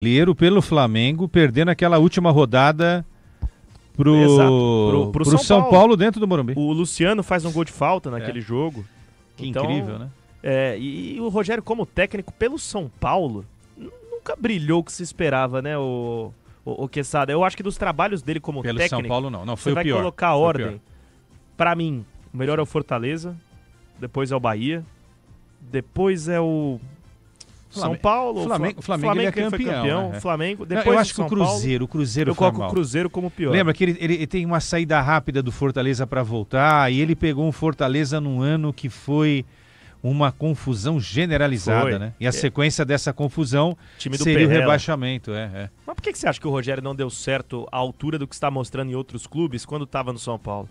brasileiro pelo Flamengo, perdendo aquela última rodada pro São Paulo dentro do Morumbi. O Luciano faz um gol de falta naquele jogo. Que então, incrível, né? E o Rogério, como técnico pelo São Paulo, nunca brilhou o que se esperava, né, o Quesada? Eu acho que dos trabalhos dele como pelo técnico, São Paulo não foi você vai colocar ordem. Pra mim, o melhor é o Fortaleza, depois é o Bahia, depois é o São Paulo. Flamengo é campeão. Né? Flamengo, depois eu acho que o Cruzeiro eu coloco o Cruzeiro como pior. Lembra que ele tem uma saída rápida do Fortaleza para voltar, e ele pegou um Fortaleza num ano que foi uma confusão generalizada, né? E a sequência dessa confusão seria o rebaixamento. Mas por que você acha que o Rogério não deu certo à altura do que está mostrando em outros clubes quando estava no São Paulo?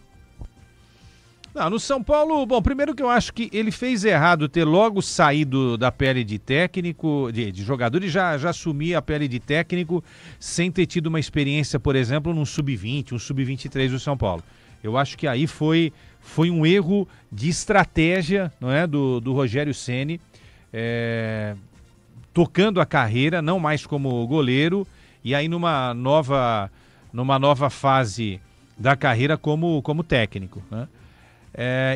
Não, no São Paulo, bom, primeiro que eu acho que ele fez errado ter logo saído da pele de técnico, de jogador, e já assumir a pele de técnico sem ter tido uma experiência, por exemplo, num sub-20, um sub-23 do São Paulo. Eu acho que aí foi um erro de estratégia, não é, do Rogério Ceni, tocando a carreira, não mais como goleiro, e aí numa nova fase da carreira como técnico, né?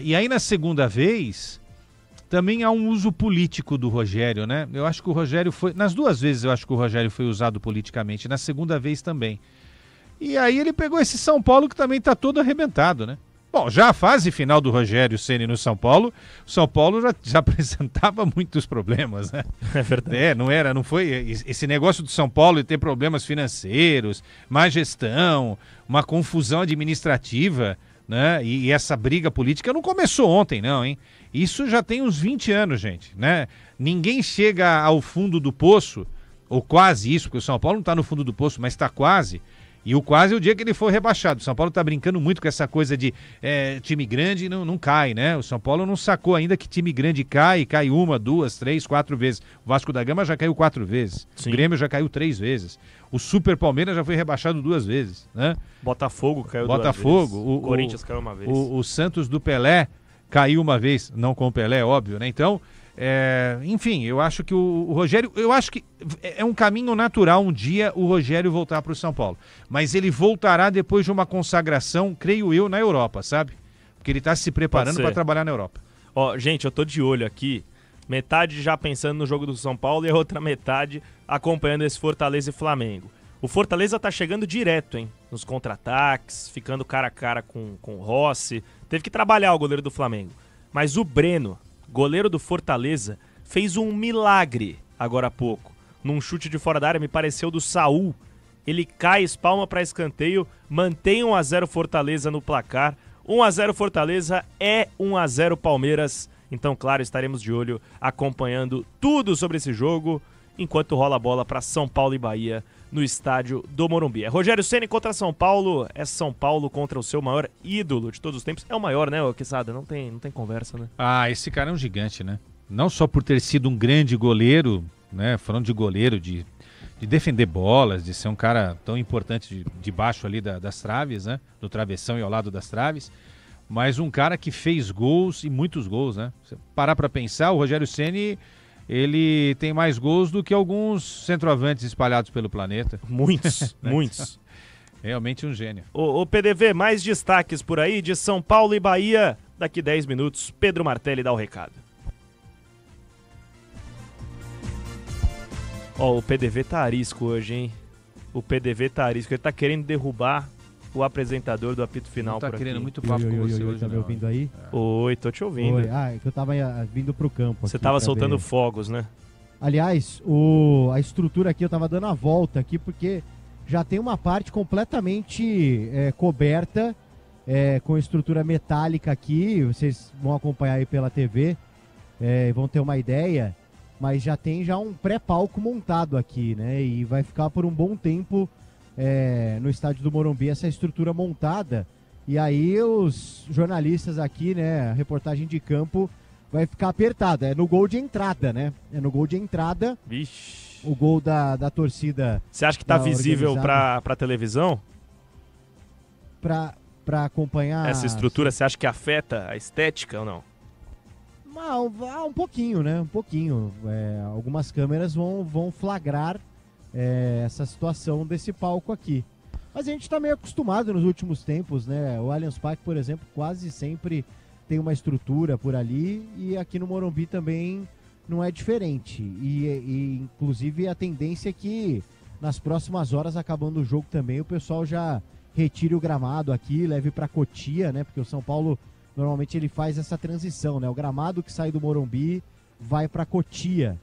E aí na segunda vez também há um uso político do Rogério, né? Eu acho que o Rogério nas duas vezes eu acho que o Rogério foi usado politicamente, na segunda vez também. E aí ele pegou esse São Paulo que também está todo arrebentado, né? Bom, já a fase final do Rogério Ceni no São Paulo, o São Paulo já apresentava muitos problemas, né? É verdade. Não foi esse negócio do São Paulo de ter problemas financeiros, má gestão, uma confusão administrativa, né? E essa briga política não começou ontem, não, hein? Isso já tem uns 20 anos, gente, né? Ninguém chega ao fundo do poço, ou quase isso, porque o São Paulo não está no fundo do poço, mas está quase. E o quase é o dia que ele foi rebaixado. O São Paulo está brincando muito com essa coisa de time grande não cai, né? O São Paulo não sacou ainda que time grande cai 1, 2, 3, 4 vezes. O Vasco da Gama já caiu 4 vezes. Sim. O Grêmio já caiu 3 vezes. O Super Palmeiras já foi rebaixado 2 vezes, né? Botafogo caiu 2 vezes. O Corinthians caiu uma vez. O Santos do Pelé caiu uma vez, não com o Pelé, óbvio, né? Então, enfim, eu acho que o Rogério, eu acho que é um caminho natural um dia o Rogério voltar para o São Paulo, mas ele voltará depois de uma consagração, creio eu, na Europa, sabe? Porque ele está se preparando para trabalhar na Europa. Ó, gente, eu tô de olho aqui, metade já pensando no jogo do São Paulo e a outra metade acompanhando esse Fortaleza e Flamengo. O Fortaleza tá chegando direto, hein? Nos contra-ataques, ficando cara a cara com o Rossi. Teve que trabalhar o goleiro do Flamengo. Mas o Breno, goleiro do Fortaleza, fez um milagre agora há pouco. Num chute de fora da área, me pareceu do Saul. Ele cai, espalma para escanteio, mantém 1-0 Fortaleza no placar. 1-0 Fortaleza é 1-0 Palmeiras. Então, claro, estaremos de olho acompanhando tudo sobre esse jogo, enquanto rola a bola para São Paulo e Bahia no estádio do Morumbi. É Rogério Ceni contra São Paulo, é São Paulo contra o seu maior ídolo de todos os tempos. É o maior, né, Quesada? Não tem conversa, né? Ah, esse cara é um gigante, né? Não só por ter sido um grande goleiro, né? Falando de goleiro, de defender bolas, de ser um cara tão importante debaixo ali das traves, né? Do travessão e ao lado das traves. Mas um cara que fez gols e muitos gols, né? Se parar pra pensar, o Rogério Ceni, ele tem mais gols do que alguns centroavantes espalhados pelo planeta. Muitos, muitos. Realmente um gênio. O PDV, mais destaques por aí de São Paulo e Bahia. Daqui 10 minutos, Pedro Martelli dá o recado. Ó, o PDV tá arisco hoje, hein? O PDV tá arisco. Ele tá querendo derrubar o apresentador do apito final por aqui. Tá querendo muito papo com você hoje, tá me ouvindo aí? Oi, tô te ouvindo. Oi. Ah, é que eu tava vindo pro campo. Você tava soltando fogos, né? Aliás, a estrutura aqui, eu tava dando a volta aqui, porque já tem uma parte completamente coberta, com estrutura metálica aqui. Vocês vão acompanhar aí pela TV, vão ter uma ideia, mas já tem um pré-palco montado aqui, né? E vai ficar por um bom tempo no estádio do Morumbi essa estrutura montada, e aí os jornalistas aqui, né, a reportagem de campo vai ficar apertada, é no gol de entrada, né, Vixe. O gol da torcida. Você acha que tá visível pra televisão? Pra acompanhar essa estrutura, você acha que afeta a estética ou não? Um pouquinho, né, algumas câmeras vão flagrar essa situação desse palco aqui. Mas a gente está meio acostumado nos últimos tempos, né? O Allianz Parque, por exemplo, quase sempre tem uma estrutura por ali, e aqui no Morumbi também não é diferente. E inclusive a tendência é que nas próximas horas, acabando o jogo também, o pessoal já retire o gramado aqui, leve para Cotia, né? Porque o São Paulo normalmente ele faz essa transição, né? O gramado que sai do Morumbi vai para Cotia.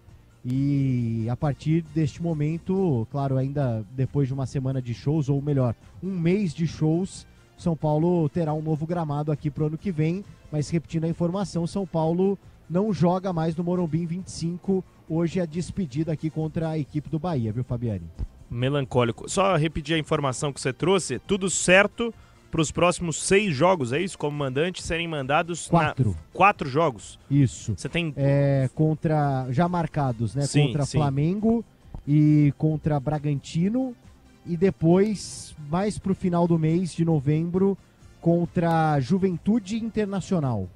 E a partir deste momento, claro, ainda depois de uma semana de shows, ou melhor, um mês de shows, São Paulo terá um novo gramado aqui para o ano que vem. Mas repetindo a informação, São Paulo não joga mais no Morumbi em 25. Hoje é a despedida aqui contra a equipe do Bahia, viu, Fabiane? Melancólico. Só repetir a informação que você trouxe, tudo certo para os próximos 6 jogos, é isso? Como mandante, serem mandados 4 jogos. Isso. Você tem... contra, já marcados, né? Sim, contra sim. Flamengo e contra Bragantino. E depois, mais pro final do mês de novembro, contra Juventude Internacional.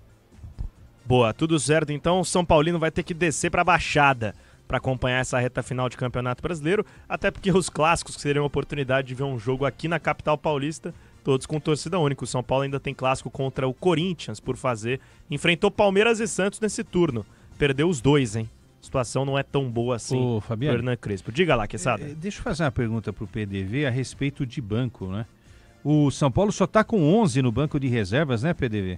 Boa, tudo certo. Então o São Paulino vai ter que descer para a Baixada para acompanhar essa reta final de Campeonato Brasileiro, até porque os clássicos que seriam a oportunidade de ver um jogo aqui na capital paulista, todos com torcida única. O São Paulo ainda tem clássico contra o Corinthians por fazer. Enfrentou Palmeiras e Santos nesse turno. Perdeu os 2, hein? A situação não é tão boa assim. Ô, Fabiano, Hernan Crespo. Diga lá, Quesada. Deixa eu fazer uma pergunta pro PDV a respeito de banco, né? O São Paulo só tá com 11 no banco de reservas, né, PDV?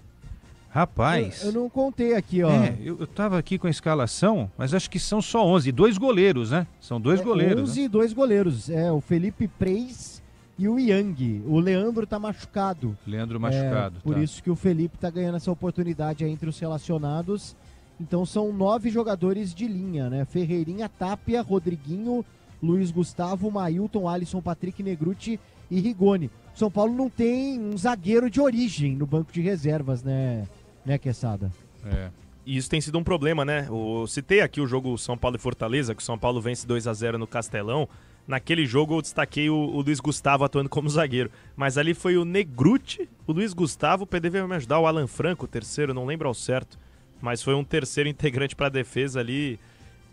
Rapaz. Eu não contei aqui, ó. Eu tava aqui com a escalação, mas acho que são só 11. 2 goleiros, né? São 2 goleiros. 11 né? e 2 goleiros. O Felipe Preis e o Yang. O Leandro tá machucado. Leandro machucado. Por isso que o Felipe tá ganhando essa oportunidade aí entre os relacionados. Então são 9 jogadores de linha, né? Ferreirinha, Tapia, Rodriguinho, Luiz Gustavo, Mailton, Alisson, Patrick, Negruti e Rigoni. São Paulo não tem um zagueiro de origem no banco de reservas, né, Quesada? E isso tem sido um problema, né? Eu citei aqui o jogo São Paulo e Fortaleza, que o São Paulo vence 2-0 no Castelão. Naquele jogo eu destaquei o Luiz Gustavo atuando como zagueiro. Mas ali foi o Negruti, o Luiz Gustavo, o PDV vai me ajudar, o Alan Franco, o terceiro, não lembro ao certo. Mas foi um terceiro integrante para a defesa ali.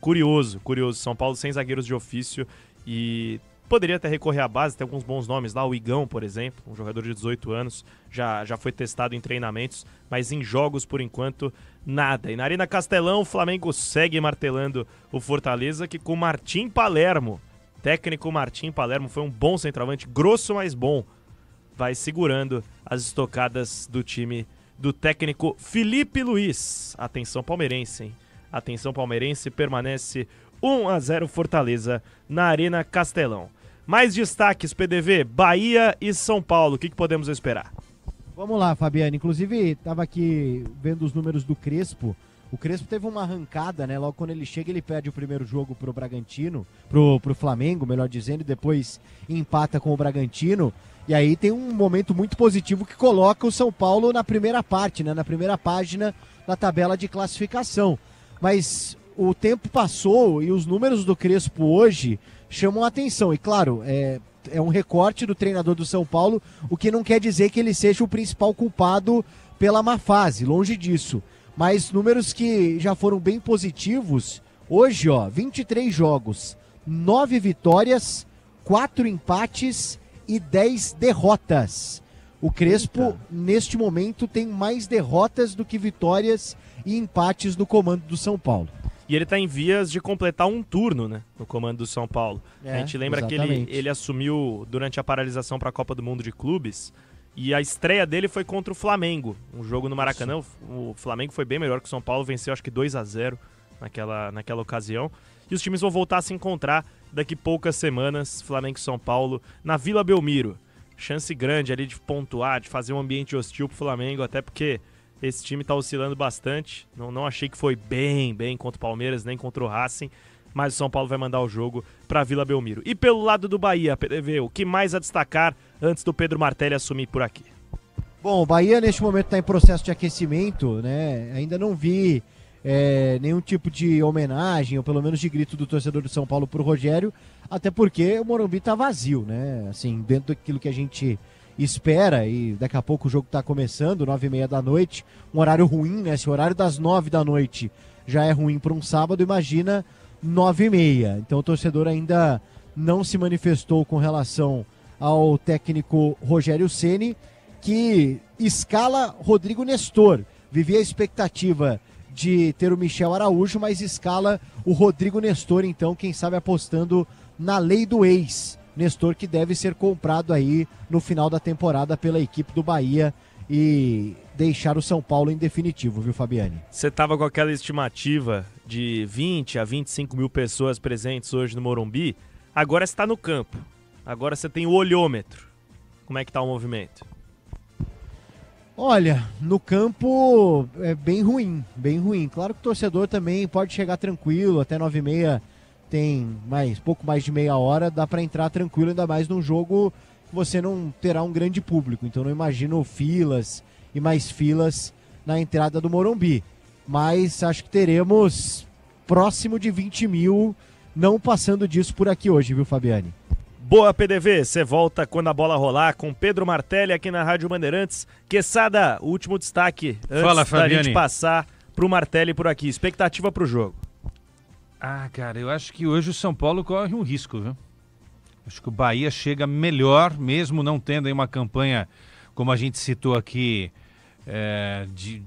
Curioso. São Paulo sem zagueiros de ofício e poderia até recorrer à base, tem alguns bons nomes lá, o Igão, por exemplo, um jogador de 18 anos, já foi testado em treinamentos, mas em jogos, por enquanto, nada. E na Arena Castelão, o Flamengo segue martelando o Fortaleza, que com Martim Palermo, técnico Martim Palermo, foi um bom centroavante, grosso, mas bom, vai segurando as estocadas do time do técnico Felipe Luiz. Atenção palmeirense, hein? Atenção palmeirense, permanece 1-0 Fortaleza na Arena Castelão. Mais destaques, PDV, Bahia e São Paulo, o que podemos esperar? Vamos lá, Fabiano. Inclusive, estava aqui vendo os números do Crespo. O Crespo teve uma arrancada, né? Logo quando ele chega, ele perde o primeiro jogo pro Bragantino, pro Flamengo, melhor dizendo, e depois empata com o Bragantino. E aí tem um momento muito positivo que coloca o São Paulo na primeira parte, né? Na primeira página da tabela de classificação. Mas o tempo passou e os números do Crespo hoje chamam a atenção. E claro, é um recorte do treinador do São Paulo, o que não quer dizer que ele seja o principal culpado pela má fase, longe disso. Mas números que já foram bem positivos. Hoje, 23 jogos, 9 vitórias, 4 empates e 10 derrotas. O Crespo, neste momento, tem mais derrotas do que vitórias e empates no comando do São Paulo. E ele está em vias de completar um turno, né, no comando do São Paulo. A gente lembra exatamente. Que ele assumiu durante a paralisação para a Copa do Mundo de Clubes e a estreia dele foi contra o Flamengo, um jogo no Maracanã. O Flamengo foi bem melhor que o São Paulo, venceu acho que 2-0 naquela ocasião. E os times vão voltar a se encontrar daqui poucas semanas, Flamengo e São Paulo, na Vila Belmiro. Chance grande ali de pontuar, de fazer um ambiente hostil pro Flamengo, até porque esse time tá oscilando bastante. Não achei que foi bem contra o Palmeiras, nem contra o Racing, mas o São Paulo vai mandar o jogo pra Vila Belmiro. E pelo lado do Bahia, PDV, o que mais a destacar antes do Pedro Martelli assumir por aqui? Bom, o Bahia neste momento está em processo de aquecimento, né? Ainda não vi nenhum tipo de homenagem, ou pelo menos de grito do torcedor do São Paulo pro Rogério, até porque o Morumbi tá vazio, né? Assim, dentro daquilo que a gente espera, e daqui a pouco o jogo tá começando, 9h30 da noite, um horário ruim, né? Se o horário das 9 da noite já é ruim para um sábado, imagina 9h30. Então o torcedor ainda não se manifestou com relação ao técnico Rogério Ceni, que escala Rodrigo Nestor. Vivia a expectativa de ter o Michel Araújo, mas escala o Rodrigo Nestor, então, quem sabe apostando na lei do ex. Nestor que deve ser comprado aí no final da temporada pela equipe do Bahia e deixar o São Paulo em definitivo, viu, Fabiane? Você estava com aquela estimativa de 20 a 25 mil pessoas presentes hoje no Morumbi, agora você está no campo, agora você tem o olhômetro. Como é que tá o movimento? Olha, no campo é bem ruim, bem ruim. Claro que o torcedor também pode chegar tranquilo, até 9h30 tem pouco mais de meia hora, dá para entrar tranquilo, ainda mais num jogo que você não terá um grande público. Então não imagino filas e mais filas na entrada do Morumbi. Mas acho que teremos próximo de 20 mil, não passando disso por aqui hoje, viu, Fabiane? Boa, PDV, você volta quando a bola rolar com Pedro Martelli aqui na Rádio Bandeirantes. Quesada, o último destaque antes da gente passar pro Martelli por aqui. Expectativa pro jogo. Cara, eu acho que hoje o São Paulo corre um risco, viu? Acho que o Bahia chega melhor, mesmo não tendo aí uma campanha, como a gente citou aqui,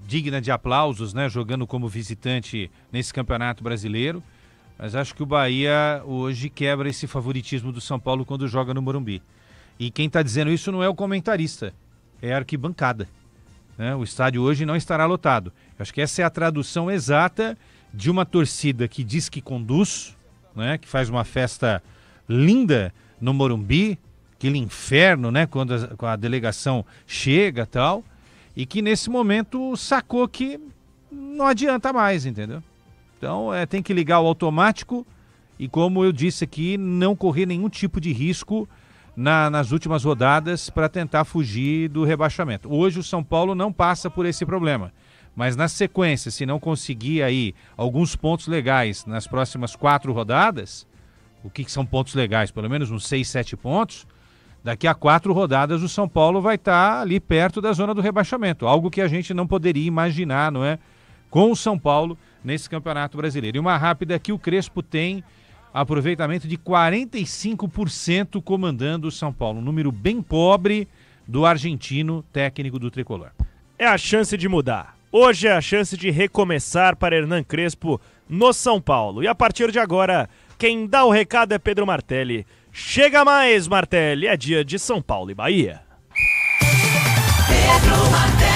digna de aplausos, né? Jogando como visitante nesse Campeonato Brasileiro. Mas acho que o Bahia hoje quebra esse favoritismo do São Paulo quando joga no Morumbi. E quem está dizendo isso não é o comentarista, é a arquibancada, né? O estádio hoje não estará lotado. Eu acho que essa é a tradução exata de uma torcida que diz que conduz, né? Que faz uma festa linda no Morumbi, aquele inferno, né? Quando a delegação chega e tal, e que nesse momento sacou que não adianta mais, entendeu? Então tem que ligar o automático e, como eu disse aqui, não correr nenhum tipo de risco nas últimas rodadas para tentar fugir do rebaixamento. Hoje o São Paulo não passa por esse problema, mas na sequência, se não conseguir aí alguns pontos legais nas próximas 4 rodadas, o que são pontos legais? Pelo menos uns 6, 7 pontos, daqui a 4 rodadas o São Paulo vai estar ali perto da zona do rebaixamento, algo que a gente não poderia imaginar, não é? Com o São Paulo nesse Campeonato Brasileiro. E uma rápida aqui, o Crespo tem aproveitamento de 45% comandando o São Paulo, um número bem pobre do argentino técnico do Tricolor. É a chance de mudar. Hoje é a chance de recomeçar para Hernan Crespo no São Paulo. E a partir de agora, quem dá o recado é Pedro Martelli. Chega mais, Martelli, é dia de São Paulo e Bahia. Pedro Martelli.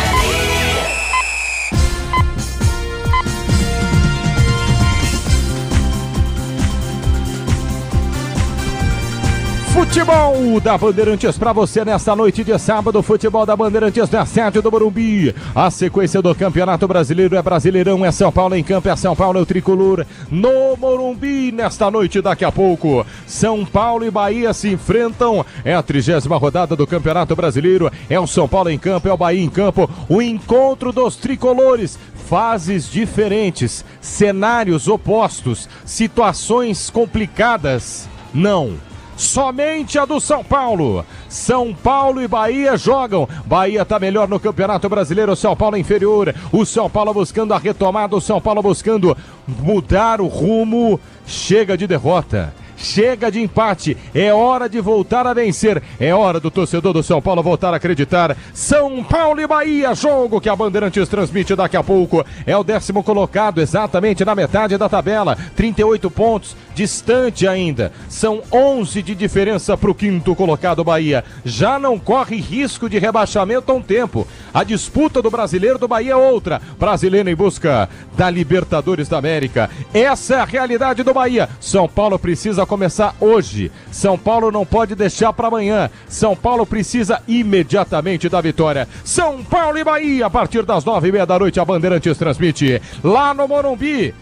Futebol da Bandeirantes para você nesta noite de sábado. Futebol da Bandeirantes na sede do Morumbi. A sequência do Campeonato Brasileiro é Brasileirão, é São Paulo em campo, é São Paulo, é o Tricolor no Morumbi. Nesta noite, daqui a pouco, São Paulo e Bahia se enfrentam. É a 30ª rodada do Campeonato Brasileiro. É o São Paulo em campo, é o Bahia em campo. O encontro dos tricolores. Fases diferentes, cenários opostos, situações complicadas. Não. Somente a do São Paulo. São Paulo e Bahia jogam. Bahia está melhor no Campeonato Brasileiro, São Paulo inferior. O São Paulo buscando a retomada, o São Paulo buscando mudar o rumo. Chega de derrota. Chega de empate, é hora de voltar a vencer, é hora do torcedor do São Paulo voltar a acreditar. São Paulo e Bahia, jogo que a Bandeirantes transmite daqui a pouco. É o 10º colocado, exatamente na metade da tabela, 38 pontos, distante ainda. São 11 de diferença para o 5º colocado Bahia. Já não corre risco de rebaixamento há um tempo. A disputa do Brasileiro do Bahia é outra. Brasileiro em busca da Libertadores da América. Essa é a realidade do Bahia. São Paulo precisa começar hoje. São Paulo não pode deixar para amanhã. São Paulo precisa imediatamente da vitória. São Paulo e Bahia, a partir das 9h30 da noite, a Bandeirantes transmite lá no Morumbi.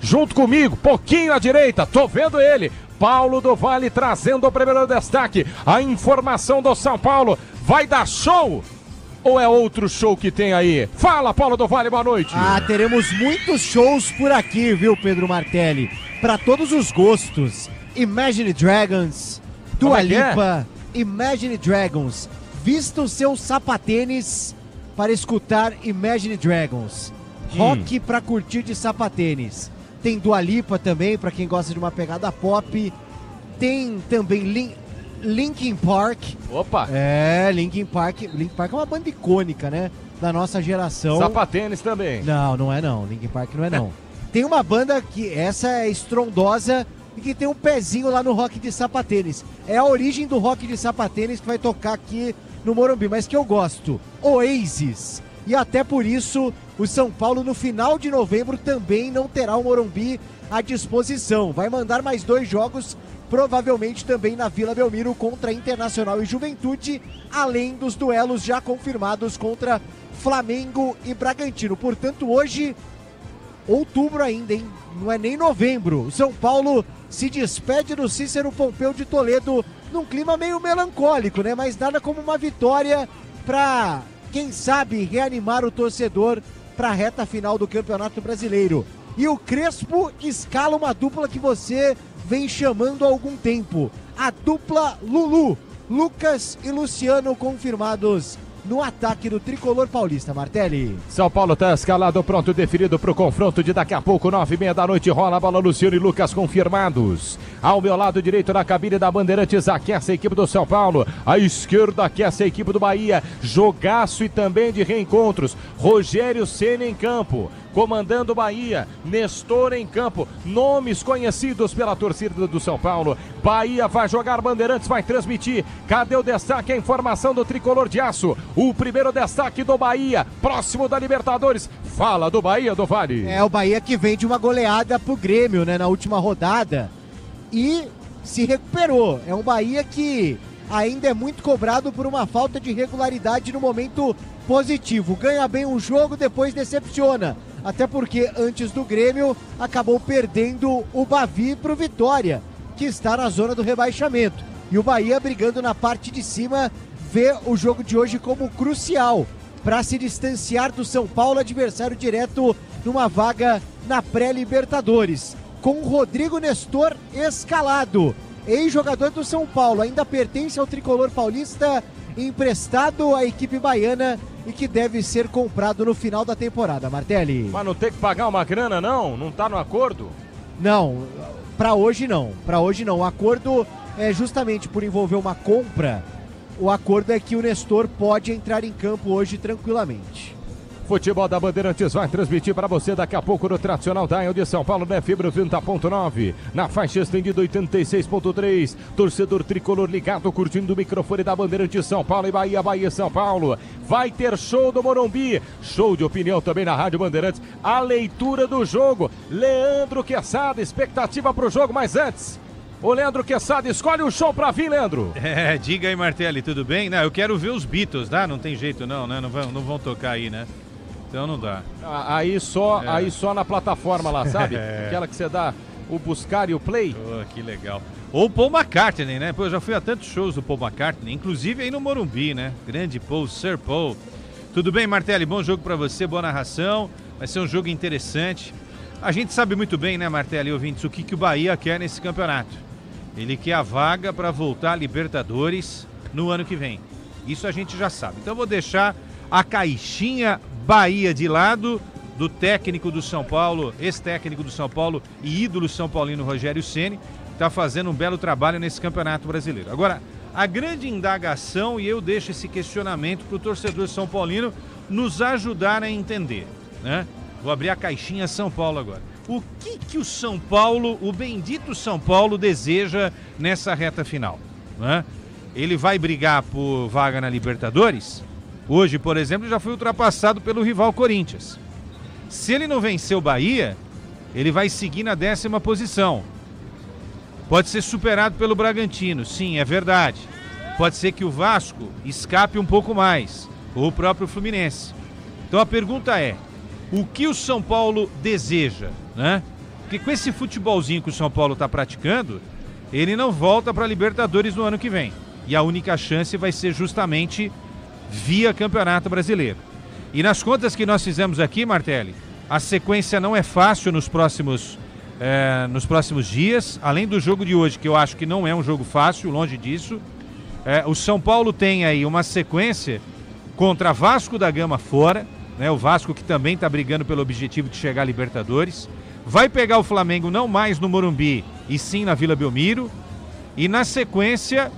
Junto comigo, pouquinho à direita, tô vendo ele. Paulo do Vale trazendo o primeiro destaque. A informação do São Paulo. Vai dar show? Ou é outro show que tem aí? Fala, Paulo do Vale, boa noite. Teremos muitos shows por aqui, viu, Pedro Martelli? Para todos os gostos. Imagine Dragons, Dua Lipa, Imagine Dragons. Vista os seus sapatênis para escutar Imagine Dragons. Rock para curtir de sapatênis. Tem Dua Lipa também, para quem gosta de uma pegada pop. tem também Linkin Park. Opa! Linkin Park. Linkin Park é uma banda icônica, né? Da nossa geração. Sapatênis também. Não é não. Linkin Park não é não. Tem uma banda que essa é estrondosa e que tem um pezinho lá no rock de sapatênis. É a origem do rock de sapatênis que vai tocar aqui no Morumbi, mas que eu gosto. Oasis. E até por isso, o São Paulo no final de novembro também não terá o Morumbi à disposição. Vai mandar mais 2 jogos, provavelmente também na Vila Belmiro contra Internacional e Juventude, além dos duelos já confirmados contra Flamengo e Bragantino. Portanto, hoje, outubro ainda, hein? Não é nem novembro. O São Paulo se despede do Cícero Pompeu de Toledo num clima meio melancólico, né? Mas nada como uma vitória para, quem sabe, reanimar o torcedor para a reta final do Campeonato Brasileiro. E o Crespo escala uma dupla que você vem chamando há algum tempo. A dupla Lulu. Lucas e Luciano confirmados no ataque do tricolor paulista, Martelli. São Paulo está escalado, pronto, definido para o confronto de daqui a pouco, 9h30 da noite, rola a bola, Luciano e Lucas confirmados. Ao meu lado direito na cabine da Bandeirantes, aquece a equipe do São Paulo, à esquerda aquece a equipe do Bahia, jogaço e também de reencontros, Rogério Ceni em campo, comandando o Bahia, Nestor em campo, nomes conhecidos pela torcida do São Paulo. Bahia vai jogar, Bandeirantes vai transmitir. Cadê o destaque? A informação do tricolor de aço. O primeiro destaque do Bahia, próximo da Libertadores. Fala do Bahia, do Vale. É o Bahia que vem de uma goleada pro Grêmio, né, na última rodada e se recuperou. É um Bahia que ainda é muito cobrado por uma falta de regularidade no momento positivo. Ganha bem um jogo, depois decepciona. Até porque antes do Grêmio acabou perdendo o Bavi pro Vitória, que está na zona do rebaixamento. E o Bahia brigando na parte de cima vê o jogo de hoje como crucial para se distanciar do São Paulo, adversário direto numa vaga na pré-Libertadores. Com o Rodrigo Nestor escalado, ex-jogador do São Paulo, ainda pertence ao tricolor paulista, emprestado à equipe baiana e que deve ser comprado no final da temporada, Martelli. Mas não tem que pagar uma grana, não? Não tá no acordo? Não, para hoje não. Para hoje não. O acordo é justamente por envolver uma compra. O acordo é que o Nestor pode entrar em campo hoje tranquilamente. Futebol da Bandeirantes vai transmitir para você daqui a pouco no tradicional Dial de São Paulo, né? Fibra 90.9, na faixa estendida 86.3. Torcedor tricolor ligado, curtindo o microfone da Bandeirantes São Paulo e Bahia, Bahia São Paulo. Vai ter show do Morumbi, show de opinião também na Rádio Bandeirantes. A leitura do jogo, Leandro Quesada, expectativa para o jogo, mas antes... O Leandro Quesada escolhe o show pra vir, Leandro. Diga aí, Martelli, tudo bem? Não, eu quero ver os Beatles, tá? Não tem jeito não, né? Não vão tocar aí, né? Então não dá. Aí só na plataforma lá, sabe? Aquela que você dá o buscar e o play. Oh, que legal. Ou Paul McCartney, né? Pô, eu já fui a tantos shows do Paul McCartney, inclusive aí no Morumbi, né? Grande Paul, Sir Paul. Tudo bem, Martelli? Bom jogo pra você, boa narração. Vai ser um jogo interessante. A gente sabe muito bem, né, Martelli, ouvintes, o que o Bahia quer nesse campeonato. Ele quer a vaga para voltar à Libertadores no ano que vem. Isso a gente já sabe. Então eu vou deixar a caixinha Bahia de lado do técnico do São Paulo, ex-técnico do São Paulo e ídolo são paulino Rogério Ceni, que está fazendo um belo trabalho nesse Campeonato Brasileiro. Agora, a grande indagação, e eu deixo esse questionamento para o torcedor são paulino nos ajudar a entender, né? Vou abrir a caixinha São Paulo agora. O que o São Paulo, o bendito São Paulo, deseja nessa reta final, né? Ele vai brigar por vaga na Libertadores? Hoje, por exemplo, já foi ultrapassado pelo rival Corinthians. Se ele não vencer o Bahia, ele vai seguir na 10ª posição. Pode ser superado pelo Bragantino, sim, é verdade. Pode ser que o Vasco escape um pouco mais, ou o próprio Fluminense. Então a pergunta é, o que o São Paulo deseja, né? Porque com esse futebolzinho que o São Paulo está praticando, ele não volta para a Libertadores no ano que vem. E a única chance vai ser justamente via Campeonato Brasileiro. E nas contas que nós fizemos aqui, Martelli, a sequência não é fácil nos próximos dias. Além do jogo de hoje, que eu acho que não é um jogo fácil, longe disso. O São Paulo tem aí uma sequência contra Vasco da Gama fora, né? O Vasco que também está brigando pelo objetivo de chegar à Libertadores. Vai pegar o Flamengo não mais no Morumbi, e sim na Vila Belmiro. E na sequência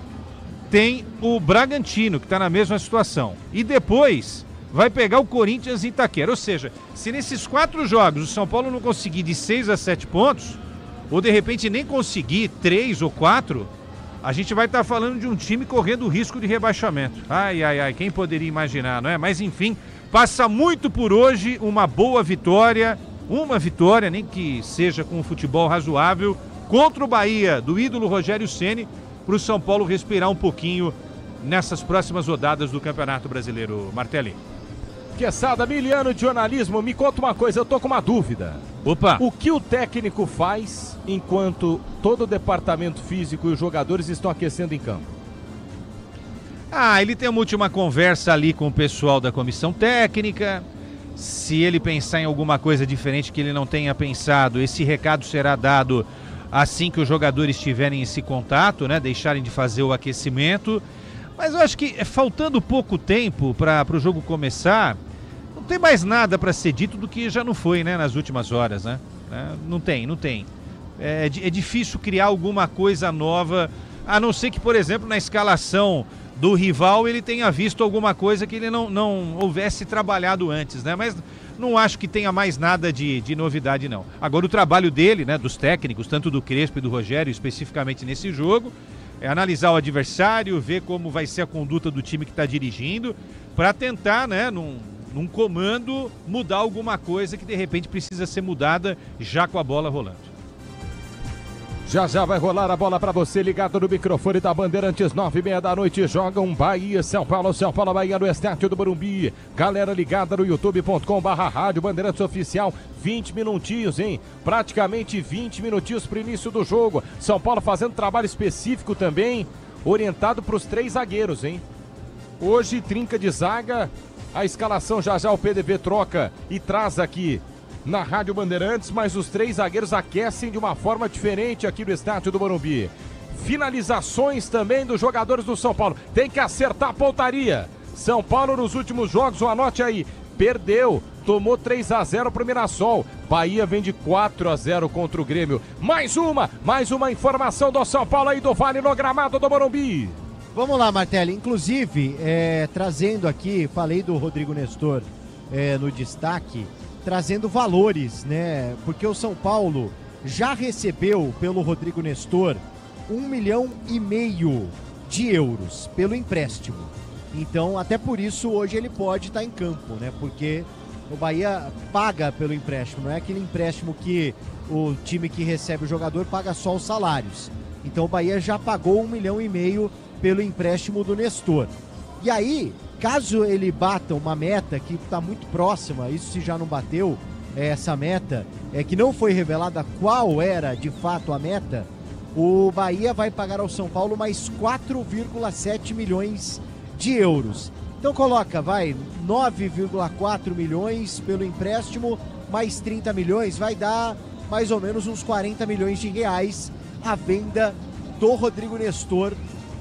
tem o Bragantino, que está na mesma situação. E depois vai pegar o Corinthians em Itaquera. Ou seja, se nesses 4 jogos o São Paulo não conseguir de 6 a 7 pontos, ou de repente nem conseguir 3 ou 4, a gente vai estar falando de um time correndo o risco de rebaixamento. Ai, quem poderia imaginar, não é? Mas enfim, passa muito por hoje uma boa vitória, nem que seja com um futebol razoável, contra o Bahia, do ídolo Rogério Ceni, para o São Paulo respirar um pouquinho nessas próximas rodadas do Campeonato Brasileiro. Martelli. Quesada, miliano de jornalismo, me conta uma coisa, eu tô com uma dúvida. Opa! O que o técnico faz enquanto todo o departamento físico e os jogadores estão aquecendo em campo? Ele tem uma última conversa ali com o pessoal da comissão técnica. Se ele pensar em alguma coisa diferente que ele não tenha pensado, esse recado será dado assim que os jogadores tiverem esse contato, né? Deixarem de fazer o aquecimento. Mas eu acho que faltando pouco tempo para o jogo começar, não tem mais nada para ser dito do que já não foi, né? Nas últimas horas, né? Não tem. É difícil criar alguma coisa nova, a não ser que, por exemplo, na escalação do rival ele tenha visto alguma coisa que ele não houvesse trabalhado antes, né? Mas não acho que tenha mais nada de novidade, não. Agora, o trabalho dele, né, dos técnicos, tanto do Crespo e do Rogério, especificamente nesse jogo, é analisar o adversário, ver como vai ser a conduta do time que está dirigindo, para tentar, né, num comando, mudar alguma coisa que de repente precisa ser mudada já com a bola rolando. Já vai rolar a bola para você, ligado no microfone da Bandeirantes, 9h30 da noite, jogam Bahia, São Paulo, Bahia no estádio do Morumbi. Galera ligada no youtube.com/rádio Bandeirantes Oficial, 20 minutinhos, hein? Praticamente 20 minutinhos para o início do jogo. São Paulo fazendo trabalho específico também, orientado para os 3 zagueiros, hein? Hoje, trinca de zaga, a escalação já o PDV troca e traz aqui na Rádio Bandeirantes, mas os 3 zagueiros aquecem de uma forma diferente aqui no estádio do Morumbi. Finalizações também dos jogadores do São Paulo. Tem que acertar a pontaria. São Paulo nos últimos jogos, anote aí, perdeu, tomou 3-0 pro Mirassol. Bahia vem de 4-0 contra o Grêmio. Mais uma informação do São Paulo aí do Vale no gramado do Morumbi. Vamos lá, Martelli. Inclusive, trazendo aqui, falei do Rodrigo Nestor no destaque, trazendo valores, né? Porque o São Paulo já recebeu pelo Rodrigo Nestor 1,5 milhão de euros pelo empréstimo. Então, até por isso, hoje ele pode estar em campo, né? Porque o Bahia paga pelo empréstimo, não é aquele empréstimo que o time que recebe o jogador paga só os salários. Então, o Bahia já pagou 1,5 milhão pelo empréstimo do Nestor. E aí, caso ele bata uma meta que está muito próxima, isso se já não bateu, essa meta, que não foi revelada qual era de fato a meta, o Bahia vai pagar ao São Paulo mais 4,7 milhões de euros. Então coloca, 9,4 milhões pelo empréstimo, mais 30 milhões, vai dar mais ou menos uns 40 milhões de reais a venda do Rodrigo Nestor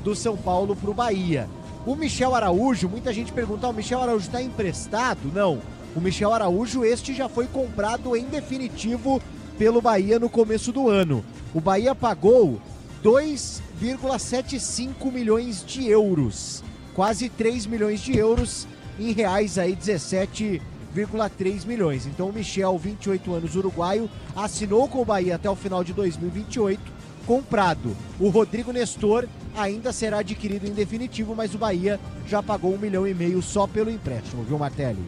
do São Paulo para o Bahia. O Michel Araújo, muita gente pergunta, o Michel Araújo está emprestado? Não, o Michel Araújo, este já foi comprado em definitivo pelo Bahia no começo do ano. O Bahia pagou 2,75 milhões de euros, quase 3 milhões de euros, em reais aí 17,3 milhões. Então o Michel, 28 anos, uruguaio, assinou com o Bahia até o final de 2028, comprado. O Rodrigo Nestor ainda será adquirido em definitivo, mas o Bahia já pagou 1,5 milhão só pelo empréstimo, viu, Martelli?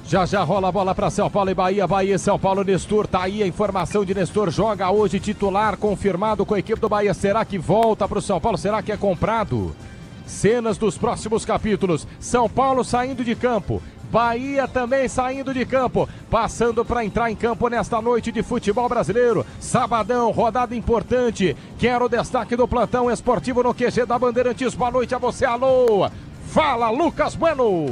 Já rola a bola para São Paulo e Bahia, São Paulo, Nestor, tá aí a informação de Nestor, joga hoje titular, confirmado com a equipe do Bahia. Será que volta para o São Paulo? Será que é comprado? Cenas dos próximos capítulos, São Paulo saindo de campo, Bahia também saindo de campo, passando para entrar em campo nesta noite de futebol brasileiro. Sabadão, rodada importante. Quero o destaque do plantão esportivo no QG da Bandeirantes. Boa noite a você, alô. Fala, Lucas Bueno.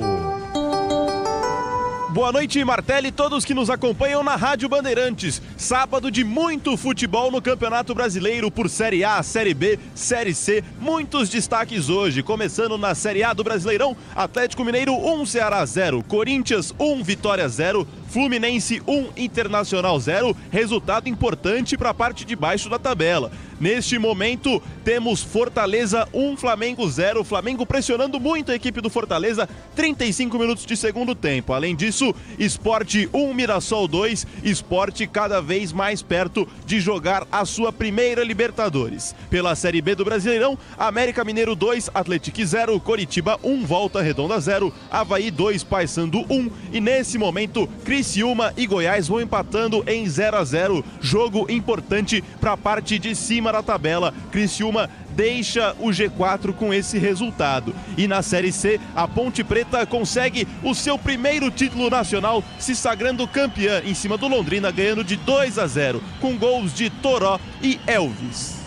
Boa noite, Martelli, todos que nos acompanham na Rádio Bandeirantes. Sábado de muito futebol no Campeonato Brasileiro por Série A, Série B, Série C. Muitos destaques hoje, começando na Série A do Brasileirão. Atlético Mineiro 1, Ceará 0. Corinthians 1, Vitória 0. Fluminense 1, Internacional 0, resultado importante para a parte de baixo da tabela. Neste momento, temos Fortaleza 1, Flamengo 0. Flamengo pressionando muito a equipe do Fortaleza, 35 minutos de segundo tempo. Além disso, Sport 1, Mirassol 2. Sport cada vez mais perto de jogar a sua primeira Libertadores. Pela Série B do Brasileirão, América Mineiro 2, Atlético 0, Coritiba 1, Volta Redonda 0, Avaí 2, Paysandu 1. E nesse momento, Criciúma e Goiás vão empatando em 0-0. Jogo importante para a parte de cima da tabela. Criciúma deixa o G4 com esse resultado. E na Série C, a Ponte Preta consegue o seu primeiro título nacional, se sagrando campeã em cima do Londrina, ganhando de 2-0, com gols de Toró e Elvis.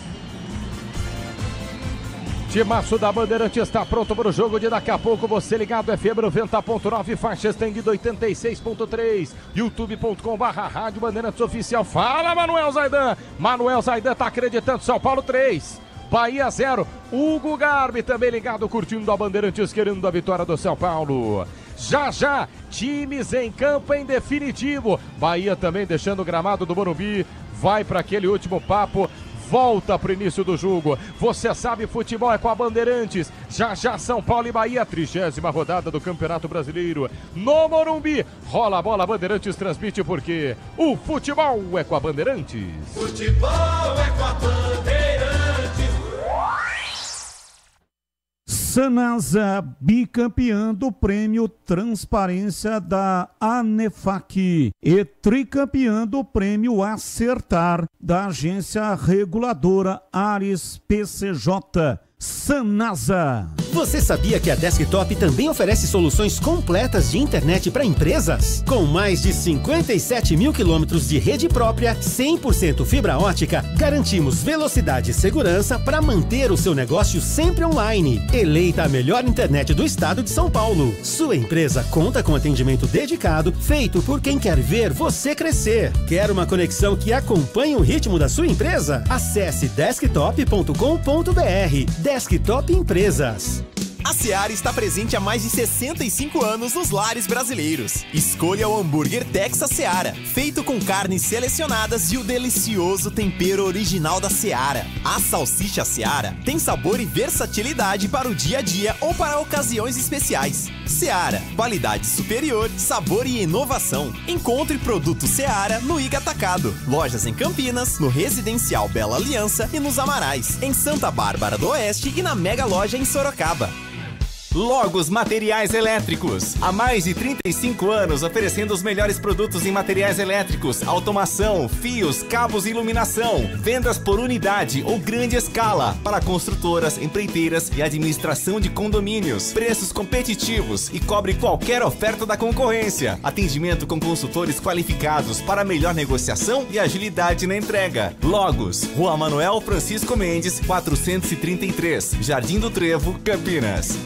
Timaço da Bandeirantes está pronto para o jogo de daqui a pouco. Você ligado, FM 90.9, faixa estendida 86.3, youtube.com/Rádio Bandeirantes Oficial. Fala, Manuel Zaidan. Manuel Zaidan está acreditando. São Paulo 3, Bahia 0. Hugo Garbi também ligado, curtindo a Bandeirantes, querendo a vitória do São Paulo. Já, times em campo em definitivo. Bahia também deixando o gramado do Morumbi. Vai para aquele último papo. Volta pro início do jogo. Você sabe, futebol é com a Bandeirantes. Já São Paulo e Bahia, 30ª rodada do Campeonato Brasileiro no Morumbi. Rola a bola, Bandeirantes transmite, porque o futebol é com a Bandeirantes. Futebol é com a Bandeirantes. Sanasa, bicampeã do prêmio Transparência da ANEFAC e tricampeã do prêmio Acertar da agência reguladora Ares PCJ. Sanasa. Você sabia que a Desktop também oferece soluções completas de internet para empresas? Com mais de 57 mil quilômetros de rede própria, 100% fibra ótica, garantimos velocidade e segurança para manter o seu negócio sempre online. Eleita a melhor internet do estado de São Paulo. Sua empresa conta com atendimento dedicado, feito por quem quer ver você crescer. Quer uma conexão que acompanhe o ritmo da sua empresa? Acesse desktop.com.br. Desktop Empresas. A Seara está presente há mais de 65 anos nos lares brasileiros. Escolha o hambúrguer Texas Seara, feito com carnes selecionadas e o delicioso tempero original da Seara. A salsicha Seara tem sabor e versatilidade para o dia a dia ou para ocasiões especiais. Seara, qualidade superior, sabor e inovação. Encontre produto Seara no Iga Atacado. Lojas em Campinas, no Residencial Bela Aliança e nos Amarais, em Santa Bárbara do Oeste e na Mega Loja em Sorocaba. Logos Materiais Elétricos. Há mais de 35 anos oferecendo os melhores produtos em materiais elétricos, automação, fios, cabos e iluminação. Vendas por unidade ou grande escala para construtoras, empreiteiras e administração de condomínios. Preços competitivos e cobre qualquer oferta da concorrência. Atendimento com consultores qualificados para melhor negociação e agilidade na entrega. Logos, Rua Manuel Francisco Mendes, 433, Jardim do Trevo, Campinas.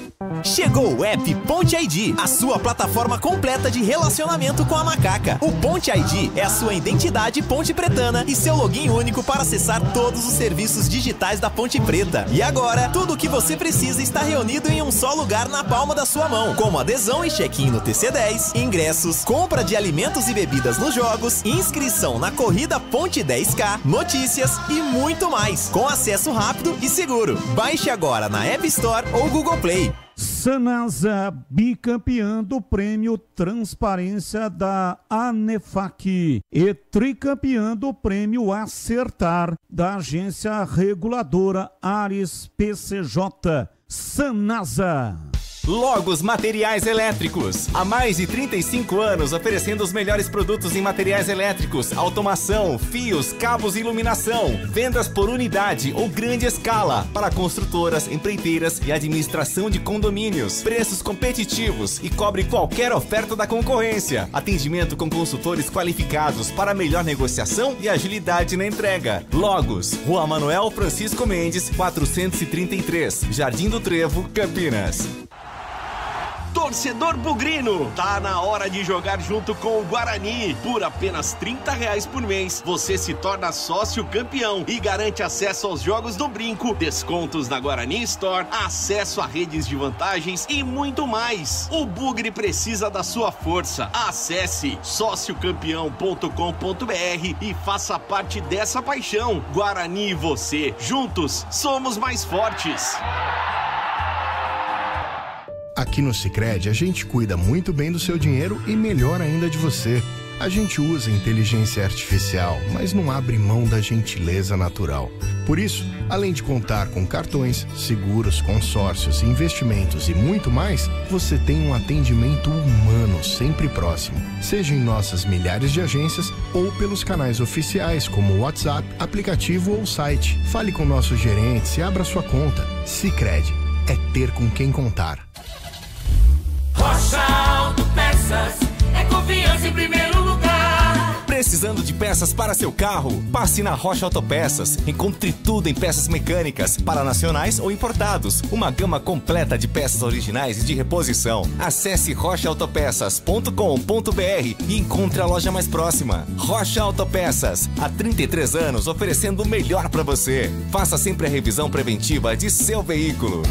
Chegou o app Ponte ID, a sua plataforma completa de relacionamento com a Macaca. O Ponte ID é a sua identidade ponte pretana e seu login único para acessar todos os serviços digitais da Ponte Preta. E agora, tudo o que você precisa está reunido em um só lugar na palma da sua mão, como adesão e check-in no TC10, ingressos, compra de alimentos e bebidas nos jogos, inscrição na corrida Ponte 10K, notícias e muito mais, com acesso rápido e seguro. Baixe agora na App Store ou Google Play. Sanasa, bicampeã do prêmio Transparência da ANEFAC e tricampeã do prêmio Acertar da agência reguladora Ares PCJ. Sanasa. Logos Materiais Elétricos. Há mais de 35 anos oferecendo os melhores produtos em materiais elétricos, automação, fios, cabos e iluminação. Vendas por unidade ou grande escala para construtoras, empreiteiras e administração de condomínios. Preços competitivos e cobre qualquer oferta da concorrência. Atendimento com consultores qualificados para melhor negociação e agilidade na entrega. Logos, Rua Manuel Francisco Mendes, 433, Jardim do Trevo, Campinas. torcedor bugrino, tá na hora de jogar junto com o Guarani. Por apenas R$30 por mês, você se torna sócio campeão e garante acesso aos jogos do Brinco, descontos na Guarani Store, acesso a redes de vantagens e muito mais. O Bugre precisa da sua força. Acesse sociocampeão.com.br e faça parte dessa paixão. Guarani e você, juntos, somos mais fortes. Aqui no Sicredi, a gente cuida muito bem do seu dinheiro e melhor ainda de você. A gente usa inteligência artificial, mas não abre mão da gentileza natural. Por isso, além de contar com cartões, seguros, consórcios, investimentos e muito mais, você tem um atendimento humano sempre próximo. Seja em nossas milhares de agências ou pelos canais oficiais como WhatsApp, aplicativo ou site. Fale com nossos gerentes e abra sua conta. Sicredi é ter com quem contar. Rocha Autopeças é confiança em primeiro lugar. Precisando de peças para seu carro? Passe na Rocha Autopeças. Encontre tudo em peças mecânicas, para nacionais ou importados. Uma gama completa de peças originais e de reposição. Acesse rochaautopeças.com.br e encontre a loja mais próxima. Rocha Autopeças, há 33 anos oferecendo o melhor para você. Faça sempre a revisão preventiva de seu veículo.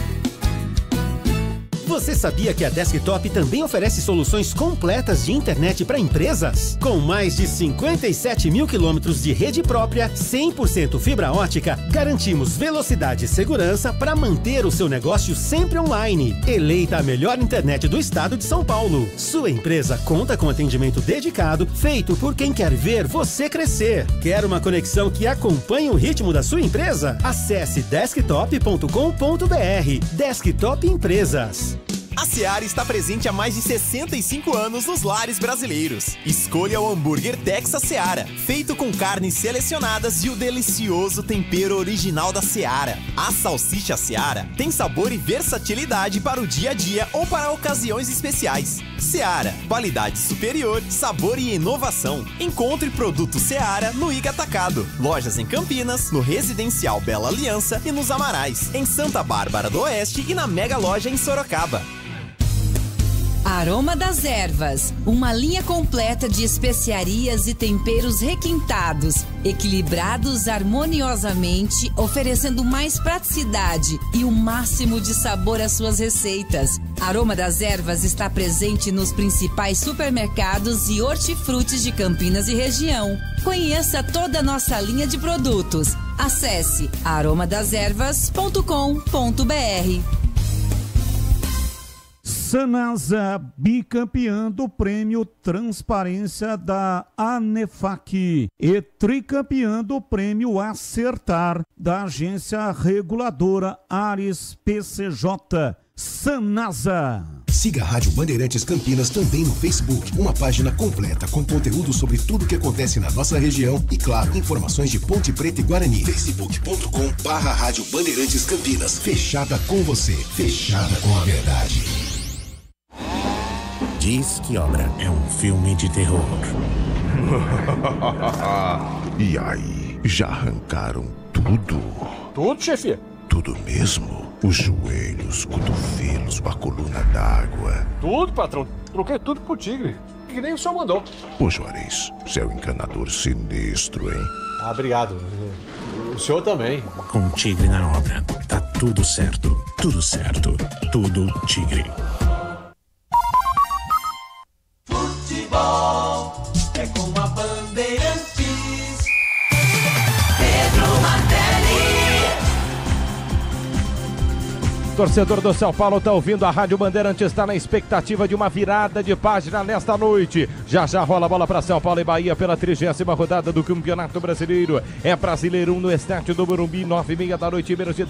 Você sabia que a Desktop também oferece soluções completas de internet para empresas? Com mais de 57 mil quilômetros de rede própria, 100% fibra ótica, garantimos velocidade e segurança para manter o seu negócio sempre online. Eleita a melhor internet do estado de São Paulo. Sua empresa conta com atendimento dedicado, feito por quem quer ver você crescer. Quer uma conexão que acompanhe o ritmo da sua empresa? Acesse desktop.com.br. Desktop Empresas. A Seara está presente há mais de 65 anos nos lares brasileiros. Escolha o hambúrguer Texas Seara, feito com carnes selecionadas e o delicioso tempero original da Seara. A salsicha Seara tem sabor e versatilidade para o dia a dia ou para ocasiões especiais. Seara, qualidade superior, sabor e inovação. Encontre produto Seara no Iga Atacado. Lojas em Campinas, no Residencial Bela Aliança e nos Amarais, em Santa Bárbara do Oeste e na Mega Loja em Sorocaba. Aroma das Ervas, uma linha completa de especiarias e temperos requintados, equilibrados harmoniosamente, oferecendo mais praticidade e o máximo de sabor às suas receitas. Aroma das Ervas está presente nos principais supermercados e hortifrutis de Campinas e região. Conheça toda a nossa linha de produtos. Acesse aromadeservas.com.br. Sanasa, bicampeã do prêmio Transparência da ANEFAC e tricampeã do prêmio Acertar da agência reguladora Ares PCJ. Sanasa. Siga a Rádio Bandeirantes Campinas também no Facebook, uma página completa com conteúdo sobre tudo que acontece na nossa região e, claro, informações de Ponte Preta e Guarani. facebook.com/Rádio Bandeirantes Campinas. Fechada com você, fechada com a verdade. Diz que Obra é um filme de terror. E aí, já arrancaram tudo? Tudo, chefia? Tudo mesmo? Os joelhos, cotovelos, a coluna d'água. Tudo, patrão. Troquei tudo pro Tigre. Que nem o senhor mandou. Ô, Juarez, você é um encanador sinistro, hein? Ah, obrigado. O senhor também. Com o Tigre na obra, tá tudo certo. Tudo certo. Tudo Tigre. Futebol é com a Bandeirantes. Pedro Martelli. Torcedor do São Paulo está ouvindo a Rádio Bandeirantes, está na expectativa de uma virada de página nesta noite. Já rola a bola para São Paulo e Bahia pela 30ª rodada do Campeonato Brasileiro. É Brasileirão no estádio do Morumbi, 9h30 da noite, menos de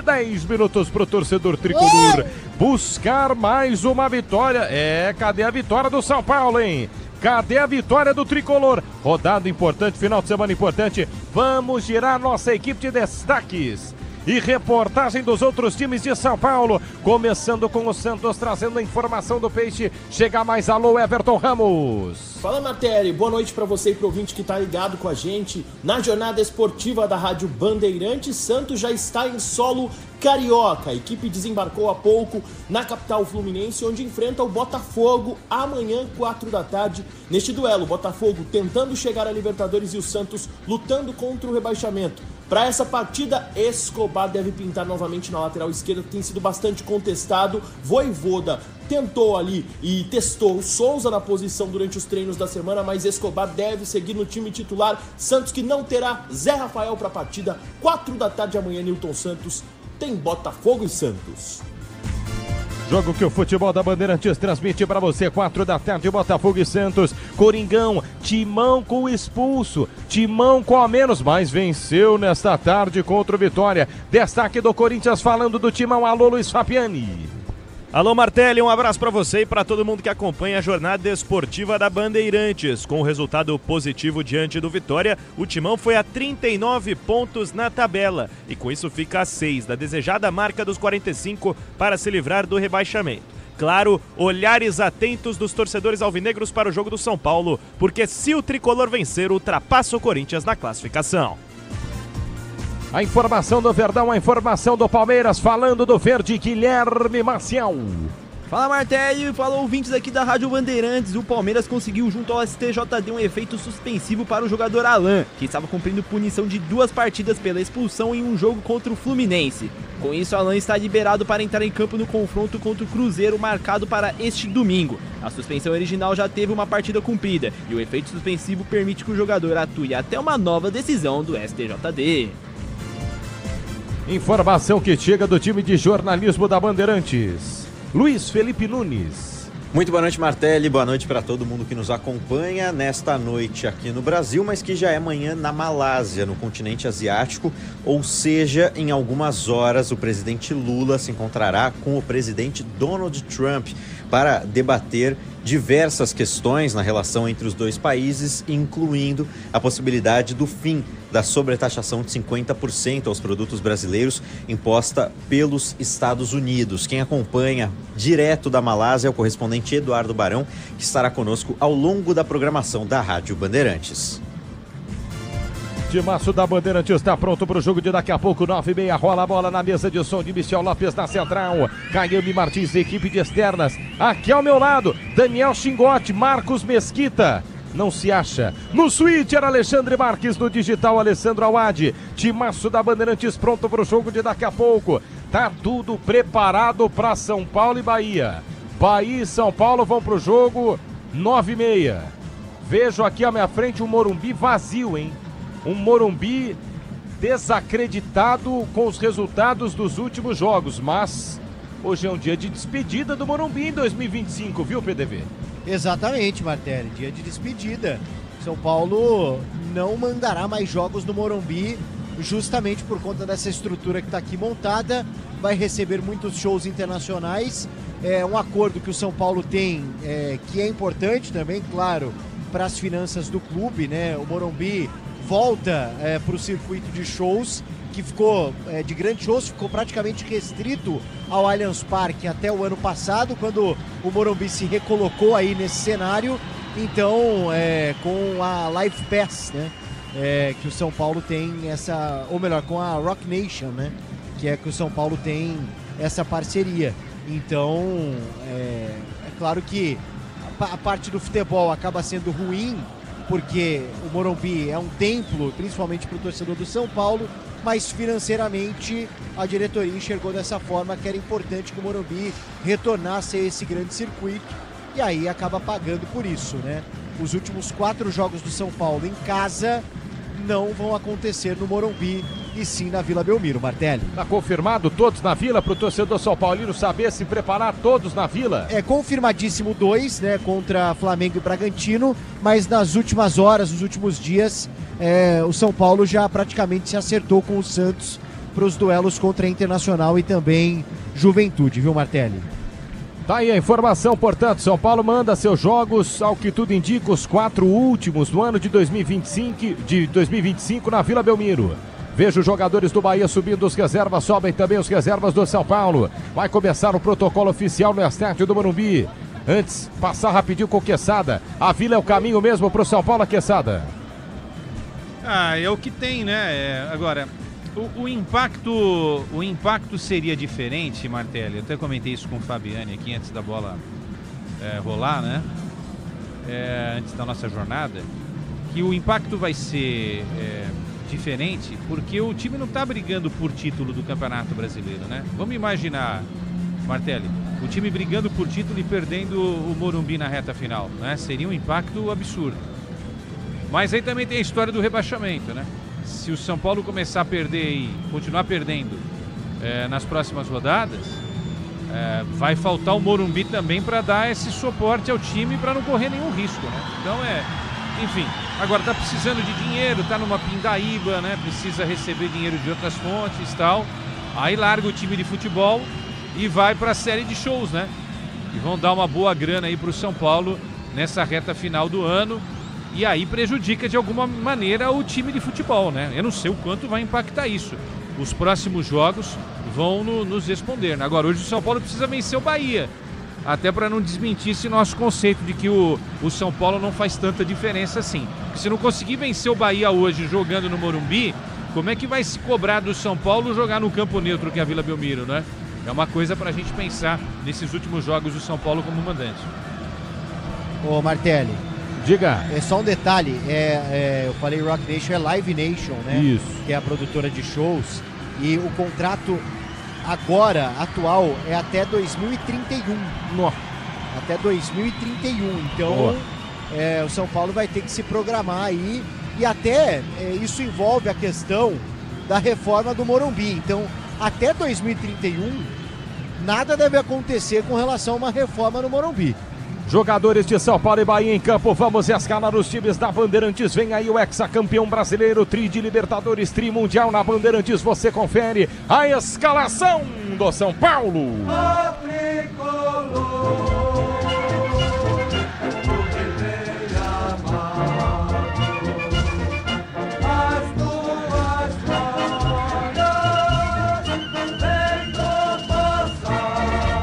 10 minutos para o torcedor tricolor buscar mais uma vitória. Cadê a vitória do São Paulo, hein? Cadê a vitória do tricolor? Rodada importante, final de semana importante. Vamos girar nossa equipe de destaques. e reportagem dos outros times de São Paulo. Começando com o Santos, trazendo a informação do Peixe. Chega mais, alô, Everton Ramos. Fala, Martelli, boa noite para você e pro ouvinte que tá ligado com a gente. Na jornada esportiva da Rádio Bandeirantes, Santos já está em solo carioca. A equipe desembarcou há pouco na capital fluminense, onde enfrenta o Botafogo amanhã, 4 da tarde. Neste duelo, o Botafogo tentando chegar à Libertadores e o Santos lutando contra o rebaixamento. Para essa partida, Escobar deve pintar novamente na lateral esquerda, que tem sido bastante contestado. Vojvoda tentou ali e testou o Souza na posição durante os treinos da semana, mas Escobar deve seguir no time titular. Santos que não terá Zé Rafael para a partida. 4 da tarde amanhã, Nilton Santos. Tem Botafogo e Santos. Jogo que o Futebol da Bandeirantes transmite para você, 4 da tarde, Botafogo e Santos. Coringão, Timão com o expulso, Timão com a menos, mas venceu nesta tarde contra o Vitória. Destaque do Corinthians falando do Timão, alô Luiz Fabiani. Alô Martelli, um abraço para você e para todo mundo que acompanha a jornada esportiva da Bandeirantes. Com o resultado positivo diante do Vitória, o Timão foi a 39 pontos na tabela e com isso fica a 6 da desejada marca dos 45 para se livrar do rebaixamento. Claro, olhares atentos dos torcedores alvinegros para o jogo do São Paulo, porque se o tricolor vencer, ultrapassa o Corinthians na classificação. A informação do Verdão, a informação do Palmeiras, falando do Verde, Guilherme Maciel. Fala Martelli, fala ouvintes aqui da Rádio Bandeirantes. O Palmeiras conseguiu junto ao STJD um efeito suspensivo para o jogador Alan, que estava cumprindo punição de 2 partidas pela expulsão em um jogo contra o Fluminense. Com isso, Alan está liberado para entrar em campo no confronto contra o Cruzeiro, marcado para este domingo. A suspensão original já teve uma partida cumprida e o efeito suspensivo permite que o jogador atue até uma nova decisão do STJD. Informação que chega do time de jornalismo da Bandeirantes. Luiz Felipe Nunes. Muito boa noite, Martelli. Boa noite para todo mundo que nos acompanha nesta noite aqui no Brasil, mas que já é amanhã na Malásia, no continente asiático. Ou seja, em algumas horas, o presidente Lula se encontrará com o presidente Donald Trump para debater diversas questões na relação entre os dois países, incluindo a possibilidade do fim da sobretaxação de 50% aos produtos brasileiros imposta pelos Estados Unidos. Quem acompanha direto da Malásia é o correspondente Eduardo Barão, que estará conosco ao longo da programação da Rádio Bandeirantes. Timaço da Bandeirantes está pronto para o jogo de daqui a pouco, 9h30, rola a bola na mesa de som de Michel Lopes na central, Caiame Martins, equipe de externas, aqui ao meu lado, Daniel Xingote, Marcos Mesquita, não se acha, no switcher Alexandre Marques, no digital Alessandro Awad. Timaço da Bandeirantes pronto para o jogo de daqui a pouco, tá tudo preparado para São Paulo e Bahia. Bahia e São Paulo vão para o jogo, 9h30, vejo aqui à minha frente um Morumbi vazio, hein? Um Morumbi desacreditado com os resultados dos últimos jogos, mas hoje é um dia de despedida do Morumbi em 2025, viu, PDV? Exatamente, Martelli, dia de despedida. São Paulo não mandará mais jogos no Morumbi, justamente por conta dessa estrutura que está aqui montada, vai receber muitos shows internacionais, é um acordo que o São Paulo tem, que é importante também, claro, para as finanças do clube, né? O Morumbi volta para o circuito de shows, que ficou, de grandes shows, ficou praticamente restrito ao Allianz Parque até o ano passado, quando o Morumbi se recolocou aí nesse cenário. Então, com a Live Pass, né, que o São Paulo tem essa, ou melhor, com a Rock Nation, né, que é que o São Paulo tem essa parceria. Então, é claro que a parte do futebol acaba sendo ruim, porque o Morumbi é um templo, principalmente para o torcedor do São Paulo, mas financeiramente a diretoria enxergou dessa forma que era importante que o Morumbi retornasse a esse grande circuito, e aí acaba pagando por isso, né? Os últimos 4 jogos do São Paulo em casa não vão acontecer no Morumbi, e sim na Vila Belmiro, Martelli. Tá confirmado todos na Vila, para o torcedor são paulino saber se preparar, todos na Vila? É confirmadíssimo 2, né, contra Flamengo e Bragantino, mas nas últimas horas, nos últimos dias, o São Paulo já praticamente se acertou com o Santos para os duelos contra a Internacional e também Juventude, viu, Martelli? Tá aí a informação, portanto, São Paulo manda seus jogos, ao que tudo indica, os 4 últimos do ano de 2025 na Vila Belmiro. Veja os jogadores do Bahia subindo, os reservas sobem também os reservas do São Paulo. Vai começar o protocolo oficial no estádio do Morumbi. Antes, passar rapidinho com o Quesada. A Vila é o caminho mesmo para o São Paulo, Quesada? É o que tem, né? Agora, o impacto seria diferente, Martelli. Eu até comentei isso com o Fabiani aqui antes da bola rolar, né? Antes da nossa jornada. Que o impacto vai ser diferente porque o time não está brigando por título do Campeonato Brasileiro, né? Vamos imaginar, Martelli, o time brigando por título e perdendo o Morumbi na reta final, né? Seria um impacto absurdo. Mas aí também tem a história do rebaixamento, né? Se o São Paulo começar a perder e continuar perdendo nas próximas rodadas, vai faltar o Morumbi também para dar esse suporte ao time para não correr nenhum risco, né? Então enfim, agora tá precisando de dinheiro, tá numa pindaíba, né? Precisa receber dinheiro de outras fontes e tal. Aí larga o time de futebol e vai para a série de shows, né? E vão dar uma boa grana aí pro São Paulo nessa reta final do ano. E aí prejudica de alguma maneira o time de futebol, né? Eu não sei o quanto vai impactar isso. Os próximos jogos vão nos responder, né? Agora, hoje o São Paulo precisa vencer o Bahia. Até para não desmentir esse nosso conceito de que o São Paulo não faz tanta diferença assim. Porque se não conseguir vencer o Bahia hoje jogando no Morumbi, como é que vai se cobrar do São Paulo jogar no campo neutro que é a Vila Belmiro, né? É uma coisa para a gente pensar nesses últimos jogos do São Paulo como mandante. Ô Martelli, diga. É só um detalhe, eu falei Rock Nation, é Live Nation, né? Isso. Que é a produtora de shows. E o contrato agora, atual, é até 2031. Nossa. Até 2031. Então, o São Paulo vai ter que se programar aí. E até isso envolve a questão da reforma do Morumbi. Então, até 2031, nada deve acontecer com relação a uma reforma no Morumbi. Jogadores de São Paulo e Bahia em campo, vamos escalar os times da Bandeirantes. Vem aí o hexacampeão brasileiro, tri de Libertadores, tri mundial na Bandeirantes. Você confere a escalação do São Paulo.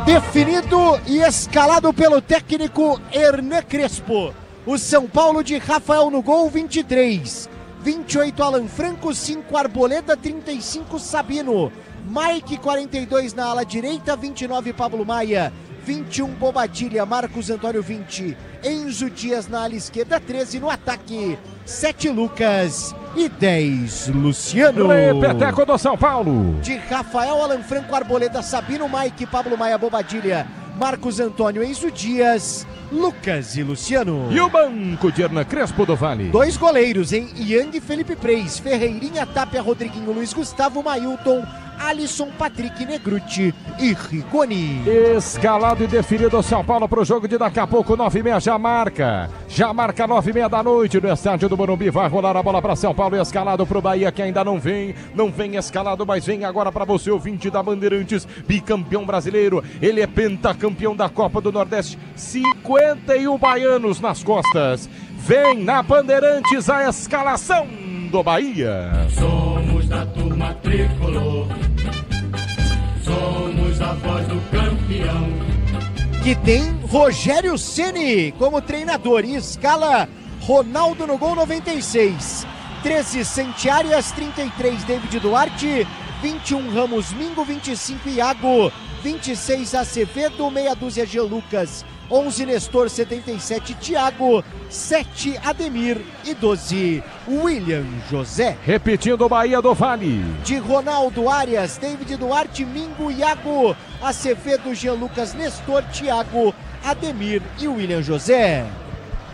Definido e escalado pelo técnico Hernan Crespo. O São Paulo de Rafael no gol, 23. 28 Alan Franco, 5 Arboleda, 35 Sabino. Mike, 42 na ala direita, 29 Pablo Maia. 21 Bobadilha, Marcos Antônio 20. Enzo Dias na ala esquerda, 13 no ataque. 7 Lucas e 10 Luciano. Repeteco do São Paulo. De Rafael, Alan Franco, Arboleda, Sabino, Mike, Pablo Maia, Bobadilha, Marcos Antônio, Enzo Dias, Lucas e Luciano. E o banco de Hernan Crespo do Vale. 2 goleiros, hein? Yang e Felipe Preis, Ferreirinha, Tapia, Rodriguinho, Luiz Gustavo, Mailton, Alisson, Patrick, Negruti e Rigoni. Escalado e definido o São Paulo para o jogo de daqui a pouco, 9h30, já marca 9h30 da noite no estádio do Morumbi. Vai rolar a bola para São Paulo, escalado para o Bahia, que ainda não vem escalado, mas vem agora para você, ouvinte da Bandeirantes, bicampeão brasileiro. Ele é pentacampeão da Copa do Nordeste, 51 baianos nas costas. Vem na Bandeirantes a escalação do Bahia. Somos da turma tricolor, somos a voz do campeão. Que tem Rogério Ceni como treinador e escala Ronaldo no gol, 96. 13 Santiarias, 33 David Duarte, 21 Ramos Mingo, 25 Iago, 26 Acevedo, meia dúzia Jean Lucas, 11 Nestor, 77 Thiago, 7 Ademir e 12 William José. Repetindo o Bahia do Vale. De Ronaldo, Arias, David Duarte, Mingo, Iago, Acevedo, Jean Lucas, Nestor, Thiago, Ademir e William José.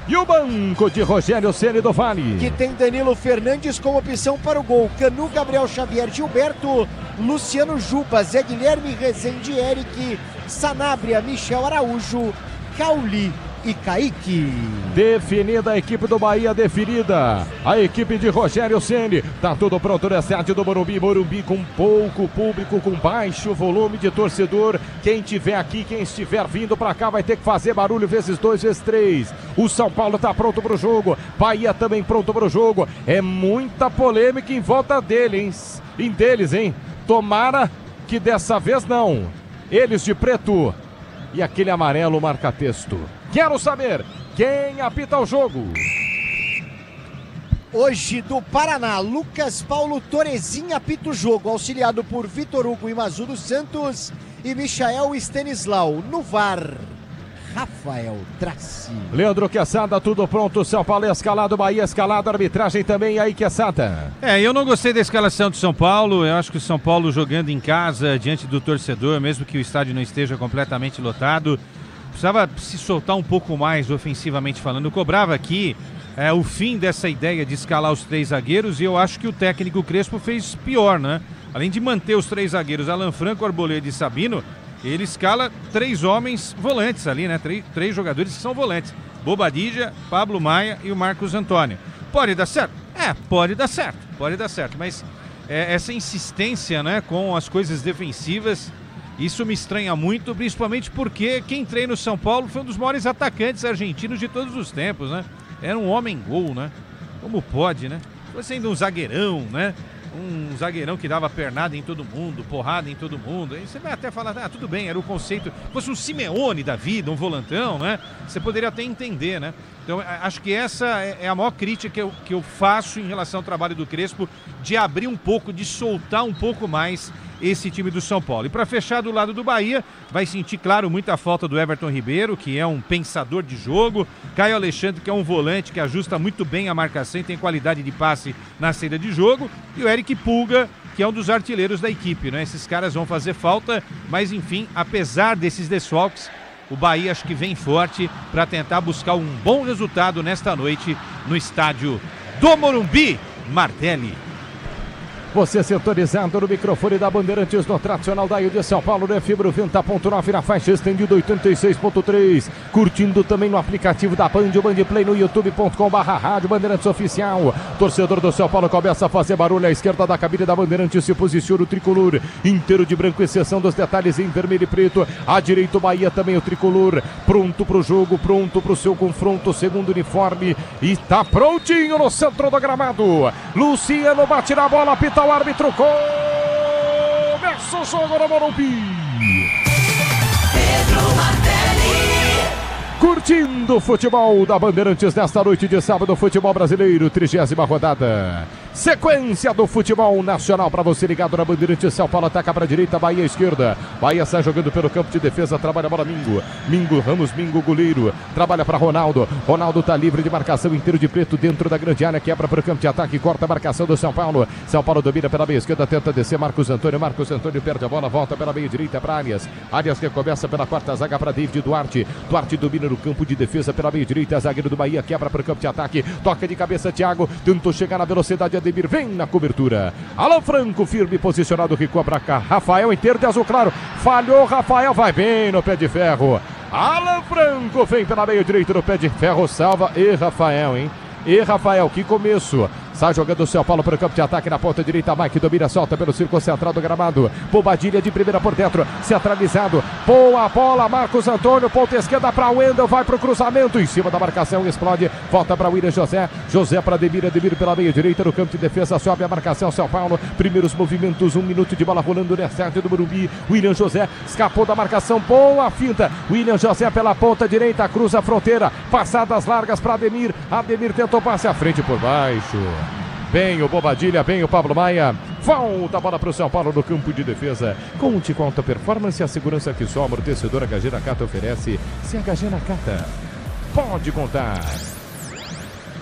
E o banco de Rogério Ceni do Vale. Que tem Danilo Fernandes como opção para o gol. Canu, Gabriel Xavier, Gilberto, Luciano Juba, Zé Guilherme, Rezende, Eric, Sanabria, Michel Araújo, Cauli e Kaique. Definida a equipe do Bahia, definida a equipe de Rogério Ceni. Tá tudo pronto no estádio do Morumbi. Morumbi com pouco público, com baixo volume de torcedor. Quem tiver aqui, quem estiver vindo pra cá vai ter que fazer barulho vezes 2, vezes 3. O São Paulo tá pronto pro jogo, Bahia também pronto pro jogo. É muita polêmica em volta deles, hein? Tomara que dessa vez não. Eles de preto e aquele amarelo marca-texto. Quero saber quem apita o jogo. Hoje do Paraná, Lucas Paulo Torezin apita o jogo, auxiliado por Vitor Hugo Imazu dos Santos e Michael Stanislau. No VAR, Rafael Traci. Leandro Quesada, tudo pronto. São Paulo escalado, Bahia escalado, arbitragem também. Aí, Quesada. Eu não gostei da escalação do São Paulo. Eu acho que o São Paulo jogando em casa, diante do torcedor, mesmo que o estádio não esteja completamente lotado, precisava se soltar um pouco mais ofensivamente falando. Eu cobrava aqui o fim dessa ideia de escalar os 3 zagueiros, e eu acho que o técnico Crespo fez pior, né? Além de manter os 3 zagueiros, Alan Franco, Arboleda e Sabino, ele escala 3 homens volantes ali, né? 3 jogadores que são volantes. Bobadilla, Pablo Maia e o Marcos Antônio. Pode dar certo? Pode dar certo. Mas essa insistência, né, com as coisas defensivas, isso me estranha muito, principalmente porque quem treina o São Paulo foi um dos maiores atacantes argentinos de todos os tempos, né? Era um homem-gol, né? Como pode, né? Você ainda um zagueirão, né? Um zagueirão que dava pernada em todo mundo, porrada em todo mundo. Aí você vai até falar, tudo bem, era o conceito. Se fosse um Simeone da vida, um volantão, né? Você poderia até entender, né? Então, acho que essa é a maior crítica que eu faço em relação ao trabalho do Crespo, de abrir um pouco, de soltar um pouco mais esse time do São Paulo. E para fechar do lado do Bahia, vai sentir, claro, muita falta do Everton Ribeiro, que é um pensador de jogo, Caio Alexandre, que é um volante que ajusta muito bem a marcação e tem qualidade de passe na saída de jogo, e o Eric Pulga, que é um dos artilheiros da equipe, né? Esses caras vão fazer falta, mas enfim, apesar desses desfalques, o Bahia acho que vem forte para tentar buscar um bom resultado nesta noite no estádio do Morumbi. Martelli. Você sintonizado no microfone da Bandeirantes no tradicional Daio de São Paulo, no FM 90.9 na faixa estendida 86.3. Curtindo também no aplicativo da Band, o Bandplay no youtube.com/Rádio Bandeirantes Oficial. Torcedor do São Paulo começa a fazer barulho à esquerda da cabine da Bandeirantes, se posiciona o tricolor inteiro de branco, exceção dos detalhes em vermelho e preto. À direita o Bahia, também o tricolor, pronto pro jogo, pronto pro seu confronto, segundo uniforme, e tá prontinho no centro do gramado. Luciano bate na bola, apita o árbitro, começa o jogo no Morumbi. Pedro Martelli. Curtindo o futebol da Bandeirantes nesta noite de sábado, futebol brasileiro, 30ª rodada. Sequência do futebol nacional para você ligado na Bandeirantes. São Paulo ataca para a direita, Bahia à esquerda. Bahia sai jogando pelo campo de defesa, trabalha a bola Mingo, Ramos, goleiro, trabalha para Ronaldo. Ronaldo tá livre de marcação, inteiro de preto dentro da grande área, quebra para o campo de ataque, corta a marcação do São Paulo. São Paulo domina pela meia esquerda, tenta descer Marcos Antônio perde a bola, volta pela meia direita para Arias que começa pela quarta zaga para David Duarte domina no campo de defesa pela meia direita, zagueiro do Bahia quebra para o campo de ataque, toca de cabeça Thiago, tentou chegar na velocidade, Ademir vem na cobertura. Alan Franco, firme posicionado, recua para cá. Rafael inteiro de azul claro. Falhou, Rafael vai bem no pé de ferro. Alan Franco vem pela meia direita no pé de ferro, salva. E Rafael, hein? E Rafael, que começo. Sai jogando o São Paulo para o campo de ataque na ponta direita. Mike domina, solta pelo círculo central do gramado. Bobadilha de primeira por dentro, centralizado. Boa bola, Marcos Antônio, ponta esquerda para o Wendel, vai para o cruzamento. Em cima da marcação, explode. Volta para William José. José para Ademir pela meia direita no campo de defesa. Sobe a marcação, São Paulo. Primeiros movimentos, 1 minuto de bola rolando no estádio do Morumbi. William José escapou da marcação. Boa finta. William José pela ponta direita, cruza a fronteira. Passadas largas para Ademir. Ademir tentou passe à frente por baixo. Bem o Bobadilha, bem o Pablo Maia. Volta a bola para o São Paulo no campo de defesa. Conte com alta performance e a segurança que só a amortecedora HG Nakata oferece. Se a HG Nakata pode contar.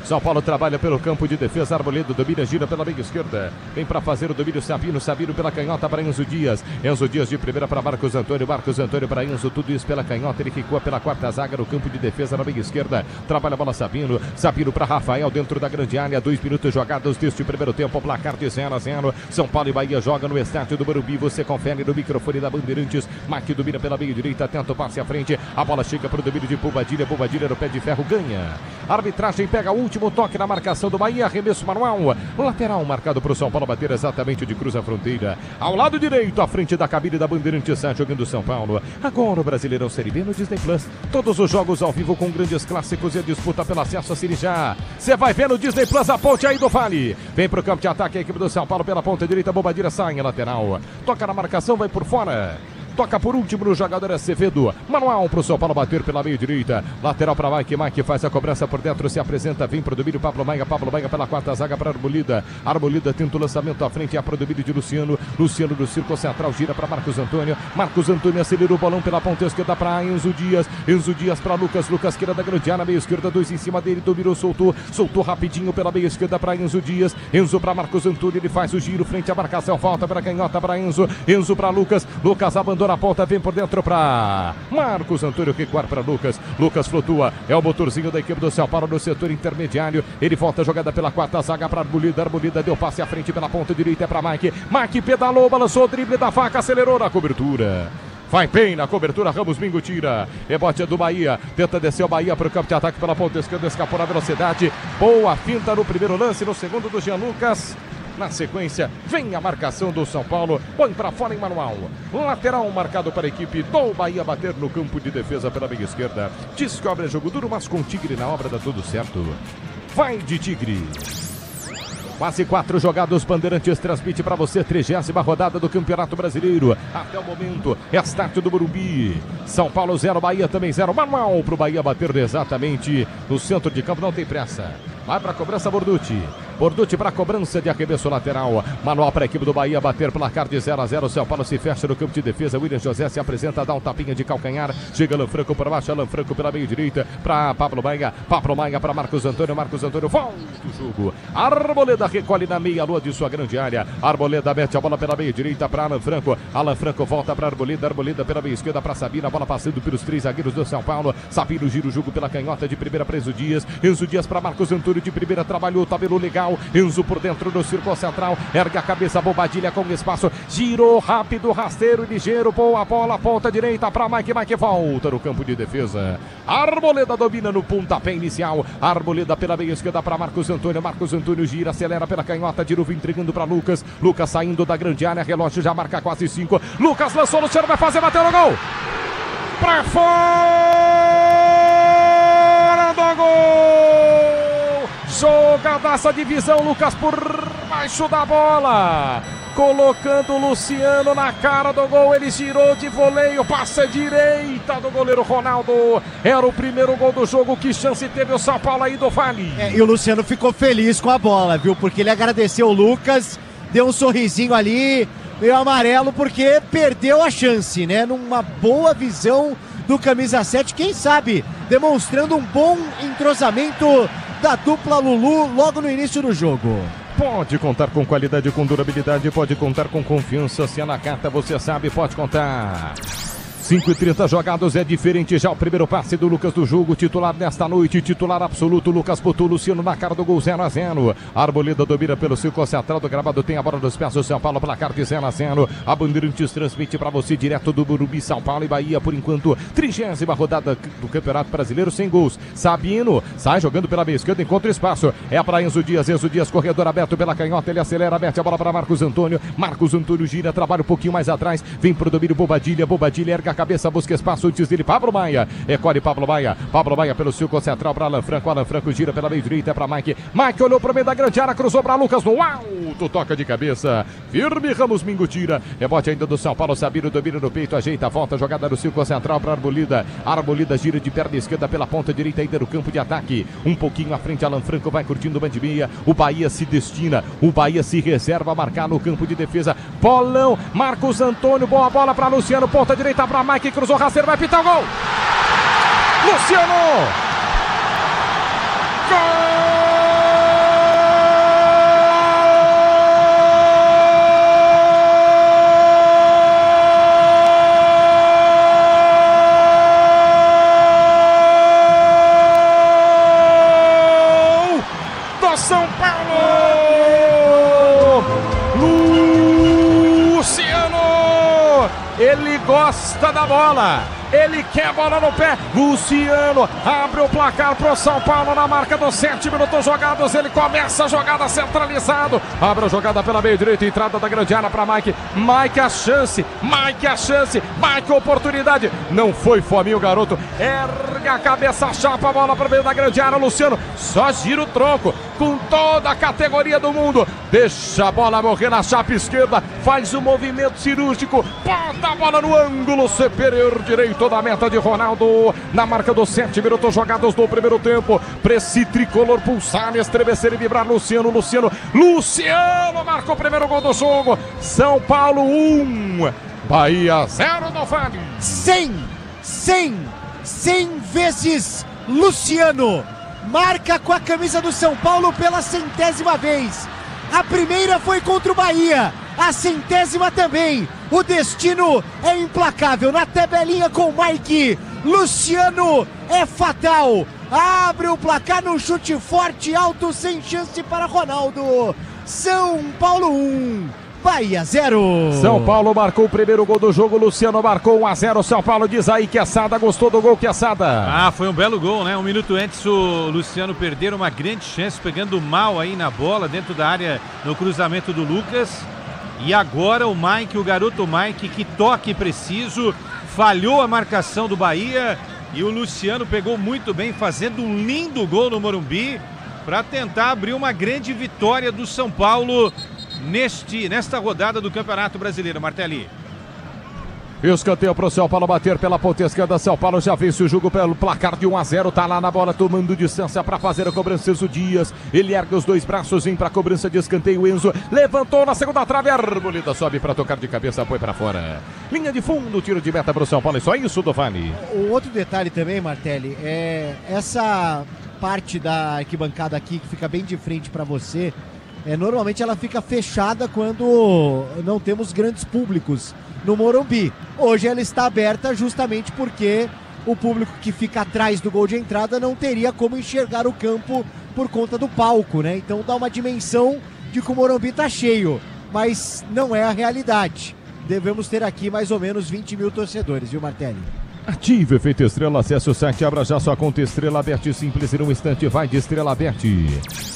São Paulo trabalha pelo campo de defesa. Arboleda domina, gira pela meia esquerda. Vem para fazer o domínio Sabino. Sabino pela canhota para Enzo Dias. Enzo Dias de primeira para Marcos Antônio. Marcos Antônio para Enzo. Tudo isso pela canhota. Ele recua pela quarta zaga no campo de defesa na meia esquerda. Trabalha a bola Sabino. Sabino para Rafael dentro da grande área. 2 minutos jogados deste primeiro tempo. Placar de 0-0. São Paulo e Bahia joga no estádio do Morumbi. Você confere no microfone da Bandeirantes. Mac domina pela meia direita. Tenta o passe à frente. A bola chega para o domínio de Bobadilha. Bobadilha no pé de ferro ganha. A arbitragem pega o último toque na marcação do Bahia. Arremesso manual. Lateral marcado para o São Paulo bater exatamente de cruz à fronteira. Ao lado direito, à frente da cabine da Bandeirantes, jogando São Paulo. Agora o Brasileirão Série B no Disney Plus. Todos os jogos ao vivo com grandes clássicos e a disputa pelo acesso a Série Já. Você vai ver no Disney Plus a ponte aí do Vale. Vem pro campo de ataque a equipe do São Paulo pela ponta direita. Bobadilha sai em lateral. Toca na marcação, vai por fora. Toca por último no jogador Acevedo. Manual pro São Paulo bater pela meia direita. Lateral para Mike. Mike faz a cobrança por dentro. Se apresenta. Vem pro domínio. Pablo Maia. Pablo Maia pela quarta zaga para Arbolida. Arbolida tenta o lançamento à frente. É pro domínio de Luciano. Luciano do círculo central. Gira para Marcos Antônio. Marcos Antônio acelera o balão pela ponta esquerda para Enzo Dias. Enzo Dias para Lucas. Lucas queira da grande área. Meia esquerda. 2 em cima dele. Dominou. Soltou. Soltou rapidinho pela meia esquerda para Enzo Dias. Enzo para Marcos Antônio. Ele faz o giro. Frente à marcação. Falta para canhota para Enzo. Enzo para Lucas. Lucas abandona a ponta. Vem por dentro para Marcos Antônio, recuar para Lucas. Lucas flutua, é o motorzinho da equipe do São Paulo no setor intermediário. Ele volta a jogada pela quarta zaga para Arbolida. Arbolida deu passe à frente pela ponta direita, é para Mike. Mike pedalou, balançou o drible da faca, acelerou na cobertura. Vai bem na cobertura, Ramos Mingo tira. Rebote do Bahia, tenta descer o Bahia para o campo de ataque pela ponta esquerda, escapou na velocidade. Boa finta no primeiro lance, no segundo do Jean Lucas. Na sequência, vem a marcação do São Paulo, põe para fora em manual. Lateral marcado para a equipe do Bahia bater no campo de defesa pela meia esquerda. Descobre jogo duro, mas com Tigre na obra dá tudo certo. Vai de Tigre. Quase 4 jogados, Bandeirantes transmite para você 30ª rodada do Campeonato Brasileiro. Até o momento, é start do Morumbi. São Paulo 0, Bahia também 0. Manual para o Bahia bater exatamente no centro de campo, não tem pressa. Vai para a cobrança Borducci. Borducci para a cobrança de arremesso lateral. Manual para a equipe do Bahia bater placar de 0-0. São Paulo se fecha no campo de defesa. William José se apresenta, dá um tapinha de calcanhar. Chega Alan Franco para baixo, Alan Franco pela meia direita para Pablo Maia. Pablo Maia para Marcos Antônio. Marcos Antônio volta o jogo. Arboleda recolhe na meia lua de sua grande área. Arboleda mete a bola pela meia direita para Alan Franco. Alan Franco volta para Arboleda. Arboleda pela meia esquerda para Sabino. A bola passando pelos 3 zagueiros do São Paulo. Sabino gira o jogo pela canhota de primeira para Enzo Dias. Enzo Dias para Marcos Antônio de primeira. Trabalhou, tabelou legal. Enzo por dentro do círculo central. Ergue a cabeça, Bobadilha com espaço. Girou rápido, rasteiro e ligeiro. Boa bola, ponta direita para Mike. Mike volta no campo de defesa. Arboleda domina no pontapé inicial. Arboleda pela meia esquerda para Marcos Antônio. Marcos Antônio gira, acelera pela canhota. De novo entregando para Lucas. Lucas saindo da grande área. Relógio já marca quase 5. Lucas lançou, Luciano vai fazer, bateu no gol. Pra fora do gol. Jogadaça de visão, Lucas por baixo da bola. Colocando o Luciano na cara do gol, ele girou de voleio, passa direita do goleiro Ronaldo. Era o primeiro gol do jogo, que chance teve o São Paulo aí do Vale. E o Luciano ficou feliz com a bola, viu? Porque ele agradeceu o Lucas, deu um sorrisinho ali, meio amarelo, porque perdeu a chance, né? Numa boa visão do camisa 7, quem sabe demonstrando um bom entrosamento da dupla Lulu logo no início do jogo. Pode contar com qualidade, com durabilidade, pode contar com confiança. Se é na carta, você sabe, pode contar. 5:30 jogados, é diferente já o primeiro passe do Lucas do jogo, titular nesta noite, titular absoluto. Lucas botou o Luciano na cara do gol, 0-0. Arboleda domina pelo círculo central do gramado, tem a bola dos pés do São Paulo, placar de 0-0. A Bandeirantes transmite para você direto do Morumbi, São Paulo e Bahia, por enquanto, 30ª rodada do Campeonato Brasileiro, sem gols. Sabino sai jogando pela meia esquerda, encontra espaço, é para Enzo Dias, corredor aberto pela canhota, ele acelera, mete a bola para Marcos Antônio. Marcos Antônio gira, trabalha um pouquinho mais atrás, vem pro domínio Bobadilha, erga a cabeça, busca espaço antes dele, Pablo Maia, recolhe Pablo Maia pelo círculo central para Alan Franco gira pela meia direita para Mike, olhou pro meio da grande área, cruzou para Lucas no alto, toca de cabeça, firme, Ramos Mingo tira, rebote ainda do São Paulo, Sabino domina no peito, ajeita, volta, jogada no círculo central para Arbolida gira de perna esquerda pela ponta direita ainda no campo de ataque, um pouquinho à frente, Alan Franco vai curtindo o bandimia, o Bahia se destina, o Bahia se reserva a marcar no campo de defesa, bolão, Marcos Antônio, boa bola para Luciano, ponta direita para Mike, cruzou rasteiro, vai pintar o gol! Luciano! Gol! ele gosta da bola, ele quer a bola no pé. Luciano abre o placar pro São Paulo na marca dos 7 minutos jogados. Ele começa a jogada centralizado, abre a jogada pela meia direita, entrada da grande área para Mike. Mike a chance, Mike a oportunidade. Não foi fominho o garoto, ergue a cabeça, chapa a bola para o meio da grande área. Luciano só gira o tronco com toda a categoria do mundo, deixa a bola morrer na chapa esquerda, faz o movimento cirúrgico, bota a bola no ângulo superior direito da meta de Ronaldo, na marca dos 7 minutos jogados do primeiro tempo. Pra esse tricolor pulsar, estremecer e vibrar. Luciano marca o primeiro gol do jogo. São Paulo 1, Bahia 0 no Vale. 100 vezes Luciano marca com a camisa do São Paulo pela 100ª vez. A primeira foi contra o Bahia, a 100ª também. O destino é implacável. Na tabelinha com o Mike, Luciano é fatal. Abre o placar no chute forte, alto, sem chance para Ronaldo. São Paulo 1, Bahia 0. São Paulo marcou o primeiro gol do jogo, Luciano marcou 1-0. São Paulo diz aí que Quesada gostou do gol, Quesada. Foi um belo gol, né? Um minuto antes o Luciano perdeu uma grande chance, pegando mal aí na bola, dentro da área, no cruzamento do Lucas. E agora o Mike, o garoto Mike, que toque preciso, falhou a marcação do Bahia e o Luciano pegou muito bem, fazendo um lindo gol no Morumbi para tentar abrir uma grande vitória do São Paulo nesta rodada do Campeonato Brasileiro, Martelli. Escanteio para o São Paulo bater pela ponta esquerda. São Paulo já vence o jogo pelo placar de 1-0. Tá lá na bola, tomando distância para fazer a cobrança. Enzo Dias, ele ergue os dois braços, vem para a cobrança de escanteio. Enzo levantou na segunda trave, Arboleda sobe para tocar de cabeça, foi para fora. Linha de fundo, tiro de meta para o São Paulo. É só isso do Vale. O outro detalhe também, Martelli, é essa parte da arquibancada aqui que fica bem de frente para você. Normalmente ela fica fechada quando não temos grandes públicos no Morumbi. Hoje ela está aberta justamente porque o público que fica atrás do gol de entrada não teria como enxergar o campo por conta do palco, né? Então dá uma dimensão de que o Morumbi está cheio, mas não é a realidade. Devemos ter aqui mais ou menos 20 mil torcedores, viu, Martelli? Ative Efeito Estrela, acesse o site, abra já sua conta Estrela Bet, simples em um instante, vai de Estrela Bet.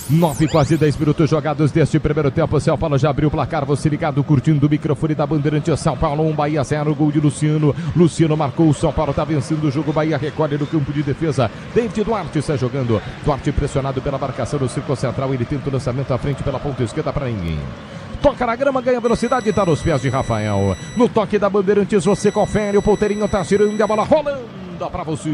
9, quase 10 minutos jogados deste primeiro tempo. São Paulo já abriu o placar, você ligado, curtindo o microfone da Bandeirantes. São Paulo 1, Bahia 0, gol de Luciano. Luciano marcou, o São Paulo está vencendo o jogo. Bahia recolhe no campo de defesa. David Duarte está jogando. Duarte pressionado pela marcação no círculo central, ele tenta o lançamento à frente pela ponta esquerda para ninguém. Toca na grama, ganha velocidade, tá nos pés de Rafael. No toque da Bandeirantes, você confere, o Pouteirinho tá tirando a bola, rolando pra você.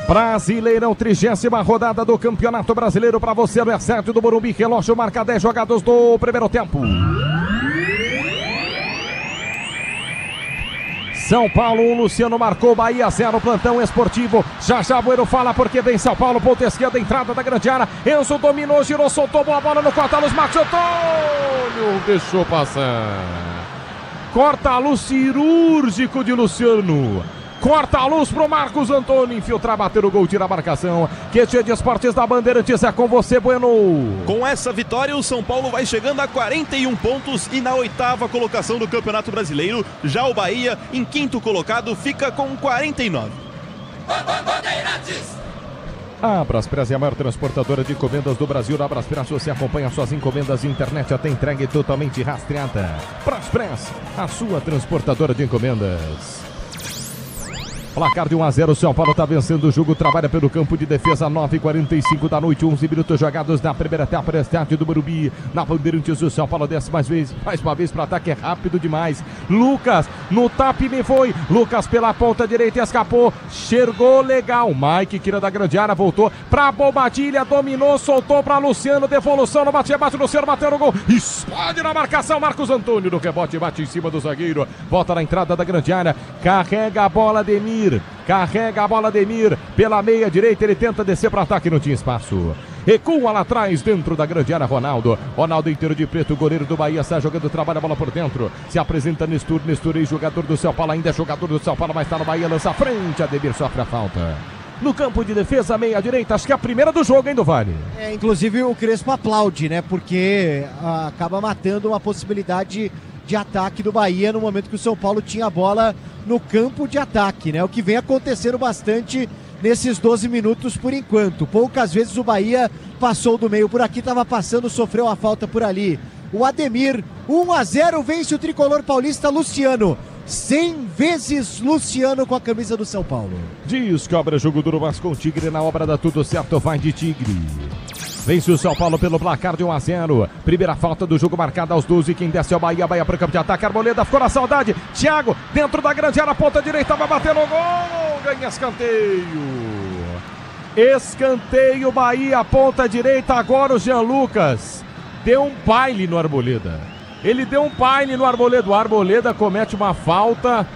Brasileirão, 30ª rodada do Campeonato Brasileiro para você no Estádio do Morumbi. Relógio marca 10 jogados do primeiro tempo. São Paulo 1, Luciano marcou, Bahia 0, plantão esportivo. Já Bueno fala porque vem São Paulo, ponta esquerda, entrada da grande área. Enzo dominou, girou, soltou a bola no corta-luz, Marcos Antônio deixou passar. Corta-luz cirúrgico de Luciano. Corta a luz pro Marcos Antônio, infiltrar, bater o gol, tira a marcação. QG de Esportes da Bandeirantes é com você, Bueno. Com essa vitória, o São Paulo vai chegando a 41 pontos e na 8ª colocação do Campeonato Brasileiro. Já o Bahia, em 5º colocado, fica com 49. Bandeirantes. A Braspress é a maior transportadora de encomendas do Brasil. Na Braspress você acompanha suas encomendas de internet até entrega totalmente rastreada. Braspress, a sua transportadora de encomendas. Placar de 1-0, São Paulo está vencendo o jogo, trabalha pelo campo de defesa, 9h45 da noite, 11 minutos jogados na primeira etapa do estádio do Morumbi. Na Bandeirantes, o São Paulo desce mais uma vez para ataque, é rápido demais. Lucas, no tap me foi, Lucas pela ponta direita, escapou, enxergou legal. Mike, tira da grande área, voltou para Bobadilha, dominou, soltou para Luciano, devolução no bate-bate, Luciano bateu no gol, explode na marcação, Marcos Antônio no rebote, bate em cima do zagueiro, volta na entrada da grande área, carrega a bola, carrega a bola, Demir, pela meia direita, ele tenta descer para ataque, não tinha espaço. Recua lá atrás, dentro da grande área, Ronaldo inteiro de preto, goleiro do Bahia, está jogando, trabalha a bola por dentro, se apresenta Nestor, jogador do São Paulo, ainda é jogador do São Paulo, mas está no Bahia, lança à frente, Ademir sofre a falta. No campo de defesa, meia direita, acho que é a primeira do jogo, hein, do Vale? Inclusive o Crespo aplaude, né, porque acaba matando uma possibilidade de ataque do Bahia no momento que o São Paulo tinha a bola no campo de ataque, né? O que vem acontecendo bastante nesses 12 minutos por enquanto. Poucas vezes o Bahia passou do meio por aqui, estava passando, sofreu a falta por ali. O Ademir, 1-0, vence o tricolor paulista. Luciano, 100 vezes Luciano com a camisa do São Paulo. Descobre jogo duro, mas com o Tigre na obra dá tudo certo, vai de Tigre. Vence o São Paulo pelo placar de 1-0. Primeira falta do jogo marcada aos 12. Quem desce é o Bahia. Bahia para o campo de ataque. Arboleda ficou na saudade. Thiago dentro da grande área. Ponta direita vai bater no gol. Ganha escanteio. Escanteio Bahia. Ponta direita. Agora o Jean Lucas deu um baile no Arboleda. Ele deu um baile no Arboleda. O Arboleda comete uma falta.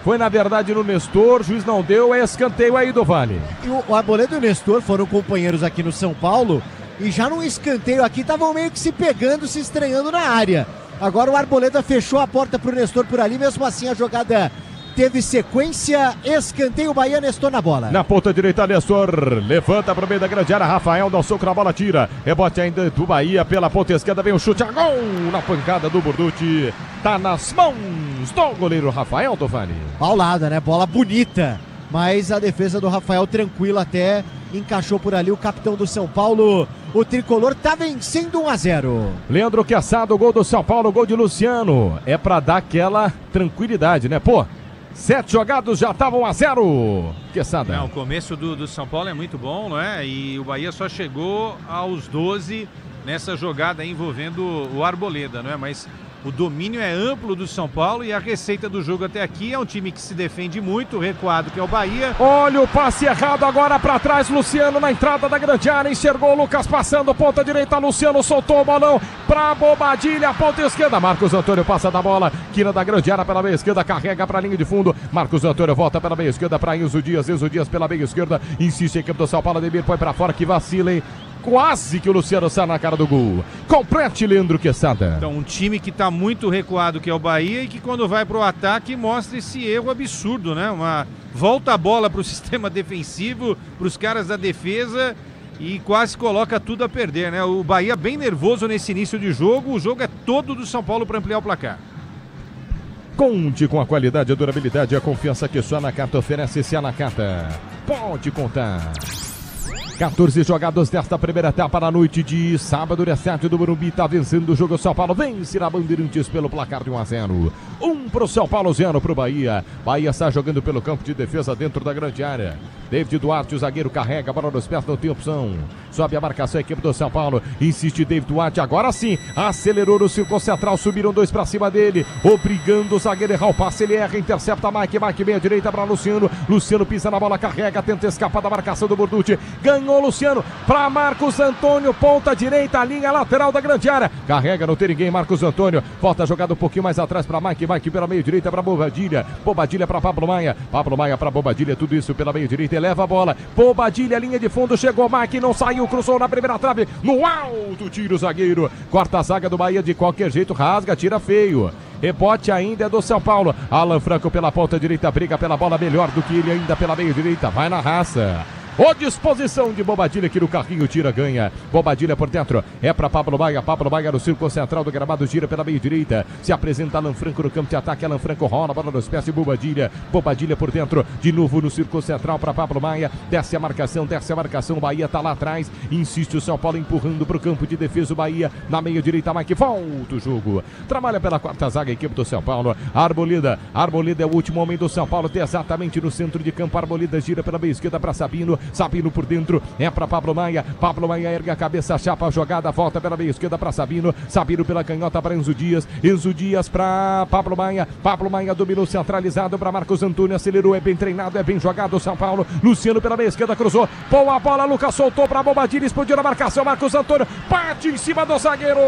Foi na verdade no Nestor, o juiz não deu, é escanteio aí do Vale. E o Arboleda e o Nestor foram companheiros aqui no São Paulo e já no escanteio aqui estavam meio que se pegando, se estranhando na área. Agora o Arboleda fechou a porta pro Nestor por ali, mesmo assim a jogada teve sequência, escanteio, Bahia, Nestor na bola. Na ponta direita, Nestor levanta pro meio da grande área, Rafael dá o soco na bola, tira, rebote ainda do Bahia, pela ponta esquerda vem o chute, a gol na pancada do Burducci, tá nas mãos do goleiro Rafael do Vale. Paulada, né, bola bonita, mas a defesa do Rafael tranquila até, encaixou por ali o capitão do São Paulo. O tricolor tá vencendo 1-0. Leandro Quesada, o gol do São Paulo, gol de Luciano, é pra dar aquela tranquilidade, né, pô? 7 jogados já estavam 1-0. Quesada. Não, o começo do São Paulo é muito bom, não é? E o Bahia só chegou aos 12 nessa jogada envolvendo o Arboleda, não é? Mas o domínio é amplo do São Paulo e a receita do jogo até aqui é um time que se defende muito, recuado, que é o Bahia. Olha o passe errado agora para trás, Luciano na entrada da grande área, enxergou o Lucas passando, ponta direita, Luciano soltou o balão para Bobadilha, ponta esquerda, Marcos Antônio passa da bola, quina da grande área pela meia esquerda, carrega para a linha de fundo, Marcos Antônio volta pela meia esquerda para Enzo Dias pela meia esquerda, insiste em campo do São Paulo, Ademir põe para fora, que vacila, hein? Quase que o Luciano sai na cara do gol. Complete, Leandro Quesada. Então, um time que está muito recuado, que é o Bahia, e que quando vai para o ataque mostra esse erro absurdo, né? Uma volta a bola para o sistema defensivo, para os caras da defesa e quase coloca tudo a perder, né? O Bahia bem nervoso nesse início de jogo. O jogo é todo do São Paulo para ampliar o placar. Conte com a qualidade, a durabilidade e a confiança que só a Nakata oferece. Se a Nakata pode contar. 14 jogados desta primeira etapa na noite de sábado, dia 7 do Morumbi, tá vencendo o jogo. São Paulo vence na Bandeirantes pelo placar de 1-0. 1 pro São Paulo, 0 pro Bahia. Bahia está jogando pelo campo de defesa dentro da grande área. David Duarte, o zagueiro, carrega a bola nos pés, não tem opção. Sobe a marcação, a equipe do São Paulo. Insiste David Duarte, agora sim. Acelerou no círculo central, subiram 2 pra cima dele. Obrigando o zagueiro a errar o passe, ele erra, intercepta Mike meia direita para Luciano. Luciano pisa na bola, carrega, tenta escapar da marcação do Burducci. Ganhou Luciano para Marcos Antônio, ponta direita, linha lateral da grande área. Carrega, não tem ninguém, Marcos Antônio. Volta a jogada um pouquinho mais atrás para Mike pela meia direita para Bobadilha. Bobadilha para Pablo Maia para Bobadilha, tudo isso pela meia direita. Eleva a bola, Bobadilha, linha de fundo, chegou Mike, não saiu, cruzou na primeira trave, no alto, tira o zagueiro. Corta a zaga do Bahia de qualquer jeito, rasga, tira feio. Rebote ainda é do São Paulo. Alan Franco pela ponta direita, briga pela bola, melhor do que ele ainda pela meia direita, vai na raça. Ô, disposição de Bobadilha aqui no carrinho, tira, ganha. Bobadilha por dentro, é para Pablo Maia no círculo central do gramado, gira pela meia direita. Se apresenta Alan Franco no campo de ataque, Alan Franco rola a bola nos pés de Bobadilha. Bobadilha por dentro, de novo no círculo central para Pablo Maia. Desce a marcação, o Bahia tá lá atrás. Insiste o São Paulo empurrando pro campo de defesa, o Bahia na meia direita, Mike volta o jogo. Trabalha pela quarta zaga a equipe do São Paulo. Arboleda é o último homem do São Paulo, tem exatamente no centro de campo. Arboleda gira pela meia esquerda para Sabino por dentro, é para Pablo Maia ergue a cabeça, chapa a jogada, volta pela meia esquerda para Sabino pela canhota para Enzo Dias para Pablo Maia dominou centralizado para Marcos Antônio, acelerou, é bem treinado, é bem jogado o São Paulo. Luciano pela meia esquerda, cruzou, boa bola, Lucas soltou para Bobadilha, explodiu na marcação, Marcos Antônio bate em cima do zagueiro,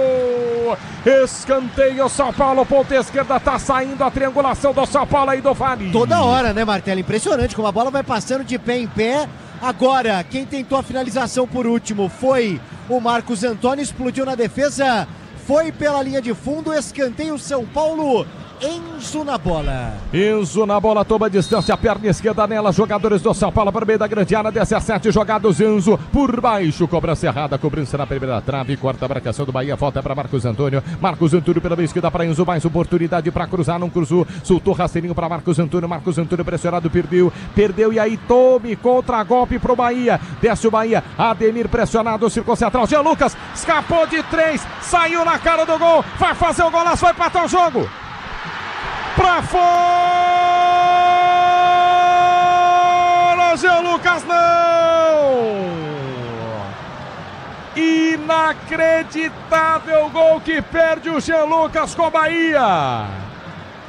escanteio São Paulo, ponta esquerda, tá saindo a triangulação do São Paulo aí do Vale. Toda hora, né, Martelo? Impressionante como a bola vai passando de pé em pé. Agora, quem tentou a finalização por último foi o Marcos Antônio, explodiu na defesa, foi pela linha de fundo, escanteio São Paulo, Enzo na bola. Enzo na bola, toma distância, perna esquerda nela, jogadores do São Paulo para o meio da grande área, 17 jogados, Enzo por baixo, cobrança errada, cobrança na primeira trave, corta a marcação do Bahia, volta para Marcos Antônio pela meia esquerda para Enzo, mais oportunidade para cruzar, não cruzou, soltou rasteirinho para Marcos Antônio pressionado, perdeu e aí tome contra-golpe pro Bahia, desce o Bahia, Ademir pressionado, círculo central, Jean Lucas, escapou de 3, saiu na cara do gol, vai fazer o golaço, vai empatar o jogo. Pra fora, Jean Lucas não! Inacreditável gol que perde o Jean Lucas com a Bahia.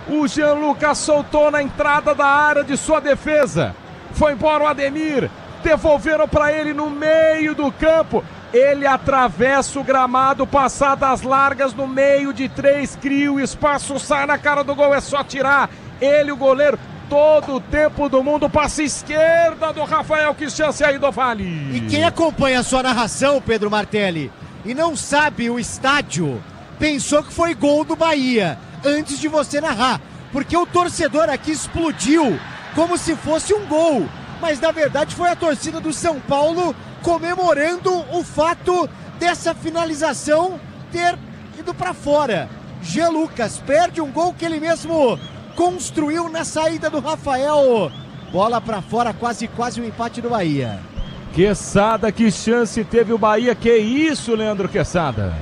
O Jean Lucas soltou na entrada da área de sua defesa. Foi embora o Ademir, devolveram para ele no meio do campo. Ele atravessa o gramado, passadas largas no meio de 3, cria o espaço, sai na cara do gol, é só tirar. Ele, o goleiro, todo o tempo do mundo, passe esquerda do Rafael, que chance aí do Vale. E quem acompanha a sua narração, Pedro Martelli, e não sabe o estádio, pensou que foi gol do Bahia, antes de você narrar. Porque o torcedor aqui explodiu como se fosse um gol. Mas na verdade foi a torcida do São Paulo comemorando o fato dessa finalização ter ido para fora. Jean Lucas perde um gol que ele mesmo construiu na saída do Rafael. Bola para fora, quase um empate do Bahia. Quesada, que chance teve o Bahia, que isso, Leandro Quesada?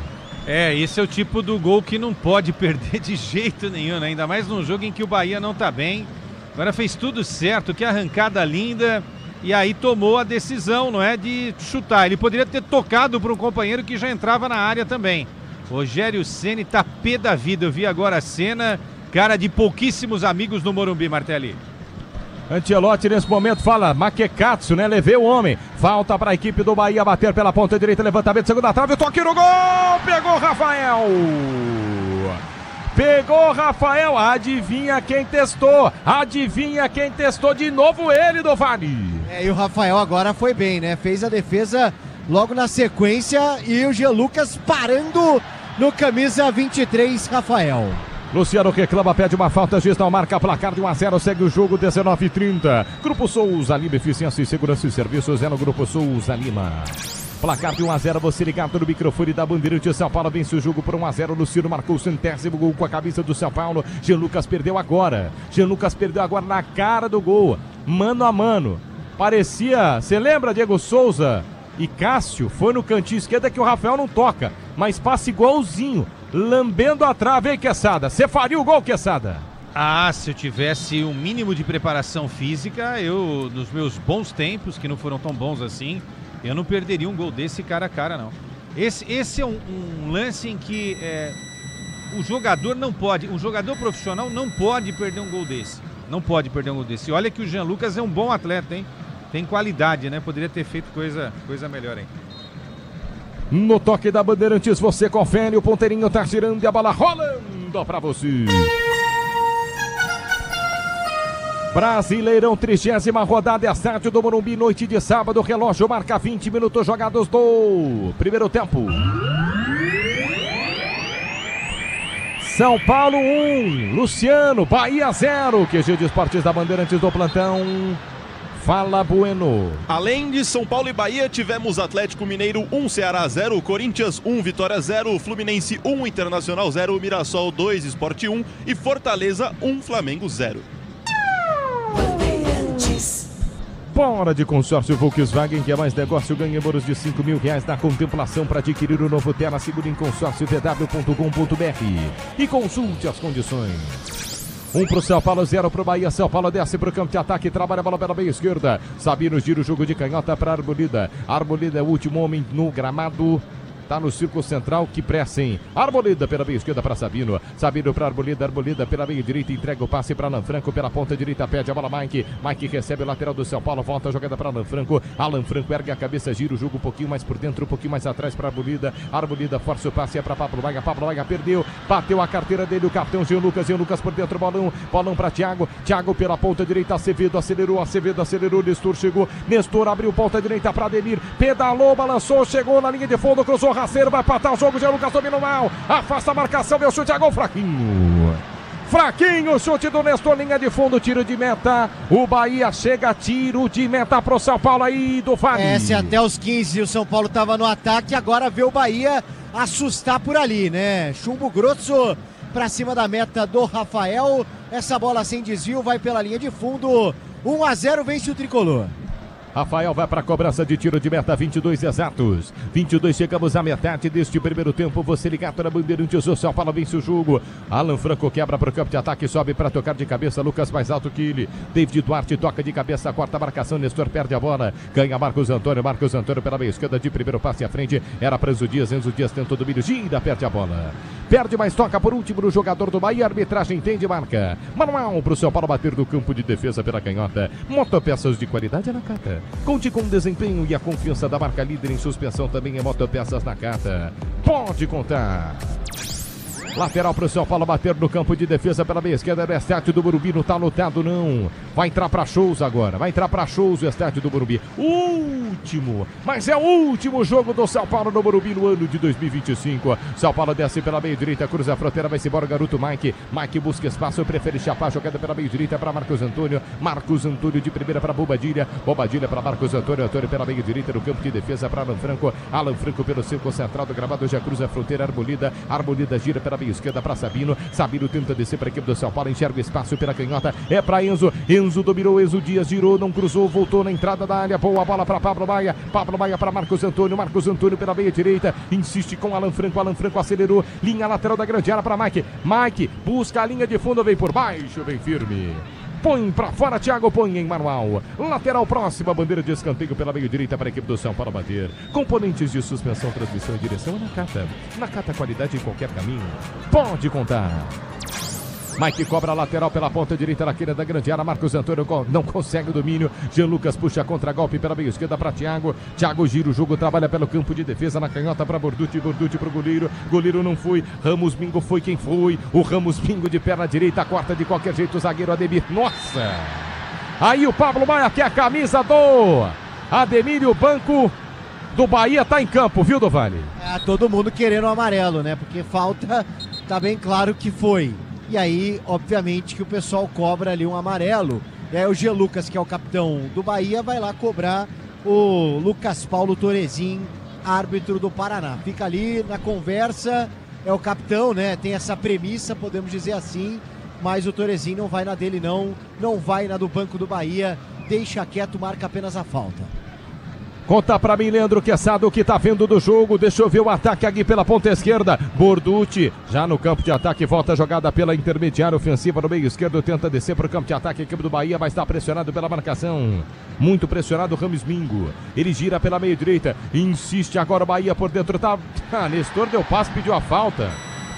Esse é o tipo do gol que não pode perder de jeito nenhum, né? Ainda mais num jogo em que o Bahia não tá bem. Agora fez tudo certo, que arrancada linda. E aí tomou a decisão, não é, de chutar. Ele poderia ter tocado para um companheiro que já entrava na área também. Rogério Ceni tá pé da vida. Eu vi agora a cena, cara de pouquíssimos amigos no Morumbi, Martelli. Ancelotti nesse momento fala, Maquecatsu, né? Levei o homem. Falta para a equipe do Bahia bater pela ponta direita, levantamento, segunda trave, o toque no gol! Pegou Rafael! Pegou Rafael, adivinha quem testou? Adivinha quem testou de novo, ele do Vale. E o Rafael agora foi bem, né? Fez a defesa logo na sequência e o Jean Lucas parando no camisa 23, Rafael. Luciano reclama, pede uma falta, juiz não marca, placar de 1-0, segue o jogo, 19h30. Grupo Souza Lima, eficiência e segurança e serviços é no Grupo Souza Lima. Placar de 1-0, você ligado no microfone da Bandeirante. São Paulo vence o jogo por 1-0. Luciano marcou o 100º gol com a cabeça do São Paulo. Jean Lucas perdeu agora. Na cara do gol. Mano a mano. Parecia, você lembra, Diego Souza e Cássio? Foi no cantinho esquerdo que o Rafael não toca, mas passa igualzinho, lambendo a trave, hein, Quesada? Você faria o gol, Quesada? Se eu tivesse um mínimo de preparação física, eu, nos meus bons tempos, que não foram tão bons assim, eu não perderia um gol desse cara a cara, não. Esse é um lance em que o jogador não pode, um jogador profissional não pode perder um gol desse. Não pode perder um gol desse. E olha que o Jean Lucas é um bom atleta, hein? Tem qualidade, né? Poderia ter feito coisa melhor, hein? No toque da Bandeirantes, você confere, o ponteirinho tá girando e a bola rolando pra você. Brasileirão, 30ª rodada, estádio do Morumbi, noite de sábado, relógio marca 20 minutos jogados do primeiro tempo. São Paulo 1, Luciano, Bahia 0, QG de Esportes da Bandeirantes do plantão. Fala, Bueno. Além de São Paulo e Bahia, tivemos Atlético Mineiro 1, Ceará 0, Corinthians 1, Vitória 0, Fluminense 1, Internacional 0, Mirassol 2, Sport 1 e Fortaleza 1, Flamengo 0. Bora de consórcio Volkswagen, que é mais negócio, ganha bônus de R$5.000 na contemplação para adquirir o novo Terra. Segura em consórciovw.com.br e consulte as condições. 1 pro São Paulo, 0 pro Bahia. São Paulo desce pro campo de ataque, trabalha a bola pela meia esquerda. Sabino gira o jogo de canhota para Arboleda. Arboleda é o último homem no gramado. Tá no círculo central, que pressem. Arboleda pela meia esquerda para Sabino. Sabino para Arboleda. Arboleda pela meia direita, entrega o passe para Alan Franco. Pela ponta direita, pede a bola Mike. Mike recebe o lateral do São Paulo. Volta a jogada para Alan Franco. Alan Franco ergue a cabeça, gira o jogo um pouquinho mais por dentro, um pouquinho mais atrás para Arboleda. Arboleda força o passe, é para Pablo Maia. Pablo Maia perdeu, bateu a carteira dele, o capitão Jean Lucas. Jean Lucas por dentro, bolão para Thiago. Thiago pela ponta direita, Acevedo acelerou, Nestor chegou. Nestor abriu ponta direita para Ademir. Pedalou, balançou, chegou na linha de fundo, cruzou rasteiro, vai patar o jogo. Jean Lucas dominou mal, afasta a marcação, deu chute a gol fraquinho. fraquinho, chute do Nestor, linha de fundo, tiro de meta. O Bahia chega, tiro de meta pro São Paulo aí do Vale. Se até os 15 o São Paulo tava no ataque, agora vê o Bahia assustar por ali, né? Chumbo grosso pra cima da meta do Rafael. Essa bola sem desvio vai pela linha de fundo. 1-0, vence o tricolor. Rafael vai para a cobrança de tiro de meta, 22 exatos. 22, chegamos à metade deste primeiro tempo. Você ligado na Bandeirantes, o São Paulo vence o jogo. Alan Franco quebra para o campo de ataque, sobe para tocar de cabeça. Lucas mais alto que ele. David Duarte toca de cabeça, corta a marcação. Nestor perde a bola. Ganha Marcos Antônio. Marcos Antônio pela meia esquerda de primeiro passe à frente. Era para Enzo Dias. Enzo Dias tentou domínio. Gira, perde a bola. Perde, mas toca por último no jogador do Bahia. Arbitragem entende, marca. Manual para o São Paulo bater do campo de defesa pela canhota. Motopeças de qualidade é na Cata. Conte com o desempenho e a confiança da marca líder em suspensão também em motopeças na Cata. Pode contar. Lateral para o São Paulo bater no campo de defesa pela meia esquerda do estádio do Morumbi. Não tá lotado, não. Vai entrar para shows agora. Vai entrar para shows o estádio do Morumbi. Último, mas é o último jogo do São Paulo no Morumbi no ano de 2025. São Paulo desce pela meia direita, cruza a fronteira, vai-se embora o garoto Mike. Mike busca espaço, prefere chapar, jogada pela meia direita para Marcos Antônio. Marcos Antônio de primeira para Bobadilha. Bobadilha para Marcos Antônio. Antônio pela meia direita no campo de defesa para Alan Franco. Alan Franco pelo centro central do gramado, já cruza a fronteira. Arbolida. Arbolida gira pela meia esquerda para Sabino. Sabino tenta descer para a equipe do São Paulo, enxerga o espaço pela canhota. É para Enzo. Enzo dominou, Enzo Dias girou, não cruzou, voltou na entrada da área. Boa bola para Pablo Maia. Pablo Maia para Marcos Antônio. Marcos Antônio pela meia direita. Insiste com Alan Franco. Alan Franco acelerou. Linha lateral da grande área para Mike. Mike busca a linha de fundo, vem por baixo, vem firme. Põe pra fora, Thiago, põe em manual. Lateral próxima, bandeira de escanteio pela meio direita para a equipe do São Paulo bater. Componentes de suspensão, transmissão e direção é na Cata. Na Cata, qualidade em qualquer caminho. Pode contar. Mike cobra a lateral pela ponta direita na quina da grande área. Marcos Antônio não consegue o domínio. Jean Lucas puxa contra-golpe pela meia esquerda para Thiago. Thiago gira o jogo, trabalha pelo campo de defesa na canhota para Borducci. Borducci para o goleiro. Goleiro não foi. Ramos Mingo foi quem foi. O Ramos Mingo de perna direita, corta de qualquer jeito o zagueiro Ademir. Nossa! Aí o Pablo Maia, que é a camisa do Ademir, e o banco do Bahia tá em campo, viu, Dovani? Todo mundo querendo o amarelo, né? Porque falta, tá bem claro que foi. E aí, obviamente, que o pessoal cobra ali um amarelo. E aí o G. Lucas, que é o capitão do Bahia, vai lá cobrar o Lucas Paulo Torezin, árbitro do Paraná. Fica ali na conversa, é o capitão, né? Tem essa premissa, podemos dizer assim, mas o Torezin não vai na dele não vai na do banco do Bahia, deixa quieto, marca apenas a falta. Conta pra mim, Leandro Queçado, o que tá vendo do jogo. Deixa eu ver o ataque aqui pela ponta esquerda. Borducci, já no campo de ataque, volta a jogada pela intermediária ofensiva no meio esquerdo. Tenta descer pro campo de ataque, a equipe do Bahia, mas tá pressionado pela marcação. Muito pressionado o Ramos Mingo. Ele gira pela meia direita, insiste agora o Bahia por dentro. Nestor deu passe, pediu a falta.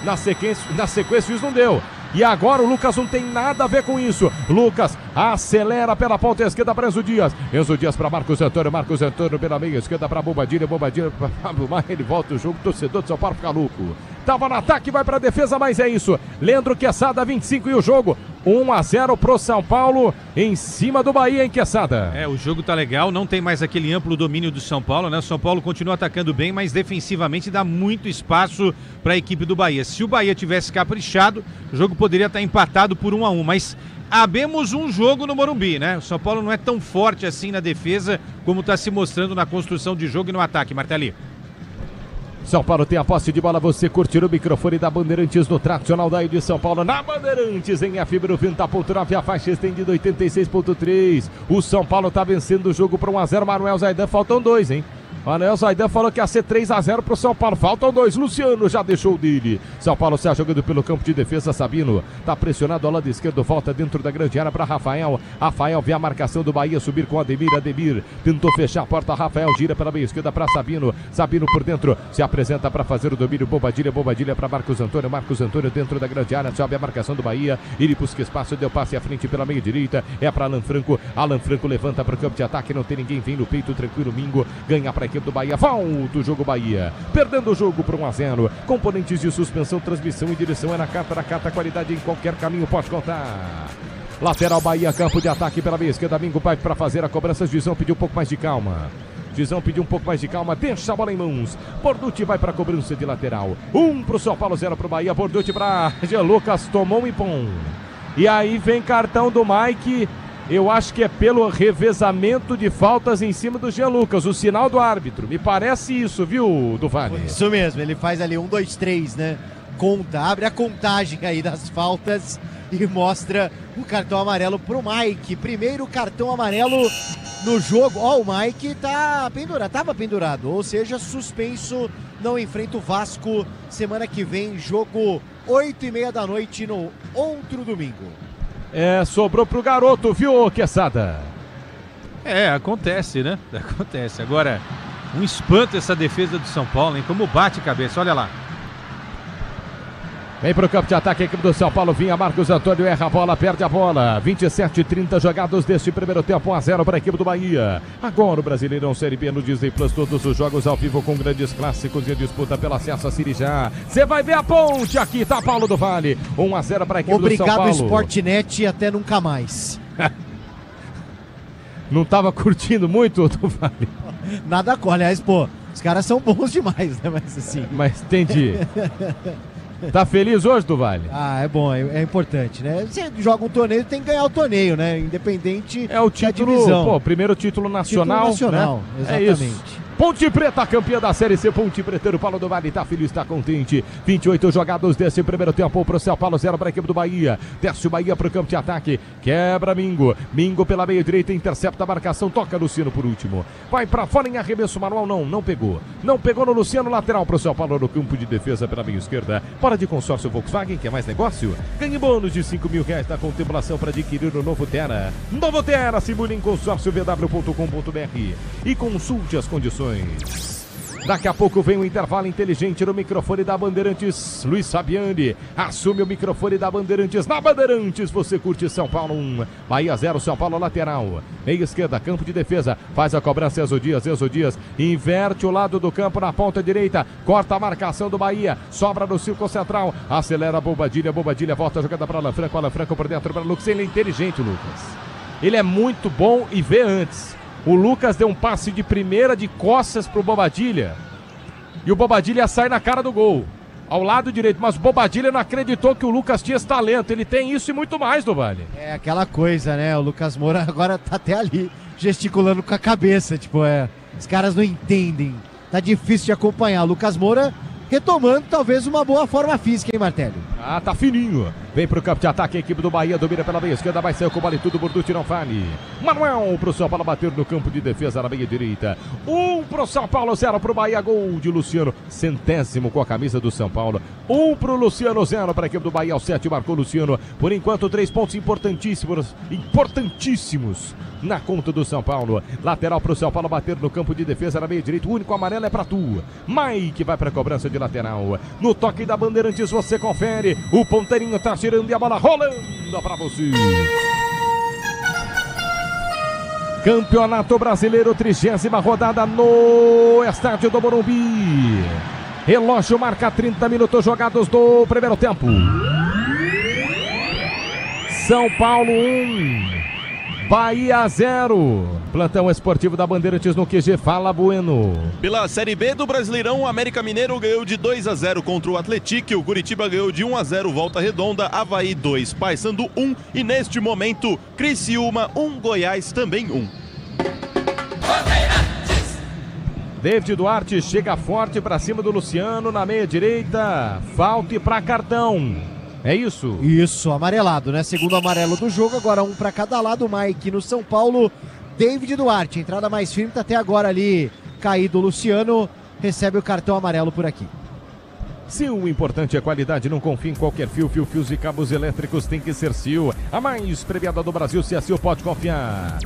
Na sequência o juiz não deu. E agora o Lucas não tem nada a ver com isso. Lucas acelera pela ponta esquerda para Enzo Dias. Enzo Dias para Marcos Antônio. Marcos Antônio pela meia esquerda para Bobadilha. Bobadilha para Pablo Maia. Ele volta o jogo. Torcedor de São Paulo fica louco. Tava no ataque, vai para a defesa, mas é isso. Leandro Queçada, 25 e o jogo. 1-0 pro São Paulo em cima do Bahia, em Queçada. O jogo tá legal, não tem mais aquele amplo domínio do São Paulo, né? O São Paulo continua atacando bem, mas defensivamente dá muito espaço para a equipe do Bahia. Se o Bahia tivesse caprichado, o jogo poderia estar empatado por 1-1, mas abemos um jogo no Morumbi, né? O São Paulo não é tão forte assim na defesa como está se mostrando na construção de jogo e no ataque, Marteli. São Paulo tem a posse de bola, você curtir o microfone da Bandeirantes no tradicional daí de São Paulo, na Bandeirantes em FM 90.9, a faixa estendida 86.3. O São Paulo tá vencendo o jogo para 1-0, Manuel Zaidan, faltam 2, hein? Manuel Zaidan falou que ia ser 3-0 pro São Paulo. Faltam 2. Luciano já deixou dele. São Paulo sai jogando pelo campo de defesa. Sabino tá pressionado ao lado esquerdo. Volta dentro da grande área para Rafael. Rafael vê a marcação do Bahia subir com Ademir. Ademir tentou fechar a porta. Rafael gira pela meia esquerda para Sabino. Sabino por dentro se apresenta para fazer o domínio. Bobadilha. Bobadilha para Marcos Antônio. Marcos Antônio dentro da grande área. Sobe a marcação do Bahia. Ele busca espaço. Deu passe à frente pela meia direita. É para Alan Franco. Alan Franco levanta para o campo de ataque. Não tem ninguém. Vem no peito. Tranquilo. Mingo ganha para a equipe do Bahia. Volta o jogo Bahia. Perdendo o jogo por 1-0. Componentes de suspensão, transmissão e direção é na Cata. Na Cata, qualidade em qualquer caminho, pode contar. Lateral Bahia, campo de ataque pela meia esquerda. Mingo vai para fazer a cobrança. Juizão pediu um pouco mais de calma. Juizão pediu um pouco mais de calma, deixa a bola em mãos. Borducci vai para cobrança de lateral. 1 pro São Paulo, 0 pro Bahia. Borducci para Jean Lucas, tomou um impom. E aí vem cartão do Mike. Eu acho que é pelo revezamento de faltas em cima do Jean Lucas, o sinal do árbitro. Me parece isso, viu, do Vale? Isso mesmo, ele faz ali 1, 2, 3, né? Conta, abre a contagem aí das faltas e mostra o cartão amarelo pro Mike. Primeiro cartão amarelo no jogo. Ó, o Mike tava pendurado, ou seja, suspenso, não enfrenta o Vasco semana que vem, jogo 8h30 da noite no outro domingo. Sobrou pro garoto, viu, Quesada? Acontece, né? Acontece. Agora, um espanto essa defesa do São Paulo, hein? Como bate cabeça, olha lá. Vem pro campo de ataque a equipe do São Paulo, vinha Marcos Antônio, erra a bola, perde a bola. 27-30 jogados deste primeiro tempo, 1-0 para a equipe do Bahia. Agora o Brasileirão Série B no Disney Plus, todos os jogos ao vivo com grandes clássicos e a disputa pelo acesso a Cirijá. Você vai ver a ponte aqui, tá, Paulo do Vale? 1-0 para a equipe do São Paulo. Obrigado, Sportnet, e até nunca mais. Não tava curtindo muito, do Vale? Nada, aliás, pô, os caras são bons demais, né? Mas assim... Mas entendi. Tá feliz hoje, do Vale? É bom, é importante, né? Você joga um torneio, tem que ganhar o torneio, né? Independente o título, da divisão. Primeiro título nacional. Título nacional, né? exatamente. É isso. Ponte Preta, campeã da Série C, Ponte Preteiro, Paulo do Vale, tá feliz, tá contente. 28 jogados desse primeiro tempo pro São Paulo, 0 para a equipe do Bahia. Desce o Bahia pro campo de ataque, quebra Mingo. Mingo pela meia direita, intercepta a marcação, toca Luciano por último. Vai pra fora em arremesso manual, não pegou. Não pegou no Luciano, lateral pro São Paulo no campo de defesa pela meia esquerda. Bora de consórcio Volkswagen, quer mais negócio? Ganhe bônus de R$5.000 na contemplação para adquirir o novo Terra. Novo Terra, simule em consórciovw.com.br e consulte as condições. Daqui a pouco vem um intervalo inteligente no microfone da Bandeirantes. Luiz Fabiani assume o microfone da Bandeirantes. Na Bandeirantes você curte São Paulo 1, Bahia 0, São Paulo lateral. Meia esquerda, campo de defesa, faz a cobrança Enzo Dias, inverte o lado do campo na ponta direita, corta a marcação do Bahia, sobra no círculo central, acelera a Bobadilha volta a jogada para Alan Franco por dentro para Lucas. Ele é inteligente, Lucas. Ele é muito bom e vê antes. O Lucas deu um passe de primeira de costas pro Bobadilha. E o Bobadilha sai na cara do gol. Ao lado direito. Mas o Bobadilha não acreditou que o Lucas tinha esse talento. Ele tem isso e muito mais, do Vale. É aquela coisa, né? O Lucas Moura agora tá até ali gesticulando com a cabeça. Tipo, os caras não entendem. Tá difícil de acompanhar. O Lucas Moura retomando talvez uma boa forma física, hein, Martelli? Tá fininho. Vem pro campo de ataque a equipe do Bahia, domina pela meia esquerda, vai sair com o bola e tudo, Borducci não fale. Manuel pro São Paulo bater no campo de defesa na meia direita. 1 pro São Paulo, 0 pro Bahia, gol de Luciano, 100º com a camisa do São Paulo. 1 pro Luciano, 0 para a equipe do Bahia, ao 7 marcou Luciano. Por enquanto, 3 pontos importantíssimos na conta do São Paulo. Lateral pro São Paulo bater no campo de defesa na meia direita, o único amarelo é pra tu. Mike vai pra cobrança de lateral. No toque da Bandeirantes você confere, o ponteirinho tá tirando e a bola rolando pra você. Campeonato Brasileiro, 30ª rodada no estádio do Morumbi. Relógio marca 30 minutos jogados do primeiro tempo. São Paulo 1, Bahia 0. Plantão esportivo da Bandeirantes no QG, fala Bueno. Pela Série B do Brasileirão, o América Mineiro ganhou de 2-0 contra o Atlético, o Curitiba ganhou de 1-0 Volta Redonda, Avaí 2, Paysandu 1 e neste momento, Criciúma 1, Goiás também 1. David Duarte chega forte para cima do Luciano na meia direita, falta e para cartão. É isso? Isso, amarelado, né? Segundo amarelo do jogo, agora um para cada lado. Mike no São Paulo, David Duarte, entrada mais firme, tá até agora ali caído. O Luciano recebe o cartão amarelo por aqui. Se o importante é qualidade, não confie em qualquer fio. Fios e cabos elétricos tem que ser Sil. A mais premiada do Brasil, se a Sil pode confiar.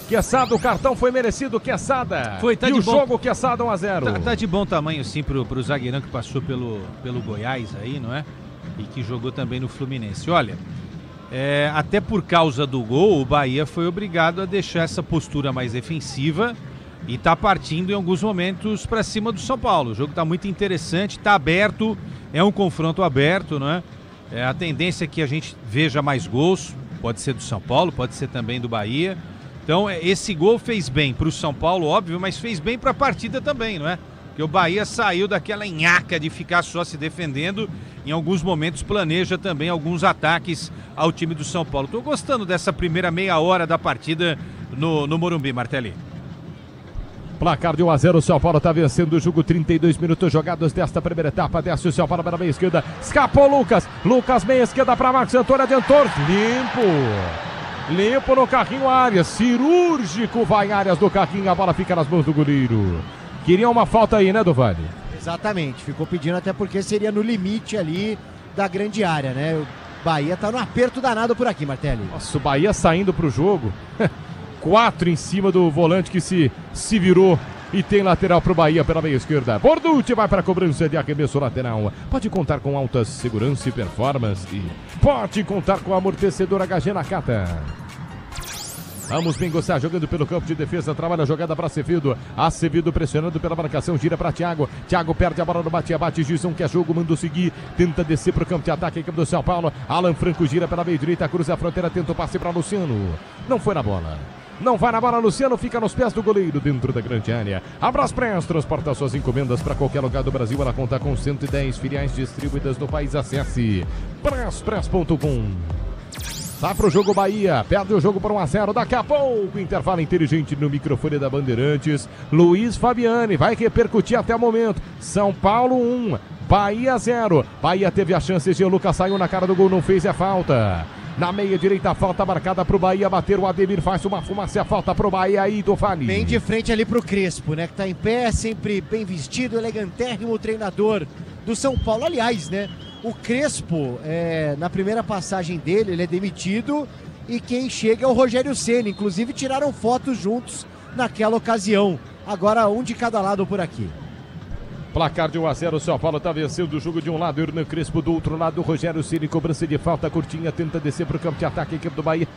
Quesada, o cartão foi merecido, Quesada. Foi, tá e de o bom. Jogo, Quesada 1-0. Tá de bom tamanho, sim, pro zagueirão que passou pelo Goiás aí, não é? E que jogou também no Fluminense. Olha, até por causa do gol, o Bahia foi obrigado a deixar essa postura mais defensiva e tá partindo em alguns momentos para cima do São Paulo. O jogo tá muito interessante, tá aberto, é um confronto aberto, não é? A tendência é que a gente veja mais gols, pode ser do São Paulo, pode ser também do Bahia. Então, esse gol fez bem para o São Paulo, óbvio, mas fez bem para a partida também, não é? Porque o Bahia saiu daquela nhaca de ficar só se defendendo, em alguns momentos planeja também alguns ataques ao time do São Paulo. Estou gostando dessa primeira meia hora da partida no Morumbi, Martelli. Placar de 1-0, o São Paulo está vencendo o jogo, 32 minutos jogados desta primeira etapa. Desce o São Paulo para a meia esquerda, escapou Lucas meia esquerda para Marcos Antônio, adiantou, limpo no carrinho Arias, cirúrgico vai Arias do carrinho, a bola fica nas mãos do goleiro. Queria uma falta aí, né, Duvani? Exatamente, ficou pedindo até porque seria no limite ali da grande área, né? O Bahia tá no aperto danado por aqui, Martelli. Nossa, o Bahia saindo pro jogo, 4 em cima do volante que se virou e tem lateral pro Bahia pela meia esquerda. Borducci vai para a cobrança de arremesso lateral. Pode contar com alta segurança e performance. Pode contar com amortecedor HG Nakata. Vamos bem gostar, jogando pelo campo de defesa, trabalha a jogada para Acevedo. Acevedo pressionando pela marcação, gira para Thiago. Thiago perde a bola no bate-abate, Gilson quer jogo, mandou seguir, tenta descer para o campo de ataque, equipe do São Paulo. Alan Franco gira pela meia direita, cruza a fronteira, tenta o passe para Luciano. Não foi na bola. Não vai na bola, Luciano fica nos pés do goleiro dentro da grande área. A Braspress transporta suas encomendas para qualquer lugar do Brasil. Ela conta com 110 filiais distribuídas no país. Acesse braspress.com. Tá pro jogo Bahia, perde o jogo por 1-0, daqui a pouco, intervalo inteligente no microfone da Bandeirantes, Luiz Fabiani, vai repercutir até o momento, São Paulo 1, Bahia 0, Bahia teve a chance, Jean Lucas saiu na cara do gol, não fez a falta. Na meia direita, a falta marcada pro Bahia bater, o Ademir faz uma fumaça, a falta pro Bahia aí do Fali. Bem de frente ali pro Crespo, né, que tá em pé, sempre bem vestido, elegantérrimo treinador do São Paulo, aliás, né. O Crespo, na primeira passagem dele, ele é demitido e quem chega é o Rogério Ceni. Inclusive tiraram fotos juntos naquela ocasião. Agora um de cada lado por aqui. Placar de 1-0, o São Paulo está vencendo o jogo de um lado, Hernan Crespo do outro lado, Rogério Ceni, cobrança de falta curtinha, tenta descer para o campo de ataque, a equipe do Bahia.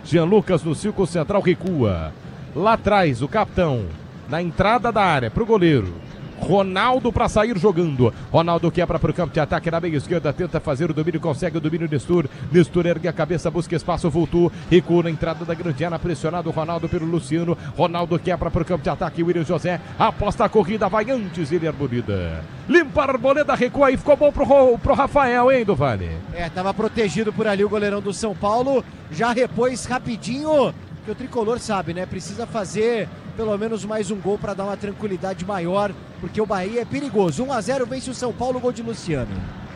Jean Lucas no círculo central recua. Lá atrás, o capitão, na entrada da área, para o goleiro. Ronaldo para sair jogando. Ronaldo quebra para o campo de ataque na meia esquerda, tenta fazer o domínio, consegue o domínio. Nestor ergue a cabeça, busca espaço, voltou, recua na entrada da grande área, pressionado Ronaldo pelo Luciano. Ronaldo quebra para o campo de ataque, William José aposta a corrida, vai antes ele, Arboleda. Limpa a Arboleda, recua e ficou bom pro Rafael, hein, do Vale? Tava protegido por ali o goleirão do São Paulo, já repôs rapidinho, que o tricolor sabe, né? Precisa fazer pelo menos mais um gol para dar uma tranquilidade maior, porque o Bahia é perigoso. 1-0 vence o São Paulo, gol de Luciano.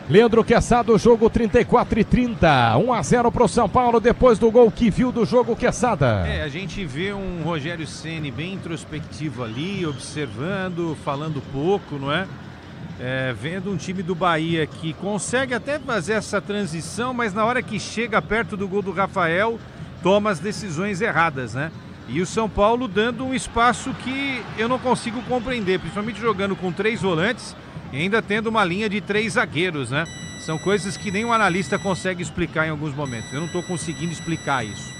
Leandro Queçado, jogo 34-30. 1-0 pro São Paulo depois do gol que viu do jogo, Queçada. A gente vê um Rogério Ceni bem introspectivo ali, observando, falando pouco, não é? Vendo um time do Bahia que consegue até fazer essa transição, mas na hora que chega perto do gol do Rafael, toma as decisões erradas, né? E o São Paulo dando um espaço que eu não consigo compreender, principalmente jogando com 3 volantes e ainda tendo uma linha de 3 zagueiros, né? São coisas que nem um analista consegue explicar em alguns momentos. Eu não estou conseguindo explicar isso.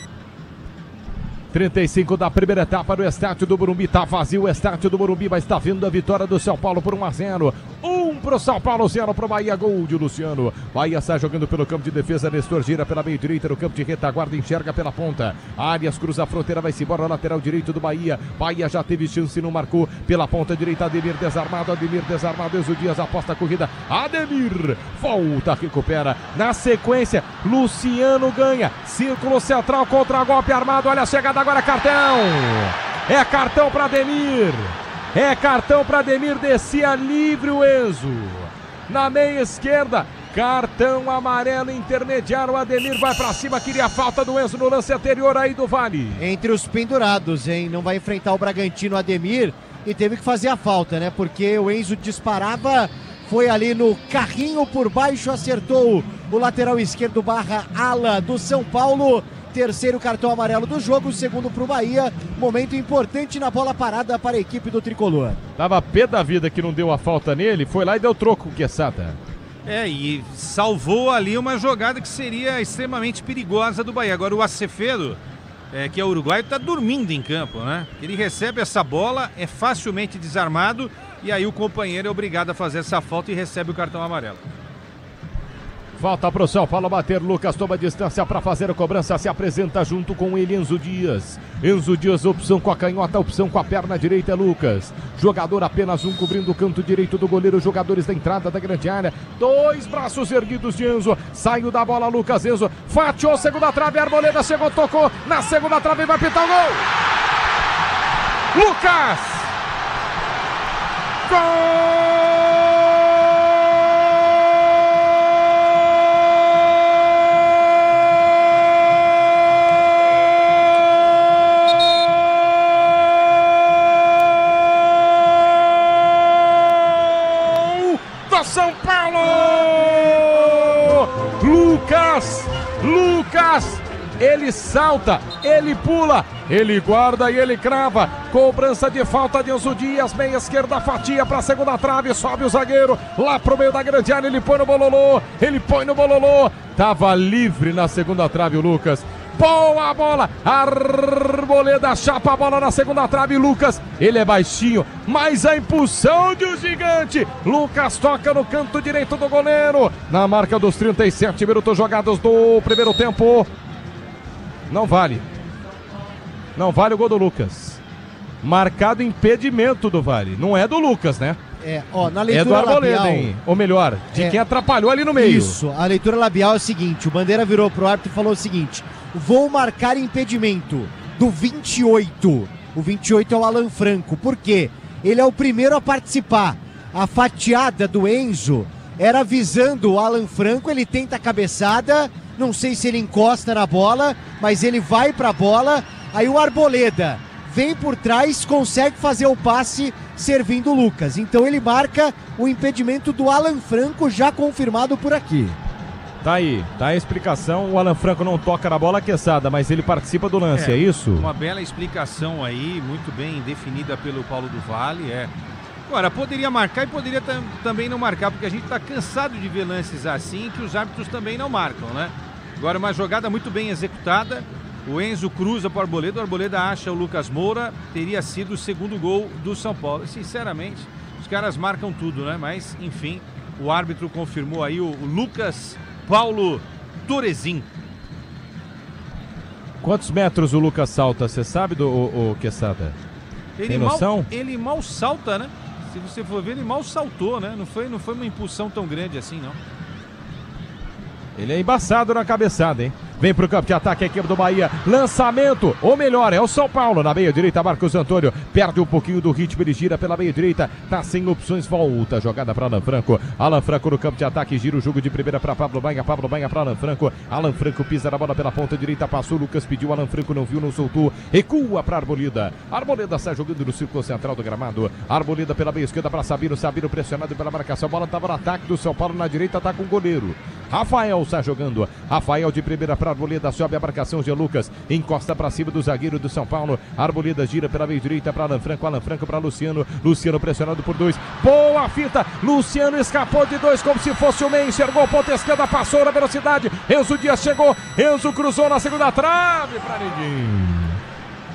35 da primeira etapa do estádio do Morumbi, tá vazio o estádio do Morumbi, mas tá vindo a vitória do São Paulo por 1-0. 1 pro São Paulo, 0 pro Bahia, gol de Luciano. Bahia sai jogando pelo campo de defesa, Nestor gira pela meia direita, no campo de retaguarda, enxerga pela ponta. Arias cruza a fronteira, vai-se embora, lateral direito do Bahia. Bahia já teve chance, não marcou. Pela ponta direita, Ademir desarmado, Enzo Dias aposta a corrida. Ademir volta, recupera. Na sequência, Luciano ganha. Círculo central contra golpe armado, olha a chegada. Agora cartão, é cartão para Ademir, descia livre o Enzo, na meia esquerda, cartão amarelo intermediário, o Ademir vai para cima, queria a falta do Enzo no lance anterior aí do Vale. Entre os pendurados, hein, não vai enfrentar o Bragantino, Ademir, e teve que fazer a falta, né, porque o Enzo disparava, foi ali no carrinho por baixo, acertou o lateral esquerdo barra ala do São Paulo. Terceiro cartão amarelo do jogo, segundo para o Bahia. Momento importante na bola parada para a equipe do Tricolor. Tava pé da vida que não deu a falta nele, foi lá e deu troco com o Queçada. E salvou ali uma jogada que seria extremamente perigosa do Bahia. Agora o Acevedo, que é uruguaio, está dormindo em campo, né? Ele recebe essa bola, é facilmente desarmado e aí o companheiro é obrigado a fazer essa falta e recebe o cartão amarelo. Falta pro São Paulo bater. Lucas toma distância para fazer a cobrança. Se apresenta junto com ele Enzo Dias. Enzo Dias, opção com a canhota, opção com a perna direita é Lucas. Jogador apenas um cobrindo o canto direito do goleiro. Jogadores da entrada da grande área. 2 braços erguidos de Enzo. Saiu da bola Lucas. Enzo fatiou, segunda trave. Arboleda chegou, tocou. Na segunda trave vai pintar o gol. Lucas! Gol! São Paulo! Lucas, ele salta, ele pula, ele guarda e ele crava. Cobrança de falta de Enzo Dias, meia esquerda, fatia para a segunda trave, sobe o zagueiro lá pro meio da grande área, ele põe no bololô, tava livre na segunda trave o Lucas. Boa bola, Arboleda chapa a bola na segunda trave, Lucas, ele é baixinho, mas a impulsão de um gigante, Lucas toca no canto direito do goleiro, na marca dos 37 minutos jogados do primeiro tempo, não vale o gol do Lucas, marcado impedimento do Vale, não é do Lucas, né? Na leitura é do Arboleda, labial, hein? Ou melhor, de quem atrapalhou ali no meio. Isso, a leitura labial é o seguinte, o Bandeira virou pro árbitro e falou o seguinte: vou marcar impedimento do 28. O 28 é o Alan Franco. Por quê? Ele é o primeiro a participar. A fatiada do Enzo era visando o Alan Franco, ele tenta a cabeçada, não sei se ele encosta na bola, mas ele vai pra bola, aí o Arboleda vem por trás, consegue fazer o passe servindo o Lucas. Então ele marca o impedimento do Alan Franco, já confirmado por aqui. Tá aí, tá a explicação. O Alan Franco não toca na bola aqueçada, mas ele participa do lance, é isso? Uma bela explicação aí, muito bem definida pelo Paulo do Vale, Agora, poderia marcar e poderia também não marcar, porque a gente tá cansado de ver lances assim que os árbitros também não marcam, né? Agora, uma jogada muito bem executada, o Enzo cruza para o Arboleda acha o Lucas Moura, teria sido o segundo gol do São Paulo. Sinceramente, os caras marcam tudo, né? Mas, enfim, o árbitro confirmou aí o Lucas Paulo Torezin. Quantos metros o Lucas salta? Você sabe, o Quesada? Tem noção? Ele mal salta, né? Se você for ver, ele mal saltou, né? Não foi uma impulsão tão grande assim, não. Ele é embaçado na cabeçada, hein? Vem pro campo de ataque a equipe do Bahia. Lançamento, ou melhor, é o São Paulo. Na meia direita, Marcos Antônio. Perde um pouquinho do ritmo, ele gira pela meia direita. Tá sem opções, volta. Jogada para Alan Franco. Alan Franco no campo de ataque, gira o jogo de primeira para Pablo Maia. Pablo Maia para Alan Franco. Alan Franco pisa na bola pela ponta direita, passou. Lucas pediu, Alan Franco não viu, não soltou. Recua para Arboleda. Arboleda sai jogando no círculo central do gramado. Arboleda pela meia esquerda para Sabino. Sabino pressionado pela marcação. A bola estava no ataque do São Paulo. Na direita tá com o goleiro. Rafael sai jogando. Rafael de primeira para Arboleda, sobe a marcação de Lucas, encosta para cima do zagueiro do São Paulo. Arboleda gira pela meia direita para Alan Franco para Luciano. Luciano pressionado por 2. Boa fita. Luciano escapou de 2 como se fosse o meio. Enxergou ponta esquerda, passou na velocidade. Enzo Dias chegou. Enzo cruzou na segunda trave para ninguém.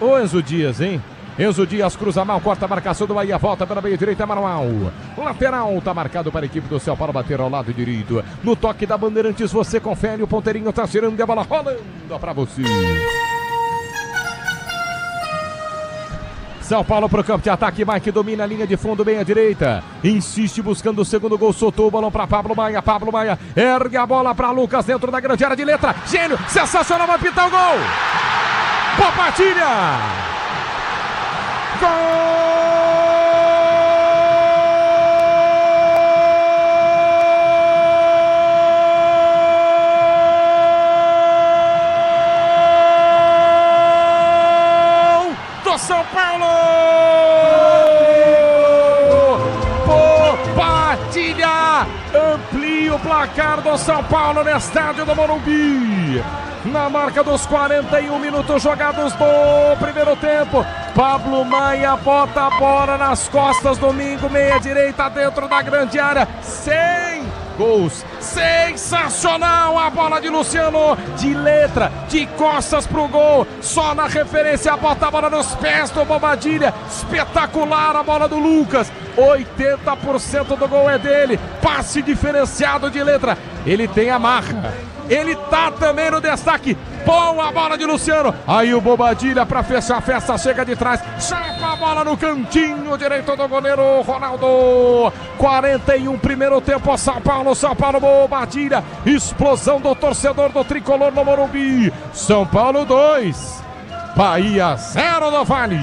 Ô Enzo Dias, hein? Enzo Dias cruza mal, corta a marcação do Bahia, volta pela meia direita, Manuel. Lateral, tá marcado para a equipe do São Paulo bater ao lado direito. No toque da Bandeirantes, você confere, o ponteirinho tá girando e a bola rolando para você. São Paulo pro campo de ataque, Mike domina a linha de fundo, meia direita. Insiste buscando o segundo gol, soltou o balão para Pablo Maia. Pablo Maia ergue a bola para Lucas dentro da grande área de letra. Gênio, sensacional, vai pintar o gol. Boa partida. Gol! Do São Paulo! Partilha! Amplia o placar do São Paulo no estádio do Morumbi. Na marca dos 41 minutos jogados do primeiro tempo, Pablo Maia bota a bola nas costas, Domingo, meia direita dentro da grande área, sem gols. Sensacional a bola de Luciano, de letra, de costas pro gol, só na referência, bota a bola nos pés do Bobadilha, espetacular a bola do Lucas, 80% do gol é dele, passe diferenciado de letra, ele tem a marra, ele tá também no destaque. Boa bola de Luciano. Aí o Bobadilha para fechar a festa, chega de trás, chapa a bola no cantinho direito do goleiro Ronaldo. 41 primeiro tempo, São Paulo, Bobadilha. Explosão do torcedor do tricolor no Morumbi. São Paulo 2, Bahia 0 no Vale.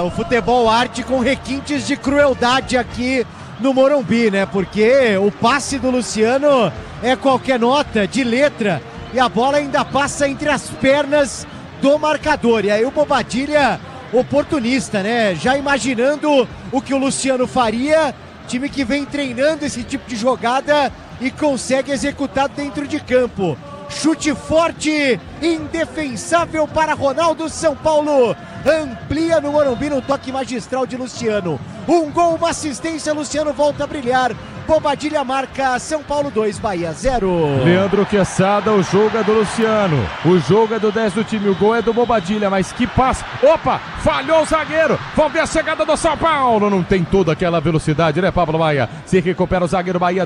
O futebol arte com requintes de crueldade aqui no Morumbi, né? Porque o passe do Luciano é qualquer nota de letra e a bola ainda passa entre as pernas do marcador. E aí o Bobadilha, oportunista, né? Já imaginando o que o Luciano faria, time que vem treinando esse tipo de jogada e consegue executar dentro de campo. Chute forte, indefensável para Ronaldo. São Paulo amplia no Morumbi no toque magistral de Luciano. Um gol, uma assistência, Luciano volta a brilhar. Bobadilha marca, São Paulo 2, Bahia 0. Leandro Quesada, o jogo é do Luciano, o jogo é do 10 do time, o gol é do Bobadilha, mas que passe, opa, falhou o zagueiro, vamos ver a chegada do São Paulo, não tem toda aquela velocidade, né, Pablo Maia? Se recupera o zagueiro, Bahia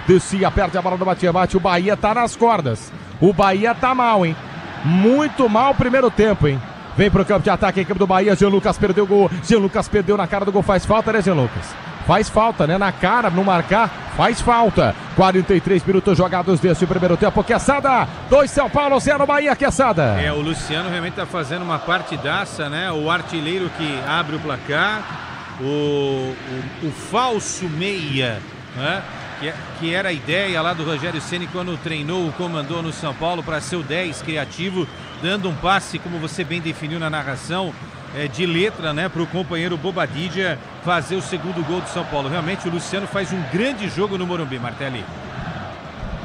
descia, perde a bola no bate-bate, o Bahia tá nas cordas, o Bahia tá mal, hein? Muito mal o primeiro tempo, hein? Vem pro campo de ataque a equipe do Bahia, Jean Lucas perdeu o gol, Jean Lucas perdeu na cara do gol, faz falta, né, Jean Lucas? Faz falta, né? Na cara, não marcar, faz falta. 43 minutos jogados desse primeiro tempo. Quesada, 2 São Paulo, 0 Bahia, Quesada. O Luciano realmente tá fazendo uma partidaça, né? O artilheiro que abre o placar, o falso meia, né? Que era a ideia lá do Rogério Ceni quando treinou o comandou no São Paulo para ser o 10 criativo, dando um passe, como você bem definiu na narração, de letra, né, para o companheiro Bobadilha fazer o segundo gol do São Paulo. Realmente o Luciano faz um grande jogo no Morumbi, Martelli.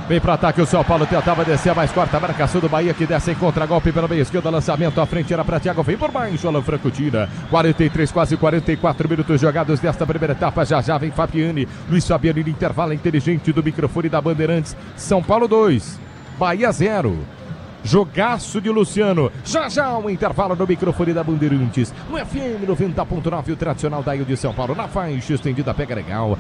Vem para ataque o São Paulo, tentava descer, mas corta a marcação do Bahia que desce em contra-golpe pelo meio esquerdo, lançamento à frente, era para Thiago, vem por baixo, Alan Franco tira. 43, quase 44 minutos jogados desta primeira etapa, já vem Fabiani, Luiz Fabiani no intervalo inteligente do microfone da Bandeirantes. São Paulo 2, Bahia 0. Jogaço de Luciano, já um intervalo no microfone da Bandeirantes, no FM 90.9, o tradicional da Ilha de São Paulo, na faixa estendida, pega legal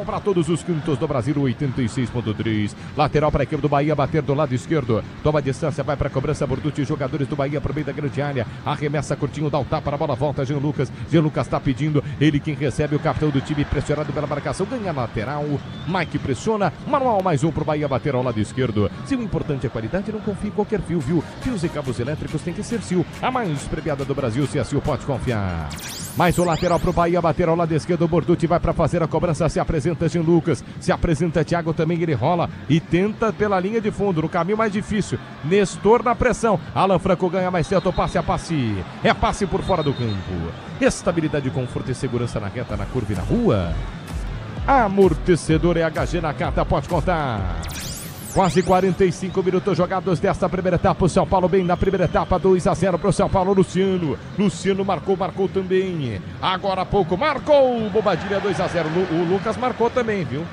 para todos os cantos do Brasil, 86.3, lateral para a equipe do Bahia, bater do lado esquerdo, toma a distância, vai para a cobrança, Borducci, jogadores do Bahia por meio da grande área, arremessa curtinho, dá o tapa, a bola volta, Jean Lucas está pedindo, ele quem recebe, o capitão do time, pressionado pela marcação, ganha lateral, Mike pressiona, manual mais um pro Bahia bater ao lado esquerdo, se o importante é qualidade, não confie qualquer fio, viu? Fios e cabos elétricos tem que ser Sil, a mais premiada do Brasil, se a Sil pode confiar. Mais o lateral pro Bahia bater ao lado esquerdo, o Borducci vai para fazer a cobrança, se apresenta Jean Lucas, se apresenta Thiago também, ele rola e tenta pela linha de fundo, no caminho mais difícil, Nestor na pressão, Alan Franco ganha mais certo, passe a passe, é passe por fora do campo, estabilidade, conforto e segurança na reta, na curva e na rua, amortecedor é HG na carta, pode contar. Quase 45 minutos jogados desta primeira etapa. O São Paulo bem na primeira etapa, 2-0 para o São Paulo. Luciano marcou também. Agora há pouco marcou. Bobadilha 2-0. O Lucas marcou também, viu?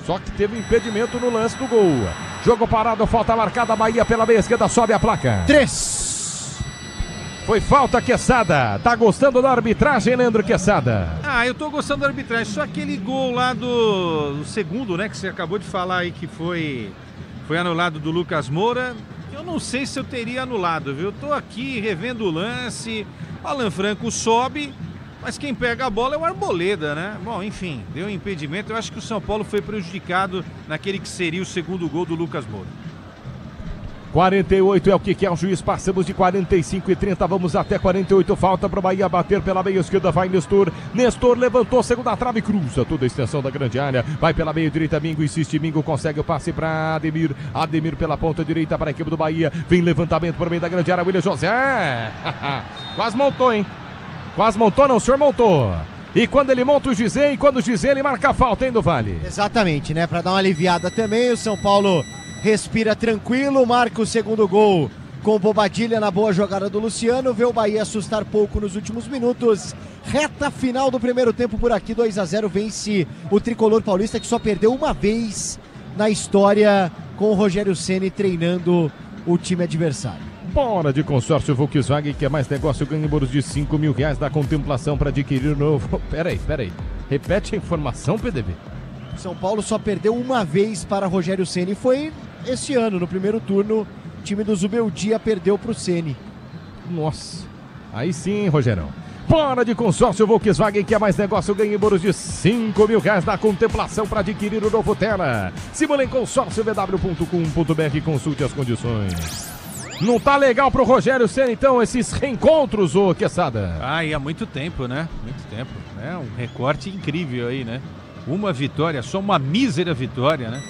Só que teve impedimento no lance do gol. Jogo parado, falta marcada. Bahia pela meia esquerda, sobe a placa. 3. Foi falta, Quesada. Tá gostando da arbitragem, Leandro Quesada? Eu tô gostando da arbitragem. Só aquele gol lá do segundo, né? Que você acabou de falar aí que foi anulado do Lucas Moura. Eu não sei se eu teria anulado, viu? Eu tô aqui revendo o lance. Alan Franco sobe, mas quem pega a bola é o Arboleda, né? Bom, enfim, deu um impedimento. Eu acho que o São Paulo foi prejudicado naquele que seria o segundo gol do Lucas Moura. 48 é o que quer o juiz, passamos de 45 e 30, vamos até 48, falta para o Bahia bater pela meia esquerda, vai Nestor levantou, segunda trave, cruza toda a extensão da grande área, vai pela meia direita, Mingo insiste, Mingo consegue o passe para Ademir pela ponta direita para a equipe do Bahia, vem levantamento por meio da grande área, William José, quase montou, hein? Quase montou, não, o senhor montou. E quando ele monta o Gizê, e quando o Gizê, ele marca a falta, hein, do Vale? Exatamente, né? Para dar uma aliviada também, o São Paulo respira tranquilo, marca o segundo gol com Bobadilha na boa jogada do Luciano, vê o Bahia assustar pouco nos últimos minutos. Reta final do primeiro tempo por aqui, 2-0, vence o tricolor paulista, que só perdeu uma vez na história com o Rogério Ceni treinando o time adversário. Bora de consórcio Volkswagen, que é mais negócio, ganha bônus de R$5.000 da contemplação para adquirir o novo. Peraí. Repete a informação, PDV. São Paulo só perdeu uma vez para Rogério Ceni, foi esse ano, no primeiro turno, o time do Zubeldia perdeu para o Ceni. Nossa, aí sim, Rogerão. Bora de consórcio Volkswagen, que é mais negócio, ganha bônus de R$5.000 da contemplação para adquirir o novo Tera. Simula em consórciovw.com.br, consulte as condições. Não tá legal pro Rogério Ceni, então, esses reencontros, ô Quesada? E há muito tempo, né? Muito tempo. É um recorte incrível aí, né? Uma vitória, só uma mísera vitória, né?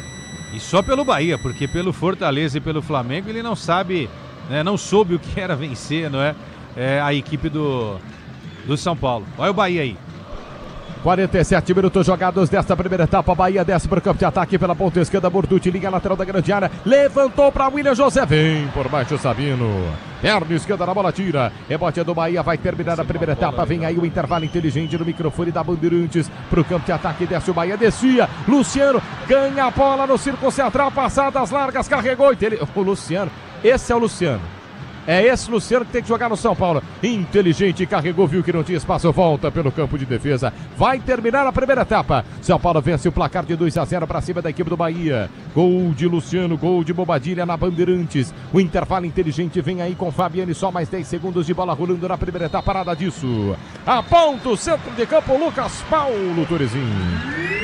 E só pelo Bahia, porque pelo Fortaleza e pelo Flamengo ele não sabe, né? Não soube o que era vencer, não é? A equipe do São Paulo. Olha o Bahia aí. 47 minutos jogados desta primeira etapa. Bahia desce para o campo de ataque pela ponta esquerda. Borducci liga a lateral da grande área. Levantou para William José. Vem por baixo Sabino. Perna esquerda na bola, tira. Rebote do Bahia. Vai terminar a primeira etapa. Vem aí o intervalo inteligente no microfone da Bandeirantes. Para o campo de ataque. Desce o Bahia. Descia. Luciano ganha a bola no círculo central. Passadas largas. Carregou. O Luciano. Esse é o Luciano. É esse Luciano que tem que jogar no São Paulo. Inteligente, carregou, viu que não tinha espaço, volta pelo campo de defesa. Vai terminar a primeira etapa. São Paulo vence o placar de 2-0 para cima da equipe do Bahia. Gol de Luciano, gol de Bobadilha na Bandeirantes. O intervalo inteligente vem aí com Fabiane, só mais 10 segundos de bola rolando na primeira etapa, nada disso. Aponta o centro de campo, Lucas Paulo Torezinho.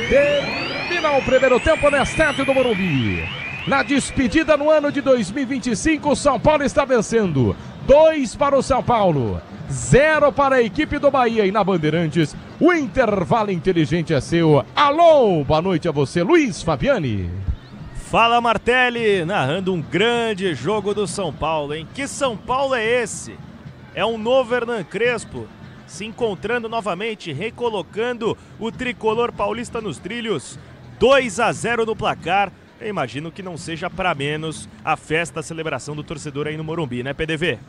Termina o primeiro tempo no estádio do Morumbi. Na despedida no ano de 2025, o São Paulo está vencendo. 2 para o São Paulo, 0 para a equipe do Bahia. E na Bandeirantes, o intervalo inteligente é seu. Alô, boa noite a você, Luiz Fabiani. Fala, Martelli, narrando um grande jogo do São Paulo, hein? Que São Paulo é esse? É um novo Hernan Crespo, se encontrando novamente, recolocando o tricolor paulista nos trilhos. 2-0 no placar. Eu imagino que não seja para menos a festa, a celebração do torcedor aí no Morumbi, né, PDV?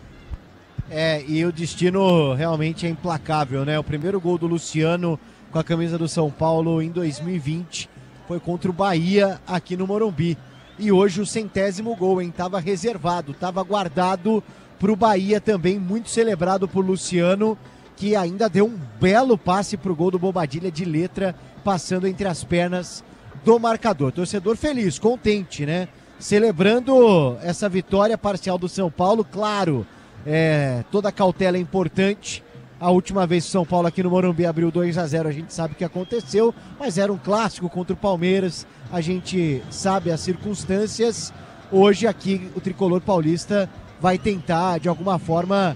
E o destino realmente é implacável, né? O primeiro gol do Luciano com a camisa do São Paulo em 2020 foi contra o Bahia aqui no Morumbi. E hoje o 100º gol, hein? Tava reservado, tava guardado pro Bahia também, muito celebrado por Luciano, que ainda deu um belo passe pro gol do Bobadilha de letra, passando entre as pernas do marcador. Torcedor feliz, contente, né? Celebrando essa vitória parcial do São Paulo. Claro, toda cautela é importante. A última vez que o São Paulo aqui no Morumbi abriu 2-0, a gente sabe o que aconteceu, mas era um clássico contra o Palmeiras, a gente sabe as circunstâncias. Hoje aqui o tricolor paulista vai tentar, de alguma forma,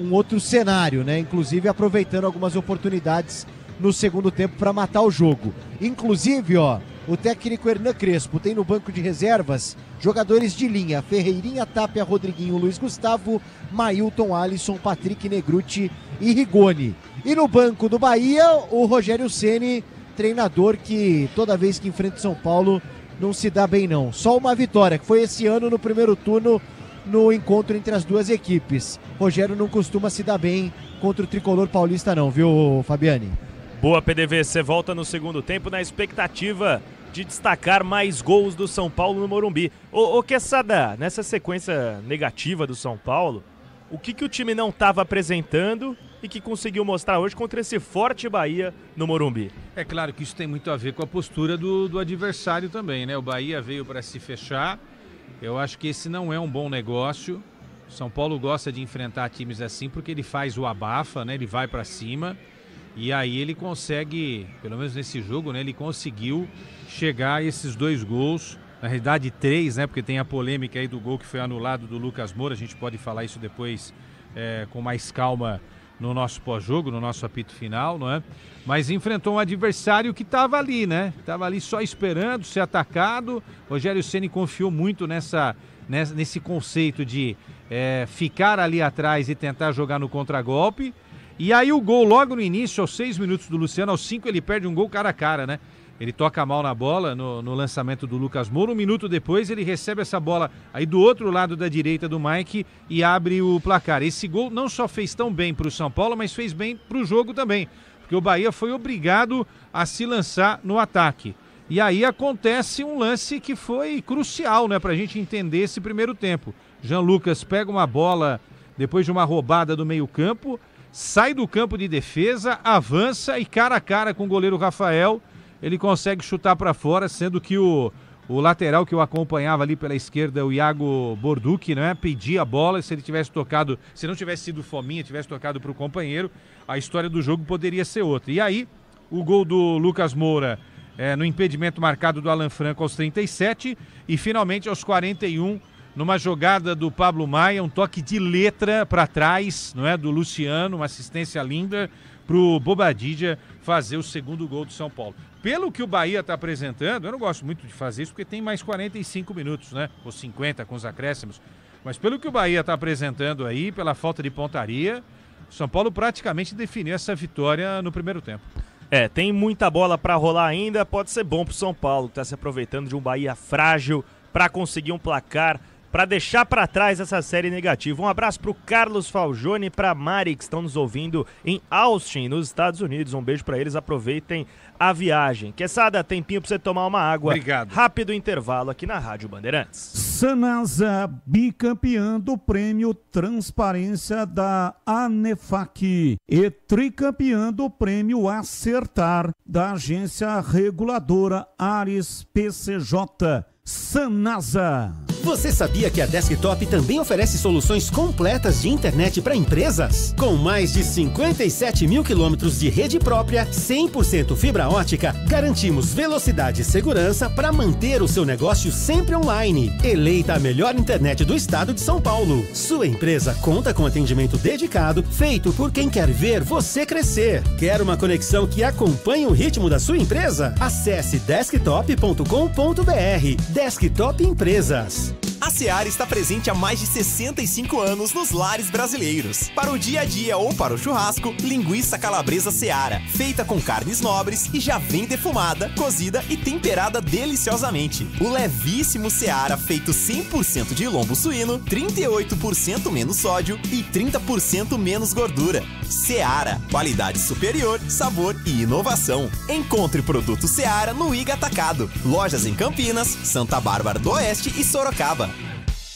um outro cenário, né? Inclusive aproveitando algumas oportunidades no segundo tempo para matar o jogo. Inclusive, o técnico Hernan Crespo tem no banco de reservas jogadores de linha: Ferreirinha, Tapia, Rodriguinho, Luiz Gustavo, Mailton, Alisson, Patrick, Negrutti e Rigoni. E no banco do Bahia, o Rogério Ceni, treinador que toda vez que enfrenta o São Paulo não se dá bem não. Só uma vitória, que foi esse ano no primeiro turno, no encontro entre as duas equipes. Rogério não costuma se dar bem contra o tricolor paulista não, viu, Fabiane? Boa, PDV, você volta no segundo tempo na expectativa de destacar mais gols do São Paulo no Morumbi. Ô Quesada, nessa sequência negativa do São Paulo, o que o time não estava apresentando e que conseguiu mostrar hoje contra esse forte Bahia no Morumbi? É claro que isso tem muito a ver com a postura do adversário também, né? O Bahia veio para se fechar. Eu acho que esse não é um bom negócio. O São Paulo gosta de enfrentar times assim porque ele faz o abafa, né? Ele vai para cima. E aí ele consegue, pelo menos nesse jogo, né? Ele conseguiu chegar a esses 2 gols. Na realidade 3, né? Porque tem a polêmica aí do gol que foi anulado do Lucas Moura. A gente pode falar isso depois com mais calma no nosso pós-jogo, no nosso apito final, não é? Mas enfrentou um adversário que estava ali, né? Estava ali só esperando ser atacado. Rogério Ceni confiou muito nesse conceito de ficar ali atrás e tentar jogar no contragolpe. E aí o gol logo no início, aos 6 minutos do Luciano, aos 5 ele perde um gol cara a cara, né? Ele toca mal na bola no lançamento do Lucas Moura. Um minuto depois ele recebe essa bola aí do outro lado da direita do Mike e abre o placar. Esse gol não só fez tão bem para o São Paulo, mas fez bem para o jogo também. Porque o Bahia foi obrigado a se lançar no ataque. E aí acontece um lance que foi crucial, né, para a gente entender esse primeiro tempo. Jean Lucas pega uma bola depois de uma roubada do meio-campo, sai do campo de defesa, avança e cara a cara com o goleiro Rafael, ele consegue chutar para fora, sendo que o lateral que o acompanhava ali pela esquerda, o Iago Borducci, né, pedia a bola. Se ele tivesse tocado, se não tivesse sido fominha, tivesse tocado para o companheiro, a história do jogo poderia ser outra. E aí, o gol do Lucas Moura no impedimento marcado do Alan Franco aos 37 e finalmente aos 41, numa jogada do Pablo Maia, um toque de letra para trás, não é, do Luciano, uma assistência linda para o Bobadilla fazer o segundo gol do São Paulo. Pelo que o Bahia está apresentando, eu não gosto muito de fazer isso porque tem mais 45 minutos, né? Ou 50 com os acréscimos. Mas pelo que o Bahia está apresentando aí, pela falta de pontaria, o São Paulo praticamente definiu essa vitória no primeiro tempo. Tem muita bola para rolar ainda, pode ser bom pro São Paulo, que está se aproveitando de um Bahia frágil para conseguir um placar, para deixar para trás essa série negativa. Um abraço pro Carlos Falgione e pra Mari, que estão nos ouvindo em Austin, nos Estados Unidos. Um beijo para eles, aproveitem a viagem. Quesada, tempinho para você tomar uma água. Obrigado. Rápido intervalo aqui na Rádio Bandeirantes. Sanasa, bicampeã do prêmio Transparência da ANEFAC e tricampeã do prêmio Acertar da agência reguladora Ares PCJ. Sanasa. Você sabia que a Desktop também oferece soluções completas de internet para empresas? Com mais de 57 mil quilômetros de rede própria, 100% fibra ótica, garantimos velocidade e segurança para manter o seu negócio sempre online. Eleita a melhor internet do estado de São Paulo. Sua empresa conta com atendimento dedicado, feito por quem quer ver você crescer. Quer uma conexão que acompanhe o ritmo da sua empresa? Acesse desktop.com.br. Desktop Empresas. A Seara está presente há mais de 65 anos nos lares brasileiros. Para o dia a dia ou para o churrasco, linguiça calabresa Seara, feita com carnes nobres e já vem defumada, cozida e temperada deliciosamente. O levíssimo Seara, feito 100% de lombo suíno, 38% menos sódio e 30% menos gordura. Seara, qualidade superior, sabor e inovação. Encontre produto Seara no Iga Atacado. Lojas em Campinas, Santa Bárbara do Oeste e Sorocaba.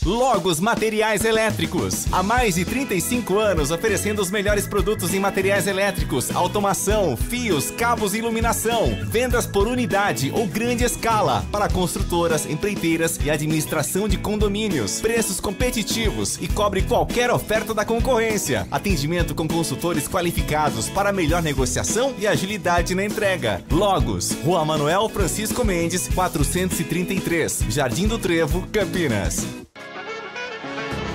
Logos Materiais Elétricos. Há mais de 35 anos oferecendo os melhores produtos em materiais elétricos, automação, fios, cabos e iluminação. Vendas por unidade ou grande escala para construtoras, empreiteiras e administração de condomínios. Preços competitivos e cobre qualquer oferta da concorrência. Atendimento com consultores qualificados para melhor negociação e agilidade na entrega. Logos, Rua Manuel Francisco Mendes, 433, Jardim do Trevo, Campinas.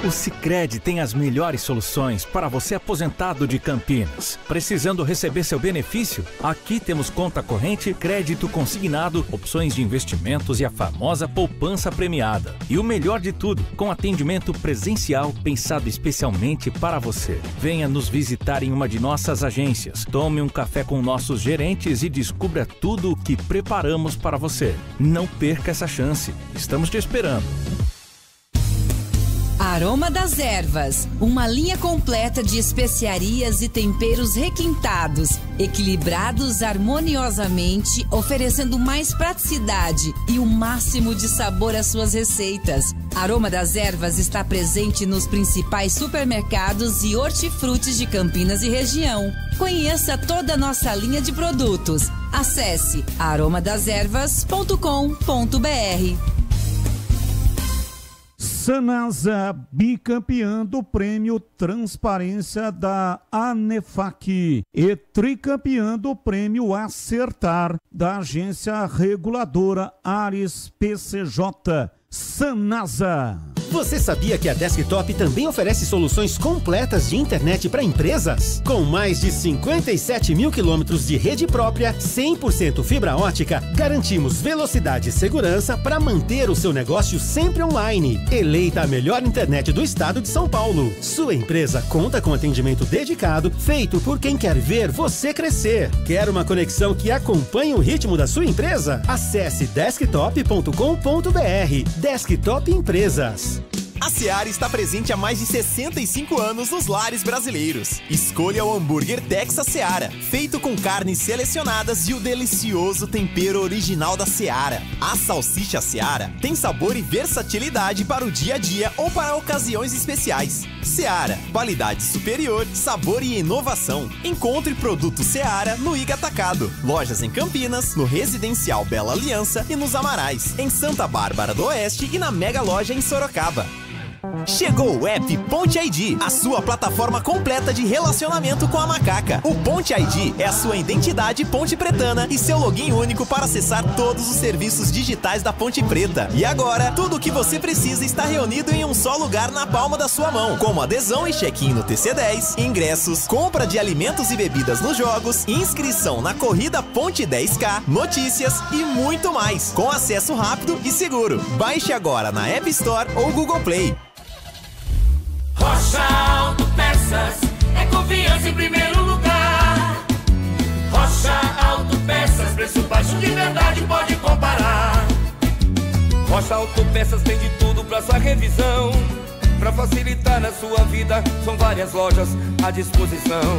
O Sicredi tem as melhores soluções para você aposentado de Campinas. Precisando receber seu benefício? Aqui temos conta corrente, crédito consignado, opções de investimentos e a famosa poupança premiada. E o melhor de tudo, com atendimento presencial pensado especialmente para você. Venha nos visitar em uma de nossas agências. Tome um café com nossos gerentes e descubra tudo o que preparamos para você. Não perca essa chance. Estamos te esperando. Aroma das Ervas, uma linha completa de especiarias e temperos requintados, equilibrados harmoniosamente, oferecendo mais praticidade e o máximo de sabor às suas receitas. Aroma das Ervas está presente nos principais supermercados e hortifrutis de Campinas e região. Conheça toda a nossa linha de produtos. Acesse aromadeservas.com.br. Sanasa, bicampeã do prêmio Transparência da ANEFAC e tricampeã do prêmio Acertar da agência reguladora Ares PCJ. Sanasa. Você sabia que a Desktop também oferece soluções completas de internet para empresas? Com mais de 57 mil quilômetros de rede própria, 100% fibra ótica, garantimos velocidade e segurança para manter o seu negócio sempre online. Eleita a melhor internet do estado de São Paulo. Sua empresa conta com atendimento dedicado, feito por quem quer ver você crescer. Quer uma conexão que acompanhe o ritmo da sua empresa? Acesse desktop.com.br. Desktop Empresas. A Seara está presente há mais de 65 anos nos lares brasileiros. Escolha o hambúrguer Texas Seara, feito com carnes selecionadas e o delicioso tempero original da Seara. A salsicha Seara tem sabor e versatilidade para o dia a dia ou para ocasiões especiais. Seara, qualidade superior, sabor e inovação. Encontre produto Seara no Iga Atacado. Lojas em Campinas, no Residencial Bela Aliança e nos Amarais, em Santa Bárbara do Oeste e na Mega Loja em Sorocaba. Chegou o app Ponte ID, a sua plataforma completa de relacionamento com a macaca. O Ponte ID é a sua identidade ponte pretana e seu login único para acessar todos os serviços digitais da Ponte Preta. E agora, tudo o que você precisa está reunido em um só lugar na palma da sua mão, como adesão e check-in no TC10, ingressos, compra de alimentos e bebidas nos jogos, inscrição na corrida Ponte 10K, notícias e muito mais, com acesso rápido e seguro. Baixe agora na App Store ou Google Play. Rocha Autopeças é confiança em primeiro lugar. Rocha Autopeças, preço baixo de verdade, pode comparar. Rocha Autopeças tem de tudo pra sua revisão. Pra facilitar na sua vida, são várias lojas à disposição.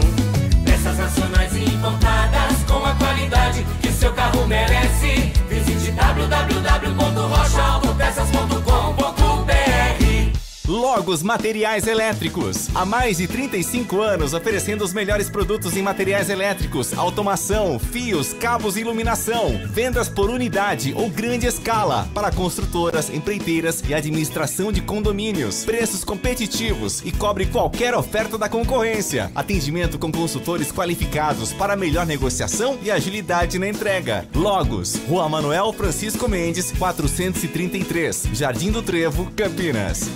Peças nacionais e importadas com a qualidade que seu carro merece. Visite www.rochaautopeças.com.br. Logos Materiais Elétricos. Há mais de 35 anos oferecendo os melhores produtos em materiais elétricos, automação, fios, cabos e iluminação. Vendas por unidade ou grande escala para construtoras, empreiteiras e administração de condomínios. Preços competitivos e cobre qualquer oferta da concorrência. Atendimento com consultores qualificados para melhor negociação e agilidade na entrega. Logos, Rua Manuel Francisco Mendes, 433, Jardim do Trevo, Campinas.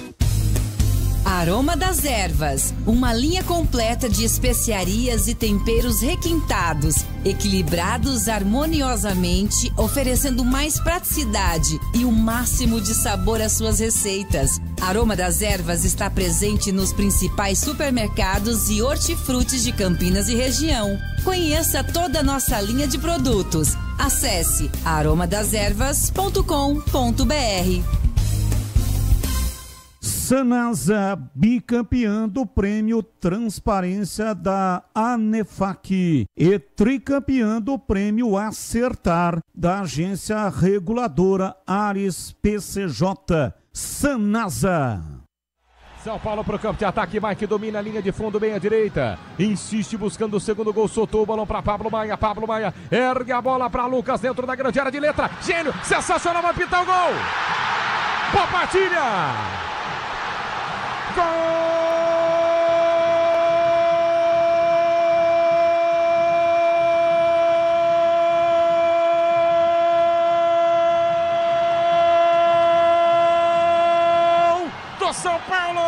Aroma das Ervas, uma linha completa de especiarias e temperos requintados, equilibrados harmoniosamente, oferecendo mais praticidade e o máximo de sabor às suas receitas. Aroma das Ervas está presente nos principais supermercados e hortifrutis de Campinas e região. Conheça toda a nossa linha de produtos. Acesse aromadeservas.com.br. Sanasa, bicampeã do prêmio Transparência da ANEFAC e tricampeã do prêmio Acertar da agência reguladora Ares PCJ. Sanasa. São Paulo para o campo de ataque, Mike domina a linha de fundo, meia direita, insiste buscando o segundo gol, soltou o balão para Pablo Maia ergue a bola para Lucas dentro da grande área de letra, gênio, sensacional, vai pintar o gol, boa partilha! Gol! Do São Paulo!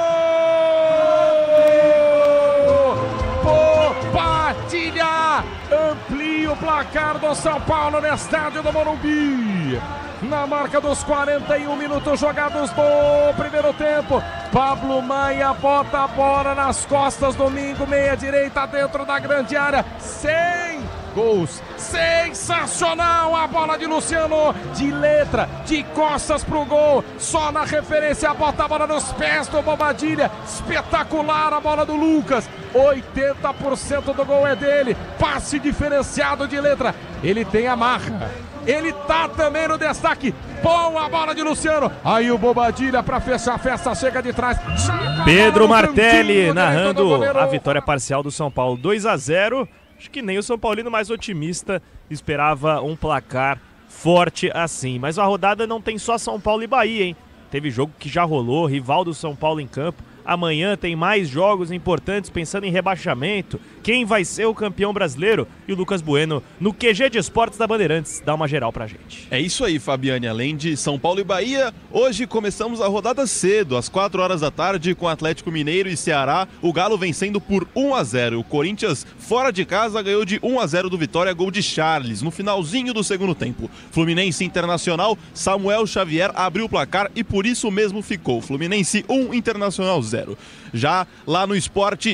Partilha! Amplia o placar do São Paulo no estádio do Morumbi. Na marca dos 41 minutos jogados do primeiro tempo, Pablo Maia bota a bola nas costas, domingo, meia direita dentro da grande área, 100 gols, sensacional a bola de Luciano, de letra, de costas pro gol, só na referência, bota a bola nos pés do Bobadilha, espetacular a bola do Lucas, 80% do gol é dele, passe diferenciado de letra, ele tem a marra. Ele tá também no destaque. Boa bola de Luciano. Aí o Bobadilha para fechar a festa. Chega de trás. Pedro Martelli narrando a vitória parcial do São Paulo. 2-0. Acho que nem o São Paulino mais otimista esperava um placar forte assim. Mas a rodada não tem só São Paulo e Bahia, hein? Teve jogo que já rolou. Rival do São Paulo em campo. Amanhã tem mais jogos importantes pensando em rebaixamento. Quem vai ser o campeão brasileiro? E o Lucas Bueno no QG de Esportes da Bandeirantes. Dá uma geral pra gente. É isso aí, Fabiane. Além de São Paulo e Bahia, hoje começamos a rodada cedo, às 4 horas da tarde, com Atlético Mineiro e Ceará. O Galo vencendo por 1-0. O Corinthians, fora de casa, ganhou de 1-0 do Vitória, gol de Charles, no finalzinho do segundo tempo. Fluminense Internacional, Samuel Xavier abriu o placar e por isso mesmo ficou. Fluminense 1, Internacional 0. Já lá no Sport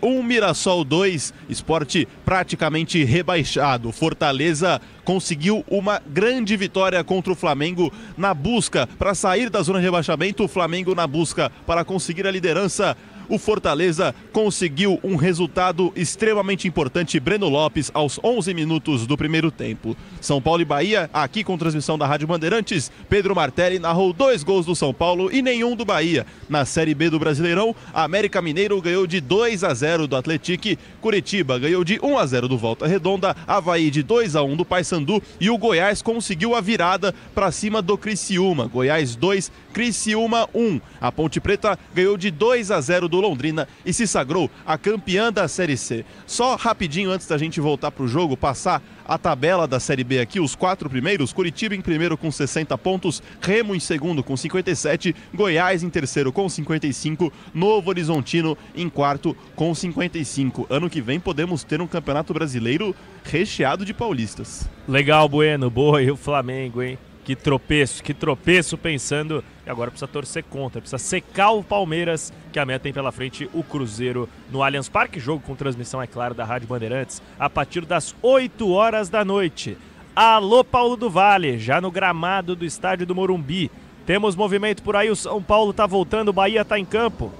1, Mirassol 2, Sport praticamente rebaixado. Fortaleza conseguiu uma grande vitória contra o Flamengo na busca para sair da zona de rebaixamento. O Flamengo na busca para conseguir a liderança. O Fortaleza conseguiu um resultado extremamente importante. Breno Lopes aos 11 minutos do primeiro tempo. São Paulo e Bahia, aqui com transmissão da Rádio Bandeirantes. Pedro Martelli narrou 2 gols do São Paulo e nenhum do Bahia. Na Série B do Brasileirão, América Mineiro ganhou de 2-0 do Atlético. Curitiba ganhou de 1-0 do Volta Redonda. Avaí de 2-1 do Paysandu. E o Goiás conseguiu a virada para cima do Criciúma. Goiás 2, Criciúma 1. A Ponte Preta ganhou de 2-0 do Londrina e se sagrou a campeã da Série C. Só rapidinho antes da gente voltar para o jogo, passar a tabela da Série B aqui, os 4 primeiros: Curitiba em primeiro com 60 pontos, Remo em segundo com 57, Goiás em terceiro com 55, Novo Horizontino em quarto com 55. Ano que vem podemos ter um campeonato brasileiro recheado de paulistas. Legal, Bueno, boa, e o Flamengo, hein? Que tropeço pensando, e agora precisa torcer contra, precisa secar o Palmeiras, que amanhã tem pela frente o Cruzeiro no Allianz Parque, jogo com transmissão, é claro, da Rádio Bandeirantes, a partir das 8 horas da noite. Alô, Paulo do Vale, já no gramado do estádio do Morumbi. Temos movimento por aí, o São Paulo tá voltando, o Bahia tá em campo.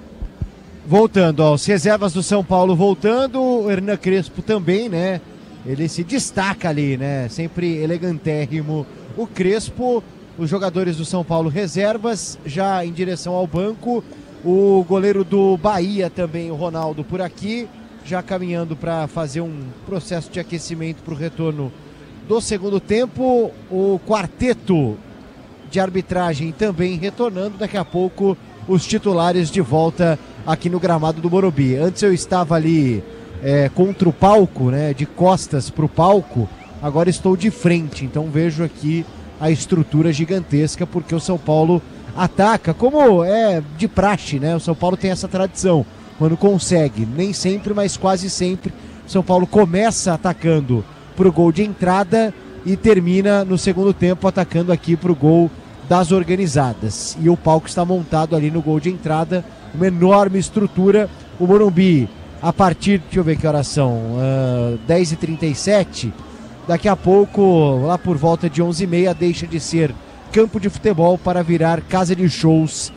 Voltando, ó, as reservas do São Paulo voltando, o Hernan Crespo também, né? Ele se destaca ali, né? Sempre elegantérrimo. O Crespo, os jogadores do São Paulo reservas, já em direção ao banco. O goleiro do Bahia também, o Ronaldo, por aqui, já caminhando para fazer um processo de aquecimento para o retorno do segundo tempo. O quarteto de arbitragem também retornando. Daqui a pouco, os titulares de volta aqui no gramado do Morumbi. Antes eu estava ali contra o palco, né, de costas para o palco. Agora estou de frente, então vejo aqui a estrutura gigantesca, porque o São Paulo ataca, como é de praxe, né? O São Paulo tem essa tradição, quando consegue, nem sempre, mas quase sempre, o São Paulo começa atacando pro gol de entrada e termina no segundo tempo atacando aqui pro gol das organizadas. E o palco está montado ali no gol de entrada, uma enorme estrutura. O Morumbi, a partir, deixa eu ver que horas são, 10h37, daqui a pouco, lá por volta de 11h30, deixa de ser campo de futebol para virar casa de shows,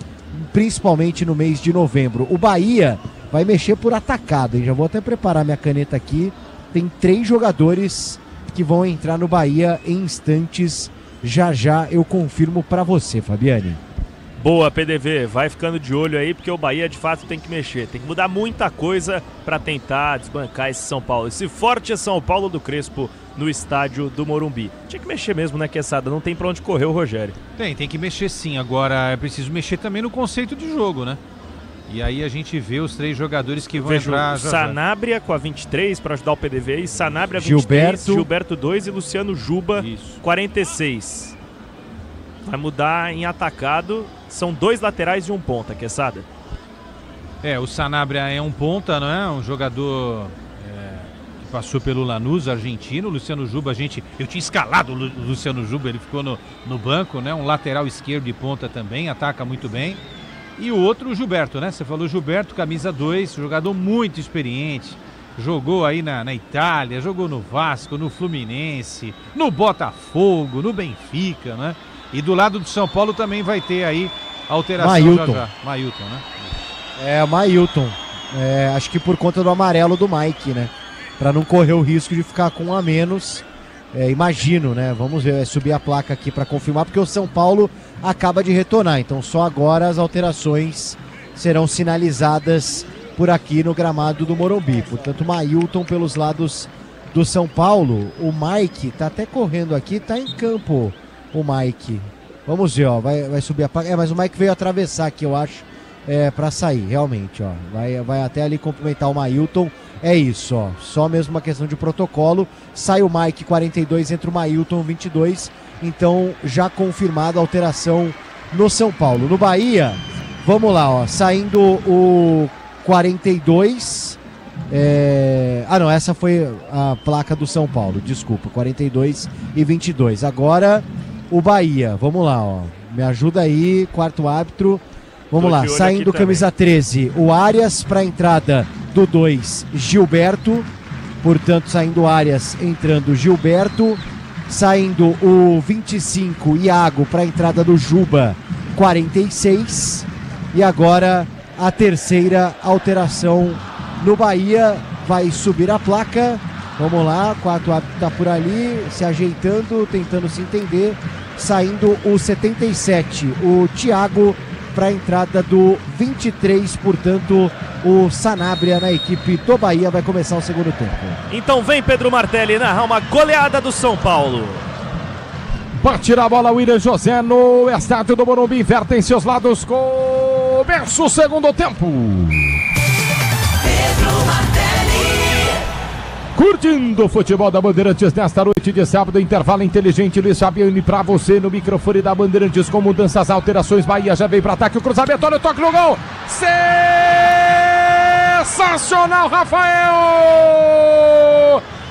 principalmente no mês de novembro. O Bahia vai mexer por atacado, hein? Já vou até preparar minha caneta aqui. Tem 3 jogadores que vão entrar no Bahia em instantes. Já já eu confirmo para você, Fabiane. Boa, PDV, vai ficando de olho aí, porque o Bahia de fato tem que mexer, tem que mudar muita coisa para tentar desbancar esse São Paulo, esse forte São Paulo do Crespo no estádio do Morumbi. Tinha que mexer mesmo, né, Quesada? Não tem pra onde correr o Rogério. Tem que mexer sim. Agora é preciso mexer também no conceito de jogo, né? E aí a gente vê os 3 jogadores que vão entrar. Sanabria com a 23 para ajudar o PDV, e Sanabria 23, Gilberto 2 e Luciano Juba 46. Vai mudar em atacado, são 2 laterais e 1 ponta, Quesada. O Sanabria é um ponta, não é? Um jogador que passou pelo Lanús, argentino. O Luciano Juba, eu tinha escalado o Luciano Juba, ele ficou no banco, né? Um lateral esquerdo de ponta também, ataca muito bem. E o outro, o Gilberto, né? Você falou Gilberto, camisa 2, jogador muito experiente. Jogou aí na Itália, jogou no Vasco, no Fluminense, no Botafogo, no Benfica, né? E do lado do São Paulo também vai ter aí alteração. Mailton, né? Mailton. Acho que por conta do amarelo do Mike, né? Pra não correr o risco de ficar com 1 a menos. Imagino, né? Vamos ver, subir a placa aqui para confirmar, porque o São Paulo acaba de retornar. Então só agora as alterações serão sinalizadas por aqui no gramado do Morumbi. Portanto, Mailton pelos lados do São Paulo. O Mike tá até correndo aqui, tá em campo o Mike. Vamos ver, ó, vai subir a placa. Mas o Mike veio atravessar aqui, eu acho. para sair, realmente, ó. Vai até ali cumprimentar o Mailton. É isso, ó. Só mesmo uma questão de protocolo. Sai o Mike 42, entra o Mailton 22. Então, já confirmada a alteração no São Paulo. No Bahia, vamos lá, ó. Saindo o 42. Não, essa foi a placa do São Paulo. Desculpa, 42 e 22. Agora, o Bahia. Vamos lá, ó. Me ajuda aí, quarto árbitro. Vamos lá, saindo camisa 13, o Arias para a entrada do 2, Gilberto. Portanto, saindo Arias, entrando Gilberto. Saindo o 25, Iago, para a entrada do Juba, 46. E agora a terceira alteração no Bahia. Vai subir a placa. Vamos lá, quarto árbitro está por ali, se ajeitando, tentando se entender. Saindo o 77, o Thiago, para a entrada do 23, portanto, o Sanabria na equipe do Bahia vai começar o segundo tempo. Então vem Pedro Martelli narrar uma goleada do São Paulo. Bate na bola William José no estádio do Morumbi, inverte em seus lados, começa o segundo tempo. Pedro Martelli. Curtindo o futebol da Bandeirantes nesta noite de sábado, intervalo inteligente, Luiz Fabiani pra você no microfone da Bandeirantes com mudanças, alterações, Bahia já veio para ataque, o cruzamento, olha o toque no gol, sensacional Rafael,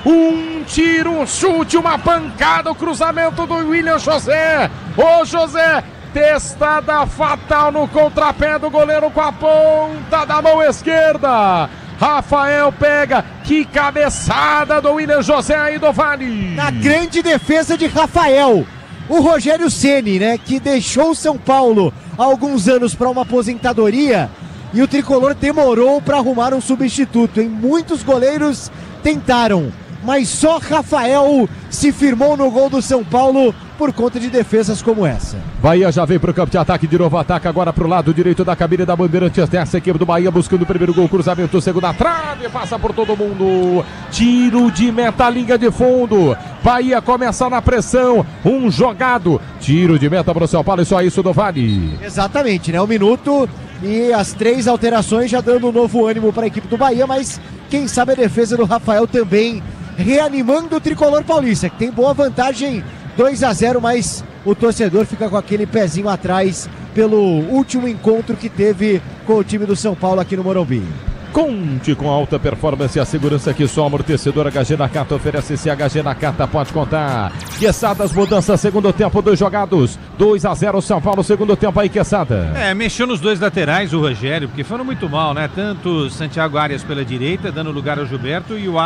um tiro, um chute, uma pancada, o cruzamento do William José, ô José, testada fatal no contrapé do goleiro com a ponta da mão esquerda. Rafael pega, que cabeçada do William José aí do Vale. Na grande defesa de Rafael, o Rogério Ceni, né, que deixou o São Paulo há alguns anos para uma aposentadoria e o tricolor demorou para arrumar um substituto, hein? Muitos goleiros tentaram, mas só Rafael se firmou no gol do São Paulo por conta de defesas como essa. Bahia já vem pro campo de ataque, de novo ataca agora pro lado direito da cabine da Bandeirantes, dessa equipe do Bahia buscando o primeiro gol, cruzamento, segunda trave, passa por todo mundo, tiro de meta, linha de fundo, Bahia começa na pressão, um jogado, tiro de meta pro São Paulo e só isso do Vale. Exatamente, né, 1 minuto e as 3 alterações já dando um novo ânimo para a equipe do Bahia, mas quem sabe a defesa do Rafael também reanimando o tricolor paulista, que tem boa vantagem 2-0, mas o torcedor fica com aquele pezinho atrás pelo último encontro que teve com o time do São Paulo aqui no Morumbi. Conte com alta performance e a segurança que só amortecedor HG Nakata oferece. Se HG Nakata pode contar. Quesadas, mudança, segundo tempo, 2 jogados, 2-0 São Paulo, segundo tempo aí, Quesada. Mexeu nos 2 laterais o Rogério, porque foram muito mal, né? Tanto Santiago Arias pela direita, dando lugar ao Gilberto, e o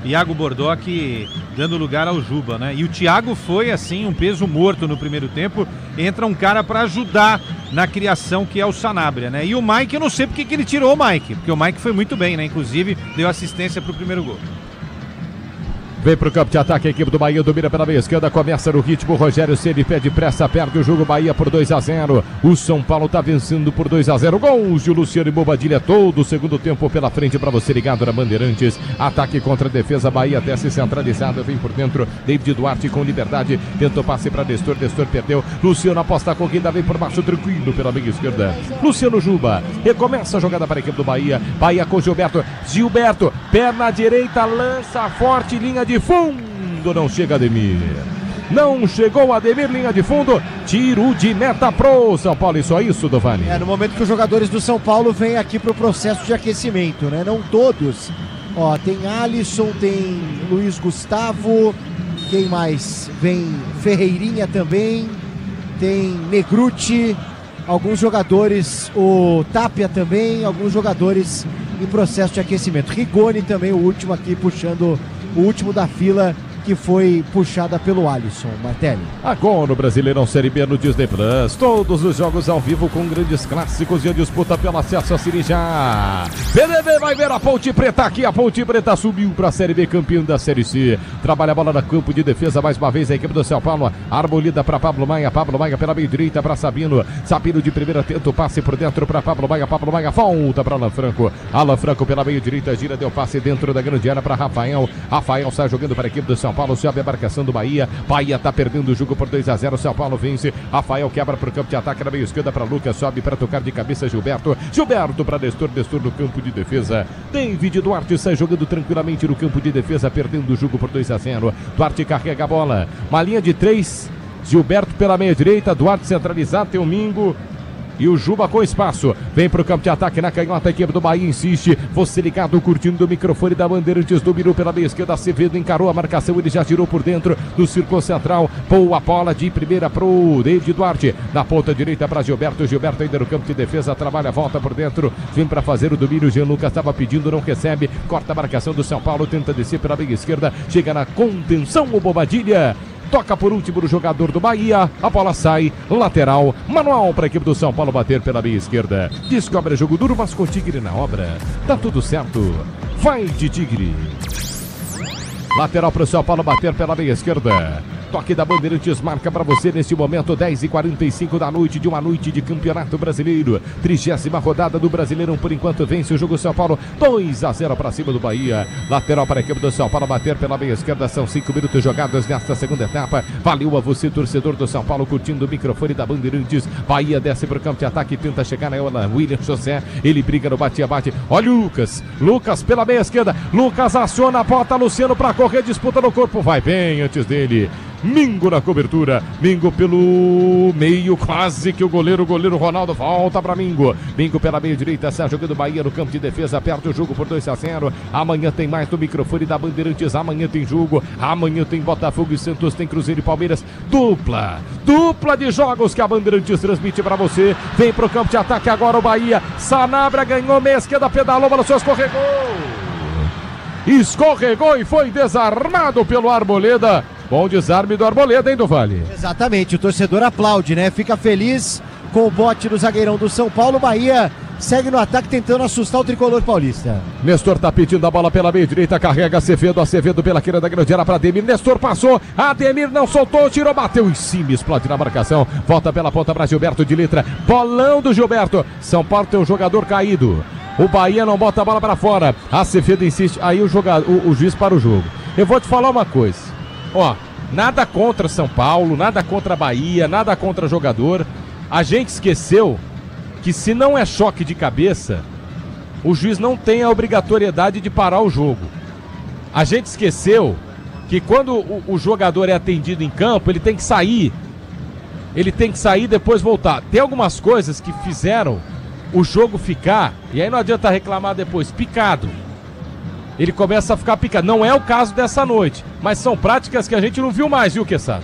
Iago Bordoc dando lugar ao Juba, né? E o Thiago foi, assim, um peso morto no primeiro tempo. Entra um cara para ajudar na criação, que é o Sanabria, né? E o Mike, eu não sei porque que ele tirou o Mike, porque o Mike foi muito bem, né? Inclusive, deu assistência pro primeiro gol. Vem pro campo de ataque, a equipe do Bahia domina pela meia esquerda, começa no ritmo, Rogério Ceni pede pressa, perde o jogo, Bahia por 2-0, o São Paulo tá vencendo por 2-0, gols de Luciano e Bobadilha, todo o segundo tempo pela frente para você ligado na Bandeirantes, ataque contra a defesa, Bahia desce centralizado, vem por dentro, David Duarte com liberdade, tentou passe para Nestor perdeu, Luciano aposta a corrida, vem por baixo, tranquilo pela meia esquerda, Luciano Juba, recomeça a jogada para a equipe do Bahia com Gilberto, perna direita, lança forte, linha de fundo, não chega Ademir. Não chegou Ademir, linha de fundo, tiro de meta pro São Paulo, e só isso, Dovani. No momento que os jogadores do São Paulo vêm aqui pro processo de aquecimento, né? Não todos. Ó, tem Alisson, tem Luiz Gustavo, quem mais? Vem Ferreirinha também, tem Negruti, alguns jogadores, o Tapia também, alguns jogadores em processo de aquecimento. Rigoni também, o último aqui puxando, o último da fila, que foi puxada pelo Alisson. Martelli. Agora no Brasileirão Série B no Disney Plus, todos os jogos ao vivo com grandes clássicos e a disputa pelo acesso a Série A. PDV vai ver a Ponte Preta aqui, a Ponte Preta subiu para a Série B, campeão da Série C. Trabalha a bola no campo de defesa mais uma vez a equipe do São Paulo, arbolida para Pablo Maia pela meia direita para Sabino de primeira, tenta o passe por dentro para Pablo Maia volta para Alan Franco pela meia direita, gira, deu passe dentro da grande área para Rafael sai jogando para a equipe do São Paulo, sobe a marcação do Bahia. Bahia tá perdendo o jogo por 2-0. São Paulo vence. Rafael quebra pro campo de ataque na meia esquerda para Lucas, sobe para tocar de cabeça Gilberto. Gilberto para Nestor no campo de defesa. David Duarte sai jogando tranquilamente no campo de defesa, perdendo o jogo por 2-0. Duarte carrega a bola. Uma linha de 3. Gilberto pela meia direita, Duarte centralizado, tem o Mingo e o Juba com espaço. Vem pro campo de ataque na canhota, a equipe do Bahia insiste. Você ligado, curtindo o microfone da Bandeirantes, dominou pela meia esquerda. Acevedo encarou a marcação, ele já tirou por dentro do círculo central. Boa bola de primeira pro David Duarte. Na ponta direita para Gilberto. Gilberto ainda no campo de defesa, trabalha, volta por dentro. Vem para fazer o domínio. Jean Lucas estava pedindo, não recebe. Corta a marcação do São Paulo, tenta descer pela meia esquerda. Chega na contenção o Bobadilha. Toca por último no jogador do Bahia. A bola sai, lateral, manual para a equipe do São Paulo bater pela meia esquerda. Descobre jogo duro, mas com Tigre na obra. Tá tudo certo. Vai de Tigre. Lateral para o São Paulo bater pela meia esquerda. Toque da Bandeirantes marca para você neste momento, 10h45 da noite de uma noite de Campeonato Brasileiro. 30ª rodada do Brasileirão, por enquanto vence o jogo São Paulo, 2-0 para cima do Bahia. Lateral para a equipe do São Paulo bater pela meia esquerda, são 5 minutos jogados nesta segunda etapa. Valeu a você, torcedor do São Paulo, curtindo o microfone da Bandeirantes. Bahia desce para o campo de ataque, tenta chegar na ela, William José, ele briga no bate-a-bate. Olha o Lucas pela meia esquerda, Lucas aciona, bota Luciano para correr, disputa no corpo, vai bem antes dele. Mingo na cobertura, Mingo pelo meio, quase que o goleiro Ronaldo volta para Mingo. Mingo pela meia direita, sai jogando Bahia no campo de defesa, aperta o jogo por 2-0. Amanhã tem mais no microfone da Bandeirantes, amanhã tem jogo, amanhã tem Botafogo e Santos, tem Cruzeiro e Palmeiras, dupla de jogos que a Bandeirantes transmite para você. Vem pro campo de ataque agora o Bahia, Sanabria ganhou meia esquerda, pedalou, balançou, escorregou e foi desarmado pelo Arboleda. Bom desarme do Arboleda, hein, do Vale? Exatamente, o torcedor aplaude, né? Fica feliz com o bote do zagueirão do São Paulo. Bahia segue no ataque tentando assustar o tricolor paulista. Nestor tá pedindo a bola pela meia direita, carrega Acevedo pela queira da grande área para Ademir. Nestor passou, Ademir não soltou, tirou, bateu em cima, explode na marcação. Volta pela ponta para Gilberto de letra, bolão do Gilberto. São Paulo tem um jogador caído. O Bahia não bota a bola para fora. Acevedo insiste, aí o juiz para o jogo. Eu vou te falar uma coisa. Ó, nada contra São Paulo, nada contra a Bahia, nada contra jogador. A gente esqueceu que se não é choque de cabeça, o juiz não tem a obrigatoriedade de parar o jogo. A gente esqueceu que quando o jogador é atendido em campo, ele tem que sair. Ele tem que sair e depois voltar. Tem algumas coisas que fizeram o jogo ficar, e aí não adianta reclamar depois, picado. Ele começa a ficar picado. Não é o caso dessa noite, mas são práticas que a gente não viu mais, viu, Quesada?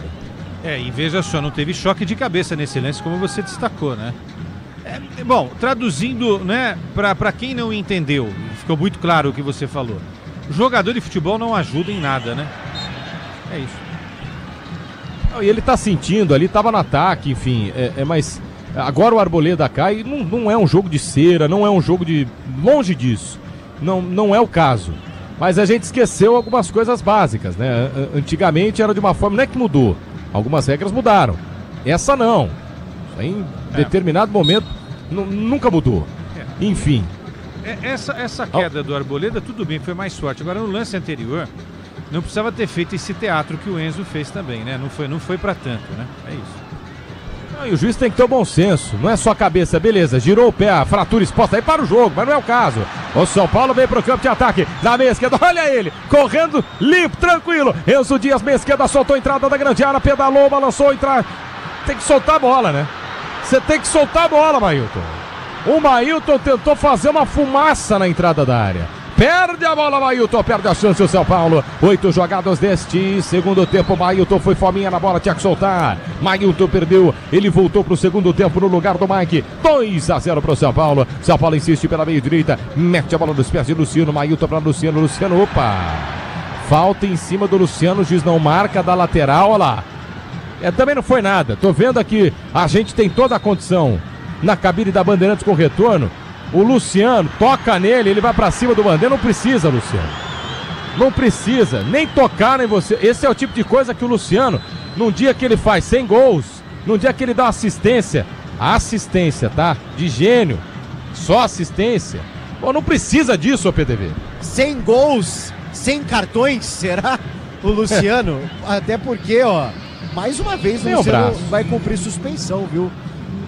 E veja só, não teve choque de cabeça nesse lance, como você destacou, né? Bom, traduzindo, né, pra quem não entendeu, ficou muito claro o que você falou. O jogador de futebol não ajuda em nada, né? É isso. E ele tá sentindo ali, tava no ataque, enfim, mas agora o Arboleda cai, não é um jogo de cera, não é um jogo de... longe disso. Não é o caso. Mas a gente esqueceu algumas coisas básicas, né? Antigamente era de uma forma, não é que mudou. Algumas regras mudaram. Essa não. Em determinado momento nunca mudou. Enfim. Essa queda do Arboleda, tudo bem, foi mais sorte. Agora no lance anterior, não precisava ter feito esse teatro que o Enzo fez também, né? Não foi pra tanto, né? É isso. E o juiz tem que ter o bom senso, não é só a cabeça, beleza, girou o pé, a fratura exposta aí para o jogo, mas não é o caso. O São Paulo vem pro campo de ataque, na meia esquerda, olha ele, correndo, limpo, tranquilo. Enzo Dias, meia esquerda, soltou a entrada da grande área, pedalou, balançou, tem que soltar a bola, né? Você tem que soltar a bola, Mailton. O Mailton tentou fazer uma fumaça na entrada da área. Perde a bola, Mailton, perde a chance o São Paulo. 8 jogadas deste segundo tempo. Mailton foi fominha na bola, tinha que soltar. Mailton perdeu, ele voltou pro segundo tempo no lugar do Mike. 2-0 pro São Paulo. São Paulo insiste pela meia direita, mete a bola nos pés de Luciano. Mailton para Luciano, opa. Falta em cima do Luciano, o juiz não marca da lateral, olha lá. Também não foi nada, tô vendo aqui, a gente tem toda a condição na cabine da Bandeirantes com retorno. O Luciano toca nele, ele vai pra cima do Bandeira. Não precisa, Luciano. Não precisa, nem tocar em você. Esse é o tipo de coisa que o Luciano, num dia que ele faz 100 gols, num dia que ele dá assistência, tá? De gênio, só assistência. Bom, não precisa disso, ô PDV. 100 gols, 100 cartões, será? o Luciano, até porque, ó, mais uma vez o Tem o Luciano braço. vai cumprir suspensão, viu?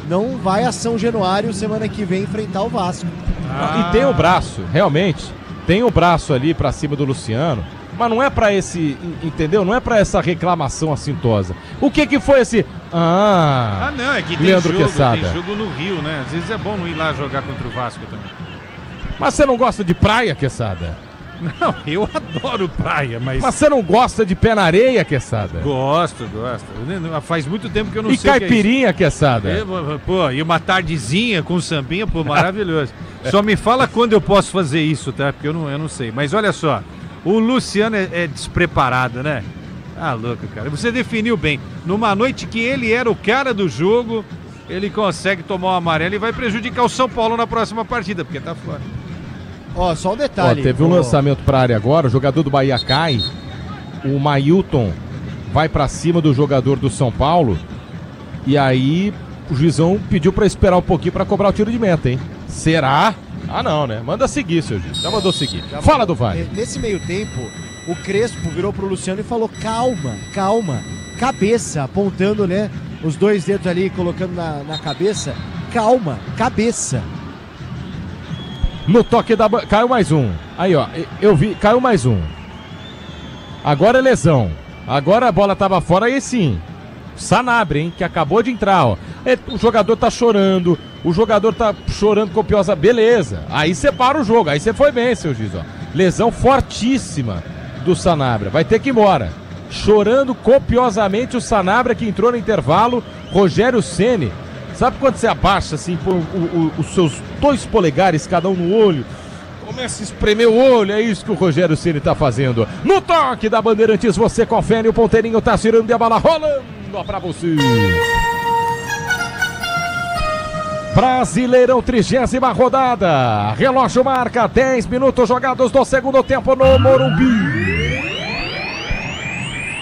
Não vai a São Januário semana que vem enfrentar o Vasco. E tem o braço, realmente. Tem o braço ali pra cima do Luciano. Mas não é pra esse, entendeu? Não é pra essa reclamação assintosa. O que foi esse... Não, é que tem Leandro jogo, Quesada. tem jogo no Rio, né? Às vezes é bom não ir lá jogar contra o Vasco também. Mas você não gosta de praia, Quesada? Não, eu adoro praia, mas... Mas você não gosta de pé na areia, Quesada? Gosto. Faz muito tempo que eu não sei o que é isso. caipirinha, Quesada? Pô, e uma tardezinha com sambinha, pô, maravilhoso. Só me fala quando eu posso fazer isso, tá? Porque eu não sei. Mas olha só, o Luciano é despreparado, né? Ah, louco, cara. Você definiu bem. Numa noite que ele era o cara do jogo, ele consegue tomar um amarelo e vai prejudicar o São Paulo na próxima partida, porque tá fora. Ó, só um detalhe. Teve um lançamento pra área agora, o jogador do Bahia cai, o Mailton vai pra cima do jogador do São Paulo, e aí o juizão pediu pra esperar um pouquinho pra cobrar o tiro de meta, hein? Será? Ah, não, né? Manda seguir, seu juiz. Já mandou seguir. Fala do VAR. Nesse meio tempo, o Crespo virou pro Luciano e falou: calma, cabeça, apontando, né? Os dois dedos ali, colocando na cabeça. Calma, cabeça. No toque da... Caiu mais um. Aí, ó. Eu vi. Caiu mais um. Agora é lesão. Agora a bola tava fora aí sim. Sanabria, hein? Que acabou de entrar, ó. O jogador tá chorando. O jogador tá chorando copiosa. Beleza. Aí você para o jogo. Aí você foi bem, seu juiz, ó. Lesão fortíssima do Sanabria. Vai ter que ir embora. Chorando copiosamente o Sanabria, que entrou no intervalo. Rogério Ceni. Sabe quando você abaixa assim, põe os seus 2 polegares, cada um no olho, começa a espremer o olho, é isso que o Rogério Ceni tá fazendo. No toque da Bandeirantes, você confere, o ponteirinho tá tirando e a bola rolando pra você. Brasileirão, 30ª rodada. Relógio marca 10 minutos jogados do segundo tempo no Morumbi.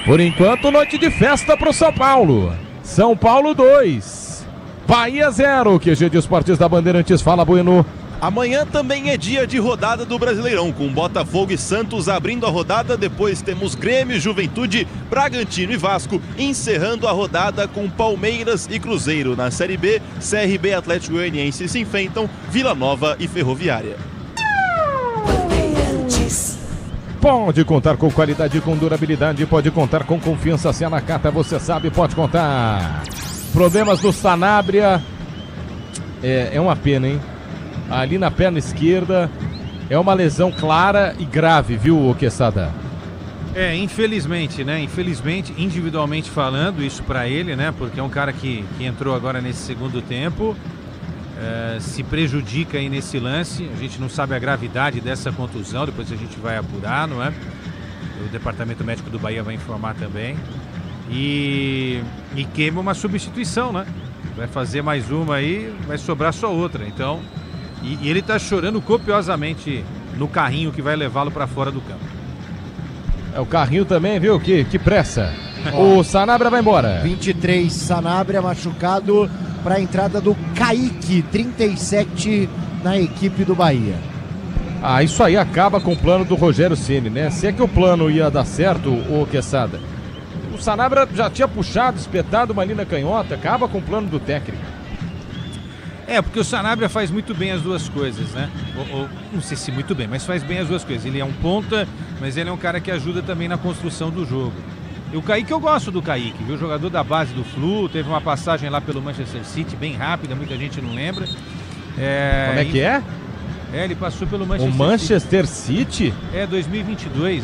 Por enquanto, noite de festa pro São Paulo. São Paulo 2. Bahia 0, QG de Esportes da Bandeirantes. Fala, Bueno. Amanhã também é dia de rodada do Brasileirão, com Botafogo e Santos abrindo a rodada. Depois temos Grêmio, Juventude, Bragantino e Vasco, encerrando a rodada com Palmeiras e Cruzeiro. Na Série B, CRB e Atlético Goianiense se enfrentam, Vila Nova e Ferroviária. Pode contar com qualidade e com durabilidade, pode contar com confiança. Se é na carta, você sabe, pode contar. Problemas do Sanabria, é uma pena, hein? Ali na perna esquerda, é uma lesão clara e grave, viu, Quesada? Infelizmente, né? Infelizmente, individualmente falando, isso pra ele, né? Porque é um cara que entrou agora nesse segundo tempo, se prejudica aí nesse lance. A gente não sabe a gravidade dessa contusão, depois a gente vai apurar, não é? O departamento médico do Bahia vai informar também. E queima uma substituição, né? Vai fazer mais uma aí, vai sobrar só outra. Então, e ele tá chorando copiosamente no carrinho que vai levá-lo para fora do campo. O carrinho também, viu? Que pressa. O Sanabria vai embora. 23, Sanabria machucado para a entrada do Kaique, 37 na equipe do Bahia. Isso aí acaba com o plano do Rogério Ceni, né? Se é que o plano ia dar certo, ô Quesada, o Sanabria já tinha puxado, espetado uma linha canhota, acaba com o plano do técnico. Porque o Sanabria faz muito bem as duas coisas, né? Não sei se muito bem, mas faz bem as duas coisas. Ele é um ponta, mas ele é um cara que ajuda também na construção do jogo. E o Kaique, eu gosto do Kaique, viu? Jogador da base do Flu, teve uma passagem lá pelo Manchester City, bem rápida, muita gente não lembra. Como é que é? Ele passou pelo Manchester City. O Manchester City? 2022,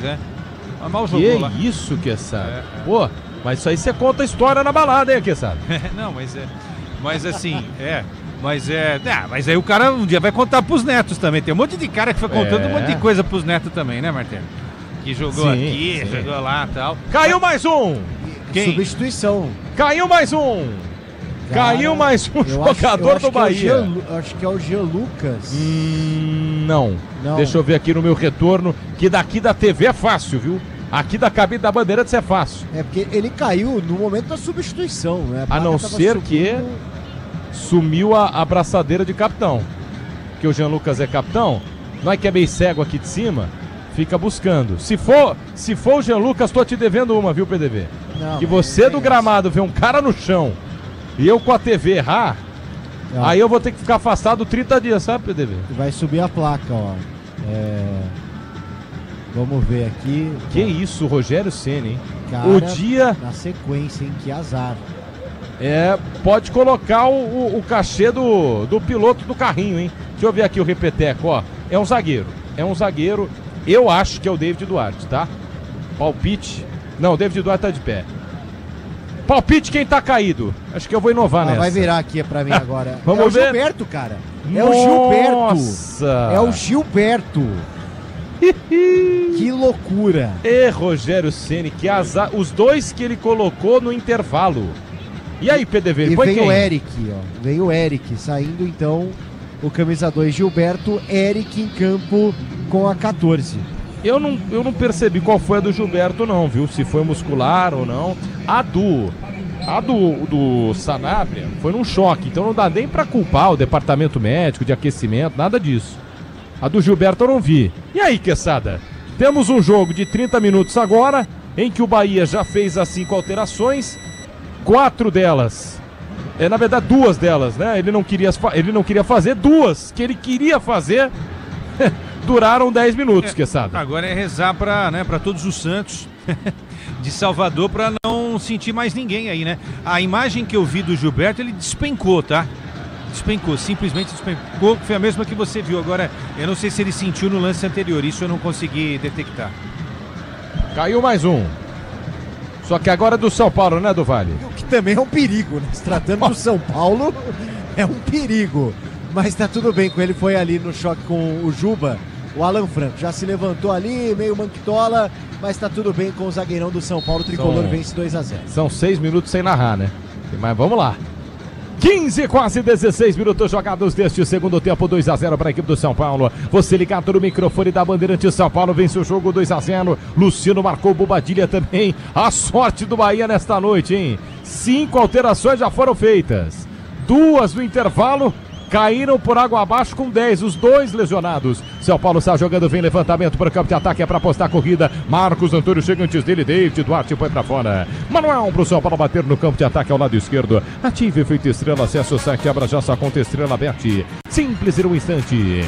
Mas mal jogou lá. Que isso, Quesada? Pô, mas isso aí você conta a história na balada, hein, Quesada? Não, mas assim, mas aí o cara um dia vai contar pros netos também. Tem um monte de cara que foi contando um monte de coisa pros netos também, né, Martelo? Que jogou aqui, jogou lá e tal. Caiu mais um! Quem? Substituição. Caiu mais um! Caiu mais um jogador do Bahia. Acho que é o Jean Lucas. Não. Deixa eu ver aqui no meu retorno, que daqui da TV é fácil, viu? Aqui da cabine da Bandeirantes é fácil. Porque ele caiu no momento da substituição, né? A não ser que sumiu a abraçadeira de capitão. Que o Jean Lucas é capitão. Não é que é meio cego aqui de cima? Fica buscando. Se for o Jean Lucas, tô te devendo uma, viu, PDV? Não, que você do gramado vê um cara no chão e eu com a TV errar, aí eu vou ter que ficar afastado 30 dias, sabe, PDV? Vai subir a placa, ó. Vamos ver aqui. Que isso, Rogério Ceni, hein? Cara, o dia... na sequência, hein? Que azar. Pode colocar o cachê do piloto do carrinho, hein? Deixa eu ver aqui o repeteco, ó. É um zagueiro. Eu acho que é o David Duarte, tá? Palpite. Não, o David Duarte tá de pé. Palpite quem tá caído. Acho que eu vou inovar nessa. Vai virar aqui pra mim agora. Vamos ver. É o Gilberto, cara. É o Gilberto. Nossa. É o Gilberto. Que loucura. Rogério Ceni, que azar. Os dois que ele colocou no intervalo. E aí, PDV? E foi veio quem? o Eric, ó. Veio o Eric, saindo então o camisa 2 Gilberto, Eric em campo com a 14. Eu não percebi qual foi a do Gilberto não, viu? Se foi muscular ou não. A do Sanabria foi num choque, então não dá nem pra culpar o departamento médico de aquecimento, nada disso. A do Gilberto eu não vi. E aí, Quesada? Temos um jogo de 30 minutos agora, em que o Bahia já fez as 5 alterações, 4 delas, na verdade 2 delas, né? Ele não queria fazer, 2 que ele queria fazer, duraram 10 minutos, Quesada. Agora é rezar pra todos os santos de Salvador pra não sentir mais ninguém aí, né? A imagem que eu vi do Gilberto, ele despencou, tá? Simplesmente despencou, foi a mesma que você viu. Agora, eu não sei se ele sentiu no lance anterior, isso eu não consegui detectar. Caiu mais um. Só que agora é do São Paulo, né, do Vale? O que também é um perigo, né? Se tratando do São Paulo, é um perigo. Mas tá tudo bem com ele, foi ali no choque com o Juba, o Alan Franco. Já se levantou ali, meio manquitola, mas tá tudo bem com o zagueirão do São Paulo. O tricolor vence 2-0. São 6 minutos sem narrar, né? Mas vamos lá. 15, quase 16 minutos jogados deste segundo tempo, 2-0 para a equipe do São Paulo. Você ligado no microfone da Bandeirante, São Paulo vence o jogo 2-0. Luciano marcou, Bobadilha também. A sorte do Bahia nesta noite, hein? 5 alterações já foram feitas. 2 no intervalo. Caíram por água abaixo com 10, os 2 lesionados. São Paulo está jogando, vem levantamento para o campo de ataque, é para apostar a corrida. Marcos Antônio chega antes dele, David Duarte foi para fora. Manuel para o São Paulo bater no campo de ataque ao lado esquerdo. Ative efeito estrela, acessa o site, abra já sua conta Estrela Bet. Simples em um instante.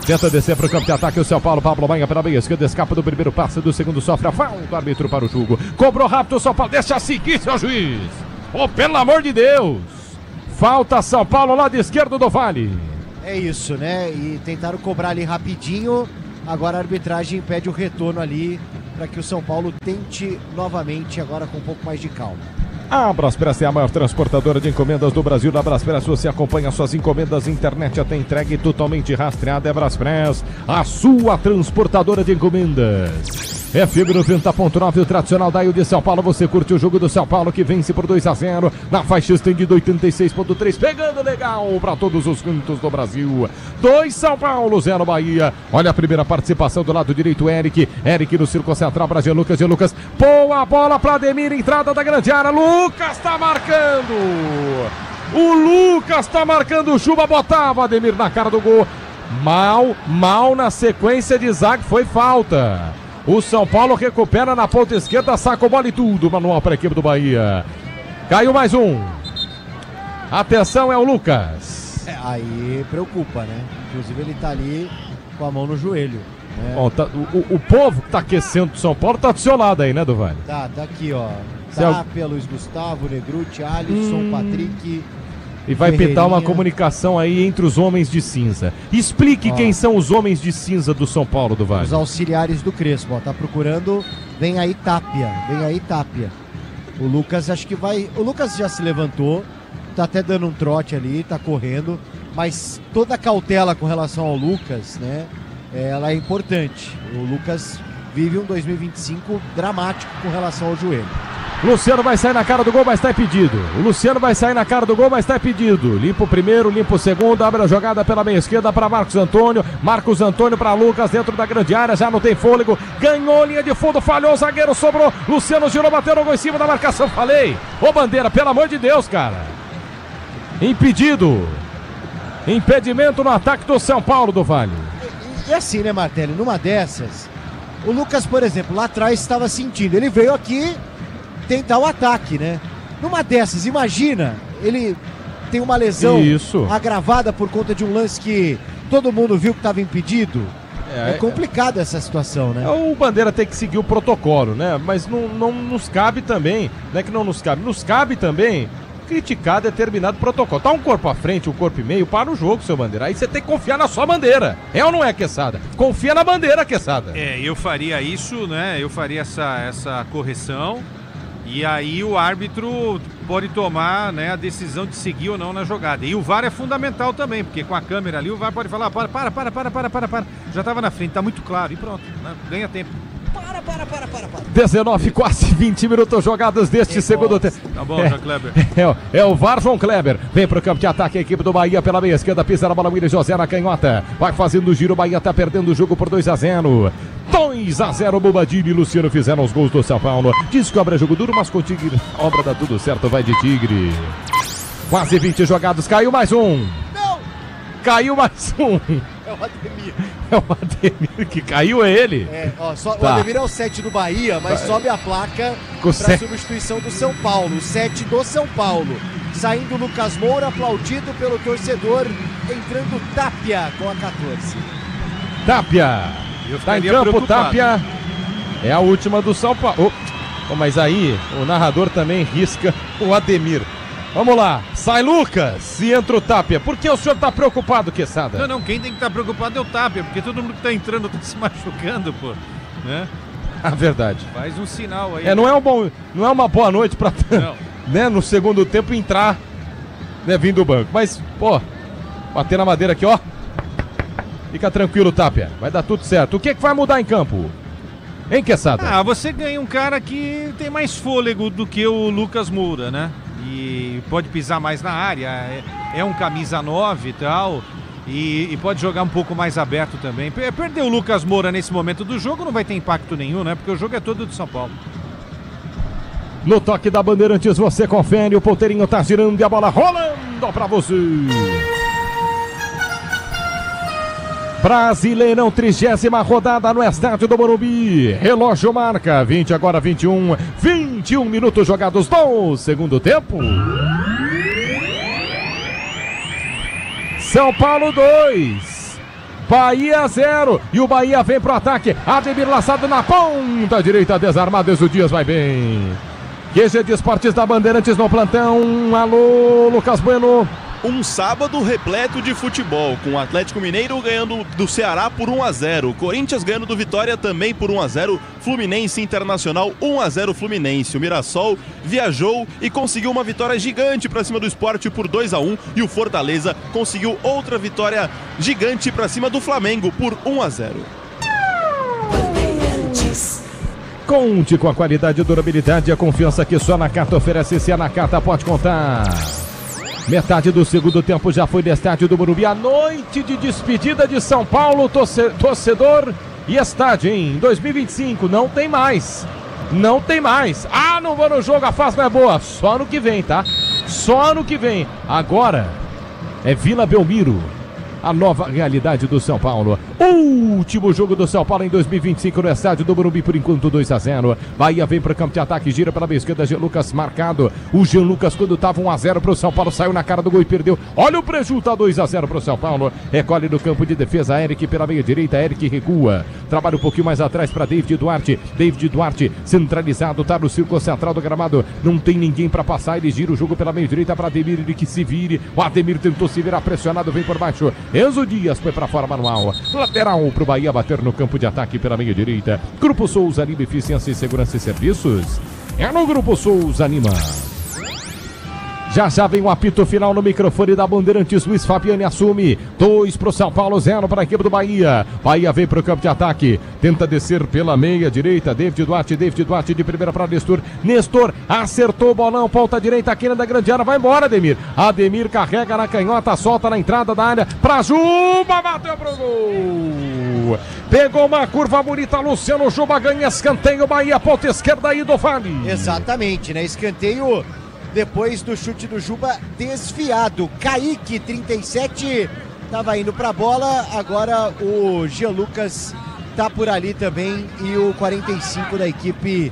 Tenta descer para o campo de ataque o São Paulo. Pablo Maia pela meia esquerda, escapa do primeiro passe, do segundo sofre a falta do árbitro para o jogo. Cobrou rápido o São Paulo, deixa seguir, seu juiz. Oh, pelo amor de Deus. Falta São Paulo, lado esquerdo do Vale. É isso, né? E tentaram cobrar ali rapidinho. Agora a arbitragem impede o retorno ali para que o São Paulo tente novamente, agora com um pouco mais de calma. A Braspress é a maior transportadora de encomendas do Brasil. Na Braspress você acompanha suas encomendas, internet até entregue totalmente rastreada. É Braspress, a sua transportadora de encomendas. FM 90.9, o tradicional Daio de São Paulo. Você curte o jogo do São Paulo que vence por 2-0 na faixa estendida 86.3, pegando legal para todos os cantos do Brasil. 2 São Paulo, 0 Bahia. Olha a primeira participação do lado direito, Eric no círculo central para Jean Lucas. Boa bola para Ademir, entrada da grande área. Lucas tá marcando. O Lucas tá marcando. O Juba botava Ademir na cara do gol. Mal na sequência de zaga, foi falta. O São Paulo recupera na ponta esquerda, saca o bola e tudo, manual para a equipe do Bahia. Caiu mais um. Atenção, é o Lucas. Aí preocupa, né? Inclusive ele tá ali com a mão no joelho. Né? Bom, o povo que tá aquecendo o São Paulo tá do seu lado aí, né, do Vale? Tá aqui, ó. Tapia, Luiz Gustavo, Negruti, Alisson, Patrick... E vai pintar uma comunicação aí entre os homens de cinza. Explique quem são os homens de cinza do São Paulo, do Vale. Os auxiliares do Crespo, ó. Tá procurando, vem aí Tapia. O Lucas acho que vai... O Lucas já se levantou, tá até dando um trote ali, tá correndo. Mas toda a cautela com relação ao Lucas, né? Ela é importante. O Lucas vive um 2025 dramático com relação ao joelho. Luciano vai sair na cara do gol, mas está impedido. Limpa o primeiro, limpa o segundo, abre a jogada pela meia esquerda para Marcos Antônio. Marcos Antônio para Lucas dentro da grande área, já não tem fôlego. Ganhou linha de fundo, falhou, o zagueiro sobrou. Luciano girou, bateu no gol em cima da marcação. Falei, ô Bandeira, pelo amor de Deus, cara. Impedido. Impedimento no ataque do São Paulo, do Vale. E assim, né, Martelli? Numa dessas, O Lucas, por exemplo, lá atrás estava sentindo. Ele veio aqui tentar o ataque, né? Numa dessas, imagina, ele tem uma lesão agravada por conta de um lance que todo mundo viu que estava impedido. É complicado essa situação, né? O Bandeira tem que seguir o protocolo, né? Mas não nos cabe também, não é que não nos cabe também criticar determinado protocolo. Tá um corpo à frente, um corpo e meio, para o jogo, seu Bandeira. Aí você tem que confiar na sua bandeira. É ou não é, Quesada? Confia na bandeira, Quesada. Eu faria isso, né? Eu faria essa correção. E aí o árbitro pode tomar, né, a decisão de seguir ou não na jogada. E o VAR é fundamental também, porque com a câmera ali o VAR pode falar, para. Já estava na frente, tá muito claro. E pronto, né? Ganha tempo. Para. 19, quase 20 minutos jogados deste segundo tempo. Tá bom, João Kleber. É o VAR, João Kleber. Vem pro campo de ataque a equipe do Bahia pela meia esquerda, pisa na bola, William José na canhota. Vai fazendo o giro, o Bahia tá perdendo o jogo por 2-0. 2-0, Bobadilho e Luciano fizeram os gols do São Paulo. Diz que obra é jogo duro, mas com o Tigre, a obra dá tudo certo, vai de Tigre. Quase 20 jogados, caiu mais um. Não! Caiu mais um. É o Ademir. É o Ademir que caiu, é ele? O Ademir é o 7 do Bahia, mas sobe a placa para substituição do São Paulo. O 7 do São Paulo. Saindo Lucas Moura, aplaudido pelo torcedor, entrando Tapia com a 14. Tapia. Tá em campo, Tapia. É a última do São Paulo. Mas aí o narrador também risca o Ademir. Vamos lá, sai Lucas e entra o Tapia. Por que o senhor tá preocupado, Quesada? Não, quem tem que estar preocupado é o Tapia, porque todo mundo que tá entrando tá se machucando, pô, né? A verdade. Faz um sinal aí. Não é uma boa noite pra, né, no segundo tempo entrar, né, vindo do banco. Mas, pô, bater na madeira aqui, ó. Fica tranquilo, Tapia, vai dar tudo certo. O que vai mudar em campo? Hein, Quesada? Você ganha um cara que tem mais fôlego do que o Lucas Moura, né? E pode pisar mais na área, é um camisa 9 e tal, e pode jogar um pouco mais aberto também. Perder o Lucas Moura nesse momento do jogo não vai ter impacto nenhum, né? Porque o jogo é todo do São Paulo. No toque da Bandeirantes você confere, o ponteirinho tá girando e a bola rolando pra você. Brasileirão, 30ª rodada no estádio do Morumbi. Relógio marca 20, agora 21. 21 minutos jogados no segundo tempo. São Paulo 2, Bahia 0. E o Bahia vem pro ataque. Ademir laçado na ponta direita, desarmado. O Dias vai bem. QG de Esportes da Bandeirantes no plantão. Alô, Lucas Bueno. Um sábado repleto de futebol, com o Atlético Mineiro ganhando do Ceará por 1-0, Corinthians ganhando do Vitória também por 1-0, Fluminense Internacional 1-0 Fluminense. O Mirassol viajou e conseguiu uma vitória gigante para cima do Sport por 2-1 e o Fortaleza conseguiu outra vitória gigante para cima do Flamengo por 1-0. Conte com a qualidade e durabilidade e a confiança que só a Nakata oferece. Se a Nakata pode contar. Metade do segundo tempo já foi no estádio do Morumbi. A noite de despedida de São Paulo, torcedor e estádio, em 2025. Não tem mais. Não tem mais. Não vou no jogo, a fase não é boa. Só no que vem, tá? Só no que vem. Agora é Vila Belmiro. A nova realidade do São Paulo. Último jogo do São Paulo em 2025 no estádio do Morumbi, por enquanto 2-0. Bahia vem para o campo de ataque, gira pela esquerda, Jean Lucas marcado. O Jean Lucas, quando estava 1-0 para o São Paulo, saiu na cara do gol e perdeu. Olha o prejuízo, tá 2-0 para o São Paulo. Recolhe no campo de defesa, Eric pela meia direita, Eric recua. Trabalha um pouquinho mais atrás para David Duarte. David Duarte centralizado, tá no círculo central do gramado. Não tem ninguém para passar, ele gira o jogo pela meia direita para Ademir, ele que se vire. O Ademir tentou se virar, pressionado, vem por baixo. Enzo Dias foi para fora, manual. Lateral para o Bahia bater no campo de ataque pela meia direita. Grupo Souza Lima, Eficiência e Segurança e Serviços. É no Grupo Souza Lima. Já vem o apito final no microfone da Bandeirantes. Luiz Fabiani assume. 2 para o São Paulo, 0 para a equipe do Bahia. Bahia vem para o campo de ataque. Tenta descer pela meia direita. David Duarte de primeira para Nestor. Nestor acertou o bolão. Ponta direita aqui na grande área. Vai embora, Ademir. Ademir carrega na canhota. Solta na entrada da área. Para Juba. Bateu pro gol. Pegou uma curva bonita. Luciano Juba ganha escanteio. Bahia, ponta esquerda aí do Vale. Exatamente, né? Escanteio. Depois do chute do Juba desviado. Kaique, 37, estava indo para a bola. Agora o Jean Lucas tá por ali também e o 45 da equipe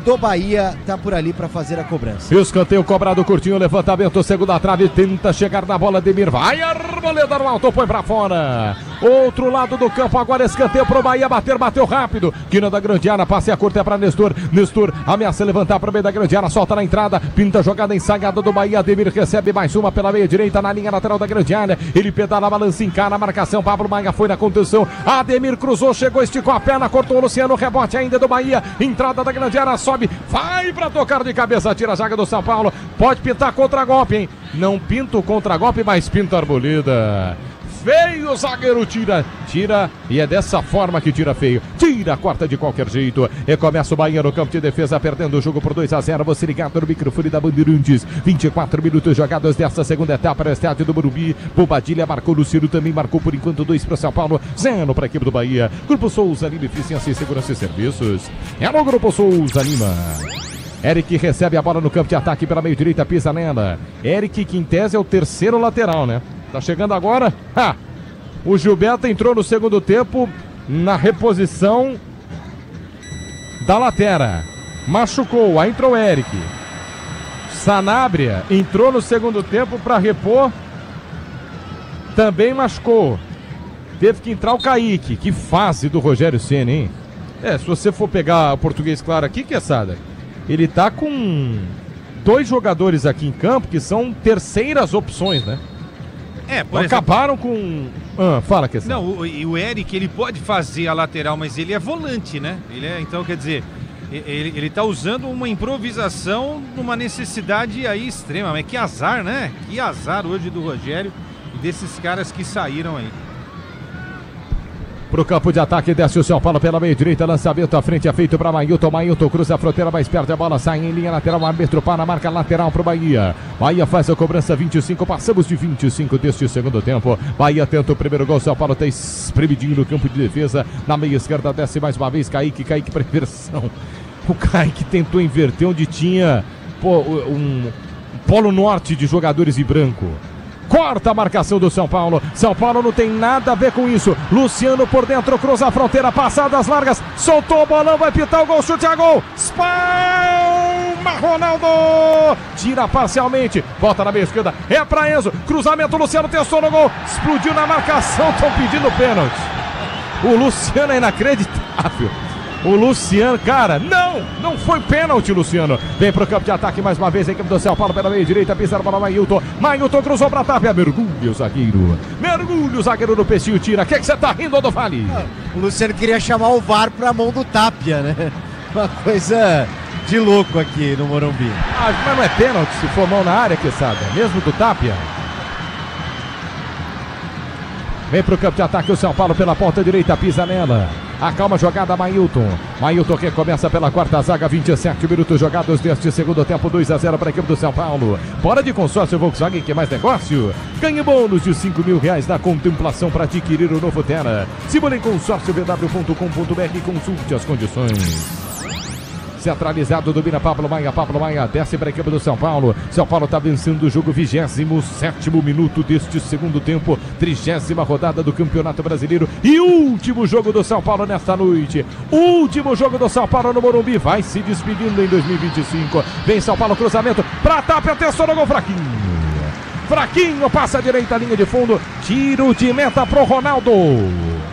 do Bahia tá por ali para fazer a cobrança. E o escanteio cobrado curtinho, levantamento, segunda trave, tenta chegar na bola, Ademir, vai, Arboleda no alto, foi pra fora. Outro lado do campo, agora escanteio pro Bahia, bateu rápido. Quina da grande área, passe a curta é pra Nestor. Nestor ameaça levantar pro meio da grande área, solta na entrada, pinta a jogada ensaiada do Bahia. Ademir recebe mais uma pela meia direita na linha lateral da grande área. Ele pedala, balança, encara a marcação. Pablo Maia foi na contenção. Ademir cruzou, chegou, esticou a perna, cortou o Luciano, rebote ainda do Bahia. Entrada da grande área, sobe, vai pra tocar de cabeça, tira a zaga do São Paulo. Pode pintar contra-golpe, hein? Não pinta o contra-golpe, mas pinta a Arboleda. Feio, o zagueiro tira e é dessa forma que tira feio, tira, corta de qualquer jeito e começa o Bahia no campo de defesa, perdendo o jogo por 2-0, você ligado no microfone da Bandeirantes, 24 minutos jogados desta segunda etapa no estádio do Morumbi. Bobadilha marcou, Luciano também marcou, por enquanto 2 para o São Paulo, 0 para a equipe do Bahia. Grupo Souza Lima, Eficiência e Segurança e Serviços, é no Grupo Souza Lima. Eric recebe a bola no campo de ataque pela meio direita, pisa nela. Eric, que em tese é o terceiro lateral, né? Tá chegando agora. O Gilberto entrou no segundo tempo na reposição da lateral. Machucou, aí entrou o Eric. Sanabria entrou no segundo tempo para repor. Também machucou. Teve que entrar o Kaique. Que fase do Rogério Ceni, hein? Se você for pegar o português claro aqui, Quesada, ele tá com 2 jogadores aqui em campo que são terceiras opções, né? Acabaram com... fala, Quesada. Não, o Eric, ele pode fazer a lateral, mas ele é volante, né? Então, quer dizer, ele tá usando uma improvisação numa necessidade aí extrema. Mas que azar, né? Que azar hoje do Rogério e desses caras que saíram aí. Pro campo de ataque, desce o São Paulo pela meia direita, lançamento à frente é feito para Mailton. Mailton cruza a fronteira mais perto, a bola sai em linha lateral, o árbitro para a marca lateral pro Bahia. Bahia faz a cobrança, 25, passamos de 25 deste segundo tempo. Bahia tenta o primeiro gol, São Paulo está espremidinho no campo de defesa, na meia esquerda desce mais uma vez, Kaique para inversão. O Kaique tentou inverter onde tinha um polo norte de jogadores em branco. Corta a marcação do São Paulo. São Paulo não tem nada a ver com isso. Luciano por dentro, cruza a fronteira, passadas largas, soltou o bolão, vai pitar o gol, chute a gol. Spalma, Ronaldo! Tira parcialmente, volta na meia esquerda, é pra Enzo, cruzamento, Luciano testou no gol, explodiu na marcação, estão pedindo pênalti. O Luciano é inacreditável. O Luciano, cara, não foi pênalti, Luciano. Vem pro campo de ataque mais uma vez, a equipe do São Paulo pela meia direita, pisa para o Mailton. Mailton cruzou pra Tapia, mergulha o zagueiro do Peixinho, tira. O que você tá rindo, do Vale? O Luciano queria chamar o VAR pra mão do Tapia, né? Uma coisa de louco aqui no Morumbi. Mas não é pênalti se for mão na área, Quesada, mesmo do Tapia. Vem pro campo de ataque o São Paulo pela ponta direita, pisa nela. Acalma a jogada, Mailton. Mailton que começa pela quarta zaga, 27 minutos jogados deste segundo tempo, 2-0 para a equipe do São Paulo. Bora de consórcio Volkswagen, que mais negócio? Ganhe bônus de R$5.000 na contemplação para adquirir o novo Terra. Simule em consórciovw.com.br e consulte as condições. Centralizado, domina Pablo Maia desce para a equipe do São Paulo. São Paulo está vencendo o jogo, 27º minuto deste segundo tempo, 30ª rodada do Campeonato Brasileiro e último jogo do São Paulo nesta noite. Último jogo do São Paulo no Morumbi, vai se despedindo em 2025. Vem São Paulo, cruzamento para Tapia, testou no gol, fraquinho, passa a direita, linha de fundo, tiro de meta pro Ronaldo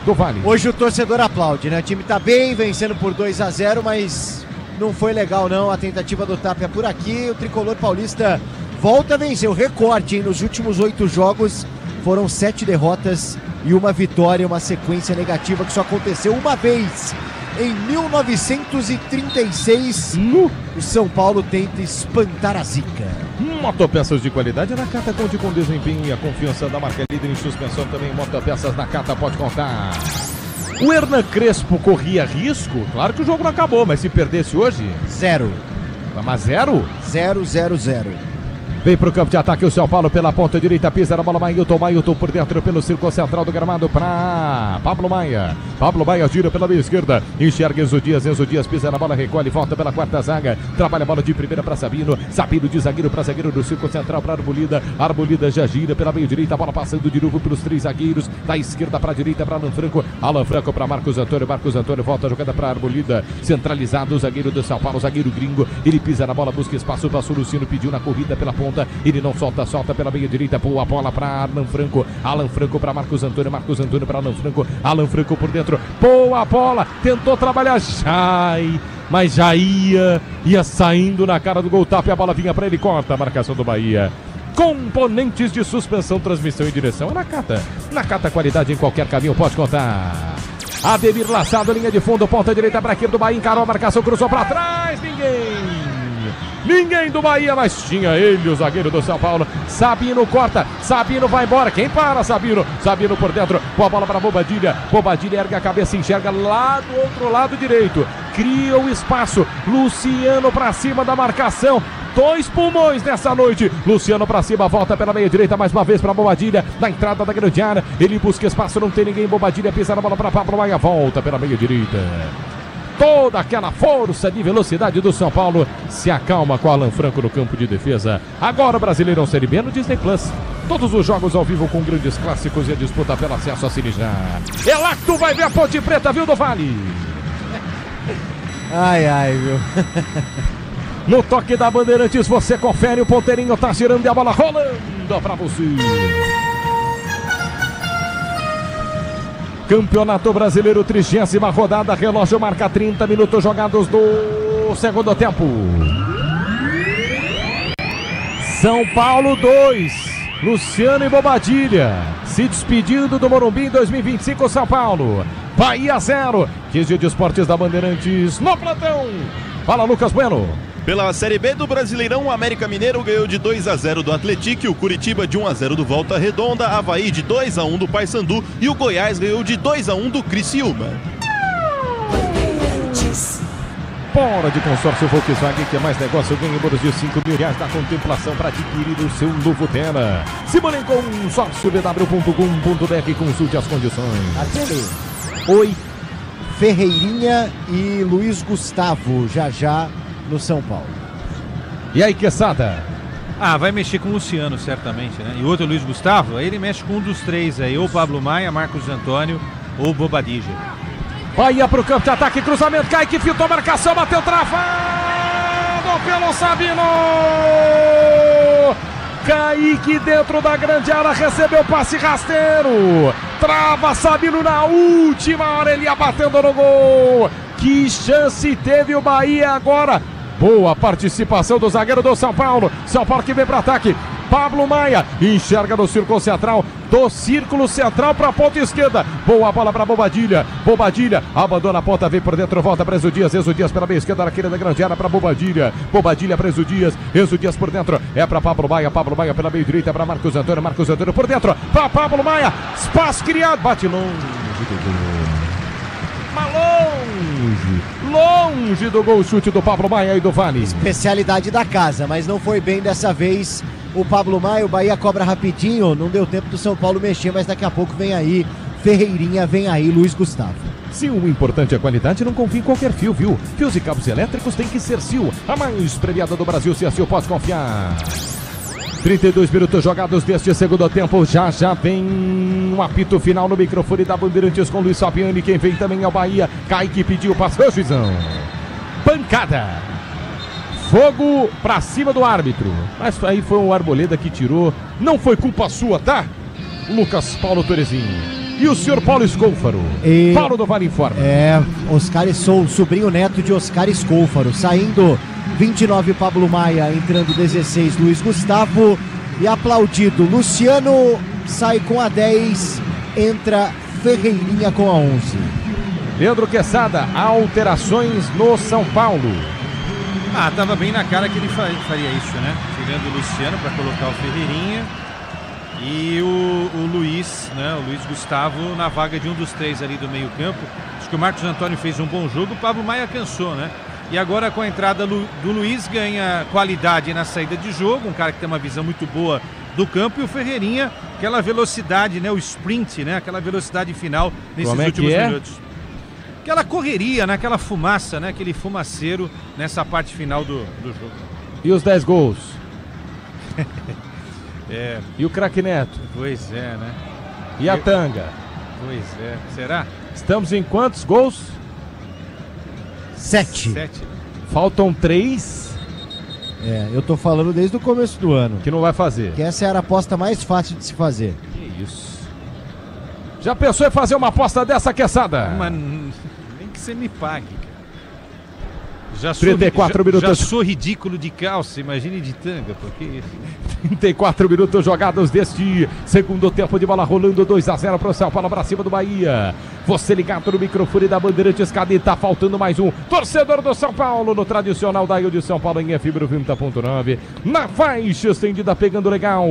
do Vale. Hoje o torcedor aplaude, né? O time tá bem, vencendo por 2-0, mas não foi legal não a tentativa do Tapia por aqui. O tricolor paulista volta a vencer o recorde, hein? Nos últimos 8 jogos foram 7 derrotas e uma vitória, uma sequência negativa que só aconteceu uma vez. Em 1936, o São Paulo tenta espantar a zica. Motopeças de qualidade na Cata, conte com desempenho e a confiança da marca líder em suspensão também. Motopeças na Cata, pode contar. O Hernan Crespo corria risco? Claro que o jogo não acabou, mas se perdesse hoje... 0. Mas 0? 0-0-0. Vem pro campo de ataque o São Paulo pela ponta direita, pisa na bola, Mailton por dentro pelo círculo central do gramado para Pablo Maia. Pablo Maia gira pela meia esquerda, enxerga Enzo Dias pisa na bola, recolhe, volta pela quarta zaga, trabalha a bola de primeira para Sabino de zagueiro para zagueiro do círculo central para Arbolida já gira pela meia direita, a bola passando de novo pelos 3 zagueiros, da esquerda para a direita para Alan Franco para Marcos Antônio volta a jogada para Arbolida, centralizado o zagueiro do São Paulo, zagueiro gringo, ele pisa na bola, busca espaço, passou o Luciano, pediu na corrida pela ponta, ele não solta pela meia direita, boa bola para Alan Franco para Marcos Antônio para Alan Franco por dentro, boa bola, tentou trabalhar, mas já ia saindo na cara do gol, tapa e a bola vinha para ele, corta a marcação do Bahia. Componentes de suspensão, transmissão e direção é na Cata qualidade em qualquer caminho, pode contar. Ademir Laçado, linha de fundo, ponta direita para a equipe do Bahia, encarou a marcação, cruzou para trás, ninguém do Bahia, mas tinha ele, o zagueiro do São Paulo. Sabino corta, Sabino vai embora, quem para? Sabino por dentro, com a bola para Bobadilha ergue a cabeça, enxerga lá do outro lado direito, cria o espaço, Luciano para cima da marcação, 2 pulmões nessa noite, Luciano pra cima, volta pela meia direita, mais uma vez pra Bobadilha, na entrada da grande área, ele busca espaço, não tem ninguém, Bobadilha pisa na bola pra Pablo Maia, volta pela meia direita. Toda aquela força de velocidade do São Paulo se acalma com Alan Franco no campo de defesa. Agora o Brasileirão Série B no Disney Plus. Todos os jogos ao vivo com grandes clássicos e a disputa pelo acesso a Cine já. É lá que tu vai ver a Ponte Preta, viu, do Vale? Ai, viu? No toque da Bandeirantes, você confere, o ponteirinho tá girando e a bola rolando pra você. Campeonato Brasileiro, 30ª rodada, relógio marca 30 minutos jogados do segundo tempo. São Paulo 2, Luciano e Bobadilha se despedindo do Morumbi em 2025, São Paulo. Bahia 0, 15 de esportes da Bandeirantes no plantão. Fala, Lucas Bueno. Pela Série B do Brasileirão, o América Mineiro ganhou de 2-0 do Atlético, o Curitiba de 1-0 do Volta Redonda, Avaí de 2-1 do Paysandu e o Goiás ganhou de 2-1 do Criciúma. Bora de consórcio Volkswagen, que é mais negócio, ganha bônus de R$5.000 da contemplação para adquirir o seu novo Tera. Simone Consórcio bw.com.br, consulte as condições. Atende. Oi, Ferreirinha e Luiz Gustavo, já no São Paulo. E aí, Quesada? Vai mexer com o Luciano, certamente, né? E outro Luiz Gustavo, aí ele mexe com um dos 3 aí, ou Pablo Maia, Marcos Antônio ou Bobadilha. Bahia pro campo de ataque, cruzamento, Kaique filtrou a marcação, bateu travado pelo Sabino. Kaique dentro da grande área, recebeu passe rasteiro. Trava Sabino na última hora, ele ia batendo no gol. Que chance teve o Bahia agora. Boa participação do zagueiro do São Paulo. São Paulo que vem para ataque. Pablo Maia enxerga no círculo central. Do círculo central para a ponta esquerda. Boa bola para Bobadilha. Bobadilha abandona a ponta, vem por dentro, volta para Enzo Dias pela meia esquerda, na querida grande área para Bobadilha. Bobadilha para Enzo Dias por dentro. É para Pablo Maia pela meia direita para Marcos Antônio por dentro. Para Pablo Maia. Espaço criado. Bate longe do gol. Longe do gol, chute do Pablo Maia e do Vale. Especialidade da casa, mas não foi bem dessa vez o Pablo Maia. O Bahia cobra rapidinho, não deu tempo do São Paulo mexer, mas daqui a pouco vem aí Ferreirinha, vem aí Luiz Gustavo. Se o importante é a qualidade, não confie em qualquer fio, viu? Fios e cabos elétricos tem que ser Sil, a mais premiada do Brasil. Se a Sil, pode confiar. 32 minutos jogados deste segundo tempo, já vem um apito final no microfone da Bandeirantes com Luiz Fabiani. Quem vem também é o Bahia. Kaique pediu, passou, juizão. Pancada. Fogo pra cima do árbitro. Mas aí foi o Arboleda que tirou. Não foi culpa sua, tá? Lucas Paulo Terezinho. E o senhor Paulo Escôfaro. Paulo do Vale informa. Oscar, sou sobrinho neto de Oscar Escôfaro. Saindo 29 Pablo Maia, entrando 16 Luiz Gustavo. E aplaudido Luciano, sai com a 10, entra Ferreirinha com a 11. Leandro Quesada, alterações no São Paulo. Tava bem na cara que ele faria isso, né? Tirando o Luciano para colocar o Ferreirinha e o Luiz, né? O Luiz Gustavo na vaga de um dos 3 ali do meio campo. Acho que o Marcos Antônio fez um bom jogo, o Pablo Maia cansou, né? E agora com a entrada do Luiz ganha qualidade na saída de jogo, um cara que tem uma visão muito boa do campo, e o Ferreirinha, aquela velocidade, né, o sprint, né, aquela velocidade final nesses últimos minutos. Aquela correria, né, aquela fumaça, né, aquele fumaceiro nessa parte final do jogo. E os 10 gols? E o craque Neto? Pois é, né? E a tanga? Pois é, será? Estamos em quantos gols? 7. Faltam 3. Eu tô falando desde o começo do ano. Que não vai fazer. Que essa era a aposta mais fácil de se fazer. Que isso. Já pensou em fazer uma aposta dessa, Queçada? Mas nem que você me pague, cara. 34 minutos. Já sou ridículo de calça, imagine de tanga, porque isso. 34 minutos jogados deste segundo tempo de bola rolando, 2-0 para o São Paulo, para cima do Bahia. Você ligado no microfone da Bandeirantes, cadê? Tá faltando mais um torcedor do São Paulo no tradicional Dial de São Paulo em FM 90.9, na faixa estendida, pegando legal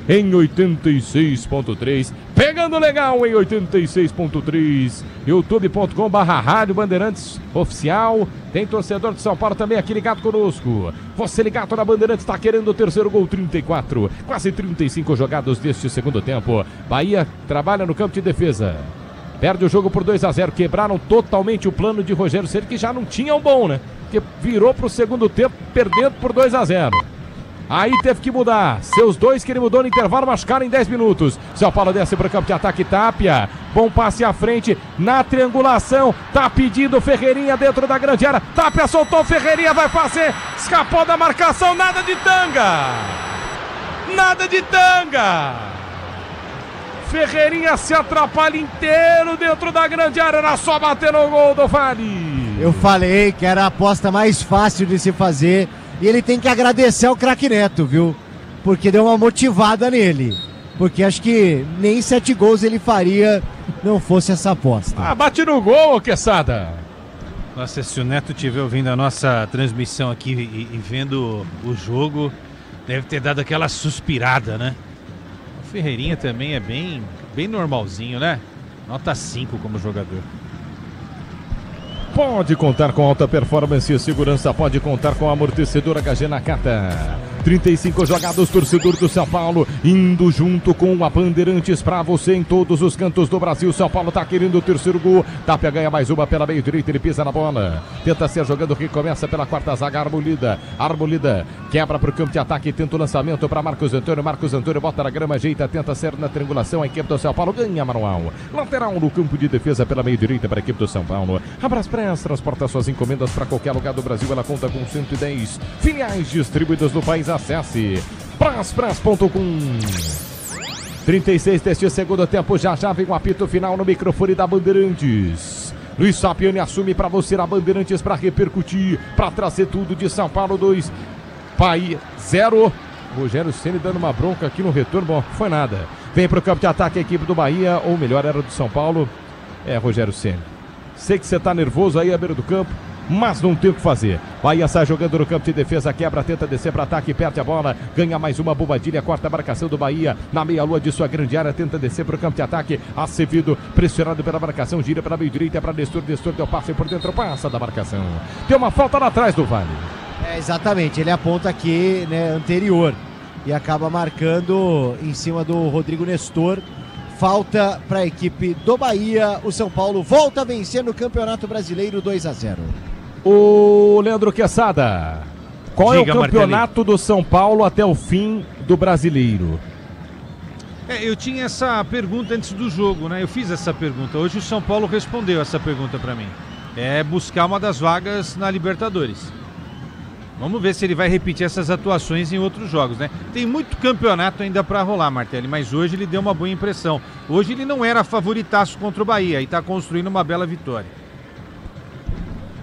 em 86.3, pegando legal em 86.3, youtube.com/Rádio Bandeirantes Oficial. Tem torcedor de São Paulo também aqui ligado conosco. Você ligado na Bandeirantes, está querendo o terceiro gol. 34, quase 35 jogados deste segundo tempo. Bahia trabalha no campo de defesa. Perde o jogo por 2-0. Quebraram totalmente o plano de Rogério Ceni, que já não tinha um bom, né? Porque virou para o segundo tempo perdendo por 2-0. Aí teve que mudar. Seus dois que ele mudou no intervalo machucaram em 10 minutos. São Paulo desce para o campo de ataque. Tapia. Bom passe à frente. Na triangulação. Tá pedindo Ferreirinha dentro da grande área. Tapia soltou. Ferreirinha vai fazer. Escapou da marcação. Nada de tanga. Nada de tanga. Ferreirinha se atrapalha inteiro dentro da grande área. Era só bater no gol do Vale. Eu falei que era a aposta mais fácil de se fazer. E ele tem que agradecer ao craque Neto, viu? Porque deu uma motivada nele. Porque acho que nem 7 gols ele faria não fosse essa aposta. Bate no gol, Queçada. Nossa, se o Neto estiver ouvindo a nossa transmissão aqui e vendo o jogo, deve ter dado aquela suspirada, né? O Ferreirinha também é bem normalzinho, né? Nota 5 como jogador. Pode contar com alta performance e segurança, pode contar com amortecedor HG Nakata. 35 jogados, torcedor do São Paulo, indo junto com a Bandeirantes pra você em todos os cantos do Brasil. São Paulo tá querendo o terceiro gol. Tapia ganha mais uma pela meio direita, ele pisa na bola. Tenta ser jogando, recomeça pela quarta zaga, Arbolida quebra pro campo de ataque, tenta o lançamento para Marcos Antônio bota na grama, ajeita, tenta ser na triangulação, a equipe do São Paulo ganha manual. Lateral no campo de defesa pela meio direita para a equipe do São Paulo. Abraspress transporta suas encomendas para qualquer lugar do Brasil, ela conta com 110 filiais distribuídas no país. Acesse braspress.com. 36 deste segundo tempo, já vem um apito final no microfone da Bandeirantes. Luiz Sapiani assume para você na Bandeirantes para repercutir, para trazer tudo de São Paulo 2, Bahia 0. Rogério Ceni dando uma bronca aqui no retorno, bom, foi nada. Vem para o campo de ataque a equipe do Bahia, ou melhor, era do São Paulo. Rogério Ceni, sei que você está nervoso aí à beira do campo, mas não tem o que fazer. Bahia sai jogando no campo de defesa, quebra, tenta descer para ataque, perde a bola, ganha mais uma Bobadilha, corta a marcação do Bahia na meia-lua de sua grande área, tenta descer para o campo de ataque, Acevedo, pressionado pela marcação, gira para a meio direita, para Nestor deu passe por dentro, passa da marcação. Tem uma falta lá atrás do Vale. Exatamente, ele aponta aqui, né, anterior, e acaba marcando em cima do Rodrigo Nestor. Falta para a equipe do Bahia. O São Paulo volta a vencer no Campeonato Brasileiro 2-0. O Leandro Queçada, qual Diga, é o campeonato do São Paulo até o fim do Brasileiro? Eu tinha essa pergunta antes do jogo, né? Eu fiz essa pergunta. Hoje o São Paulo respondeu essa pergunta para mim. É buscar uma das vagas na Libertadores. Vamos ver se ele vai repetir essas atuações em outros jogos, né? Tem muito campeonato ainda para rolar, Martelli, mas hoje ele deu uma boa impressão. Hoje ele não era favoritaço contra o Bahia e está construindo uma bela vitória.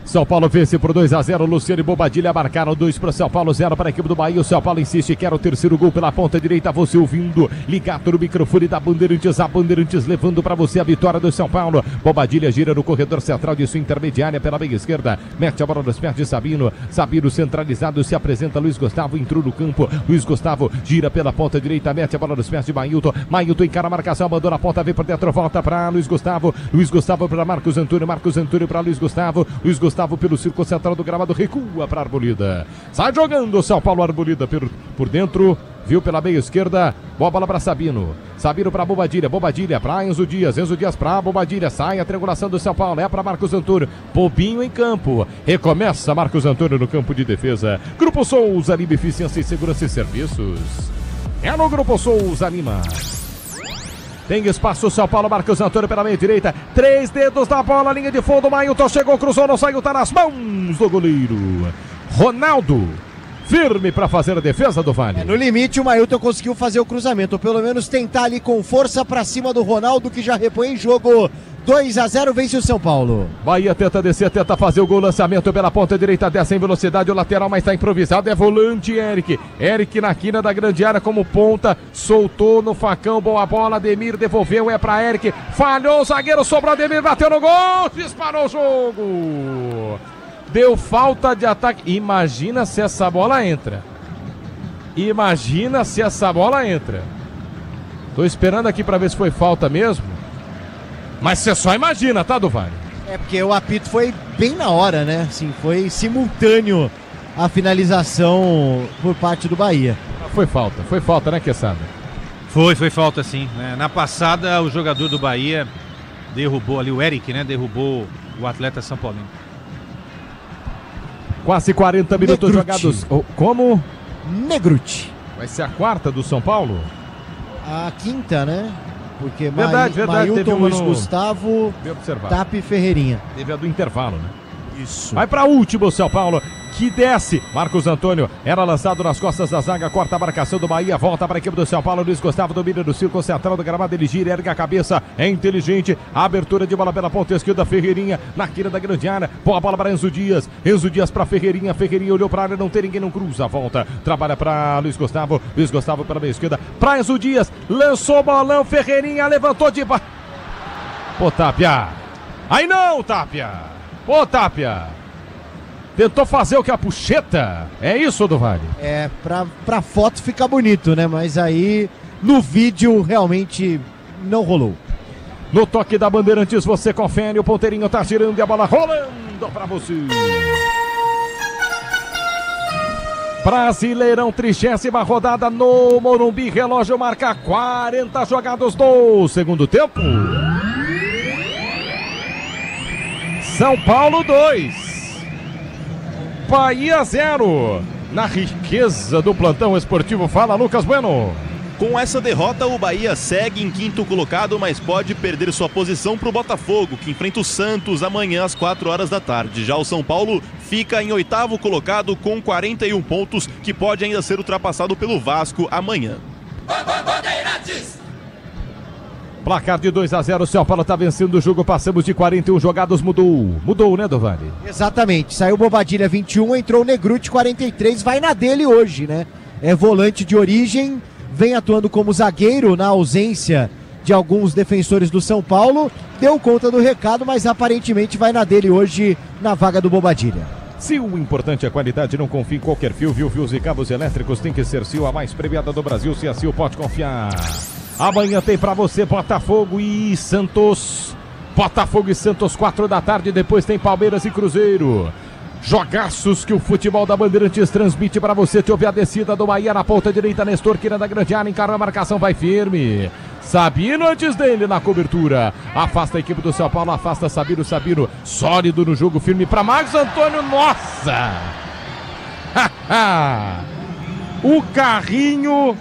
São Paulo vence por 2-0, Luciano e Bobadilha marcaram 2 para o São Paulo, 0 para a equipe do Bahia. O São Paulo insiste, quer o terceiro gol pela ponta direita, você ouvindo, ligado no microfone da Bandeirantes, a Bandeirantes levando para você a vitória do São Paulo. Bobadilha gira no corredor central de sua intermediária pela meia esquerda, mete a bola nos pés de Sabino centralizado, se apresenta Luiz Gustavo, entrou no campo, Luiz Gustavo gira pela ponta direita, mete a bola nos pés de Mailton encara a marcação, abandona a ponta, vem por dentro, volta para Luiz Gustavo para Marcos Antônio para Luiz Gustavo Gustavo pelo círculo central do gramado, recua para Arbolida. Sai jogando o São Paulo, Arbolida por dentro, viu pela meia esquerda, boa bola para Sabino. Sabino para Bobadilha para Enzo Dias para Bobadilha, sai a triangulação do São Paulo, é para Marcos Antônio, Bobinho em campo, recomeça Marcos Antônio no campo de defesa. Grupo Souza Lima, Eficiência e Segurança e Serviços. É no Grupo Souza Lima. Tem espaço o São Paulo, Marcos Antônio pela meia direita, 3 dedos na bola, linha de fundo, Mailton chegou, cruzou, não saiu, tá nas mãos do goleiro Ronaldo, firme para fazer a defesa do Vale. No limite o Mailton conseguiu fazer o cruzamento, ou pelo menos tentar ali com força para cima do Ronaldo, que já repõe em jogo. 2-0, vence o São Paulo. Bahia tenta descer, tenta fazer o gol, lançamento pela ponta direita, desce em velocidade, o lateral, mas está improvisado, é volante Eric. Eric na quina da grande área como ponta, soltou no facão, boa bola, Ademir devolveu, é para Eric, falhou o zagueiro, sobrou Ademir, bateu no gol, disparou o jogo. Deu falta de ataque, imagina se essa bola entra. Imagina se essa bola entra. Tô esperando aqui para ver se foi falta mesmo. Mas você só imagina, tá, Duvani? É porque o apito foi bem na hora, né? Assim, foi simultâneo a finalização por parte do Bahia. Foi falta, né, Quesada? Foi falta sim, né? Na passada o jogador do Bahia derrubou ali, o Eric, né? Derrubou o atleta São Paulino. Quase 40 minutos jogados. Como? Negruti. Vai ser a quarta do São Paulo? A quinta, né? Porque verdade, Mailton, Luiz Gustavo, Tapi e Ferreirinha. Teve a do intervalo, né? Isso. Vai para último o São Paulo, que desce. Marcos Antônio era lançado nas costas da zaga, corta a marcação do Bahia, volta para a equipe do São Paulo. Luiz Gustavo domina no círculo central do gramado, ele gira, ergue a cabeça, é inteligente. A abertura de bola pela ponta esquerda, Ferreirinha na quina da grande área. Boa bola para Enzo Dias para Ferreirinha. Ferreirinha olhou para a área, não tem ninguém, não cruza, volta, trabalha para Luiz Gustavo pela meia esquerda, para Enzo Dias, lançou bolão, Ferreirinha levantou de baixo. Pô, Tapia, aí não, Tapia. Pô, Tapia, tentou fazer o que a puxeta, é isso, do Vale? É, pra foto ficar bonito, né? Mas aí no vídeo realmente não rolou. No toque da Bandeirantes você confere, o ponteirinho tá girando e a bola rolando pra você. Brasileirão, 30ª rodada no Morumbi, relógio marca 40 jogados do segundo tempo. São Paulo 2, Bahia 0. Na riqueza do plantão esportivo, fala Lucas Bueno. Com essa derrota, o Bahia segue em quinto colocado, mas pode perder sua posição para o Botafogo, que enfrenta o Santos amanhã às 4 horas da tarde. Já o São Paulo fica em oitavo colocado com 41 pontos, que pode ainda ser ultrapassado pelo Vasco amanhã. Placar de 2-0, o São Paulo está vencendo o jogo, passamos de 41 jogados, mudou, né, Dovani? Exatamente, saiu Bobadilha 21, entrou o Negruti 43, vai na dele hoje, né? É volante de origem, vem atuando como zagueiro na ausência de alguns defensores do São Paulo, deu conta do recado, mas aparentemente vai na dele hoje na vaga do Bobadilha. Se o importante é a qualidade, não confie em qualquer fio, viu? Fios e cabos elétricos tem que ser Sil, a mais premiada do Brasil. Se a Sil, pode confiar. Amanhã tem pra você Botafogo e Santos. Botafogo e Santos, 4 da tarde. Depois tem Palmeiras e Cruzeiro. Jogaços que o futebol da Bandeirantes transmite pra você. Te ouve a descida do Bahia na ponta direita. Nestor Quina da grande área, encara a marcação, vai firme. Sabino antes dele na cobertura. Afasta a equipe do São Paulo, afasta Sabino. Sabino sólido no jogo, firme pra Marcos Antônio. Nossa! O carrinho...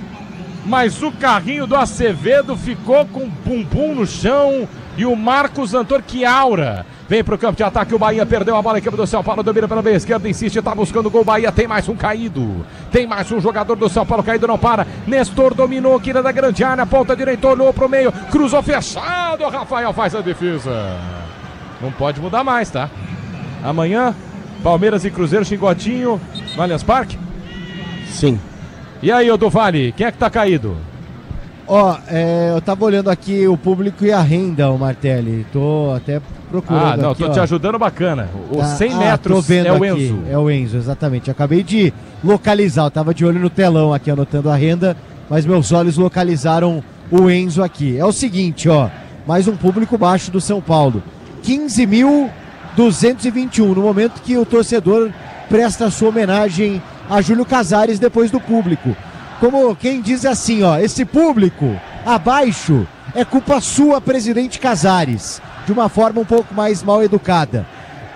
Mas o carrinho do Acevedo ficou com o bumbum no chão. E o Marcos Antônio, que aura. Vem pro campo de ataque, o Bahia perdeu a bola, a equipe do São Paulo domina pela meia esquerda, insiste, tá buscando o gol, Bahia tem mais um caído. Tem mais um jogador do São Paulo caído, não para. Nestor dominou, Quina da grande área, ponta direita, olhou pro meio, cruzou fechado, Rafael faz a defesa. Não pode mudar mais, tá? Amanhã, Palmeiras e Cruzeiro, Xingotinho, no Allianz Parque? Sim. E aí, ô do Vale, quem é que tá caído? Eu tava olhando aqui o público e a renda, o Martelli. Tô até procurando. Não, aqui, tô te ajudando bacana. O 100 tô metros vendo é o aqui. Enzo. É o Enzo, exatamente. Acabei de localizar, eu tava de olho no telão aqui, anotando a renda, mas meus olhos localizaram o Enzo aqui. É o seguinte, mais um público baixo do São Paulo. 15.200 221, no momento que o torcedor presta sua homenagem a Júlio Casares depois do público. Como quem diz assim, ó, esse público abaixo é culpa sua, presidente Casares, de uma forma um pouco mais mal educada.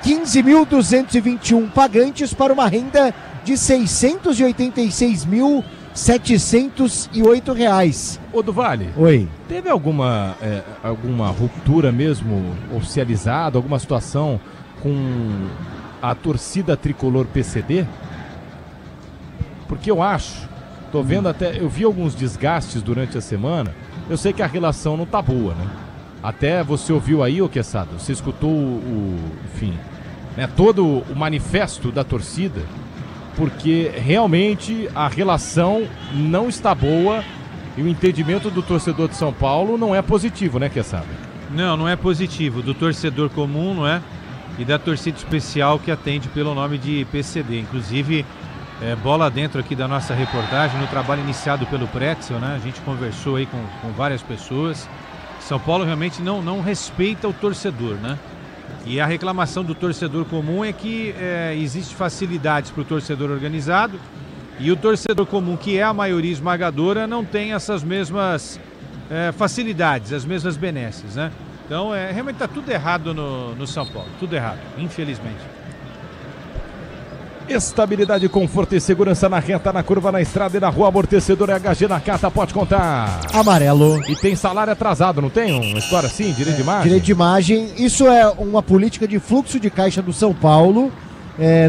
15.221 pagantes para uma renda de R$ 686.708. Ô, do Vale. Oi. Teve alguma ruptura mesmo oficializada, alguma situação com a torcida tricolor PCD? Porque eu acho, tô vendo eu vi alguns desgastes durante a semana, eu sei que a relação não tá boa, né? Até você ouviu aí, ô Quesada, você escutou enfim, né, todo o manifesto da torcida, porque realmente a relação não está boa e o entendimento do torcedor de São Paulo não é positivo, né, Quesada? Não é positivo, do torcedor comum, não é? E da torcida especial que atende pelo nome de PCD, inclusive... bola dentro aqui da nossa reportagem, no trabalho iniciado pelo Pretzel, né? A gente conversou aí com várias pessoas. São Paulo realmente não respeita o torcedor, né? E a reclamação do torcedor comum é que existe facilidades para o torcedor organizado e o torcedor comum, que é a maioria esmagadora, não tem essas mesmas facilidades, as mesmas benesses, né? Então, realmente está tudo errado no São Paulo, tudo errado, infelizmente. Estabilidade, conforto e segurança na reta, na curva, na estrada e na rua. Amortecedor HG Nakata, pode contar. Amarelo. E tem salário atrasado, não tem? Uma história assim, direito de imagem? Direito de imagem. Isso é uma política de fluxo de caixa do São Paulo.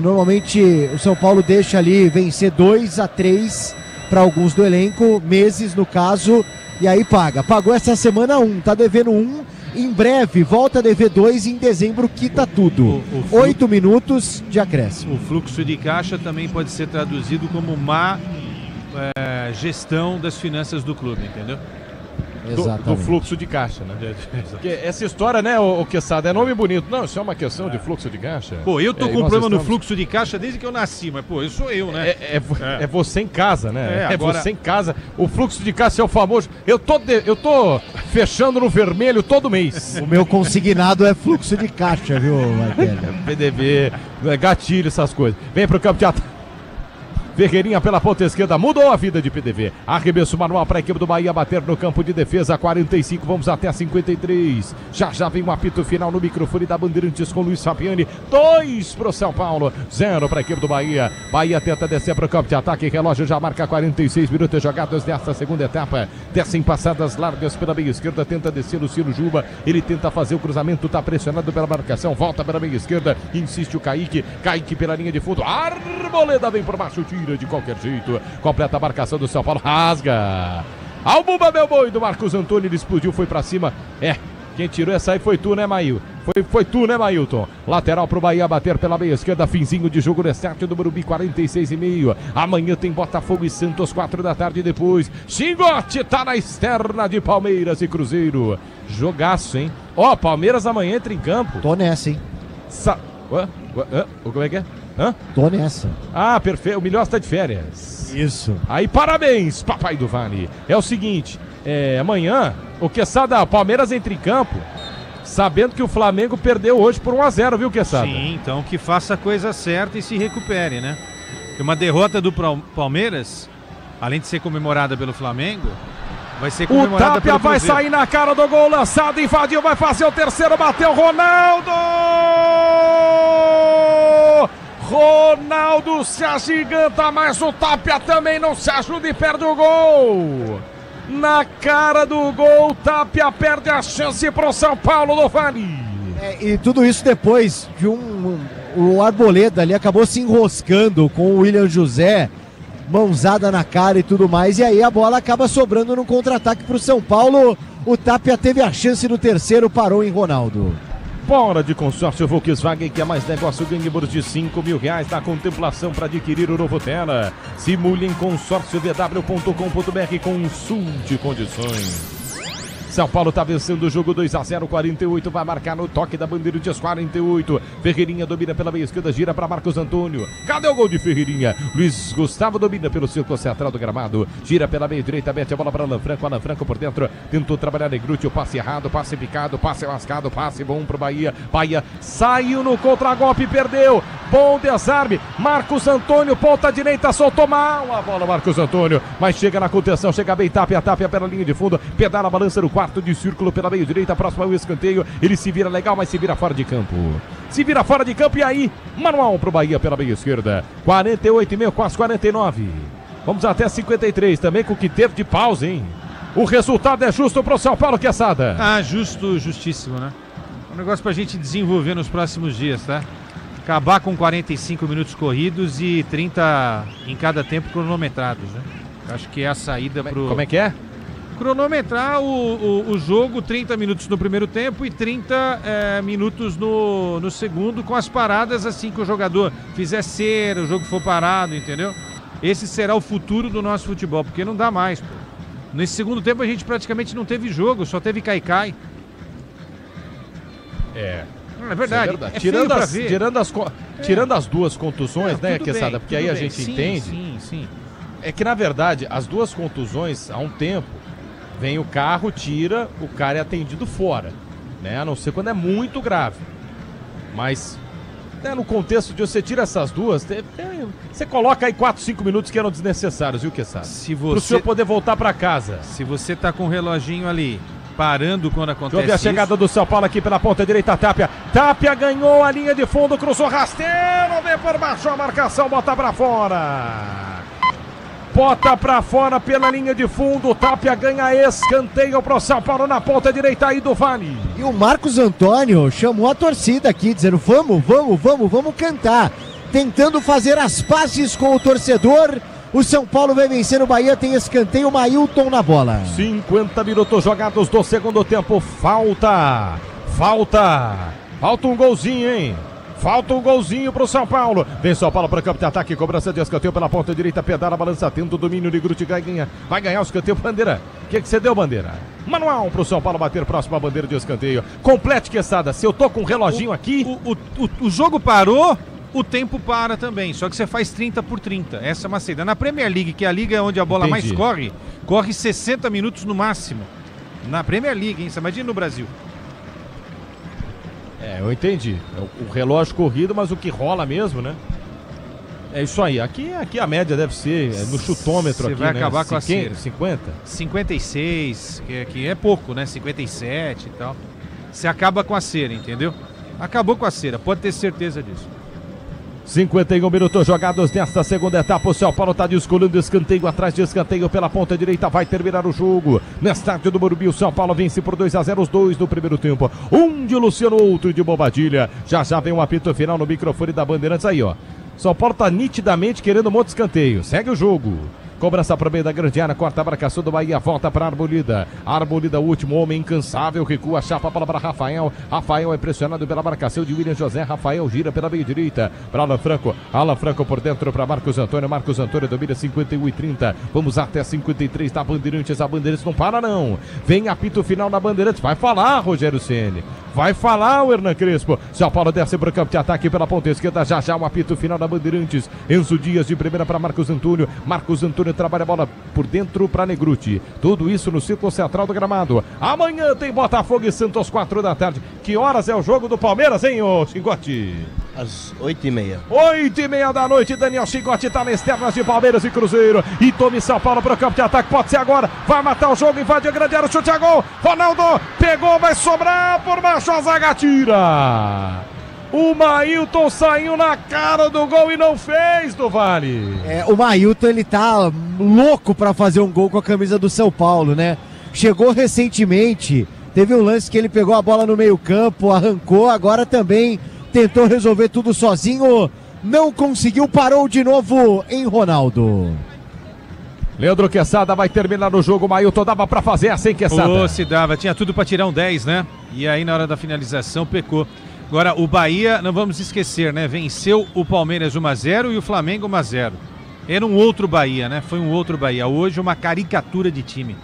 Normalmente o São Paulo deixa ali vencer 2-3 para alguns do elenco, meses no caso, e aí paga. Pagou essa semana 1, tá devendo 1. Em breve, volta a dever 2 e em dezembro quita tudo. 8 minutos de acréscimo. O fluxo de caixa também pode ser traduzido como má gestão das finanças do clube, entendeu? Do fluxo de caixa, né? Porque essa história, né, o Quesada, é nome bonito. Não, isso é uma questão de fluxo de caixa. Pô, eu tô com problema no fluxo de caixa desde que eu nasci, mas pô, eu sou eu, né? É você em casa, né? Agora... você em casa. O fluxo de caixa é o famoso. Eu tô fechando no vermelho todo mês. O meu consignado é fluxo de caixa, viu, Marcelo? PDV, gatilho, essas coisas. Vem pro campo de ataque. Ferreirinha pela ponta esquerda, mudou a vida de PDV. Arremesso manual para a equipe do Bahia bater no campo de defesa, 45, vamos até 53. Já vem um apito final no microfone da Bandeirantes com Luiz Fabiani. 2 pro São Paulo, 0 para a equipe do Bahia. Bahia tenta descer para o campo de ataque, relógio já marca 46 minutos jogados nesta segunda etapa. Descem passadas largas pela meia esquerda, tenta descer o Ciro Juba, ele tenta fazer o cruzamento, está pressionado pela marcação, volta pela meia esquerda, insiste o Kaique pela linha de fundo, Arboleda vem por baixo, tira de qualquer jeito, completa a marcação do São Paulo, rasga, Albumba meu boi do Marcos Antônio, ele explodiu, foi pra cima, quem tirou essa aí foi tu, né, Mail? Foi tu, né, Mailton? Lateral pro Bahia bater pela meia esquerda, finzinho de jogo no estádio do Morumbi, 46,5. Amanhã tem Botafogo e Santos, 4 da tarde depois. Xingote tá na externa de Palmeiras e Cruzeiro. Jogaço, hein? Palmeiras amanhã entra em campo. Tô nessa, hein? Como é que é? Tô nessa. Perfeito. O melhor está de férias. Isso. Aí, parabéns, papai do Vale. É o seguinte, amanhã, o Quesada, Palmeiras entra em campo, sabendo que o Flamengo perdeu hoje por 1-0, viu, Quesada? Sim, então que faça a coisa certa e se recupere, né? Porque uma derrota do Palmeiras, além de ser comemorada pelo Flamengo, vai ser comemorada pelo Cruzeiro. O Tapia vai sair na cara do gol, lançado, invadiu, vai fazer o terceiro, bateu Ronaldo! Ronaldo se agiganta, mas o Tapia também não se ajuda e perde o gol. Na cara do gol, Tapia perde a chance pro São Paulo do Vale. E tudo isso depois de o Arboleda ali acabou se enroscando com o William José, mãozada na cara e tudo mais, e aí a bola acaba sobrando no contra-ataque pro São Paulo. O Tapia teve a chance no terceiro, parou em Ronaldo. Bora de consórcio Volkswagen, que é mais negócio, ganhe bônus de R$5.000 na contemplação para adquirir o novo Tela. Simule em consórciovw.com.br, consulte condições. São Paulo tá vencendo o jogo 2-0, 48, vai marcar no toque da Bandeirantes, 48. Ferreirinha domina pela meia esquerda, gira para Marcos Antônio. Cadê o gol de Ferreirinha? Luiz Gustavo domina pelo círculo central do gramado, gira pela meia direita, mete a bola para Alan Franco por dentro, tentou trabalhar Negruti, o passe errado, passe picado, passe lascado, passe bom pro Bahia. Bahia saiu no contragolpe, perdeu. Bom desarme, Marcos Antônio, ponta direita, soltou mal a bola, Marcos Antônio, mas chega na contenção, chega bem, Tapia pela linha de fundo, pedala a balança no quarto de círculo pela meia direita, próximo ao escanteio, ele se vira legal, mas se vira fora de campo. Se vira fora de campo e aí, manual pro Bahia pela meia esquerda, 48,5, quase 49. Vamos até 53, também com o que teve de pausa, hein? O resultado é justo pro São Paulo, Quesada. Justíssimo, né? Um negócio pra gente desenvolver nos próximos dias, tá? Acabar com 45 minutos corridos e 30 em cada tempo cronometrados, né? Acho que é a saída pro... Como é que é? Cronometrar o jogo, 30 minutos no primeiro tempo e 30 minutos no segundo, com as paradas assim que o jogador fizer cera, o jogo for parado, entendeu? Esse será o futuro do nosso futebol, porque não dá mais, pô. Nesse segundo tempo a gente praticamente não teve jogo, só teve cai-cai. É verdade. É tirando as duas contusões, né, Quesada? Porque aí a gente entende. Sim. É que, na verdade, as duas contusões, há um tempo, vem o carro, tira, o cara é atendido fora, né? A não ser quando é muito grave. Mas, né, no contexto de você tira essas duas, você coloca aí 4, 5 minutos que eram desnecessários, viu, Quesada? Pro senhor poder voltar pra casa. Se você tá com o reloginho ali, parando quando acontece Deixa eu ver a chegada do São Paulo aqui pela ponta direita, Tapia ganhou a linha de fundo, cruzou rasteiro, vem por baixo a marcação, bota pra fora. Bota pra fora pela linha de fundo, Tapia ganha escanteio pro São Paulo na ponta direita aí do Vale. E o Marcos Antônio chamou a torcida aqui, dizendo vamos cantar. Tentando fazer as pazes com o torcedor. O São Paulo vai vencer o Bahia, tem escanteio, Mailton na bola. 50 minutos jogados do segundo tempo, falta um golzinho, hein? Falta um golzinho pro São Paulo. Vem São Paulo para campo de ataque, cobrança de escanteio pela ponta direita, pedala, balança, tendo o domínio de Gruti, vai ganhar o escanteio, Bandeira. O que você deu, Bandeira? Manual pro São Paulo bater próximo à bandeira de escanteio. Complete, Quesada, se eu tô com um reloginho aqui... O jogo parou... O tempo para também, só que você faz 30 por 30. Essa é uma saída. Na Premier League, que é a liga onde a bola mais corre 60 minutos no máximo. Na Premier League, hein? Você imagina no Brasil. Eu entendi. O relógio corrido, mas o que rola mesmo, né? É isso aí. Aqui a média deve ser no chutômetro aqui, vai né? acabar com a cera. 50? 56, que é pouco, né? 57 e tal. Você acaba com a cera, entendeu? Acabou com a cera, pode ter certeza disso. 51 minutos jogados nesta segunda etapa. O São Paulo está descolando escanteio atrás de escanteio pela ponta direita. Vai terminar o jogo no estádio do Morumbi. O São Paulo vence por 2-0, os dois no primeiro tempo. Um de Luciano, outro de Bobadilha. Já vem um apito final no microfone da Bandeirantes. Aí, ó. São Paulo está nitidamente querendo um monte de escanteio. Segue o jogo. Cobrança para o meio da grande área, corta a marcação do Bahia, volta para Arbolida. Arbolida, o último homem incansável, recua, chapa a bola para Rafael. Rafael é pressionado pela marcação de William José. Rafael gira pela meia direita para Alan Franco. Alan Franco por dentro para Marcos Antônio. Marcos Antônio domina 51 e 30. Vamos até 53 da Bandeirantes. A Bandeirantes não para, não. Vem apito final na Bandeirantes. Vai falar, Rogério Ceni. Vai falar o Hernan Crespo. São Paulo desce para o campo de ataque pela ponta esquerda. Já um apito final na Bandeirantes. Enzo Dias de primeira para Marcos Antônio. Marcos Antônio trabalha a bola por dentro para Negruti. Tudo isso no círculo central do gramado. Amanhã tem Botafogo e Santos, 4 da tarde. Que horas é o jogo do Palmeiras, hein, ô Chicote? Às 8h30. 8h30 da noite, Daniel Chicote tá na externas de Palmeiras e Cruzeiro. E tome São Paulo para o campo de ataque. Pode ser agora. Vai matar o jogo, invade a grande área, chute a gol. Ronaldo pegou, vai sobrar por baixo, a zaga tira. O Mailton saiu na cara do gol e não fez, do Vale. O Mailton, ele tá louco pra fazer um gol com a camisa do São Paulo, né? Chegou recentemente, teve um lance que ele pegou a bola no meio campo, arrancou, agora também tentou resolver tudo sozinho, não conseguiu, parou de novo em Ronaldo. Leandro Quesada vai terminar o jogo. O Mailton dava pra fazer essa, hein, Quesada? Se dava, tinha tudo pra tirar um 10, né? E aí na hora da finalização pecou. Agora, o Bahia, não vamos esquecer, né? Venceu o Palmeiras 1-0 e o Flamengo 1-0. Era um outro Bahia, né? Foi um outro Bahia. Hoje, uma caricatura de time.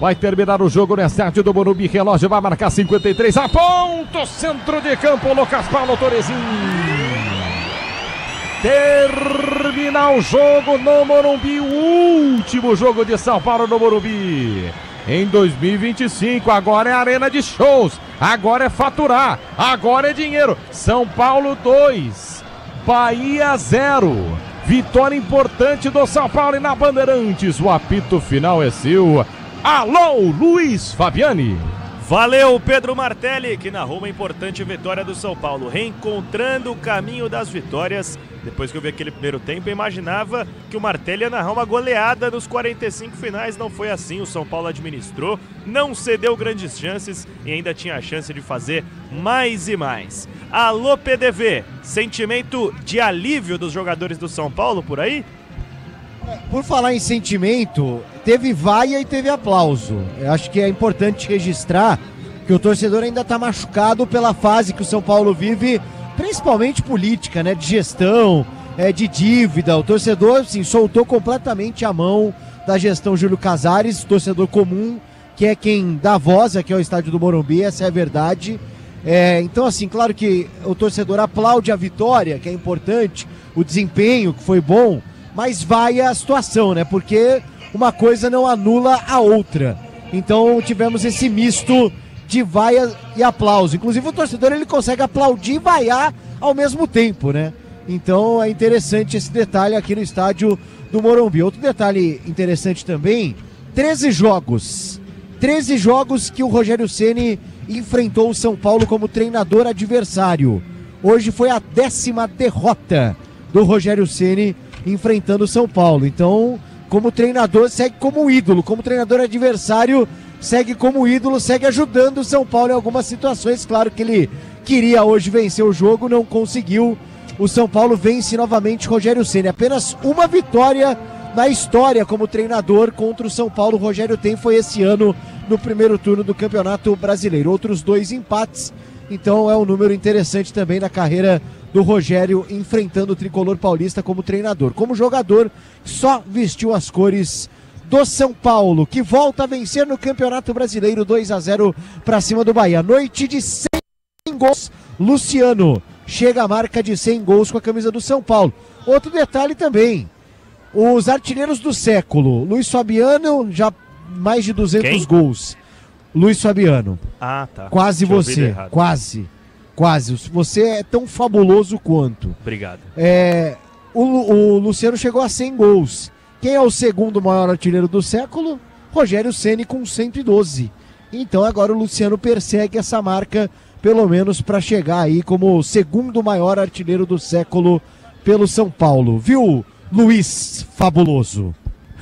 Vai terminar o jogo no estádio do Morumbi. Relógio vai marcar 53. A ponto, centro de campo, Lucas Paulo Torezin. Termina o jogo no Morumbi. O último jogo de São Paulo no Morumbi. Em 2025, agora é arena de shows. Agora é faturar. Agora é dinheiro. São Paulo 2, Bahia 0. Vitória importante do São Paulo e na Bandeirantes. O apito final é seu. Alô, Luiz Fabiani. Valeu, Pedro Martelli, que narrou uma importante vitória do São Paulo, reencontrando o caminho das vitórias. Depois que eu vi aquele primeiro tempo, eu imaginava que o Martelli ia narrar uma goleada nos 45 finais. Não foi assim, o São Paulo administrou, não cedeu grandes chances e ainda tinha a chance de fazer mais e mais. Alô, PDV, sentimento de alívio dos jogadores do São Paulo por aí? Por falar em sentimento, teve vaia e teve aplauso. Eu acho que é importante registrar que o torcedor ainda está machucado pela fase que o São Paulo vive, principalmente política, né, de gestão, de dívida. O torcedor, assim, soltou completamente a mão da gestão Júlio Casares, torcedor comum, que é quem dá voz aqui ao estádio do Morumbi, essa é a verdade. Então, assim, claro que o torcedor aplaude a vitória, que é importante, o desempenho, que foi bom, mas vai a situação, né? Porque uma coisa não anula a outra. Então tivemos esse misto de vaia e aplauso. Inclusive o torcedor ele consegue aplaudir e vaiar ao mesmo tempo, né? Então é interessante esse detalhe aqui no estádio do Morumbi. Outro detalhe interessante também, 13 jogos. 13 jogos que o Rogério Ceni enfrentou o São Paulo como treinador adversário. Hoje foi a 10ª derrota do Rogério Ceni enfrentando o São Paulo. Então, como treinador, segue como ídolo. Como treinador adversário, segue como ídolo, segue ajudando o São Paulo em algumas situações. Claro que ele queria hoje vencer o jogo, não conseguiu. O São Paulo vence novamente Rogério Ceni. Apenas uma vitória na história como treinador contra o São Paulo. O Rogério tem foi esse ano no primeiro turno do Campeonato Brasileiro. Outros 2 empates. Então é um número interessante também na carreira do Rogério enfrentando o tricolor paulista como treinador. Como jogador, só vestiu as cores do São Paulo, que volta a vencer no Campeonato Brasileiro 2-0 para cima do Bahia. Noite de 100 gols. Luciano chega à marca de 100 gols com a camisa do São Paulo. Outro detalhe também, os artilheiros do século. Luiz Fabiano, já mais de 200 gols. Luiz Fabiano. Ah, tá. Quase você, quase. Você é tão fabuloso quanto. Obrigado. O Luciano chegou a 100 gols. Quem é o segundo maior artilheiro do século? Rogério Ceni com 112. Então agora o Luciano persegue essa marca, pelo menos para chegar aí como o segundo maior artilheiro do século pelo São Paulo. Viu, Luiz Fabuloso?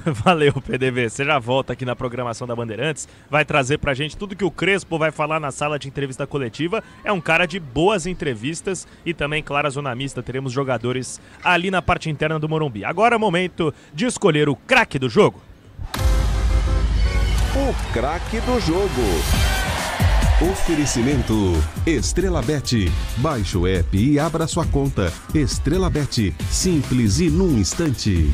Valeu, PDV. Você já volta aqui na programação da Bandeirantes, vai trazer pra gente tudo que o Crespo vai falar na sala de entrevista coletiva. É um cara de boas entrevistas e também, claro, a zona mista, teremos jogadores ali na parte interna do Morumbi. Agora é o momento de escolher o craque do jogo. O craque do jogo. Oferecimento Estrela Bet. Baixe o app e abra sua conta. Estrela Bet, simples e num instante.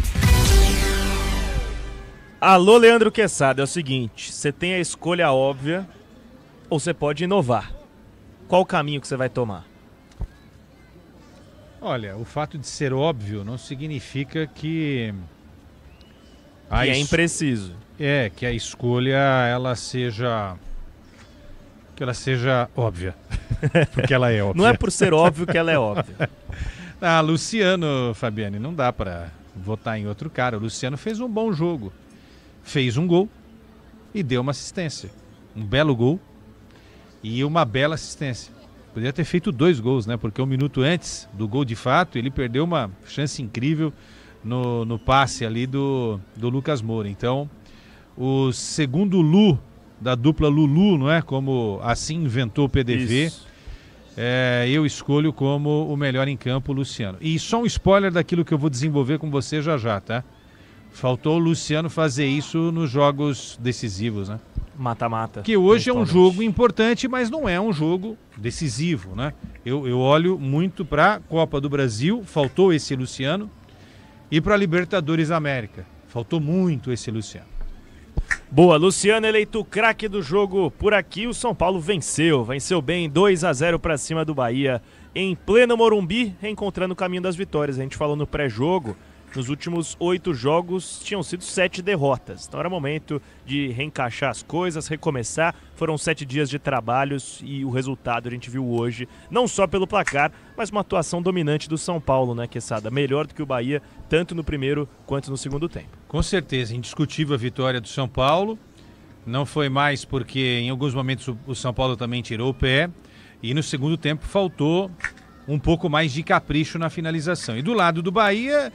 Alô, Leandro Quesada, é o seguinte, você tem a escolha óbvia ou você pode inovar. Qual o caminho que você vai tomar? Olha, o fato de ser óbvio não significa que... é impreciso. Que a escolha ela seja óbvia. Porque ela é óbvia. Não é por ser óbvio que ela é óbvia. Luciano, Fabiane, não dá para votar em outro cara. O Luciano fez um bom jogo. Fez um gol e deu uma assistência. Um belo gol e uma bela assistência. Poderia ter feito 2 gols, né? Porque um minuto antes do gol de fato, ele perdeu uma chance incrível no passe ali do Lucas Moura. Então, o segundo Lu, da dupla Lulu, não é? Como assim inventou o PDV. Eu escolho como o melhor em campo o Luciano. E só um spoiler daquilo que eu vou desenvolver com você já, tá? Faltou o Luciano fazer isso nos jogos decisivos, né? Mata-mata. Que hoje é um jogo importante, mas não é um jogo decisivo, né? Eu olho muito para a Copa do Brasil, faltou esse Luciano, e para a Libertadores América, faltou muito esse Luciano. Boa, Luciano eleito craque do jogo por aqui. O São Paulo venceu bem 2-0 para cima do Bahia em pleno Morumbi, reencontrando o caminho das vitórias. A gente falou no pré-jogo, nos últimos 8 jogos tinham sido 7 derrotas. Então era momento de reencaixar as coisas, recomeçar. Foram 7 dias de trabalhos e o resultado a gente viu hoje, não só pelo placar, mas uma atuação dominante do São Paulo, né, Quesada? Melhor do que o Bahia, tanto no primeiro quanto no segundo tempo. Com certeza, indiscutível a vitória do São Paulo. Não foi mais porque em alguns momentos o São Paulo também tirou o pé. E no segundo tempo faltou um pouco mais de capricho na finalização. E do lado do Bahia,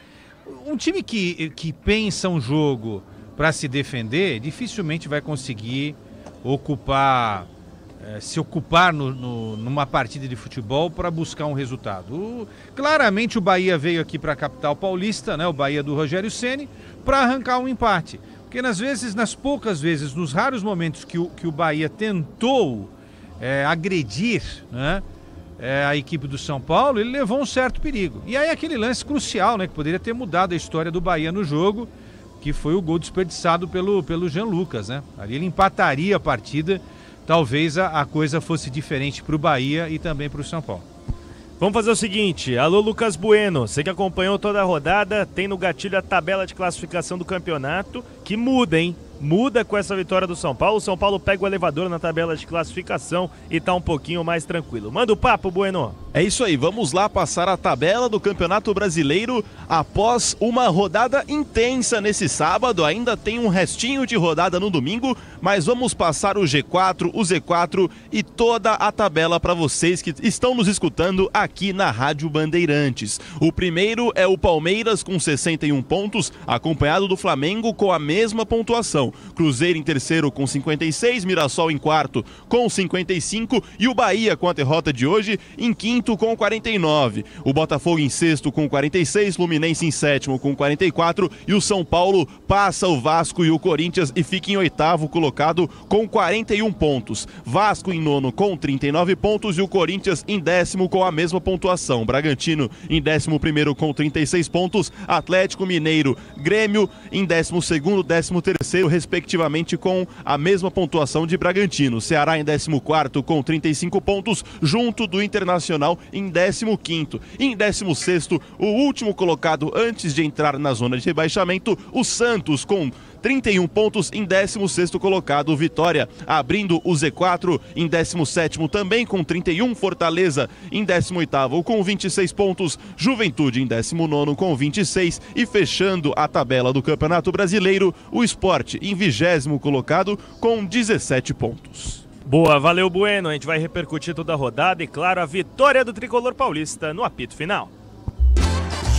um time que pensa um jogo para se defender, dificilmente vai conseguir se ocupar numa partida de futebol para buscar um resultado. Claramente o Bahia veio aqui para a capital paulista, né, o Bahia do Rogério Ceni, para arrancar um empate. Porque nas poucas vezes, nos raros momentos que o Bahia tentou agredir, né, a equipe do São Paulo, ele levou um certo perigo. E aí aquele lance crucial, né, que poderia ter mudado a história do Bahia no jogo, que foi o gol desperdiçado pelo Jean Lucas, né? Ali ele empataria a partida, talvez a coisa fosse diferente para o Bahia e também para o São Paulo. Vamos fazer o seguinte, alô Lucas Bueno, você que acompanhou toda a rodada, tem no gatilho a tabela de classificação do campeonato, que muda, hein? Muda com essa vitória do São Paulo. O São Paulo pega o elevador na tabela de classificação e tá um pouquinho mais tranquilo. Manda o papo, Bueno. É isso aí, vamos lá passar a tabela do Campeonato Brasileiro após uma rodada intensa nesse sábado. Ainda tem um restinho de rodada no domingo, mas vamos passar o G4, o Z4 e toda a tabela para vocês que estão nos escutando aqui na Rádio Bandeirantes. O primeiro é o Palmeiras com 61 pontos, acompanhado do Flamengo com a mesma pontuação. Cruzeiro em terceiro com 56, Mirassol em quarto com 55 e o Bahia com a derrota de hoje em quinto com 49. O Botafogo em sexto com 46, Fluminense em sétimo com 44 e o São Paulo passa o Vasco e o Corinthians e fica em oitavo colocado com 41 pontos. Vasco em nono com 39 pontos e o Corinthians em décimo com a mesma pontuação. Bragantino em 11º com 36 pontos, Atlético Mineiro, Grêmio em 12º, 13º, respectivamente com a mesma pontuação de Bragantino. Ceará em 14º com 35 pontos, junto do Internacional em 15º. Em 16º, o último colocado antes de entrar na zona de rebaixamento, o Santos com 31 pontos em 16º colocado, Vitória abrindo o Z4 em 17º também com 31, Fortaleza em 18º com 26 pontos, Juventude em 19º com 26 e fechando a tabela do Campeonato Brasileiro, o Sport em 20º colocado com 17 pontos. Boa, valeu Bueno, a gente vai repercutir toda a rodada e claro, a vitória do Tricolor Paulista no apito final.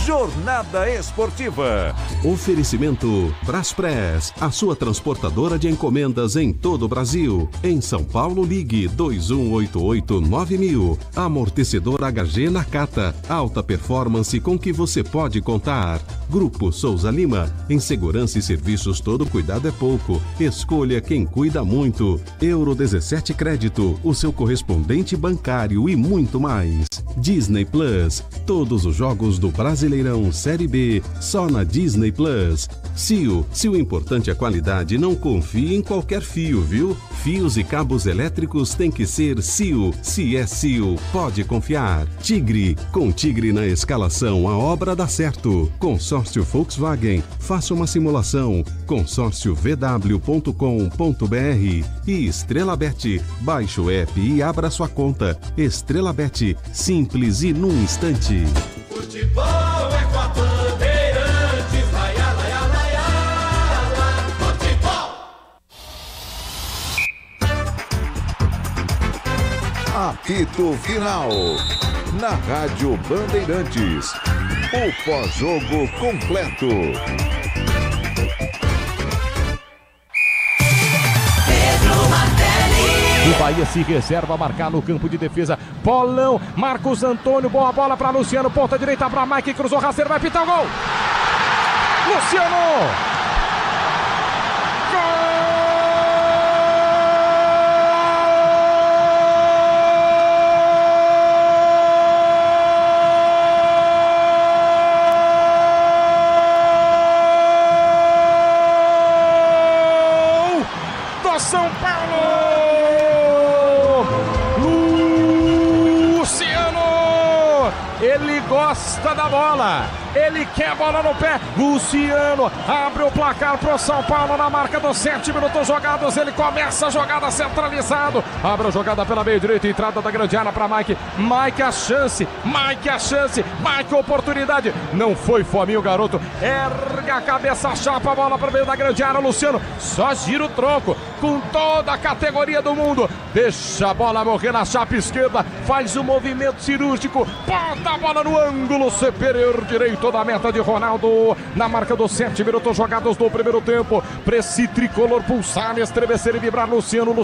Jornada Esportiva. Oferecimento Braspress, a sua transportadora de encomendas em todo o Brasil. Em São Paulo, ligue 2188-9000. Amortecedor HG Nakata, alta performance com que você pode contar. Grupo Souza Lima, em segurança e serviços todo cuidado é pouco. Escolha quem cuida muito. Euro 17 Crédito, o seu correspondente bancário e muito mais. Disney Plus, todos os jogos do Brasileirão Série B, só na Disney Plus. CIO, se o importante é a qualidade, não confie em qualquer fio, viu? Fios e cabos elétricos tem que ser CIO. Se é CIO, pode confiar. Tigre, com Tigre na escalação, a obra dá certo. Consórcio Volkswagen, faça uma simulação. consórciovw.com.br e Estrela Bet, baixe o app e abra sua conta. Estrela Bet, simples e num instante. Futebol é com a Bandeirantes, vai, ala, futebol. Apito Final, na Rádio Bandeirantes. O pós-jogo completo. O Bahia se reserva a marcar no campo de defesa. Bolão, Marcos Antônio, boa bola para Luciano, ponta direita para Mike, cruzou rasteiro, vai pitar o gol. Luciano! ele gosta da bola, ele quer a bola no pé. Luciano abre o placar pro São Paulo na marca dos 7 minutos jogados. Ele começa a jogada centralizado, abre a jogada pela meia direita, entrada da grande área para Mike. Mike a chance, Mike oportunidade. Não foi fominho o garoto, ergue a cabeça, chapa a bola para o meio da grande área. Luciano só gira o tronco com toda a categoria do mundo, deixa a bola morrer na chapa esquerda, faz o movimento cirúrgico, bota a bola no ângulo superior direito da meta de Ronaldo, na marca dos 7 minutos jogados do primeiro tempo. Pra esse tricolor pulsar, estremecer e vibrar. Luciano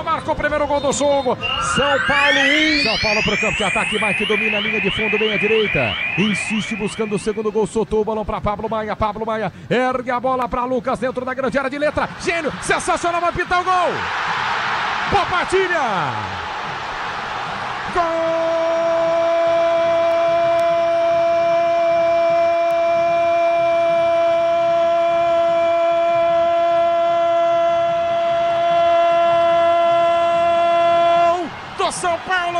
marca o primeiro gol do jogo. São Paulo 1. São Paulo pro campo de ataque. Mike domina a linha de fundo, bem à direita, insiste buscando o segundo gol, soltou o balão para Pablo Maia, ergue a bola para Lucas dentro da grande área de letra. Gênio, sensacional, vai pintar o gol. Bobadilha. Gol! São Paulo!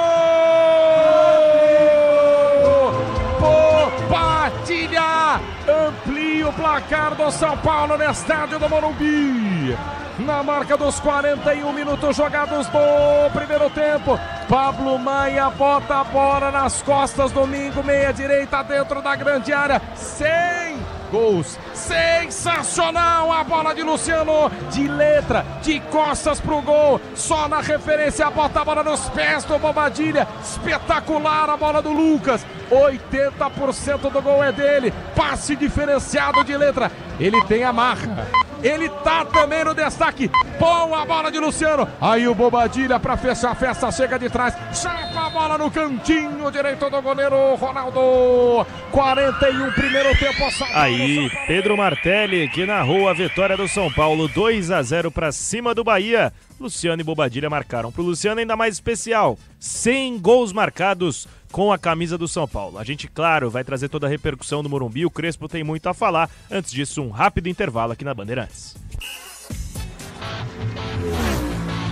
Bobadilha! Amplia o placar do São Paulo no estádio do Morumbi. Na marca dos 41 minutos jogados do primeiro tempo, Pablo Maia bota a bola nas costas, Domingo, meia direita dentro da grande área. 100 gols. Sensacional a bola de Luciano, de letra, de costas pro gol, só na referência, bota a bola nos pés do Bobadilha. Espetacular a bola do Lucas, 80% do gol é dele, passe diferenciado de letra, ele tem a marra, ele tá também no destaque. Boa bola de Luciano, aí o Bobadilha pra fechar a festa, chega de trás, chapa a bola no cantinho direito do goleiro Ronaldo. 41 primeiro tempo. Aí Pedro Martelli que narrou a vitória do São Paulo, 2-0 pra cima do Bahia. Luciano e Bobadilha marcaram. Pro Luciano ainda mais especial, 100 gols marcados com a camisa do São Paulo. A gente, claro, vai trazer toda a repercussão do Morumbi, o Crespo tem muito a falar. Antes disso, um rápido intervalo aqui na Bandeirantes.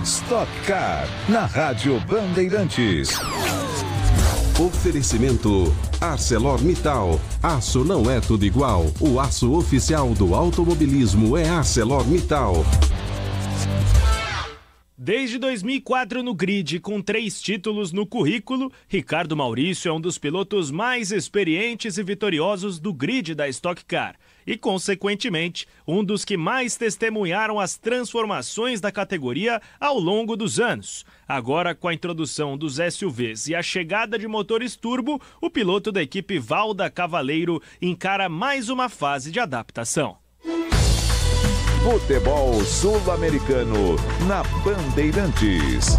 Stock Car, na Rádio Bandeirantes. Oferecimento ArcelorMittal. Aço não é tudo igual. O aço oficial do automobilismo é ArcelorMittal. Desde 2004 no grid, com 3 títulos no currículo, Ricardo Maurício é um dos pilotos mais experientes e vitoriosos do grid da Stock Car e, consequentemente, um dos que mais testemunharam as transformações da categoria ao longo dos anos. Agora, com a introdução dos SUVs e a chegada de motores turbo, o piloto da equipe Valda Cavaleiro encara mais uma fase de adaptação. Futebol Sul-Americano na Bandeirantes.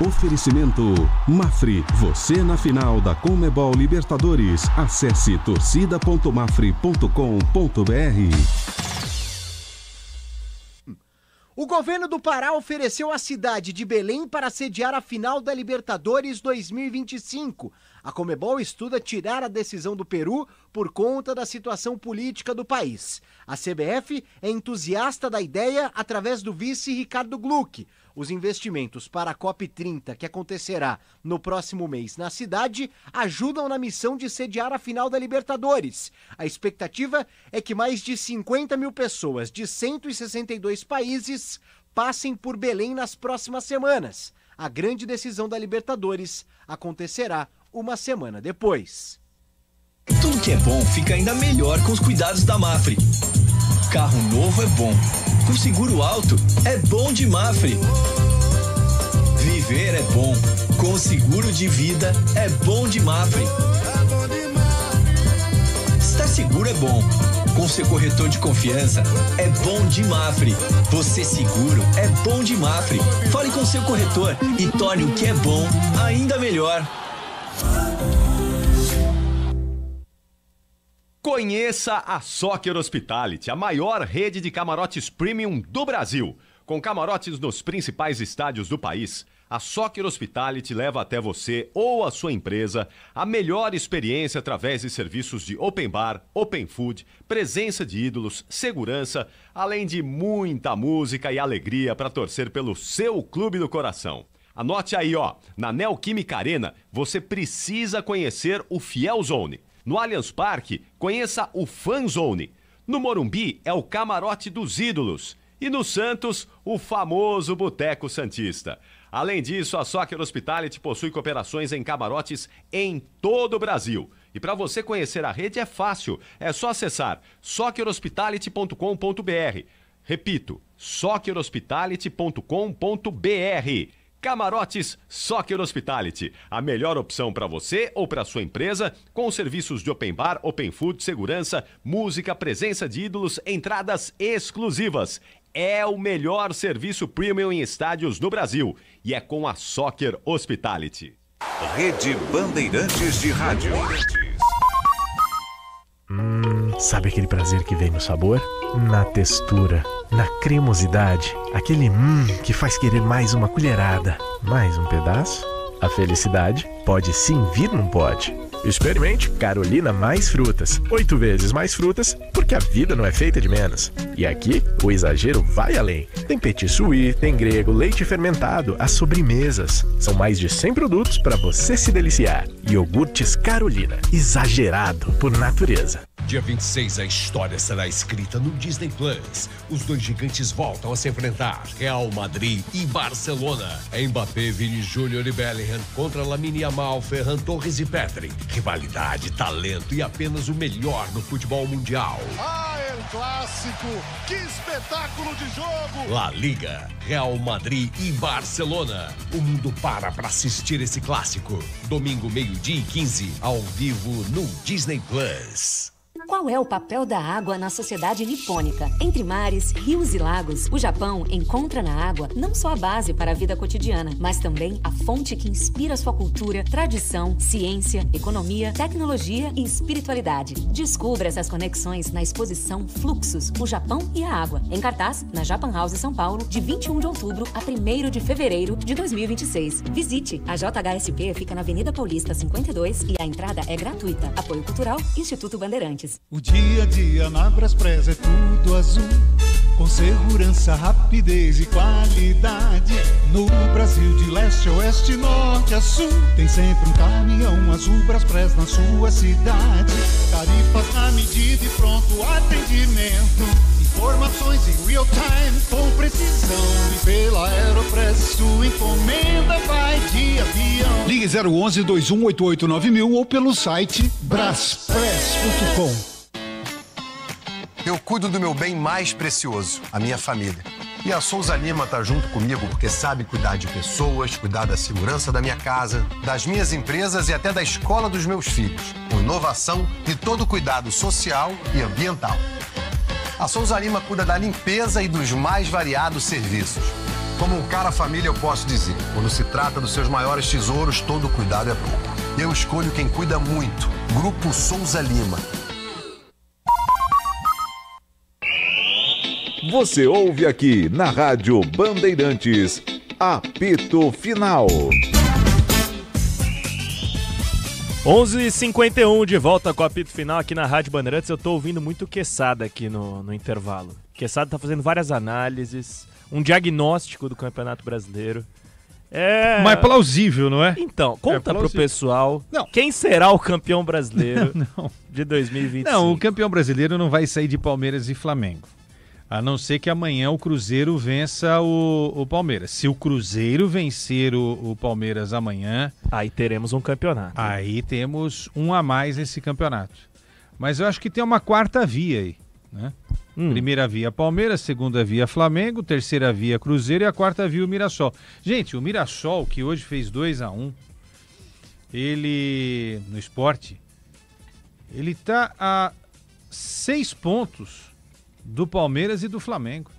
Oferecimento Mafre, você na final da Conmebol Libertadores. Acesse torcida.mafre.com.br. O governo do Pará ofereceu a cidade de Belém para sediar a final da Libertadores 2025. A Conmebol estuda tirar a decisão do Peru por conta da situação política do país. A CBF é entusiasta da ideia através do vice Ricardo Gluck. Os investimentos para a COP30, que acontecerá no próximo mês na cidade, ajudam na missão de sediar a final da Libertadores. A expectativa é que mais de 50 mil pessoas de 162 países passem por Belém nas próximas semanas. A grande decisão da Libertadores acontecerá uma semana depois. Tudo que é bom fica ainda melhor com os cuidados da Mafre. Carro novo é bom, com seguro alto é bom de Mafre. Viver é bom, com seguro de vida é bom de Mafre. Estar seguro é bom, com seu corretor de confiança é bom de Mafre. Você seguro é bom de Mafre. Fale com seu corretor e torne o que é bom ainda melhor. Conheça a Soccer Hospitality, a maior rede de camarotes premium do Brasil. Com camarotes nos principais estádios do país, a Soccer Hospitality leva até você ou a sua empresa a melhor experiência através de serviços de open bar, open food, presença de ídolos, segurança, além de muita música e alegria para torcer pelo seu clube do coração. Anote aí, ó. Na Neoquímica Arena, você precisa conhecer o Fiel Zone. No Allianz Parque, conheça o Fan Zone. No Morumbi, é o Camarote dos Ídolos. E no Santos, o famoso Boteco Santista. Além disso, a Soccer Hospitality possui cooperações em camarotes em todo o Brasil. E para você conhecer a rede é fácil, é só acessar soccerhospitality.com.br. Repito, soccerhospitality.com.br. Camarotes Soccer Hospitality, a melhor opção para você ou para sua empresa, com serviços de open bar, open food, segurança, música, presença de ídolos, entradas exclusivas. É o melhor serviço premium em estádios no Brasil e é com a Soccer Hospitality. Rede Bandeirantes de Rádio. Sabe aquele prazer que vem no sabor? Na textura, na cremosidade, aquele que faz querer mais uma colherada, mais um pedaço? A felicidade pode sim vir num pote. Experimente Carolina Mais Frutas. 8 vezes mais frutas, porque a vida não é feita de menos. E aqui, o exagero vai além. Tem petit suí, tem grego, leite fermentado, as sobremesas. São mais de 100 produtos para você se deliciar. Iogurtes Carolina, exagerado por natureza. Dia 26, a história será escrita no Disney Plus. Os dois gigantes voltam a se enfrentar. Real Madrid e Barcelona. Mbappé, Vini Júnior e Bellingham contra Lamine Yamal, Ferran Torres e Pedri. Rivalidade, talento e apenas o melhor no futebol mundial. El Clássico, que espetáculo de jogo! La Liga, Real Madrid e Barcelona. O mundo para assistir esse clássico. Domingo, 12h15, ao vivo no Disney Plus. Qual é o papel da água na sociedade nipônica? Entre mares, rios e lagos, o Japão encontra na água não só a base para a vida cotidiana, mas também a fonte que inspira sua cultura, tradição, ciência, economia, tecnologia e espiritualidade. Descubra essas conexões na exposição Fluxos, o Japão e a Água, em cartaz na Japan House São Paulo, de 21 de outubro a 1º de fevereiro de 2026. Visite! A JHSP fica na Avenida Paulista 52 e a entrada é gratuita. Apoio Cultural, Instituto Bandeirantes. O dia a dia na Braspress é tudo azul, com segurança, rapidez e qualidade. No Brasil de leste a oeste, norte a sul, tem sempre um caminhão azul Braspress na sua cidade. Tarifas na medida e pronto atendimento, informações em real time com precisão. E pela Aeropress sua encomenda vai de avião. Ligue 011 2188 9000 ou pelo site braspress.com. Eu cuido do meu bem mais precioso, a minha família. E a Souza Lima tá junto comigo porque sabe cuidar de pessoas, cuidar da segurança da minha casa, das minhas empresas e até da escola dos meus filhos, com inovação e todo cuidado social e ambiental. A Souza Lima cuida da limpeza e dos mais variados serviços. Como um cara família, eu posso dizer, quando se trata dos seus maiores tesouros, todo cuidado é pouco. Eu escolho quem cuida muito. Grupo Souza Lima. Você ouve aqui na Rádio Bandeirantes, apito final. 11h51 de volta com o apito final aqui na Rádio Bandeirantes. Eu tô ouvindo muito Quesada aqui no intervalo. Quesada tá fazendo várias análises, um diagnóstico do Campeonato Brasileiro. Mas plausível, não é? Então, conta pro pessoal quem será o campeão brasileiro de 2025. Não, o campeão brasileiro não vai sair de Palmeiras e Flamengo. A não ser que amanhã o Cruzeiro vença o Palmeiras. Se o Cruzeiro vencer o Palmeiras amanhã... Aí teremos um campeonato. Aí temos um a mais nesse campeonato. Mas eu acho que tem uma quarta via aí, né? Primeira via Palmeiras, segunda via Flamengo, terceira via Cruzeiro e a quarta via o Mirassol. Gente, o Mirassol, que hoje fez 2-1, ele, no Sport, ele tá a 6 pontos do Palmeiras e do Flamengo.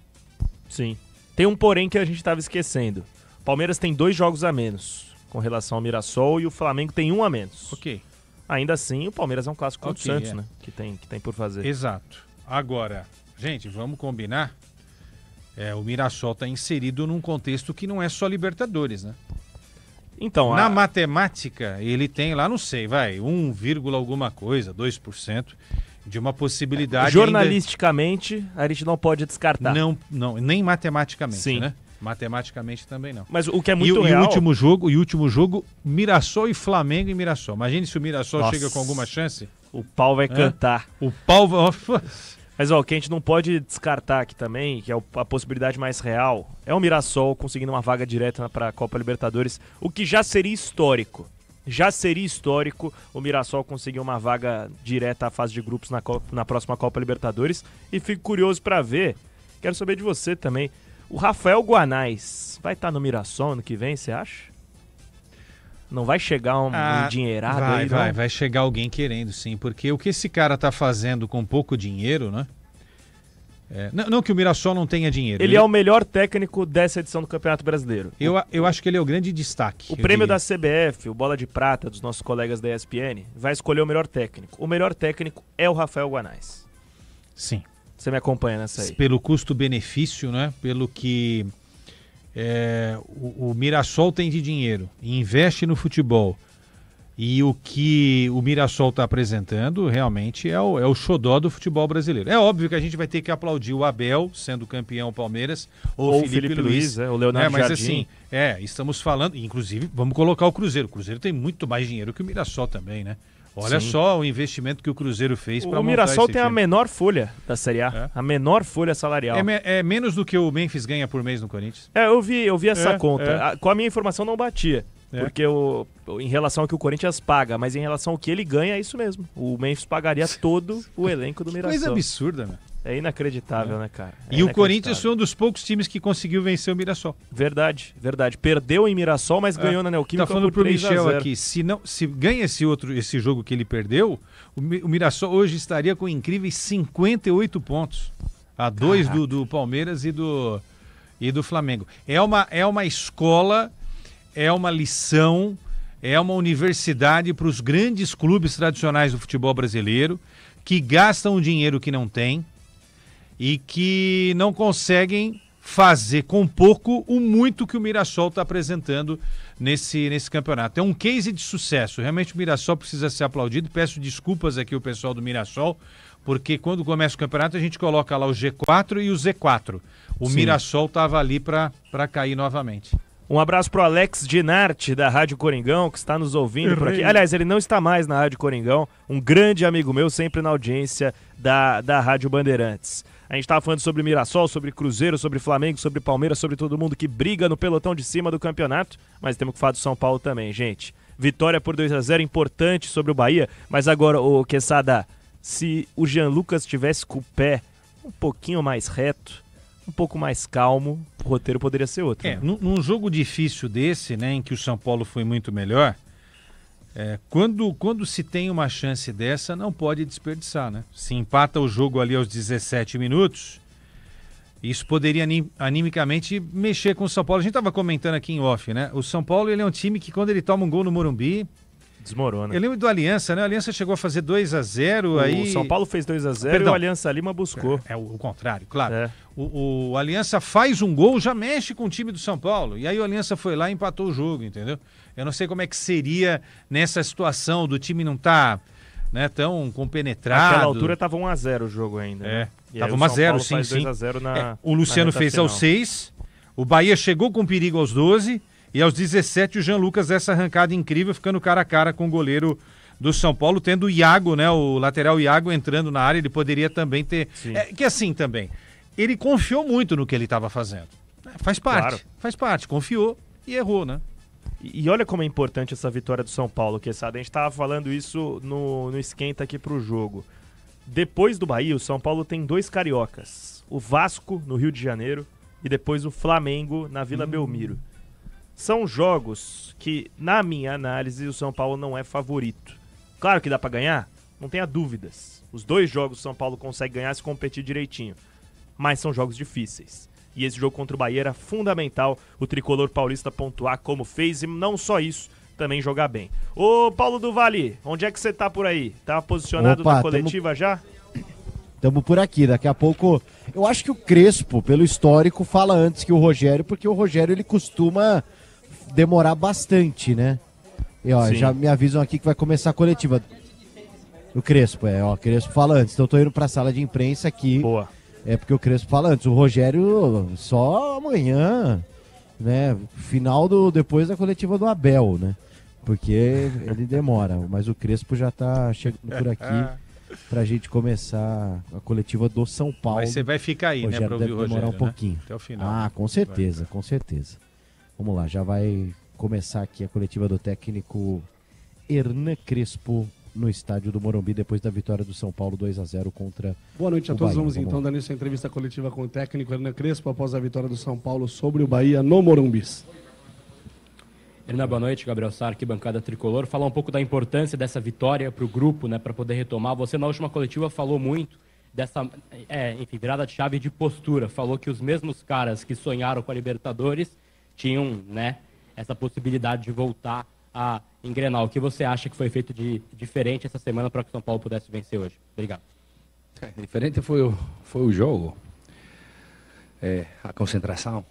Sim. Tem um porém que a gente estava esquecendo. O Palmeiras tem 2 jogos a menos com relação ao Mirassol e o Flamengo tem 1 a menos. Ok. Ainda assim, o Palmeiras é um clássico contra o Santos, né? Que tem por fazer. Exato. Agora, gente, vamos combinar. O Mirassol está inserido num contexto que não é só Libertadores, né? Então, na matemática, ele tem lá, não sei, 1, alguma coisa, 2%. De uma possibilidade. Jornalisticamente, a gente não pode descartar. Não, nem matematicamente, sim, né? Matematicamente também não. Mas o que é muito real... real... E o último jogo, Mirassol e Flamengo em Mirassol. Imagine se o Mirassol chega com alguma chance. O pau vai cantar. O pau vai... Mas o que a gente não pode descartar aqui também, que é a possibilidade mais real, é o Mirassol conseguindo uma vaga direta para a Copa Libertadores, o que já seria histórico. Já seria histórico o Mirassol conseguir uma vaga direta à fase de grupos na próxima Copa Libertadores. E fico curioso para ver, quero saber de você também, o Rafael Guanais vai estar no Mirassol ano que vem, você acha? Não vai chegar um dinheirado aí, não? Vai chegar alguém querendo, sim, porque o que esse cara tá fazendo com pouco dinheiro, né? Não que o Mirassol não tenha dinheiro. Ele é o melhor técnico dessa edição do Campeonato Brasileiro. Eu acho que ele é o grande destaque. O prêmio da CBF, o Bola de Prata dos nossos colegas da ESPN, vai escolher o melhor técnico. O melhor técnico é o Rafael Guanais. Sim. Você me acompanha nessa aí? Pelo custo-benefício, né? Pelo que o Mirassol tem de dinheiro e investe no futebol. E o que o Mirassol está apresentando realmente é o xodó do futebol brasileiro. É óbvio que a gente vai ter que aplaudir o Abel, sendo campeão Palmeiras, ou o Felipe Luiz, o Leonardo mas Jardim. assim, estamos falando, inclusive, vamos colocar o Cruzeiro. O Cruzeiro tem muito mais dinheiro que o Mirassol também, né? Olha só o investimento que o Cruzeiro fez para montar esse time. O Mirassol tem a menor folha da Série A, a menor folha salarial. É menos do que o Memphis ganha por mês no Corinthians. Eu vi essa conta. Com a minha informação não batia. Porque em relação ao que o Corinthians paga, mas em relação ao que ele ganha, é isso mesmo. O Memphis pagaria todo o elenco do Mirassol. Coisa absurda, né? É inacreditável, né, cara? E o Corinthians foi um dos poucos times que conseguiu vencer o Mirassol. Verdade. Perdeu em Mirassol, mas ganhou na Neoquímica tá falando por 3-0. Pro Michel aqui, se ganha esse jogo que ele perdeu, o Mirassol hoje estaria com incríveis 58 pontos. A 2 do Palmeiras e do Flamengo. É uma escola, é uma lição, é uma universidade para os grandes clubes tradicionais do futebol brasileiro, que gastam o dinheiro que não tem e que não conseguem fazer com pouco o muito que o Mirassol está apresentando nesse campeonato. É um case de sucesso. Realmente o Mirassol precisa ser aplaudido. Peço desculpas aqui ao pessoal do Mirassol, porque quando começa o campeonato a gente coloca lá o G4 e o Z4. O Mirassol estava ali para cair novamente. Um abraço pro Alex Dinarte, da Rádio Coringão, que está nos ouvindo por aqui. Aliás, ele não está mais na Rádio Coringão, um grande amigo meu, sempre na audiência da Rádio Bandeirantes. A gente estava falando sobre Mirassol, sobre Cruzeiro, sobre Flamengo, sobre Palmeiras, sobre todo mundo que briga no pelotão de cima do campeonato, mas temos que falar do São Paulo também, gente. Vitória por 2-0, importante sobre o Bahia, mas agora, ô Quesada, se o Jean Lucas tivesse com o pé um pouquinho mais reto, um pouco mais calmo, o roteiro poderia ser outro. Né? Num jogo difícil desse, né, em que o São Paulo foi muito melhor, quando se tem uma chance dessa, não pode desperdiçar, né? Se empata o jogo ali aos 17 minutos, isso poderia animicamente mexer com o São Paulo. A gente estava comentando aqui em off, né? O São Paulo, ele é um time que quando ele toma um gol no Morumbi, desmorona. Eu lembro do Aliança, né? O Aliança chegou a fazer 2-0 aí. O São Paulo fez 2-0 e o Aliança Lima buscou. É o contrário, claro. O Aliança faz um gol, já mexe com o time do São Paulo. E aí o Aliança foi lá e empatou o jogo, entendeu? Eu não sei como é que seria nessa situação do time não tá, né, tão compenetrado. Naquela altura tava 1-0 o jogo ainda. Né? Tava 1-0, sim. 2-0 o Luciano fez aos 6, o Bahia chegou com perigo aos 12... E aos 17, o Jean Lucas, essa arrancada incrível, ficando cara a cara com o goleiro do São Paulo, tendo o Iago, né? O lateral Iago entrando na área, ele poderia também ter... que assim também, ele confiou muito no que ele estava fazendo. Faz parte, confiou e errou, né? E olha como é importante essa vitória do São Paulo, Quesada. A gente estava falando isso no esquenta aqui pro jogo. Depois do Bahia, o São Paulo tem 2 cariocas. O Vasco, no Rio de Janeiro, e depois o Flamengo, na Vila Belmiro. São jogos que, na minha análise, o São Paulo não é favorito. Claro que dá pra ganhar, não tenha dúvidas. Os 2 jogos o São Paulo consegue ganhar se competir direitinho. Mas são jogos difíceis. E esse jogo contra o Bahia era fundamental o tricolor paulista pontuar como fez e não só isso, também jogar bem. Ô Paulo do Vale, onde é que você tá por aí? Tá posicionado na coletiva já? Estamos por aqui, daqui a pouco... Eu acho que o Crespo, pelo histórico, fala antes que o Rogério, porque o Rogério ele costuma demorar bastante, né? E ó, já me avisam aqui que vai começar a coletiva. O Crespo, o Crespo fala antes. Então eu tô indo pra sala de imprensa aqui. Boa. É porque o Crespo fala antes, o Rogério só amanhã, né? Depois da coletiva do Abel, né? Porque ele demora, mas o Crespo já tá chegando por aqui pra gente começar a coletiva do São Paulo. Mas você vai ficar aí, né, pra ouvir o Rogério, demorar um pouquinho. Até o final. Com certeza, com certeza. Vamos lá, já vai começar aqui a coletiva do técnico Hernan Crespo no estádio do Morumbi, depois da vitória do São Paulo 2-0 contra Boa noite a o todos. Bahia. Vamos então dar início à entrevista coletiva com o técnico Hernan Crespo após a vitória do São Paulo sobre o Bahia no Morumbi. Hernan, boa noite. Gabriel Sá, arquibancada tricolor. Falar um pouco da importância dessa vitória para o grupo, né, para poder retomar. Você na última coletiva falou muito dessa, virada de chave de postura. Falou que os mesmos caras que sonharam com a Libertadores tinham, né, essa possibilidade de voltar a engrenar. O que você acha que foi feito de diferente essa semana para que o São Paulo pudesse vencer hoje? Obrigado. Diferente foi o jogo. A concentração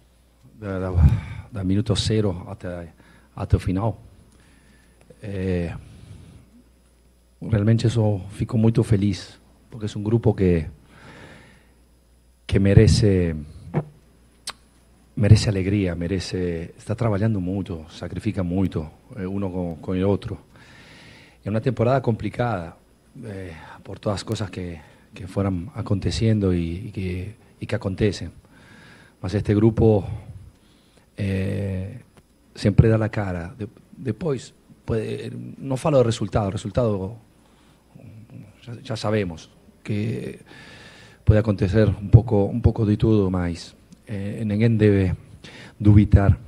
da minuto zero até o final. Realmente isso fico muito feliz, porque é um grupo que merece alegria, está trabalhando muito, sacrifica muito, um com o outro. É uma temporada complicada, por todas as coisas que foram acontecendo e que acontecem. Mas este grupo sempre dá a cara. Depois, não falo do resultado, o resultado já sabemos que pode acontecer um pouco de tudo, mas ninguém deve duvidar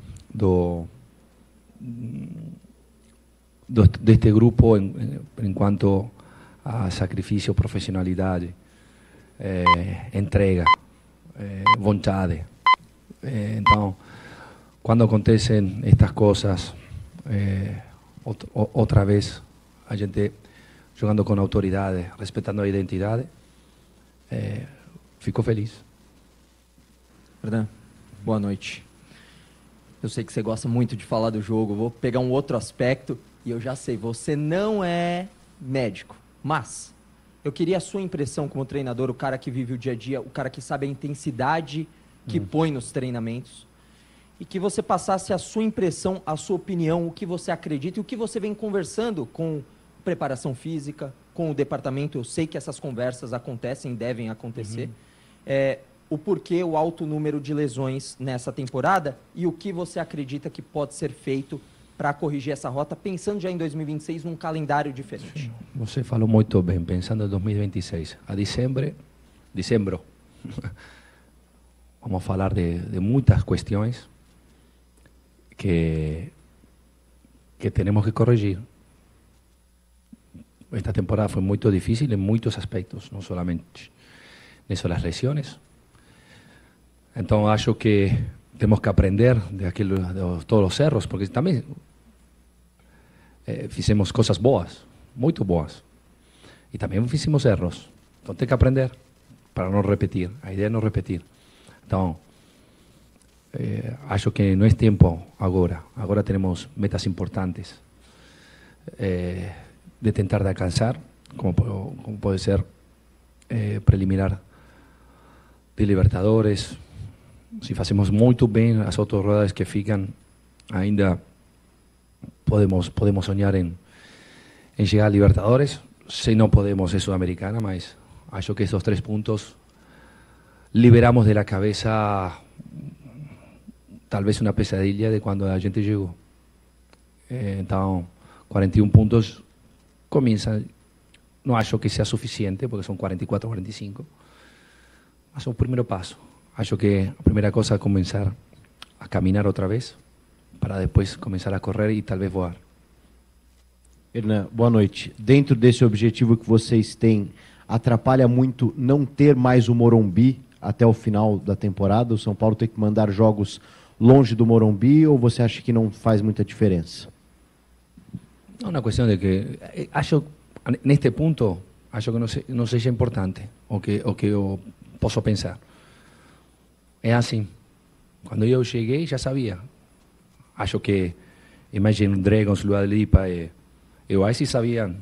deste grupo em quanto a sacrifício, profissionalidade, entrega, vontade. Então, quando acontecem estas coisas, outra vez a gente jogando com autoridade, respeitando a identidade, fico feliz. Hernan, boa noite. Eu sei que você gosta muito de falar do jogo, vou pegar um outro aspecto e eu já sei, você não é médico, mas eu queria a sua impressão como treinador, o cara que vive o dia a dia, o cara que sabe a intensidade que põe nos treinamentos, e que você passasse a sua impressão, a sua opinião, o que você acredita e o que você vem conversando com preparação física, com o departamento. Eu sei que essas conversas acontecem, devem acontecer. O porquê, o alto número de lesões nessa temporada e o que você acredita que pode ser feito para corrigir essa rota, pensando já em 2026 num calendário diferente. Você falou muito bem, pensando em 2026. A dezembro, vamos falar de muitas questões que temos que corrigir. Esta temporada foi muito difícil em muitos aspectos, não somente nisso das lesões. Então acho que temos que aprender de todos os erros, porque também fizemos coisas boas, muito boas, e também fizemos erros. Então tem que aprender para não repetir. A ideia é não repetir. Então acho que não é tempo agora. Agora temos metas importantes de tentar alcançar, como pode ser preliminar de Libertadores. Se fazemos muito bem as outras rodadas que ficam, ainda podemos sonhar em chegar a Libertadores. Se não podemos, é Sudamericana, mas acho que esses 3 pontos liberamos de la cabeça talvez uma pesadilha de quando a gente chegou. Então, 41 pontos começa. Não acho que seja suficiente, porque são 44, 45, mas é o primeiro passo. Acho que a primeira coisa é começar a caminhar outra vez, para depois começar a correr e talvez voar. Hernan, boa noite. Dentro desse objetivo que vocês têm, atrapalha muito não ter mais o Morumbi até o final da temporada? O São Paulo tem que mandar jogos longe do Morumbi, ou você acha que não faz muita diferença? É uma questão de que acho, neste ponto, acho que não seja importante o que eu posso pensar. É assim. Quando eu cheguei, já sabia. Acho que Imagine Dragons, Lua Lipa, eu aí sí sabían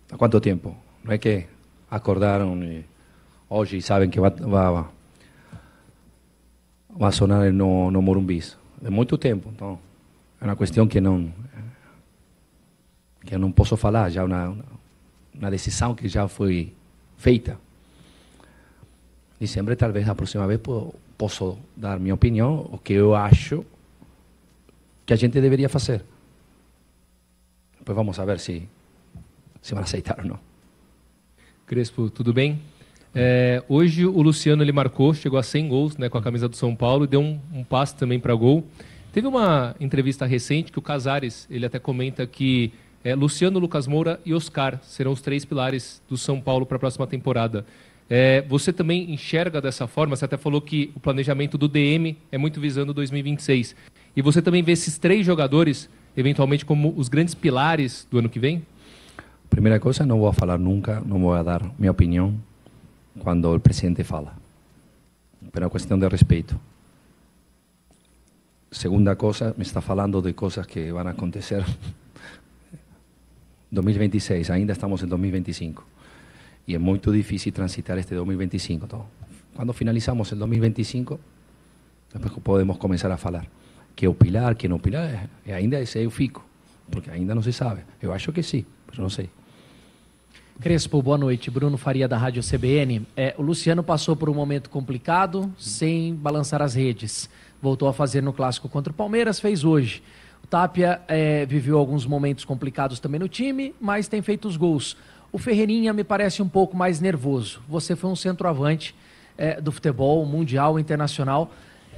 há quanto tempo. Não é que acordaram hoje sabem que vai sonar no Morumbi. É muito tempo, então é uma questão que eu não posso falar, já uma decisão que já foi feita. Dezembro, talvez a próxima vez posso dar minha opinião, o que eu acho que a gente deveria fazer. Depois vamos ver se vão aceitar ou não. Crespo, tudo bem? Hoje o Luciano ele marcou, chegou a 100 gols, né, com a camisa do São Paulo, e deu um passe também para gol. Teve uma entrevista recente que o Casares ele até comenta que Luciano, Lucas Moura e Oscar serão os 3 pilares do São Paulo para a próxima temporada. Você também enxerga dessa forma? Você até falou que o planejamento do DM é muito visando 2026. E você também vê esses 3 jogadores, eventualmente, como os grandes pilares do ano que vem? Primeira coisa, não vou falar nunca, não vou dar minha opinião quando o presidente fala. É uma questão de respeito. Segunda coisa, me está falando de coisas que vão acontecer em 2026, ainda estamos em 2025. E é muito difícil transitar este 2025. Então, quando finalizamos o 2025, depois podemos começar a falar. Que é o pilar, que não é o pilar, ainda esse eu fico, porque ainda não se sabe. Eu acho que sim, mas não sei. Crespo, boa noite. Bruno Faria, da Rádio CBN. O Luciano passou por um momento complicado, sem balançar as redes. Voltou a fazer no Clássico contra o Palmeiras, fez hoje. O Tapia viveu alguns momentos complicados também no time, mas tem feito os gols. O Ferreirinha me parece um pouco mais nervoso. Você foi um centroavante do futebol mundial, internacional.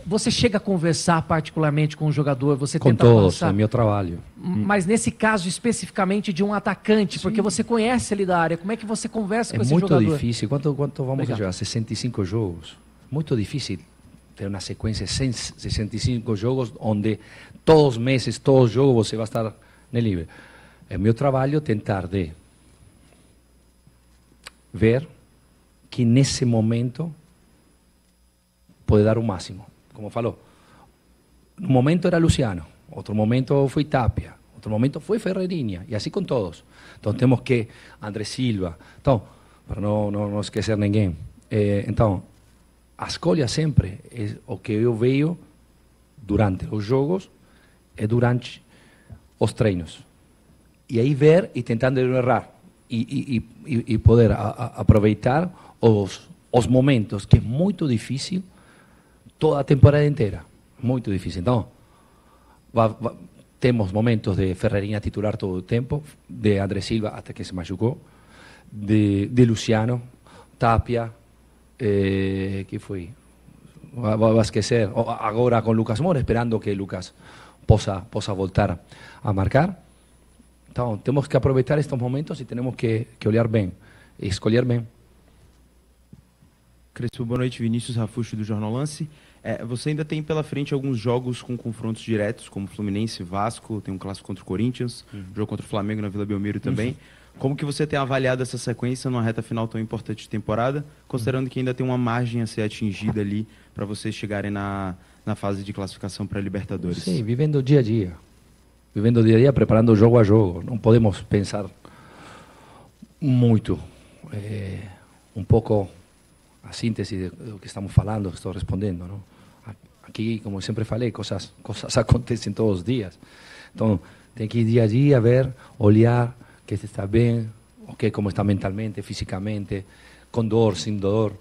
Você chega a conversar particularmente com o jogador? Você com tenta todos, passar... é meu trabalho. Mas nesse caso especificamente de um atacante, porque você conhece ele da área, como é que você conversa com esse jogador? É muito difícil. Quanto vamos jogar? 65 jogos. Muito difícil ter uma sequência de 65 jogos onde todos os meses, todos os jogos você vai estar no nível. É meu trabalho tentar de ver que nesse momento pode dar o máximo. Como falou, um momento era Luciano, outro momento foi Tapia, outro momento foi Ferreirinha, e assim com todos. Então temos que André Silva, então, para não esquecer ninguém. Então, a escolha sempre é o que eu vejo durante os jogos e durante os treinos. E aí ver e tentando não errar. E poder aproveitar os momentos, que é muito difícil, toda a temporada inteira. Muito difícil. Então, temos momentos de Ferreirinha titular todo o tempo, de André Silva até que se machucou, de Luciano, Tapia, que foi? Vai esquecer. Agora com Lucas Moura, esperando que Lucas possa voltar a marcar. Então, temos que aproveitar estes momentos e temos que olhar bem, e escolher bem. Crespo, boa noite. Vinícius Rafucci, do Jornal Lance. Você ainda tem pela frente alguns jogos com confrontos diretos, como Fluminense, Vasco, tem um clássico contra o Corinthians, jogo contra o Flamengo na Vila Belmiro também. Como que você tem avaliado essa sequência numa reta final tão importante de temporada, considerando que ainda tem uma margem a ser atingida ali para vocês chegarem na fase de classificação para a Libertadores? Sim, vivendo o dia a dia. Vivendo o dia a dia, preparando jogo a jogo. Não podemos pensar muito. Um pouco a síntese do que estamos falando, estou respondendo, não? Aqui, como sempre falei, coisas acontecem todos os dias. Então, tem que ir dia a dia, ver, olhar, que está bem, okay, como está mentalmente, fisicamente, com dor, sem dor.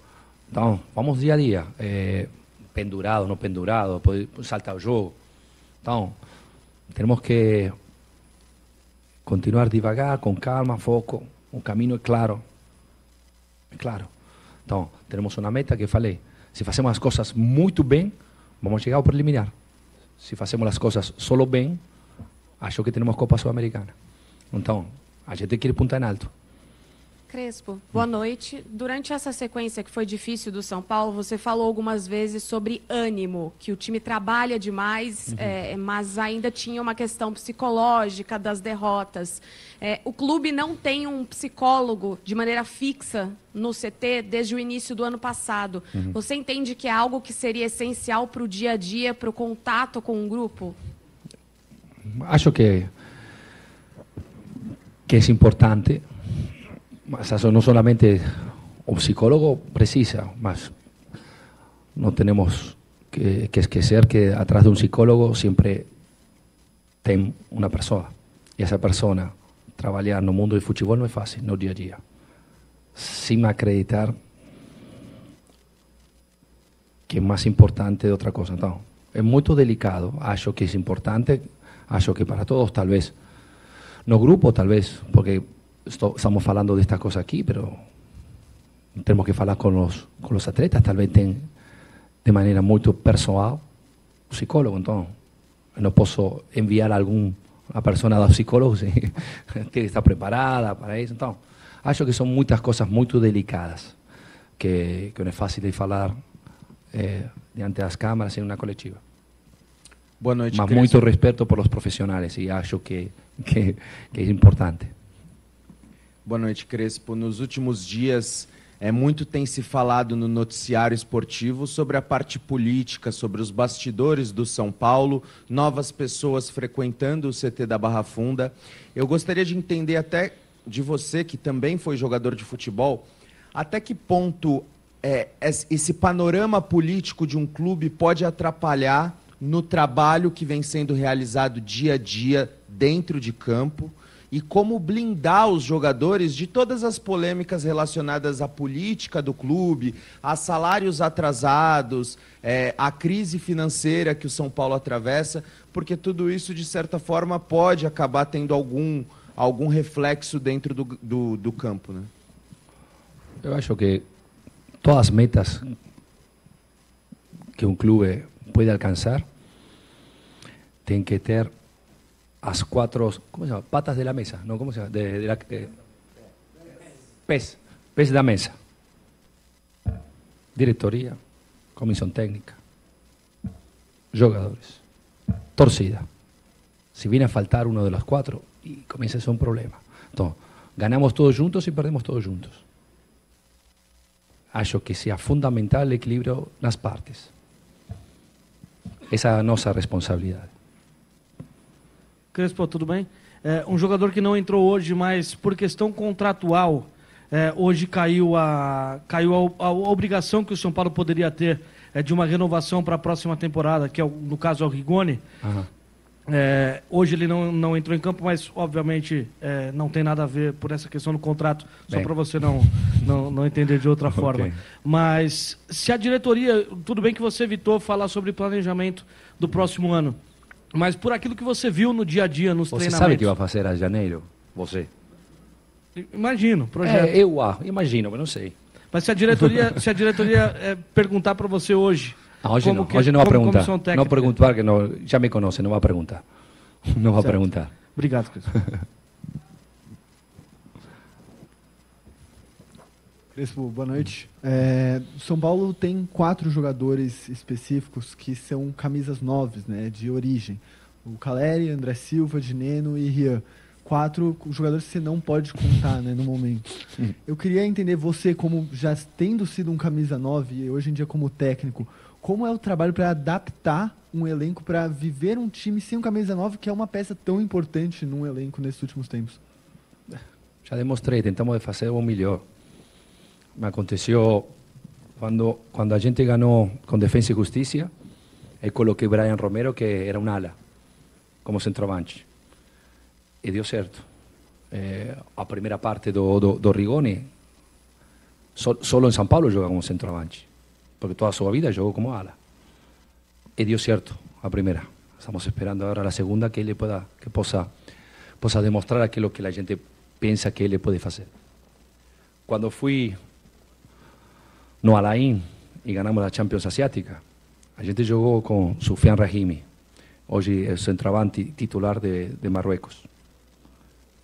Então, vamos dia a dia. Pendurado, não pendurado, pode saltar o jogo. Então, temos que continuar devagar, com calma, foco. O caminho é claro. É claro. Então, temos uma meta que falei. Se fazemos as coisas muito bem, vamos chegar ao preliminar. Se fazemos as coisas solo bem, acho que temos Copa Sul-Americana. Então, a gente tem que ir punta em alto. Crespo, boa noite. Durante essa sequência que foi difícil do São Paulo, você falou algumas vezes sobre ânimo, que o time trabalha demais, mas ainda tinha uma questão psicológica das derrotas. O clube não tem um psicólogo de maneira fixa no CT desde o início do ano passado. Você entende que é algo que seria essencial para o dia a dia, para o contato com o grupo? Acho que é importante. Mas eso no solamente un psicólogo precisa, mas no tenemos que esquecer que atrás de un psicólogo siempre tem una persona. Y esa persona, trabalhar no mundo do futebol não é fácil, no dia a dia. Sem acreditar que é mais importante de outra coisa. Então, é muito delicado. Acho que é importante, acho que para todos, talvez. No grupo, talvez, porque estamos falando destas coisas aqui, mas temos que falar com os atletas, talvez tem de maneira muito pessoal o psicólogo. Então, eu não posso enviar a pessoa do psicólogo se tem que estar preparada para isso. Então, acho que são muitas coisas muito delicadas que não é fácil de falar diante das câmaras em uma coletiva. Boa noite, mas muito respeito por os profissionais e acho que é importante. Boa noite, Crespo. Nos últimos dias, muito tem se falado no noticiário esportivo sobre a parte política, sobre os bastidores do São Paulo, novas pessoas frequentando o CT da Barra Funda. Eu gostaria de entender até de você, que também foi jogador de futebol, até que ponto esse panorama político de um clube pode atrapalhar no trabalho que vem sendo realizado dia a dia dentro de campo e como blindar os jogadores de todas as polêmicas relacionadas à política do clube, a salários atrasados, à crise financeira que o São Paulo atravessa, porque tudo isso, de certa forma, pode acabar tendo algum reflexo dentro do campo, né? Eu acho que todas as metas que um clube pode alcançar tem que ter as quatro, ¿cómo se llama? Patas de la mesa, ¿no? ¿Cómo se llama? Pés da mesa. Diretoria, comissão técnica, jogadores, torcida. Si viene a faltar uno de los cuatro, y comienza a ser un problema. Entonces, ganamos todos juntos y perdemos todos juntos. Acho que sea fundamental el equilibrio nas partes. Essa é a nossa responsabilidade. Crespo, tudo bem? Um jogador que não entrou hoje, mas por questão contratual, hoje caiu a obrigação que o São Paulo poderia ter de uma renovação para a próxima temporada, que no caso é o Rigoni. Uhum. Hoje ele não entrou em campo, mas obviamente não tem nada a ver por essa questão do contrato, só para você não entender de outra forma. Okay. Mas se a diretoria, tudo bem que você evitou falar sobre planejamento do próximo ano, mas por aquilo que você viu no dia a dia, nos treinamentos... Você sabe o que vai fazer a janeiro? Você? Imagino, projeto. Imagino, mas não sei. Mas se a diretoria perguntar para você hoje... Hoje não vai perguntar. Não perguntar, porque já me conhece, não vai perguntar. Não vai perguntar. Obrigado, Crespo. Crespo, boa noite. São Paulo tem 4 jogadores específicos que são camisas 9, né, de origem. O Caleri, André Silva, Dineno e Rian. 4 jogadores que você não pode contar, né, no momento. Eu queria entender você, como já tendo sido um camisa 9 e hoje em dia como técnico, como é o trabalho para adaptar um elenco para viver um time sem um camisa 9, que é uma peça tão importante num elenco nesses últimos tempos? Já demonstrei, tentamos fazer o melhor. Me aconteceu quando a gente ganhou com Defensa e Justiça, eu coloquei Brian Romero, que era um ala, como centroavante. E deu certo. A primeira parte do Rigoni, solo em São Paulo joga como centroavante, porque toda a sua vida jogou como ala. E deu certo a primeira. Estamos esperando agora a segunda, que ele possa demonstrar aquilo que a gente pensa que ele pode fazer. Quando fui no Alain e ganhamos a Champions Asiática, a gente jogou com Soufiane Rahimi, hoje é o centroavante titular de Marruecos.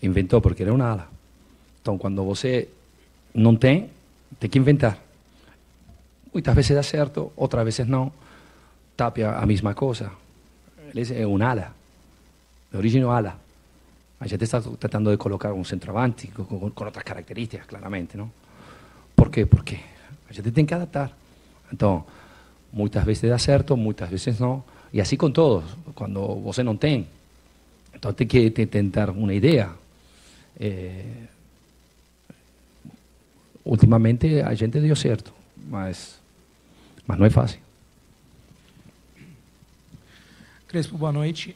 Inventou porque era uma ala. Então, quando você não tem que inventar. Muitas vezes dá certo, outras vezes não. Tapia a mesma coisa. Ele é um ala, de origem ala. A gente está tratando de colocar um centroavante com outras características, claramente, não? Por quê? Porque a gente tem que adaptar. Então, muitas vezes dá certo, muitas vezes não. E assim com todos. Quando você não tem, então tem que tentar uma ideia. ultimamente a gente deu certo, mas não é fácil. Crespo, boa noite.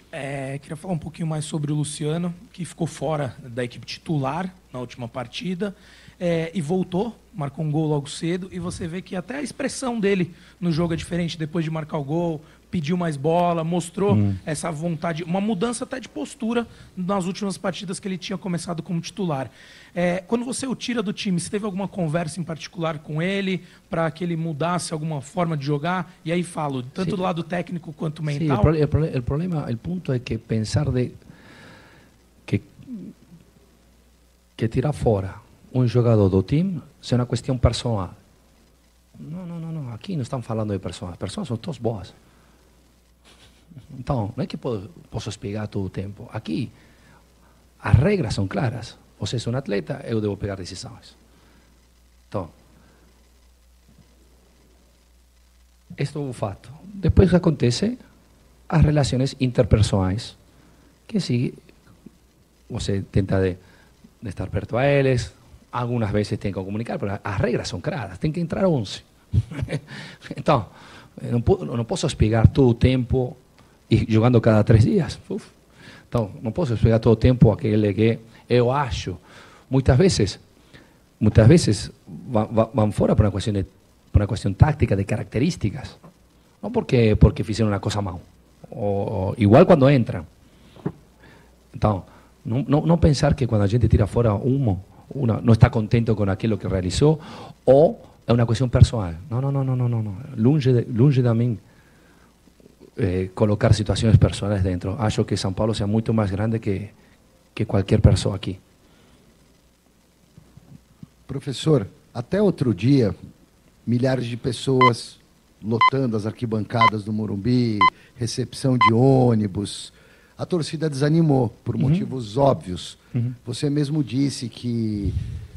Queria falar um pouquinho mais sobre o Luciano, que ficou fora da equipe titular na última partida e voltou, marcou um gol logo cedo, e você vê que até a expressão dele no jogo é diferente depois de marcar o gol, pediu mais bola, mostrou essa vontade, uma mudança até de postura nas últimas partidas que ele tinha começado como titular. Quando você o tira do time, você teve alguma conversa em particular com ele para que ele mudasse alguma forma de jogar? E aí falo, tanto do lado técnico quanto mental. Sí, el problema, el punto es que pensar de que tirar fora jogador do time é uma questão personal. Não, aqui não estamos falando de pessoas. As pessoas são todas boas. Então, não é que posso explicar todo o tempo. Aqui, as regras são claras. Você é um atleta, eu devo pegar decisões. Então, este é o fato. Depois acontece as relações interpessoais, que sim, você tenta de estar perto a eles, algumas vezes tem que comunicar, mas as regras são claras, tem que entrar 11. Então, não posso explicar todo o tempo e jogando cada 3 dias. Então, não posso explicar todo o tempo aquele que eu acho. Muitas vezes vão fora por uma questão tática de características, não porque fizeram uma coisa mal. Igual quando entram. Então, não pensar que quando a gente tira fora não está contento com aquilo que realizou, ou é uma questão pessoal. Não. Longe de mim colocar situações pessoais dentro. Acho que São Paulo é muito mais grande que qualquer pessoa aqui. Professor, até outro dia, milhares de pessoas lotando as arquibancadas do Morumbi, recepção de ônibus. A torcida desanimou por motivos óbvios. Você mesmo disse que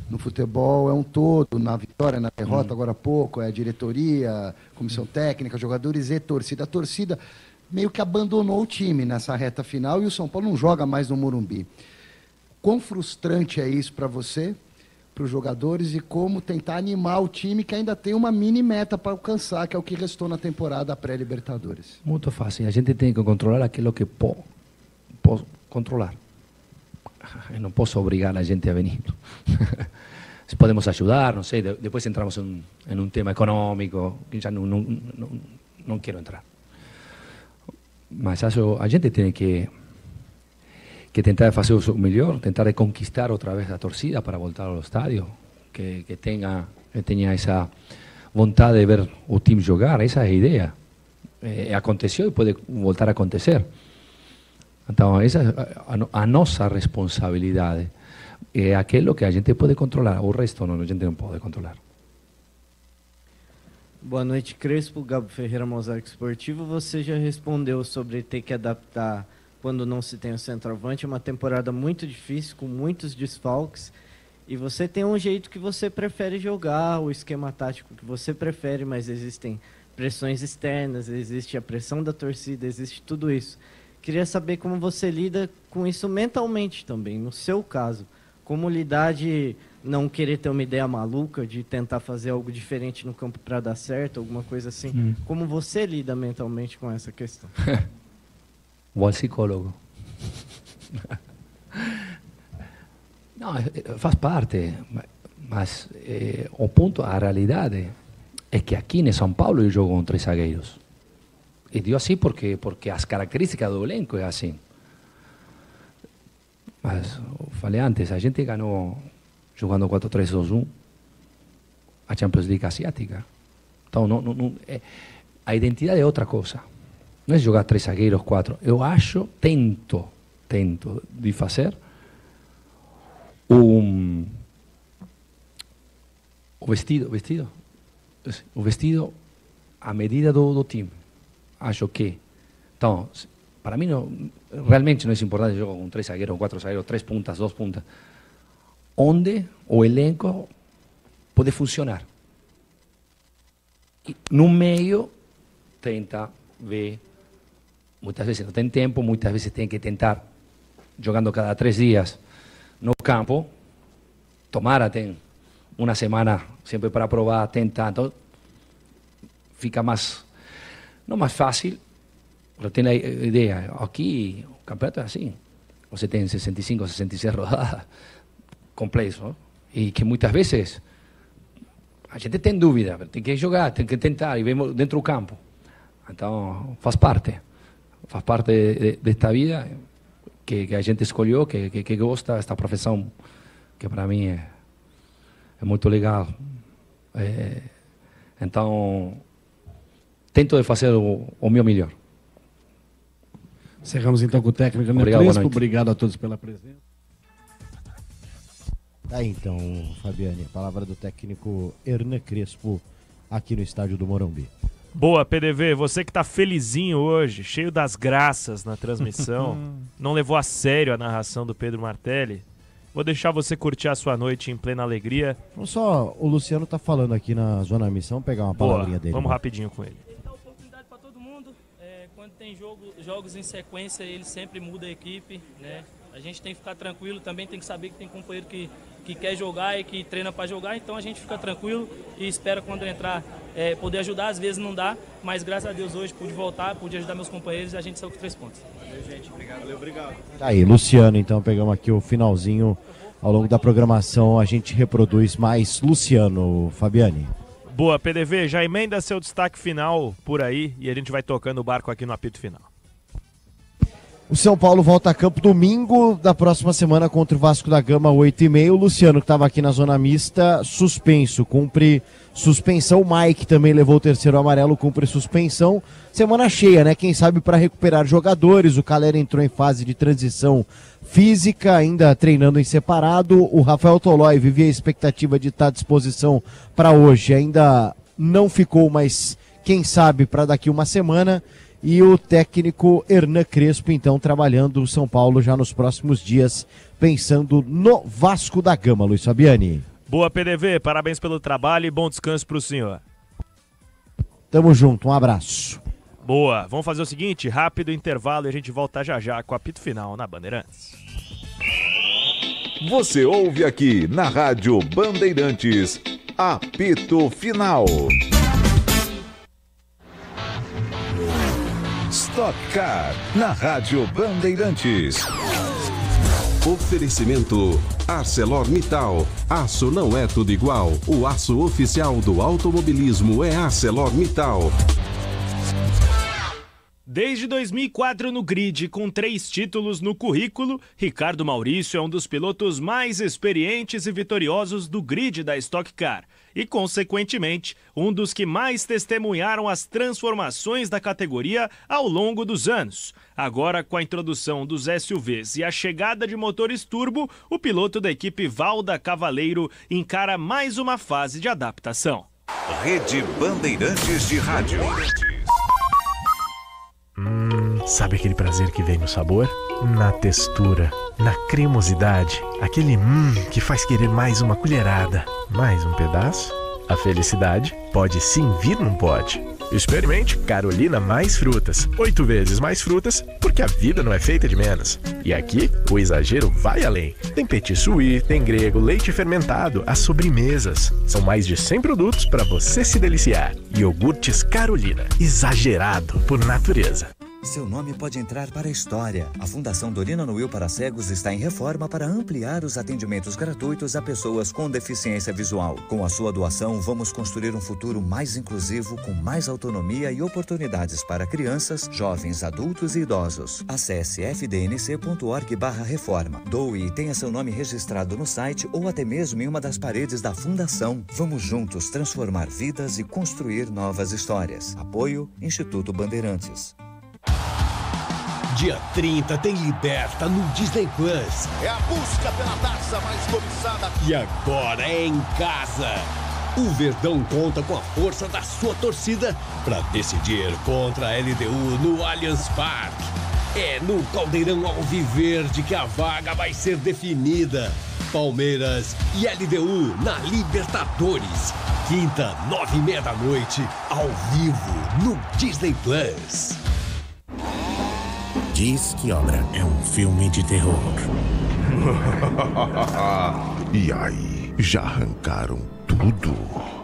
no futebol é um todo, na vitória, na derrota, agora há pouco, é a diretoria, comissão técnica, jogadores e torcida. A torcida meio que abandonou o time nessa reta final e o São Paulo não joga mais no Morumbi. Quão frustrante é isso para você, para os jogadores, e como tentar animar o time que ainda tem uma mini meta para alcançar, que é o que restou na temporada pré-Libertadores? Muito fácil. A gente tem que controlar aquilo que pode controlar. Eu não posso obrigar a gente a vir. Podemos ajudar, não sei, depois entramos em um tema econômico, que já não quero entrar. Mas a gente tem que tentar fazer o melhor, tentar conquistar outra vez a torcida para voltar ao estádio, que tenha essa vontade de ver o time jogar, essa é a ideia. Aconteceu e pode voltar a acontecer. Então, essa é a nossa responsabilidade. É aquilo que a gente pode controlar, o resto a gente não pode controlar. Boa noite, Crespo. Gabo Ferreira, Mosaico Esportivo. Você já respondeu sobre ter que adaptar quando não se tem o centroavante. É uma temporada muito difícil, com muitos desfalques. E você tem um jeito que você prefere jogar, o esquema tático que você prefere, mas existem pressões externas, existe a pressão da torcida, existe tudo isso. Queria saber como você lida com isso mentalmente também, no seu caso. Como lidar de não querer ter uma ideia maluca, de tentar fazer algo diferente no campo para dar certo, alguma coisa assim. Como você lida mentalmente com essa questão? Bom psicólogo. Não, faz parte, mas o ponto, a realidade é que aqui em São Paulo eu jogo com 3 zagueiros. E digo assim porque as características do elenco é assim. Mas, eu falei antes, a gente ganhou jogando 4-3-2-1 a Champions League asiática. Então, a identidade é outra coisa. Não é jogar 3 zagueiros, 4. Eu acho, tento de fazer o vestido à medida do time. Acho que, então, para mim realmente não é importante jogar com 3 zagueiros, 4 zagueiros, 3 puntas, 2 puntas. Onde o elenco pode funcionar. E no meio, tenta ver. Muitas vezes não tem tempo, muitas vezes tem que tentar, jogando cada 3 dias no campo, tomara tem una semana siempre para probar, tentar. Entonces, fica más, no más fácil, pero tiene la idea. Aquí o campeonato é assim. Você tem 65, 66 rodadas, complexo, ¿no? E que muitas vezes a gente tem dúvida, tem que jogar, tem que tentar, e vemos dentro do campo. Então, faz parte desta vida que a gente escolheu, que gosta desta profissão, que para mim é muito legal. Então, tento de fazer o meu melhor. Encerramos então com o técnico Hernan Crespo. Obrigado a todos pela presença. Tá aí então, Fabiane, a palavra do técnico Hernan Crespo aqui no estádio do Morumbi. Boa, PDV, você que tá felizinho hoje, cheio das graças na transmissão, não levou a sério a narração do Pedro Martelli, vou deixar você curtir a sua noite em plena alegria. Vamos só, o Luciano tá falando aqui na Zona Missão, pegar uma palavrinha dele. Vamos rapidinho com ele. Quando tem jogos em sequência, ele sempre muda a equipe, né? A gente tem que ficar tranquilo, também tem que saber que tem companheiro que quer jogar e que treina para jogar, então a gente fica tranquilo e espera quando entrar poder ajudar, às vezes não dá, mas graças a Deus hoje pude voltar, pude ajudar meus companheiros e a gente saiu com 3 pontos. Valeu, gente, obrigado. Valeu, obrigado. Tá aí, Luciano, então pegamos aqui o finalzinho, ao longo da programação a gente reproduz mais Luciano, Fabiane. Boa, PDV, já emenda seu destaque final por aí e a gente vai tocando o barco aqui no apito final. O São Paulo volta a campo domingo da próxima semana contra o Vasco da Gama, 8h30. O Luciano, que estava aqui na zona mista, suspenso, cumpre suspensão. O Mike também levou o terceiro amarelo, cumpre suspensão. Semana cheia, né? Quem sabe para recuperar jogadores. O Calera entrou em fase de transição física, ainda treinando em separado. O Rafael Tolói vivia a expectativa de estar à disposição para hoje. Ainda não ficou, mas quem sabe para daqui uma semana. E o técnico Hernan Crespo, então, trabalhando o São Paulo já nos próximos dias, pensando no Vasco da Gama, Luiz Fabiani. Boa, PDV, parabéns pelo trabalho e bom descanso para o senhor. Tamo junto, um abraço. Boa, vamos fazer o seguinte, rápido intervalo e a gente volta já já com o apito final na Bandeirantes. Você ouve aqui na Rádio Bandeirantes, apito final. Stock Car, na Rádio Bandeirantes. Oferecimento ArcelorMittal. Aço não é tudo igual. O aço oficial do automobilismo é ArcelorMittal. Desde 2004 no grid, com 3 títulos no currículo, Ricardo Maurício é um dos pilotos mais experientes e vitoriosos do grid da Stock Car e, consequentemente, um dos que mais testemunharam as transformações da categoria ao longo dos anos. Agora, com a introdução dos SUVs e a chegada de motores turbo, o piloto da equipe Valda Cavaleiro encara mais uma fase de adaptação. Rede Bandeirantes de Rádio. Sabe aquele prazer que vem no sabor? Na textura, na cremosidade, aquele que faz querer mais uma colherada, mais um pedaço? A felicidade pode sim vir num pote. Experimente Carolina Mais Frutas. 8 vezes mais frutas, porque a vida não é feita de menos. E aqui, o exagero vai além. Tem petit suí, tem grego, leite fermentado, as sobremesas. São mais de 100 produtos para você se deliciar. Iogurtes Carolina. Exagerado por natureza. Seu nome pode entrar para a história. A Fundação Dorina Noel para Cegos está em reforma para ampliar os atendimentos gratuitos a pessoas com deficiência visual. Com a sua doação, vamos construir um futuro mais inclusivo, com mais autonomia e oportunidades para crianças, jovens, adultos e idosos. Acesse fdnc.org/reforma. Doe e tenha seu nome registrado no site ou até mesmo em uma das paredes da Fundação. Vamos juntos transformar vidas e construir novas histórias. Apoio Instituto Bandeirantes. Dia 30 tem Liberta no Disney Plus. É a busca pela taça mais cobiçada. E agora é em casa. O Verdão conta com a força da sua torcida para decidir contra a LDU no Allianz Parque. É no Caldeirão Alviverde que a vaga vai ser definida. Palmeiras e LDU na Libertadores. Quinta, 9h30 da noite, ao vivo no Disney Plus. Diz que Obra é um filme de terror. E aí, já arrancaram tudo?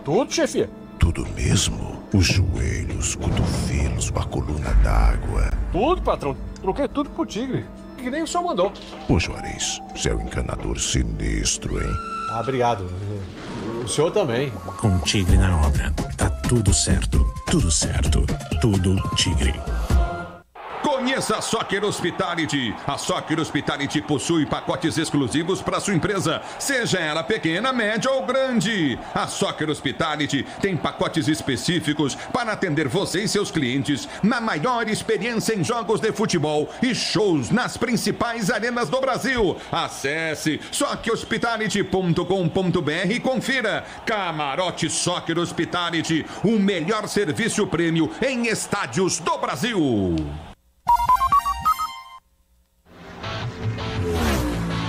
Tudo, chefia. Tudo mesmo? Os joelhos, cotovelos, a coluna d'água. Tudo, patrão. Troquei tudo pro Tigre. Que nem o senhor mandou. Ô Juarez, você é um encanador sinistro, hein? Ah, obrigado. O senhor também. Com Tigre na obra. Tá tudo certo. Tudo certo. Tudo Tigre. Conheça a Soccer Hospitality. A Soccer Hospitality possui pacotes exclusivos para sua empresa, seja ela pequena, média ou grande. A Soccer Hospitality tem pacotes específicos para atender você e seus clientes na maior experiência em jogos de futebol e shows nas principais arenas do Brasil. Acesse soccerhospitality.com.br e confira. Camarote Soccer Hospitality, o melhor serviço prêmio em estádios do Brasil.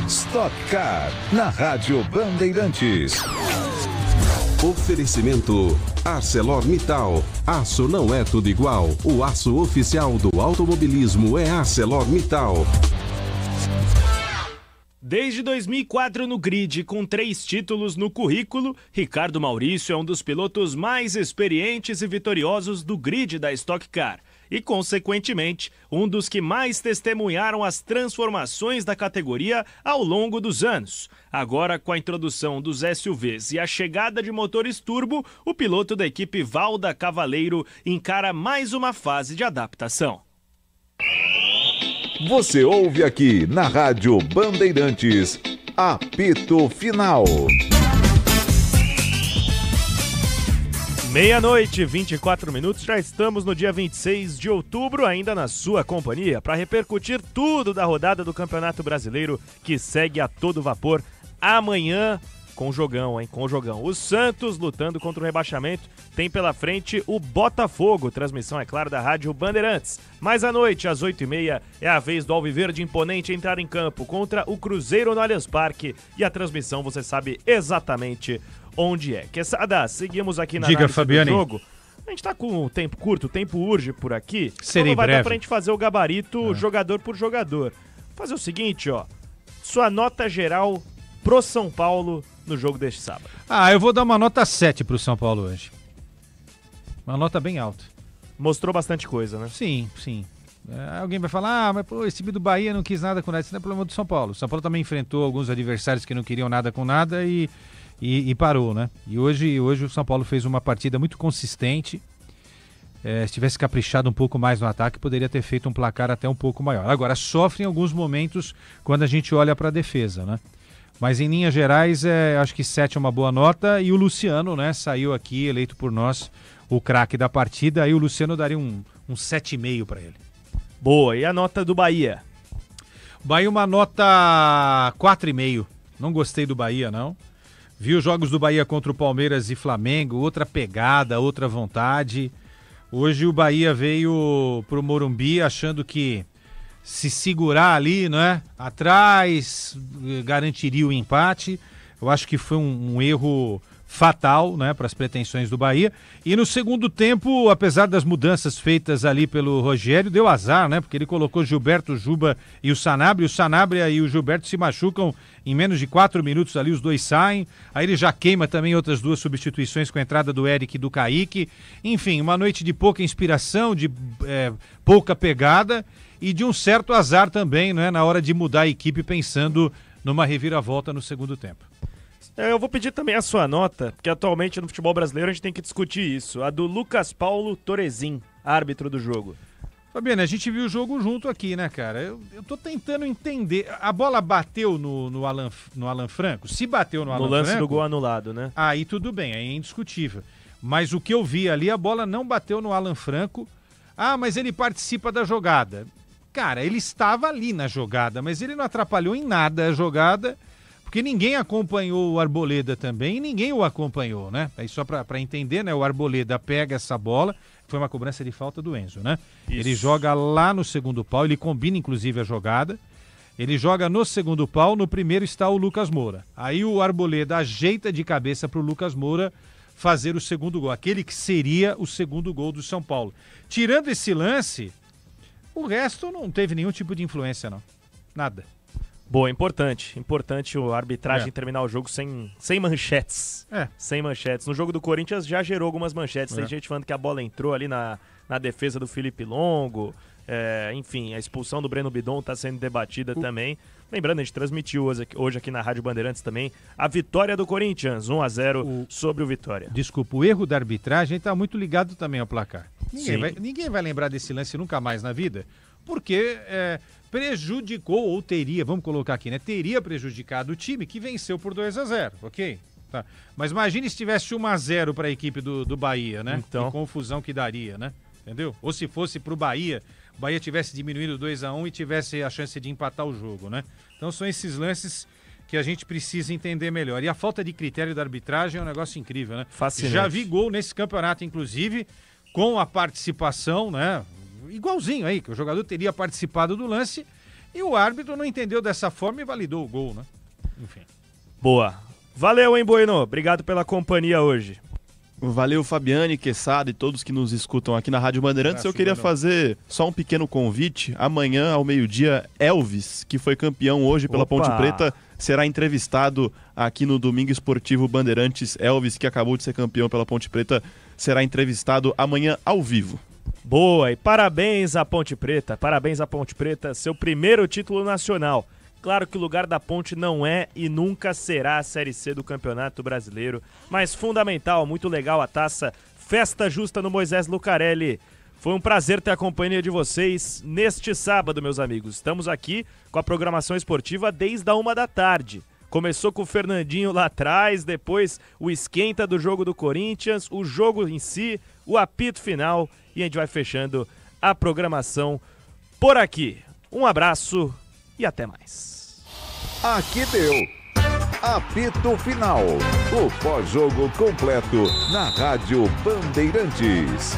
Stock Car, na Rádio Bandeirantes. Oferecimento ArcelorMittal. Aço não é tudo igual. O aço oficial do automobilismo é ArcelorMittal. Desde 2004 no grid, com 3 títulos no currículo, Ricardo Maurício é um dos pilotos mais experientes e vitoriosos do grid da Stock Car. E, consequentemente, um dos que mais testemunharam as transformações da categoria ao longo dos anos. Agora, com a introdução dos SUVs e a chegada de motores turbo, o piloto da equipe Valda Cavaleiro encara mais uma fase de adaptação. Você ouve aqui na Rádio Bandeirantes, apito final. 00:24, já estamos no dia 26 de outubro, ainda na sua companhia, para repercutir tudo da rodada do Campeonato Brasileiro, que segue a todo vapor amanhã, com jogão, hein? Com jogão. O Santos lutando contra o rebaixamento, tem pela frente o Botafogo, transmissão, é claro, da Rádio Bandeirantes. Mas à noite, às 8h30, é a vez do Alviverde Imponente entrar em campo contra o Cruzeiro no Allianz Parque, e a transmissão você sabe exatamente onde é. Quesada, seguimos aqui na análise do jogo. A gente tá com o tempo curto, o tempo urge por aqui. Serei então não vai breve. dar pra gente fazer o gabarito jogador por jogador. Vou fazer o seguinte, ó. Sua nota geral pro São Paulo no jogo deste sábado. Eu vou dar uma nota 7 pro São Paulo hoje. Uma nota bem alta. Mostrou bastante coisa, né? Sim, sim. Alguém vai falar, mas pô, esse time do Bahia não quis nada com nada. Isso não é problema do São Paulo. O São Paulo também enfrentou alguns adversários que não queriam nada com nada e parou, né? E hoje o São Paulo fez uma partida muito consistente. Se tivesse caprichado um pouco mais no ataque, poderia ter feito um placar até um pouco maior. Agora, sofre em alguns momentos quando a gente olha para a defesa, né? Mas em linhas gerais, acho que 7 é uma boa nota. E o Luciano, né, saiu aqui eleito por nós o craque da partida. Aí o Luciano daria um 7,5 para ele. Boa, e a nota do Bahia? Bahia uma nota 4,5. Não gostei do Bahia, não. Vi os jogos do Bahia contra o Palmeiras e Flamengo, outra pegada, outra vontade. Hoje o Bahia veio pro Morumbi achando que se segurar ali, né, atrás, garantiria o empate. Eu acho que foi um erro fatal, né, para as pretensões do Bahia. E no segundo tempo, apesar das mudanças feitas ali pelo Rogério, deu azar, né, porque ele colocou Gilberto, Juba e o Sanabria e o Gilberto se machucam em menos de 4 minutos ali, os dois saem. Aí ele já queima também outras 2 substituições com a entrada do Eric e do Kaique. Enfim, uma noite de pouca inspiração, de pouca pegada e de um certo azar também, né, na hora de mudar a equipe pensando numa reviravolta no segundo tempo. Eu vou pedir também a sua nota, porque atualmente no futebol brasileiro a gente tem que discutir isso. A do Lucas Paulo Torezin, árbitro do jogo. Fabiano, a gente viu o jogo junto aqui, né, cara? Eu tô tentando entender. A bola bateu no Alan Franco? Se bateu no Alan Franco... No lance do gol anulado, né? Aí tudo bem, aí é indiscutível. Mas o que eu vi ali, a bola não bateu no Alan Franco. Mas ele participa da jogada. Cara, ele estava ali na jogada, mas ele não atrapalhou em nada a jogada... Porque ninguém acompanhou o Arboleda também e ninguém o acompanhou, né? Aí só para entender, né? O Arboleda pega essa bola, foi uma cobrança de falta do Enzo, né? Isso. Ele joga lá no segundo pau, ele combina inclusive a jogada. Ele joga no segundo pau, no primeiro está o Lucas Moura. Aí o Arboleda ajeita de cabeça para o Lucas Moura fazer o segundo gol, aquele que seria o segundo gol do São Paulo. Tirando esse lance, o resto não teve nenhum tipo de influência, não. Nada. Boa, importante a arbitragem terminar o jogo sem manchetes. Sem manchetes. No jogo do Corinthians já gerou algumas manchetes. Tem gente falando que a bola entrou ali na defesa do Felipe Longo. Enfim, a expulsão do Breno Bidon está sendo debatida também. Lembrando, a gente transmitiu hoje aqui na Rádio Bandeirantes também a vitória do Corinthians, 1-0 sobre o Vitória. Desculpa, o erro da arbitragem está muito ligado também ao placar. Ninguém vai lembrar desse lance nunca mais na vida, porque prejudicou, ou teria, vamos colocar aqui, né? Teria prejudicado o time que venceu por 2-0, ok? Tá. Mas imagine se tivesse 1-0 para a equipe do Bahia, né? Então. Que confusão que daria, né? Entendeu? Ou se fosse pro Bahia, o Bahia tivesse diminuído 2-1 e tivesse a chance de empatar o jogo, né? Então são esses lances que a gente precisa entender melhor. E a falta de critério da arbitragem é um negócio incrível, né? Fascinante. Já vi gol nesse campeonato, inclusive, com a participação, né? Igualzinho aí, que o jogador teria participado do lance e o árbitro não entendeu dessa forma e validou o gol, né? Enfim. Boa. Valeu, hein, Bueno? Obrigado pela companhia hoje. Valeu, Fabiane, Quesada e todos que nos escutam aqui na Rádio Bandeirantes. Eu queria fazer só um pequeno convite. Amanhã, ao meio-dia, Elvis, que foi campeão hoje pela Ponte Preta, será entrevistado aqui no Domingo Esportivo Bandeirantes. Elvis, que acabou de ser campeão pela Ponte Preta, será entrevistado amanhã ao vivo. Boa, e parabéns à Ponte Preta, seu primeiro título nacional. Claro que o lugar da Ponte não é e nunca será a Série C do Campeonato Brasileiro, mas fundamental, muito legal a taça Festa Justa no Moisés Lucarelli. Foi um prazer ter a companhia de vocês neste sábado, meus amigos. Estamos aqui com a programação esportiva desde a 13h. Começou com o Fernandinho lá atrás, depois o esquenta do jogo do Corinthians, o jogo em si, o apito final e a gente vai fechando a programação por aqui. Um abraço e até mais. Aqui deu apito final, o pós-jogo completo na Rádio Bandeirantes.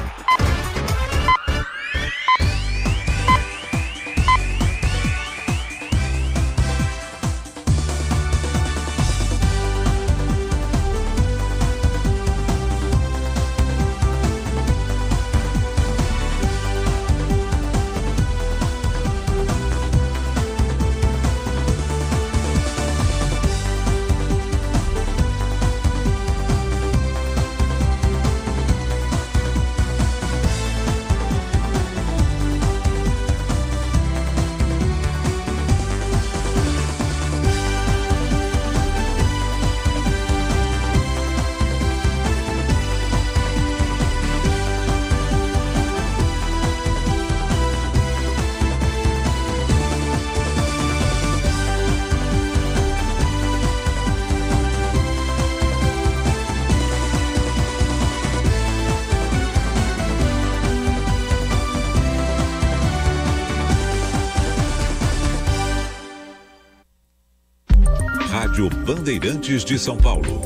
Bandeirantes de São Paulo.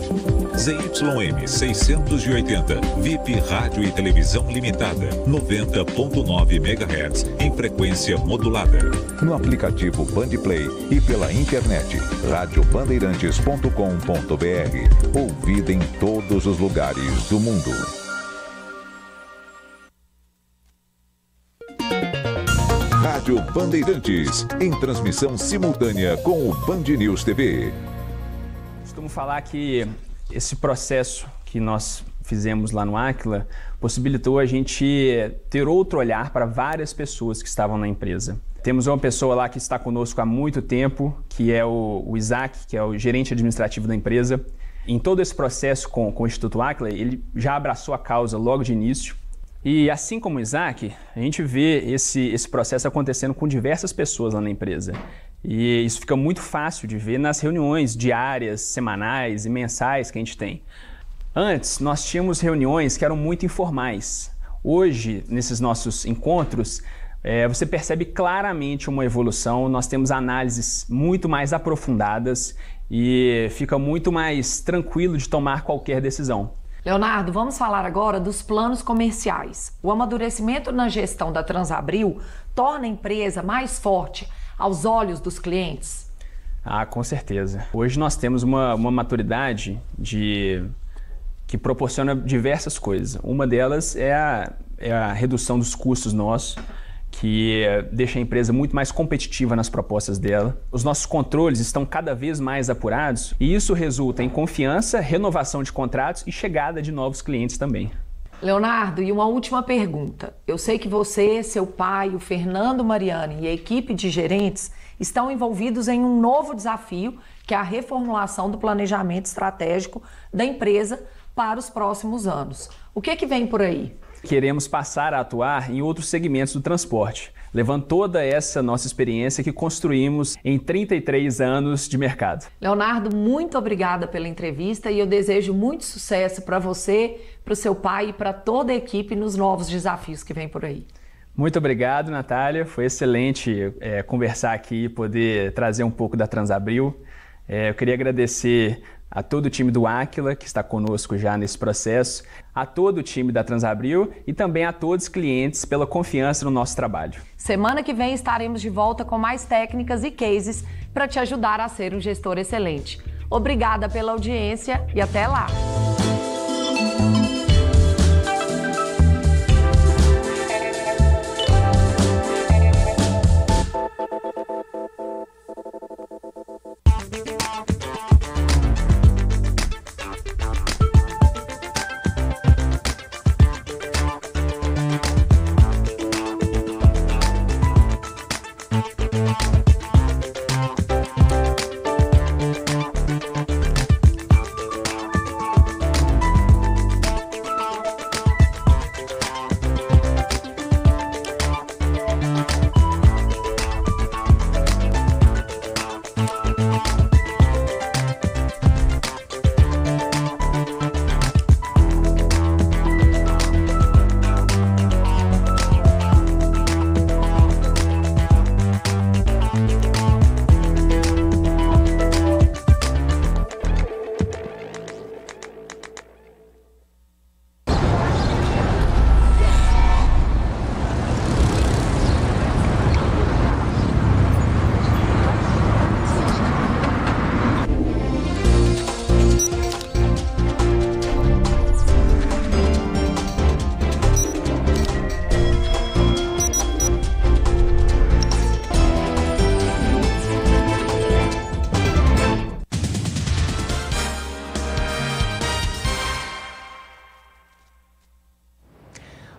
ZYM 680, VIP Rádio e Televisão Limitada, 90.9 MHz, em frequência modulada. No aplicativo Bandplay e pela internet, radiobandeirantes.com.br. Ouvida em todos os lugares do mundo. Rádio Bandeirantes, em transmissão simultânea com o Band News TV. Costumo falar que esse processo que nós fizemos lá no Áquila possibilitou a gente ter outro olhar para várias pessoas que estavam na empresa. Temos uma pessoa lá que está conosco há muito tempo, que é o Isaac, que é o gerente administrativo da empresa. Em todo esse processo com o Instituto Áquila, ele já abraçou a causa logo de início. E assim como o Isaac, a gente vê esse processo acontecendo com diversas pessoas lá na empresa. E isso fica muito fácil de ver nas reuniões diárias, semanais e mensais que a gente tem. Antes, nós tínhamos reuniões que eram muito informais. Hoje, nesses nossos encontros, você percebe claramente uma evolução. Nós temos análises muito mais aprofundadas e fica muito mais tranquilo de tomar qualquer decisão. Leonardo, vamos falar agora dos planos comerciais. O amadurecimento na gestão da Transabril torna a empresa mais forte aos olhos dos clientes? Ah, com certeza. Hoje nós temos uma maturidade que proporciona diversas coisas. Uma delas é a redução dos custos nossos, que deixa a empresa muito mais competitiva nas propostas dela. Os nossos controles estão cada vez mais apurados e isso resulta em confiança, renovação de contratos e chegada de novos clientes também. Leonardo, e uma última pergunta. Eu sei que você, seu pai, o Fernando Mariani e a equipe de gerentes estão envolvidos em um novo desafio, que é a reformulação do planejamento estratégico da empresa para os próximos anos. O que vem por aí? Queremos passar a atuar em outros segmentos do transporte, levando toda essa nossa experiência que construímos em 33 anos de mercado. Leonardo, muito obrigada pela entrevista e eu desejo muito sucesso para você, para o seu pai e para toda a equipe nos novos desafios que vem por aí. Muito obrigado, Natália. Foi excelente conversar aqui e poder trazer um pouco da Transabril. Eu queria agradecer a todo o time do Aquila, que está conosco já nesse processo, a todo o time da Transabril e também a todos os clientes pela confiança no nosso trabalho. Semana que vem estaremos de volta com mais técnicas e cases para te ajudar a ser um gestor excelente. Obrigada pela audiência e até lá!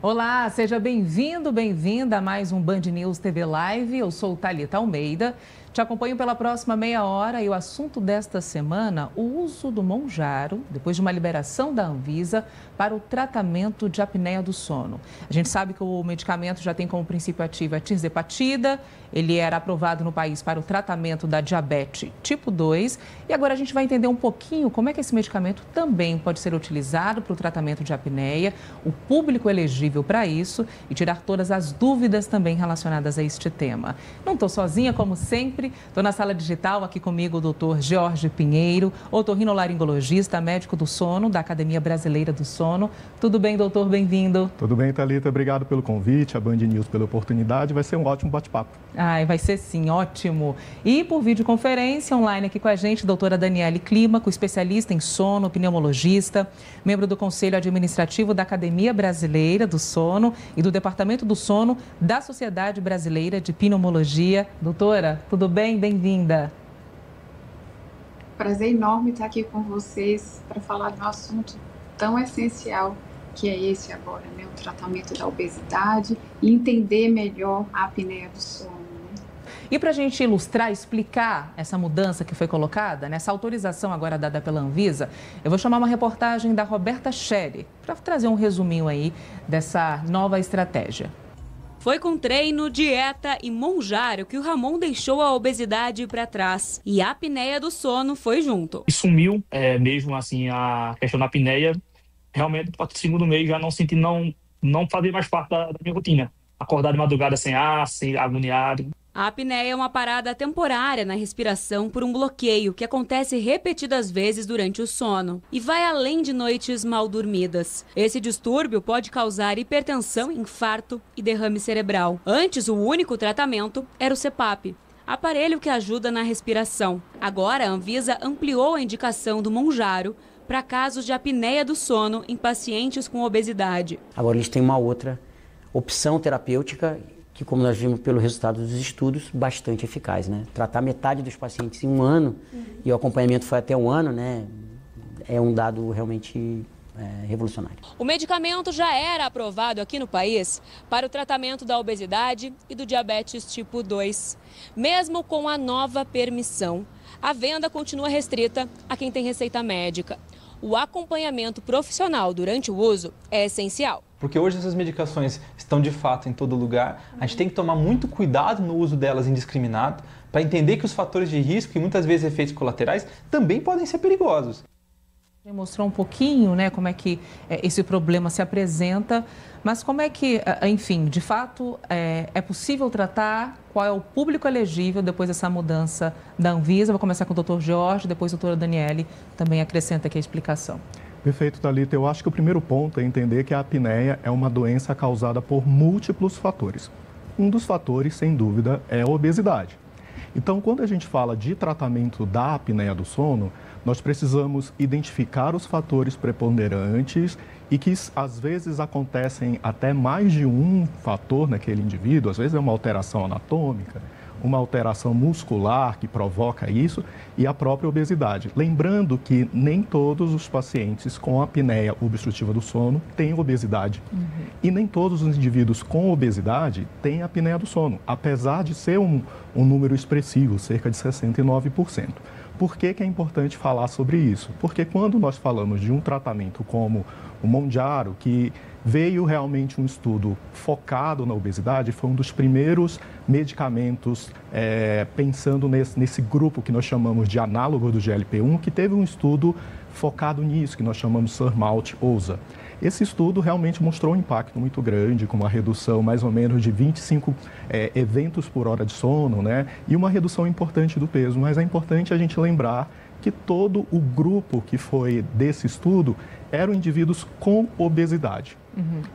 Olá, seja bem-vindo, bem-vinda a mais um Band News TV Live. Eu sou Thalita Almeida. Te acompanho pela próxima meia hora e o assunto desta semana, o uso do Mounjaro, depois de uma liberação da Anvisa, para o tratamento de apneia do sono. A gente sabe que o medicamento já tem como princípio ativo a tirzepatida, ele era aprovado no país para o tratamento da diabetes tipo 2 e agora a gente vai entender um pouquinho como é que esse medicamento também pode ser utilizado para o tratamento de apneia, o público elegível para isso e tirar todas as dúvidas também relacionadas a este tema. Não estou sozinha, como sempre. Estou na sala digital, aqui comigo o doutor Jorge Pinheiro, otorrinolaringologista, médico do sono, da Academia Brasileira do Sono. Tudo bem, doutor? Bem-vindo. Tudo bem, Thalita. Obrigado pelo convite, a Band News pela oportunidade. Vai ser um ótimo bate-papo. Ai, vai ser sim, ótimo. E por videoconferência online aqui com a gente, doutora Daniele Clímaco, especialista em sono, pneumologista, membro do Conselho Administrativo da Academia Brasileira do Sono e do Departamento do Sono da Sociedade Brasileira de Pneumologia. Doutora, tudo bem? Bem-vinda. Prazer enorme estar aqui com vocês para falar de um assunto tão essencial que é esse agora, né? O tratamento da obesidade e entender melhor a apneia do sono. E para a gente ilustrar, explicar essa mudança que foi colocada, nessa autorização agora dada pela Anvisa, eu vou chamar uma reportagem da Roberta Sherry para trazer um resuminho aí dessa nova estratégia. Foi com treino, dieta e Mounjaro que o Ramon deixou a obesidade para trás. E a apneia do sono foi junto. E sumiu mesmo assim a questão da apneia. Realmente, no segundo mês, já não senti, não fazia mais parte da minha rotina. Acordar de madrugada sem ar, sem agoniado. A apneia é uma parada temporária na respiração por um bloqueio que acontece repetidas vezes durante o sono e vai além de noites mal dormidas. Esse distúrbio pode causar hipertensão, infarto e derrame cerebral. Antes, o único tratamento era o CPAP, aparelho que ajuda na respiração. Agora, a Anvisa ampliou a indicação do Mounjaro para casos de apneia do sono em pacientes com obesidade. Agora eles têm uma outra opção terapêutica que, como nós vimos pelo resultado dos estudos, bastante eficaz, né? Tratar metade dos pacientes em 1 ano, e o acompanhamento foi até 1 ano, né? É um dado realmente revolucionário. O medicamento já era aprovado aqui no país para o tratamento da obesidade e do diabetes tipo 2. Mesmo com a nova permissão, a venda continua restrita a quem tem receita médica. O acompanhamento profissional durante o uso é essencial. Porque hoje essas medicações estão de fato em todo lugar, a gente tem que tomar muito cuidado no uso delas indiscriminado para entender que os fatores de risco e muitas vezes efeitos colaterais também podem ser perigosos. Mostrou um pouquinho, né, como é que esse problema se apresenta, mas como é que, enfim, de fato, é possível tratar? Qual é o público elegível depois dessa mudança da Anvisa? Vou começar com o Dr. Jorge, depois a doutora Daniele também acrescenta aqui a explicação. Perfeito, Thalita. Eu acho que o primeiro ponto é entender que a apneia é uma doença causada por múltiplos fatores. Um dos fatores, sem dúvida, é a obesidade. Então, quando a gente fala de tratamento da apneia do sono, nós precisamos identificar os fatores preponderantes e que às vezes acontecem até mais de um fator naquele indivíduo, às vezes é uma alteração anatômica, uma alteração muscular que provoca isso e a própria obesidade. Lembrando que nem todos os pacientes com apneia obstrutiva do sono têm obesidade. E nem todos os indivíduos com obesidade têm apneia do sono, apesar de ser um número expressivo, cerca de 69%. Por que é importante falar sobre isso? Porque quando nós falamos de um tratamento como o Mounjaro, que veio realmente um estudo focado na obesidade, foi um dos primeiros medicamentos pensando nesse grupo que nós chamamos de análogo do GLP-1, que teve um estudo focado nisso, que nós chamamos SURMOUNT-OSA. Esse estudo realmente mostrou um impacto muito grande, com uma redução mais ou menos de 25 eventos por hora de sono, né? E uma redução importante do peso. Mas é importante a gente lembrar que todo o grupo que foi desse estudo eram indivíduos com obesidade.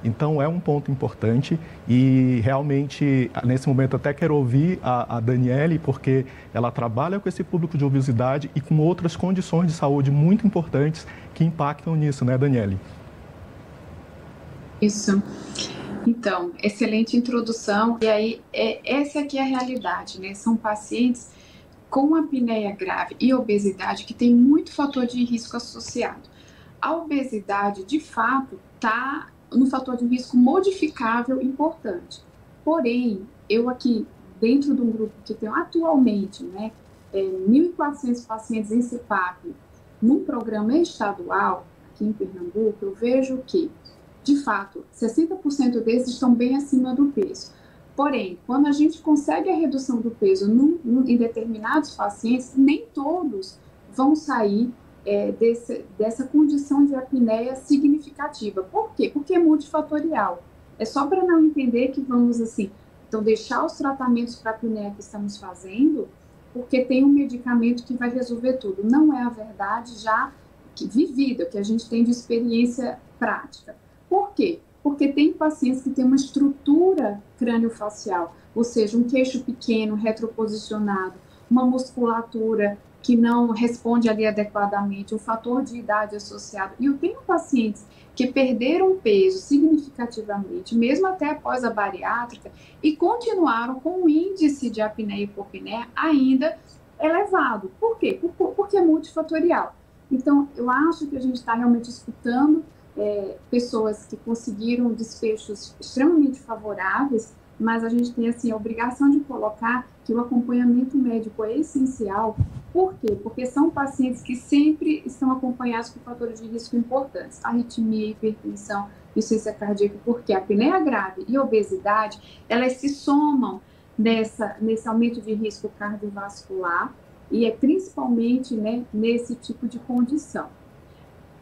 Então, é um ponto importante e realmente, nesse momento, até quero ouvir a Daniele, porque ela trabalha com esse público de obesidade e com outras condições de saúde muito importantes que impactam nisso, né, Daniele? Isso. Então, excelente introdução. E aí, essa aqui é a realidade, né? São pacientes com apneia grave e obesidade que tem muito fator de risco associado. A obesidade, de fato, está no fator de risco modificável importante. Porém, eu aqui, dentro de um grupo que tem atualmente, né, 1.400 pacientes em CPAP, num programa estadual, aqui em Pernambuco, eu vejo que, de fato, 60% desses estão bem acima do peso. Porém, quando a gente consegue a redução do peso em determinados pacientes, nem todos vão sair dessa condição de apneia significativa. Por quê? Porque é multifatorial. É só para não entender que vamos, assim, então deixar os tratamentos para apneia que estamos fazendo, porque tem um medicamento que vai resolver tudo. Não é a verdade já vivida, que a gente tem de experiência prática. Por quê? Porque tem pacientes que têm uma estrutura crâniofacial, ou seja, um queixo pequeno, retroposicionado, uma musculatura que não responde ali adequadamente, um fator de idade associado. E eu tenho pacientes que perderam peso significativamente, mesmo até após a bariátrica, e continuaram com um índice de apneia e hipopneia ainda elevado. Por quê? Porque é multifatorial. Então, eu acho que a gente está realmente escutando pessoas que conseguiram desfechos extremamente favoráveis, mas a gente tem assim, a obrigação de colocar que o acompanhamento médico é essencial. Por quê? Porque são pacientes que sempre estão acompanhados com fatores de risco importantes, arritmia, hipertensão, insuficiência cardíaca, porque a apneia grave e a obesidade, elas se somam nesse aumento de risco cardiovascular e é principalmente, né, nesse tipo de condição.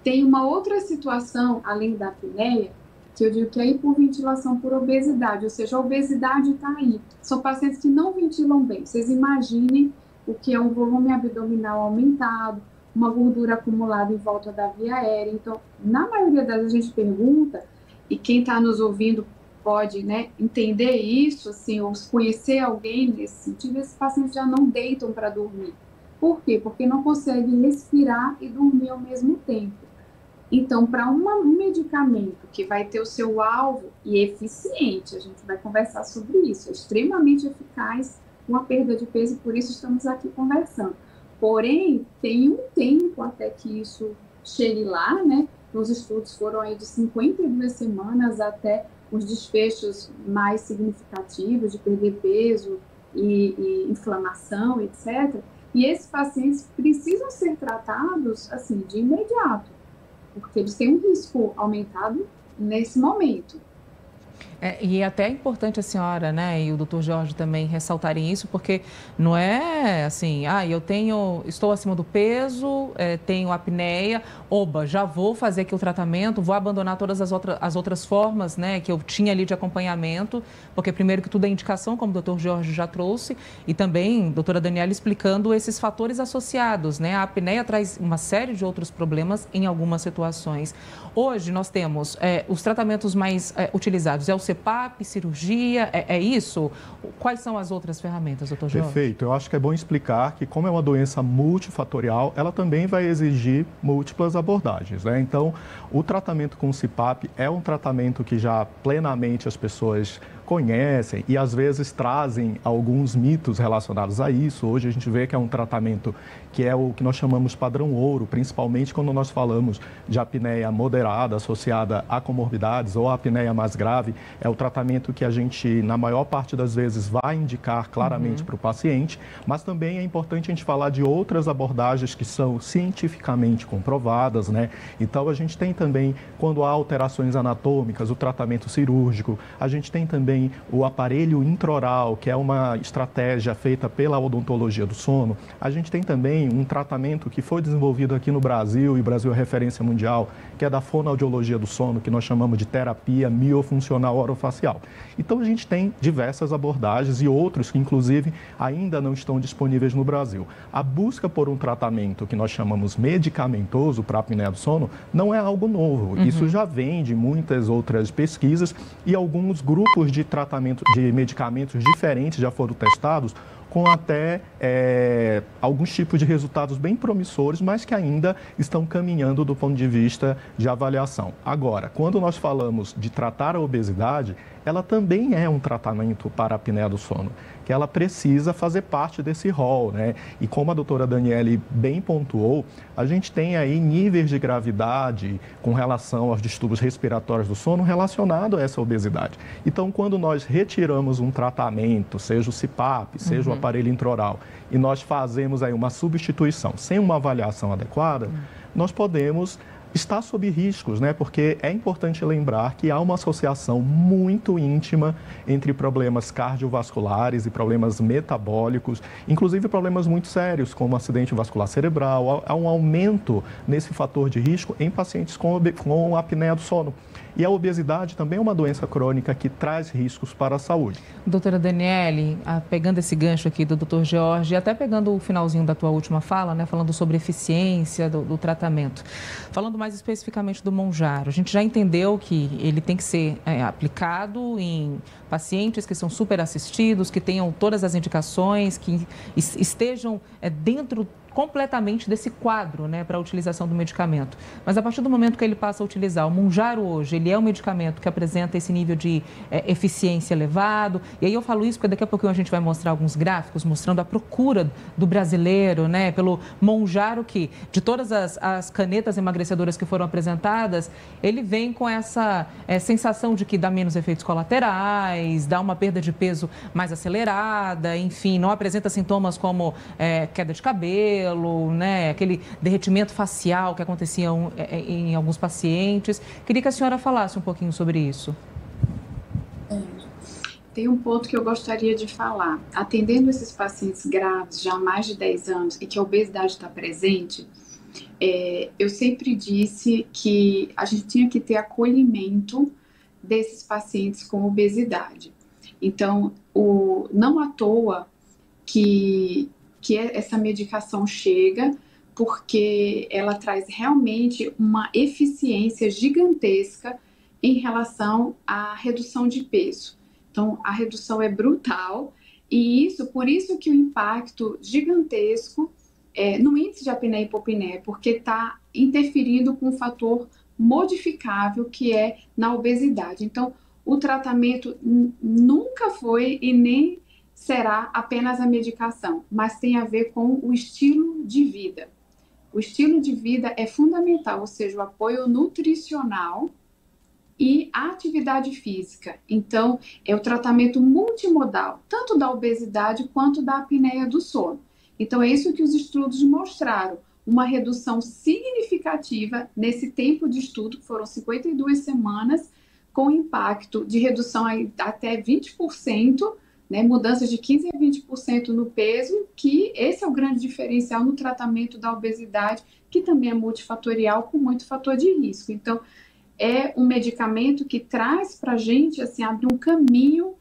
Tem uma outra situação, além da apneia, que eu digo que é a hipoventilação por obesidade, ou seja, a obesidade está aí. São pacientes que não ventilam bem. Vocês imaginem o que é um volume abdominal aumentado, uma gordura acumulada em volta da via aérea. Então, na maioria das vezes a gente pergunta, e quem está nos ouvindo pode, né, entender isso, assim, ou conhecer alguém nesse sentido, esses pacientes já não deitam para dormir. Por quê? Porque não conseguem respirar e dormir ao mesmo tempo. Então, para um medicamento que vai ter o seu alvo e eficiente, a gente vai conversar sobre isso, é extremamente eficaz, uma perda de peso, e por isso estamos aqui conversando. Porém, tem um tempo até que isso chegue lá, né? Os estudos foram aí de 52 semanas até os desfechos mais significativos de perder peso e inflamação, etc. E esses pacientes precisam ser tratados, assim, de imediato, porque eles têm um risco aumentado nesse momento. E é até importante a senhora, né, e o Dr. Jorge também ressaltarem isso, porque não é assim, estou acima do peso, tenho apneia, já vou fazer aqui o tratamento, vou abandonar todas as outras formas, né, que eu tinha ali de acompanhamento, porque primeiro que tudo é indicação, como o Dr. Jorge já trouxe, e também a doutora Daniela explicando esses fatores associados, né, a apneia traz uma série de outros problemas em algumas situações. Hoje nós temos os tratamentos mais utilizados, é o CPAP, cirurgia, é isso? Quais são as outras ferramentas, doutor Jorge? Perfeito. Eu acho que é bom explicar que, como é uma doença multifatorial, ela também vai exigir múltiplas abordagens, né? Então, o tratamento com o CPAP é um tratamento que já plenamente as pessoas conhecem e às vezes trazem alguns mitos relacionados a isso. Hoje a gente vê que é um tratamento que é o que nós chamamos padrão ouro, principalmente quando nós falamos de apneia moderada associada a comorbidades ou a apneia mais grave. É o tratamento que a gente, na maior parte das vezes, vai indicar claramente para o paciente, mas também é importante a gente falar de outras abordagens que são cientificamente comprovadas, né? Então a gente tem também, quando há alterações anatômicas, o tratamento cirúrgico, a gente tem também o aparelho intraoral, que é uma estratégia feita pela odontologia do sono. A gente tem também um tratamento que foi desenvolvido aqui no Brasil, e Brasil é referência mundial, que é da fonoaudiologia do sono, que nós chamamos de terapia miofuncional orofacial. Então a gente tem diversas abordagens e outros que inclusive ainda não estão disponíveis no Brasil. A busca por um tratamento que nós chamamos medicamentoso para a apneia do sono não é algo novo. Isso já vem de muitas outras pesquisas e alguns grupos de tratamento de medicamentos diferentes já foram testados com até alguns tipos de resultados bem promissores, mas que ainda estão caminhando do ponto de vista de avaliação. Agora, quando nós falamos de tratar a obesidade, ela também é um tratamento para a apneia do sono, que ela precisa fazer parte desse rol, né? E como a doutora Daniele bem pontuou, a gente tem aí níveis de gravidade com relação aos distúrbios respiratórios do sono relacionado a essa obesidade. Então, quando nós retiramos um tratamento, seja o CPAP, seja o aparelho intraoral, e nós fazemos aí uma substituição sem uma avaliação adequada, nós podemos está sob riscos, né? Porque é importante lembrar que há uma associação muito íntima entre problemas cardiovasculares e problemas metabólicos, inclusive problemas muito sérios, como acidente vascular cerebral. Há um aumento nesse fator de risco em pacientes com apneia do sono. E a obesidade também é uma doença crônica que traz riscos para a saúde. Doutora Daniele, pegando esse gancho aqui do doutor Jorge, até pegando o finalzinho da tua última fala, né, falando sobre eficiência do tratamento, falando mais especificamente do Mounjaro, a gente já entendeu que ele tem que ser aplicado em pacientes que são super assistidos, que tenham todas as indicações, que estejam dentro completamente desse quadro, né, para a utilização do medicamento. Mas a partir do momento que ele passa a utilizar o Mounjaro hoje, ele é um medicamento que apresenta esse nível de eficiência elevado. E aí eu falo isso porque daqui a pouquinho a gente vai mostrar alguns gráficos mostrando a procura do brasileiro, né, pelo Mounjaro, que de todas as canetas emagrecedoras que foram apresentadas, ele vem com essa sensação de que dá menos efeitos colaterais, dá uma perda de peso mais acelerada, enfim, não apresenta sintomas como queda de cabelo, né, aquele derretimento facial que acontecia em alguns pacientes. Queria que a senhora falasse um pouquinho sobre isso. Tem um ponto que eu gostaria de falar. Atendendo esses pacientes graves já há mais de 10 anos e que a obesidade está presente, eu sempre disse que a gente tinha que ter acolhimento desses pacientes com obesidade. Então, não à toa que essa medicação chega, porque ela traz realmente uma eficiência gigantesca em relação à redução de peso. Então, a redução é brutal e por isso que o impacto gigantesco no índice de apneia e hipopneia, porque está interferindo com um fator modificável que é na obesidade. Então, o tratamento nunca foi e nem será apenas a medicação, mas tem a ver com o estilo de vida. O estilo de vida é fundamental, ou seja, o apoio nutricional e a atividade física. Então, é o tratamento multimodal, tanto da obesidade quanto da apneia do sono. Então, é isso que os estudos mostraram, uma redução significativa nesse tempo de estudo, que foram 52 semanas, com impacto de redução até 20%, né, mudanças de 15% a 20% no peso, que esse é o grande diferencial no tratamento da obesidade, que também é multifatorial, com muito fator de risco. Então, é um medicamento que traz para a gente, assim, abre um caminho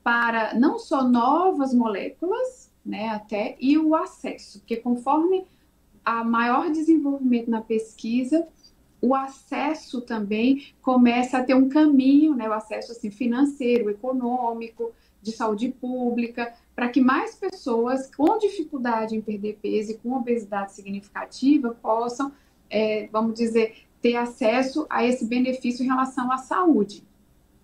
para não só novas moléculas, né, até, e o acesso, porque conforme a maior desenvolvimento na pesquisa, o acesso também começa a ter um caminho, né, o acesso assim, financeiro, econômico, de saúde pública, para que mais pessoas com dificuldade em perder peso e com obesidade significativa possam, vamos dizer, ter acesso a esse benefício em relação à saúde.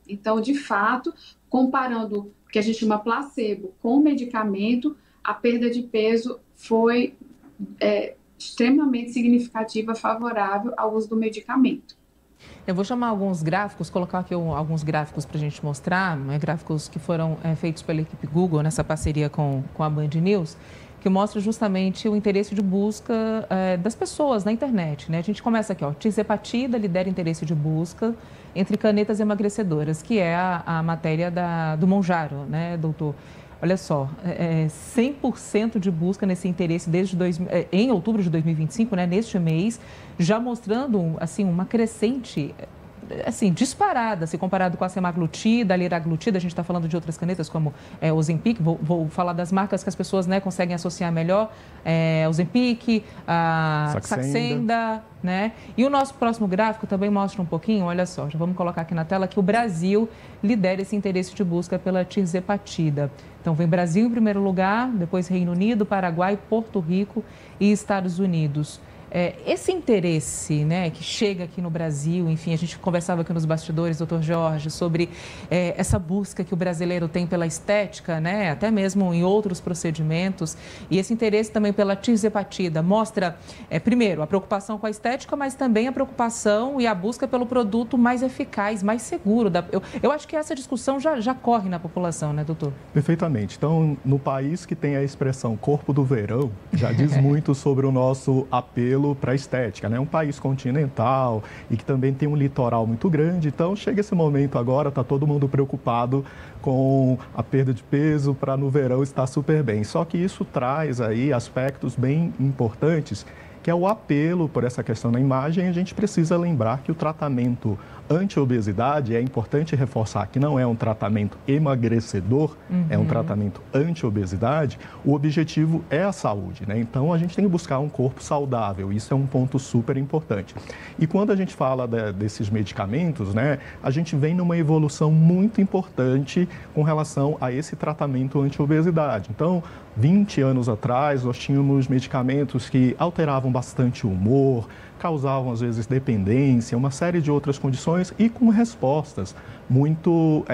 Então, de fato, comparando o que a gente chama placebo com o medicamento, a perda de peso foi extremamente significativa, favorável ao uso do medicamento. Eu vou chamar alguns gráficos, colocar aqui alguns gráficos para a gente mostrar, gráficos que foram feitos pela equipe Google nessa parceria com a Band News, que mostra justamente o interesse de busca das pessoas na internet, né? A gente começa aqui, ó, tirzepatida lidera interesse de busca entre canetas emagrecedoras, que é a matéria do Mounjaro, né, doutor? Olha só, 100% de busca nesse interesse em outubro de 2025, né, neste mês, já mostrando assim, uma crescente assim, disparada, se comparado com a semaglutida, a liraglutida. A gente está falando de outras canetas como o Ozempic, vou falar das marcas que as pessoas, né, conseguem associar melhor, Ozempic, a Saxenda, né? E o nosso próximo gráfico também mostra um pouquinho, olha só, já vamos colocar aqui na tela, que o Brasil lidera esse interesse de busca pela tirzepatida. Então, vem Brasil em primeiro lugar, depois Reino Unido, Paraguai, Porto Rico e Estados Unidos. Esse interesse, né, que chega aqui no Brasil, enfim, a gente conversava aqui nos bastidores, doutor Jorge, sobre essa busca que o brasileiro tem pela estética, né, até mesmo em outros procedimentos, e esse interesse também pela tirzepatida mostra, primeiro, a preocupação com a estética, mas também a preocupação e a busca pelo produto mais eficaz, mais seguro. Eu acho que essa discussão já corre na população, né, doutor? Perfeitamente. Então, no país que tem a expressão corpo do verão, já diz muito sobre o nosso apelo para a estética, né? Um país continental e que também tem um litoral muito grande, então chega esse momento agora, está todo mundo preocupado com a perda de peso para no verão estar super bem. Só que isso traz aí aspectos bem importantes, que é o apelo por essa questão da imagem. A gente precisa lembrar que o tratamento anti-obesidade, é importante reforçar que não é um tratamento emagrecedor, é um tratamento anti-obesidade. O objetivo é a saúde, né? Então, a gente tem que buscar um corpo saudável, isso é um ponto super importante. E quando a gente fala desses medicamentos, né, a gente vem numa evolução muito importante com relação a esse tratamento anti-obesidade. Então, 20 anos atrás, nós tínhamos medicamentos que alteravam bastante o humor, causavam, às vezes, dependência, uma série de outras condições e com respostas muito,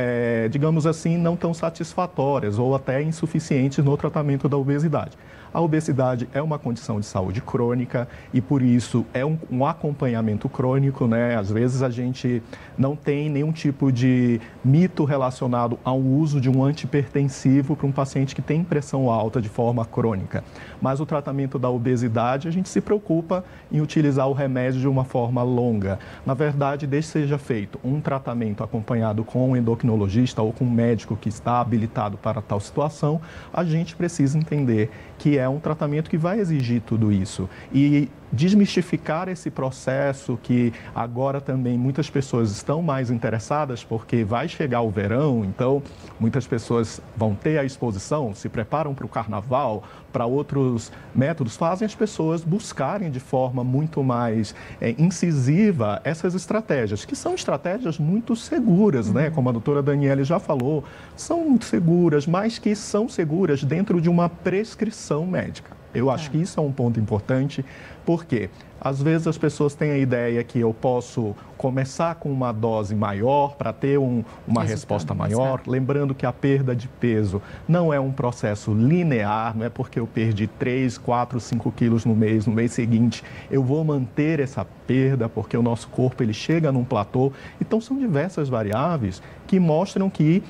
digamos assim, não tão satisfatórias ou até insuficientes no tratamento da obesidade. A obesidade é uma condição de saúde crônica e, por isso, é um acompanhamento crônico, né? Às vezes, a gente não tem nenhum tipo de mito relacionado ao uso de um antipertensivo para um paciente que tem pressão alta de forma crônica. Mas o tratamento da obesidade, a gente se preocupa em utilizar o remédio de uma forma longa. Na verdade, desde que seja feito um tratamento acompanhado com um endocrinologista ou com um médico que está habilitado para tal situação, a gente precisa entender que é um tratamento que vai exigir tudo isso. E desmistificar esse processo que agora também muitas pessoas estão mais interessadas porque vai chegar o verão, então muitas pessoas vão ter a exposição, se preparam para o carnaval, para outros métodos, fazem as pessoas buscarem de forma muito mais incisiva essas estratégias, que são estratégias muito seguras, né? Como a doutora Daniele já falou, são muito seguras, mas que são seguras dentro de uma prescrição médica. Eu acho que isso é um ponto importante, porque às vezes as pessoas têm a ideia que eu posso começar com uma dose maior para ter uma resposta maior, lembrando que a perda de peso não é um processo linear, não é porque eu perdi 3, 4, 5 quilos no mês seguinte, eu vou manter essa perda, porque o nosso corpo ele chega num platô. Então são diversas variáveis que mostram que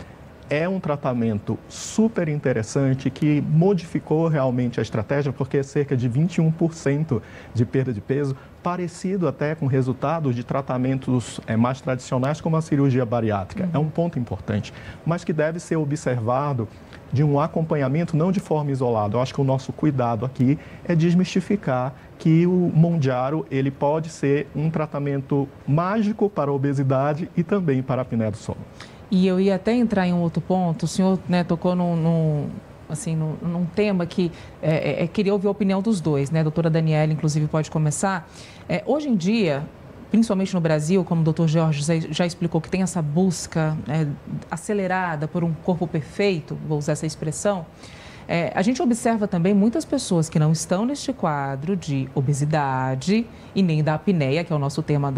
é um tratamento super interessante que modificou realmente a estratégia, porque é cerca de 21% de perda de peso, parecido até com resultados de tratamentos mais tradicionais, como a cirurgia bariátrica. É um ponto importante, mas que deve ser observado de um acompanhamento, não de forma isolada. Eu acho que o nosso cuidado aqui é desmistificar que o Mounjaro ele pode ser um tratamento mágico para a obesidade e também para a apneia do sono. E eu ia até entrar em um outro ponto, o senhor tocou num tema que queria ouvir a opinião dos dois, né? A doutora Daniela, inclusive, pode começar. Hoje em dia, principalmente no Brasil, como o doutor Jorge já explicou, que tem essa busca acelerada por um corpo perfeito, vou usar essa expressão, a gente observa também muitas pessoas que não estão neste quadro de obesidade e nem da apneia, que é o nosso tema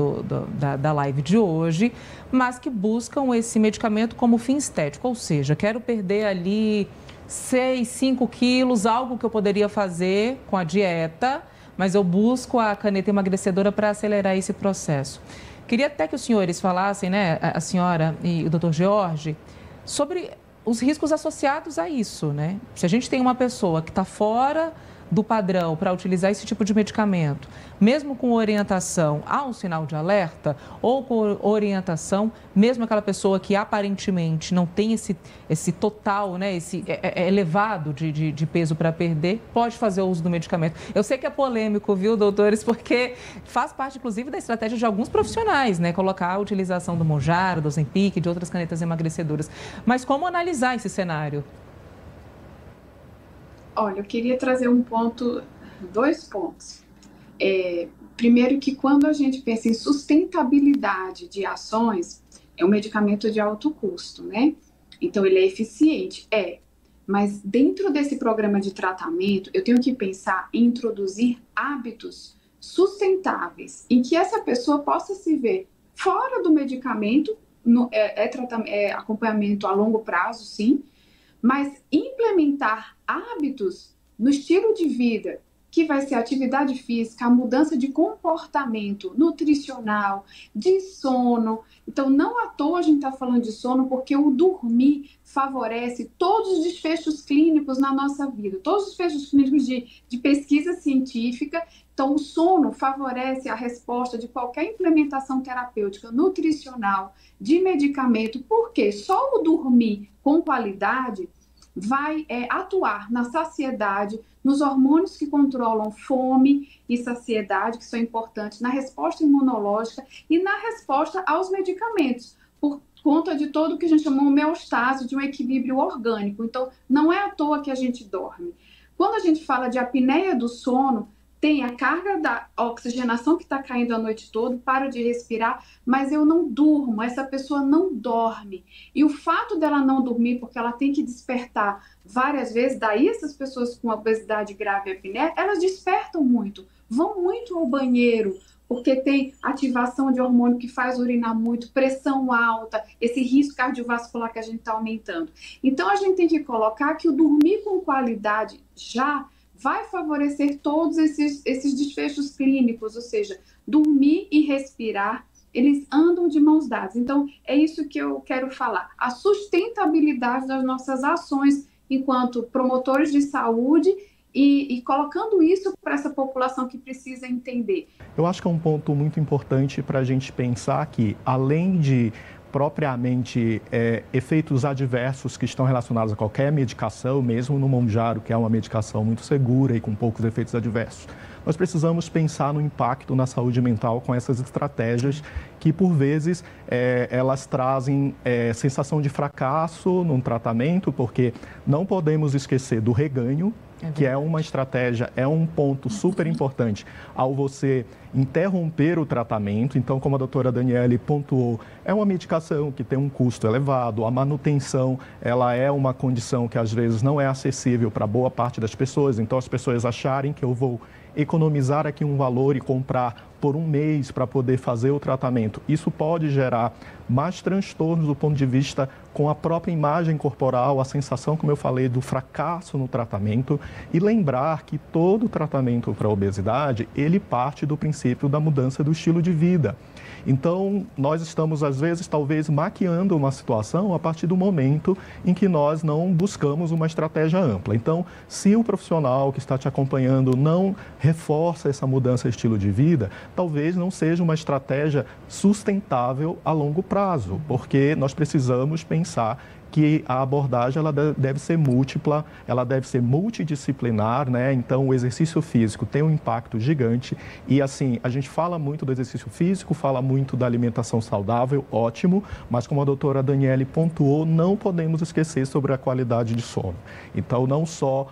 da live de hoje, mas que buscam esse medicamento como fim estético, ou seja, quero perder ali 6, 5 quilos, algo que eu poderia fazer com a dieta, mas eu busco a caneta emagrecedora para acelerar esse processo. Queria até que os senhores falassem, né, a senhora e o doutor Jorge, sobre os riscos associados a isso, né? Se a gente tem uma pessoa que está fora do padrão para utilizar esse tipo de medicamento, mesmo com orientação, há um sinal de alerta, ou com orientação, mesmo aquela pessoa que aparentemente não tem esse total, né, esse elevado de peso para perder, pode fazer o uso do medicamento. Eu sei que é polêmico, viu, doutores, porque faz parte, inclusive, da estratégia de alguns profissionais, né, colocar a utilização do Mounjaro, do Ozempic, de outras canetas emagrecedoras. Mas como analisar esse cenário? Olha, eu queria trazer dois pontos. Primeiro que quando a gente pensa em sustentabilidade de ações, é um medicamento de alto custo, né? Então ele é eficiente, mas dentro desse programa de tratamento, eu tenho que pensar em introduzir hábitos sustentáveis, em que essa pessoa possa se ver fora do medicamento, acompanhamento a longo prazo, sim, mas implementar hábitos no estilo de vida, que vai ser a atividade física, a mudança de comportamento nutricional, de sono. Então, não à toa a gente está falando de sono, porque o dormir favorece todos os desfechos clínicos na nossa vida, todos os desfechos clínicos de pesquisa científica. Então, o sono favorece a resposta de qualquer implementação terapêutica, nutricional, de medicamento, porque só o dormir com qualidade vai atuar na saciedade, nos hormônios que controlam fome e saciedade, que são importantes na resposta imunológica e na resposta aos medicamentos, por conta de todo o que a gente chama de homeostase, de um equilíbrio orgânico. Então, não é à toa que a gente dorme. Quando a gente fala de apneia do sono, tem a carga da oxigenação que está caindo a noite toda, paro de respirar, mas eu não durmo, essa pessoa não dorme. E o fato dela não dormir, porque ela tem que despertar várias vezes, daí essas pessoas com obesidade grave e apneia, elas despertam muito, vão muito ao banheiro, porque tem ativação de hormônio que faz urinar muito, pressão alta, esse risco cardiovascular que a gente está aumentando. Então, a gente tem que colocar que o dormir com qualidade já vai favorecer todos esses desfechos clínicos, ou seja, dormir e respirar, eles andam de mãos dadas. Então, é isso que eu quero falar. A sustentabilidade das nossas ações enquanto promotores de saúde e colocando isso para essa população que precisa entender. Eu acho que é um ponto muito importante para a gente pensar que, além de propriamente efeitos adversos que estão relacionados a qualquer medicação, mesmo no Mounjaro, que é uma medicação muito segura e com poucos efeitos adversos, nós precisamos pensar no impacto na saúde mental com essas estratégias que, por vezes, elas trazem sensação de fracasso num tratamento, porque não podemos esquecer do reganho, que é uma estratégia, é um ponto super importante ao você interromper o tratamento. Então, como a doutora Daniele pontuou, é uma medicação que tem um custo elevado, a manutenção, ela é uma condição que às vezes não é acessível para boa parte das pessoas, então as pessoas acharem que eu vou economizar aqui um valor e comprar por um mês para poder fazer o tratamento. Isso pode gerar mais transtornos do ponto de vista com a própria imagem corporal, a sensação, como eu falei, do fracasso no tratamento, e lembrar que todo tratamento para a obesidade, ele parte do princípio da mudança do estilo de vida. Então, nós estamos, às vezes, talvez maquiando uma situação a partir do momento em que nós não buscamos uma estratégia ampla. Então, se o profissional que está te acompanhando não reforça essa mudança de estilo de vida, talvez não seja uma estratégia sustentável a longo prazo, porque nós precisamos pensar que a abordagem ela deve ser múltipla, ela deve ser multidisciplinar, né? Então, o exercício físico tem um impacto gigante e, assim, a gente fala muito do exercício físico, fala muito da alimentação saudável, ótimo, mas como a doutora Daniele pontuou, não podemos esquecer sobre a qualidade de sono. Então, não só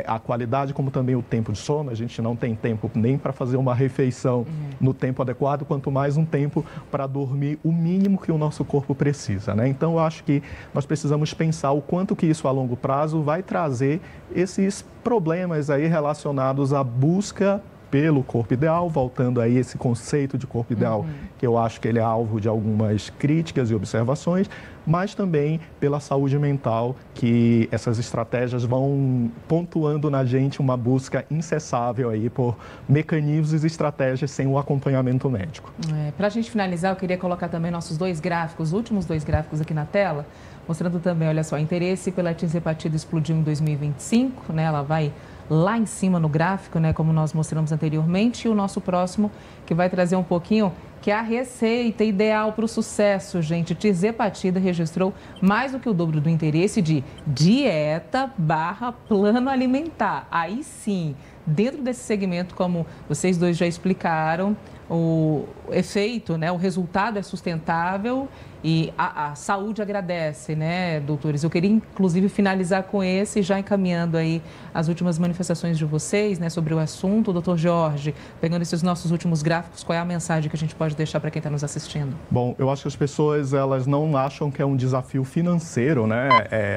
a qualidade, como também o tempo de sono. A gente não tem tempo nem para fazer uma refeição no tempo adequado, quanto mais um tempo para dormir o mínimo que o nosso corpo precisa, né? Então, eu acho que nós precisamos pensar o quanto que isso a longo prazo vai trazer esses problemas aí relacionados à busca pelo corpo ideal, voltando aí esse conceito de corpo ideal, que eu acho que ele é alvo de algumas críticas e observações, mas também pela saúde mental, que essas estratégias vão pontuando na gente uma busca incessável aí por mecanismos e estratégias sem o acompanhamento médico. Para a gente finalizar, eu queria colocar também nossos dois gráficos, os últimos dois gráficos aqui na tela, mostrando também, olha só, interesse pela tirzepatida explodiu em 2025, né? Ela vai lá em cima no gráfico, né, como nós mostramos anteriormente, e o nosso próximo que vai trazer um pouquinho, que é a receita ideal para o sucesso, gente. Tirzepatida registrou mais do que o dobro do interesse de dieta/plano alimentar. Aí sim, dentro desse segmento, como vocês dois já explicaram, o efeito, né, o resultado é sustentável e a saúde agradece, né, doutores? Eu queria, inclusive, finalizar com esse, já encaminhando aí as últimas manifestações de vocês, né, sobre o assunto. Doutor Jorge, pegando esses nossos últimos gráficos, qual é a mensagem que a gente pode deixar para quem está nos assistindo? Bom, eu acho que as pessoas, elas não acham que é um desafio financeiro, né,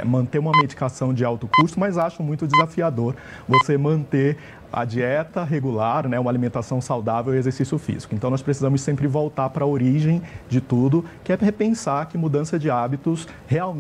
manter uma medicação de alto custo, mas acham muito desafiador você manter a dieta regular, né, uma alimentação saudável e exercício físico. Então, nós precisamos sempre voltar para a origem de tudo, que é repensar que mudança de hábitos realmente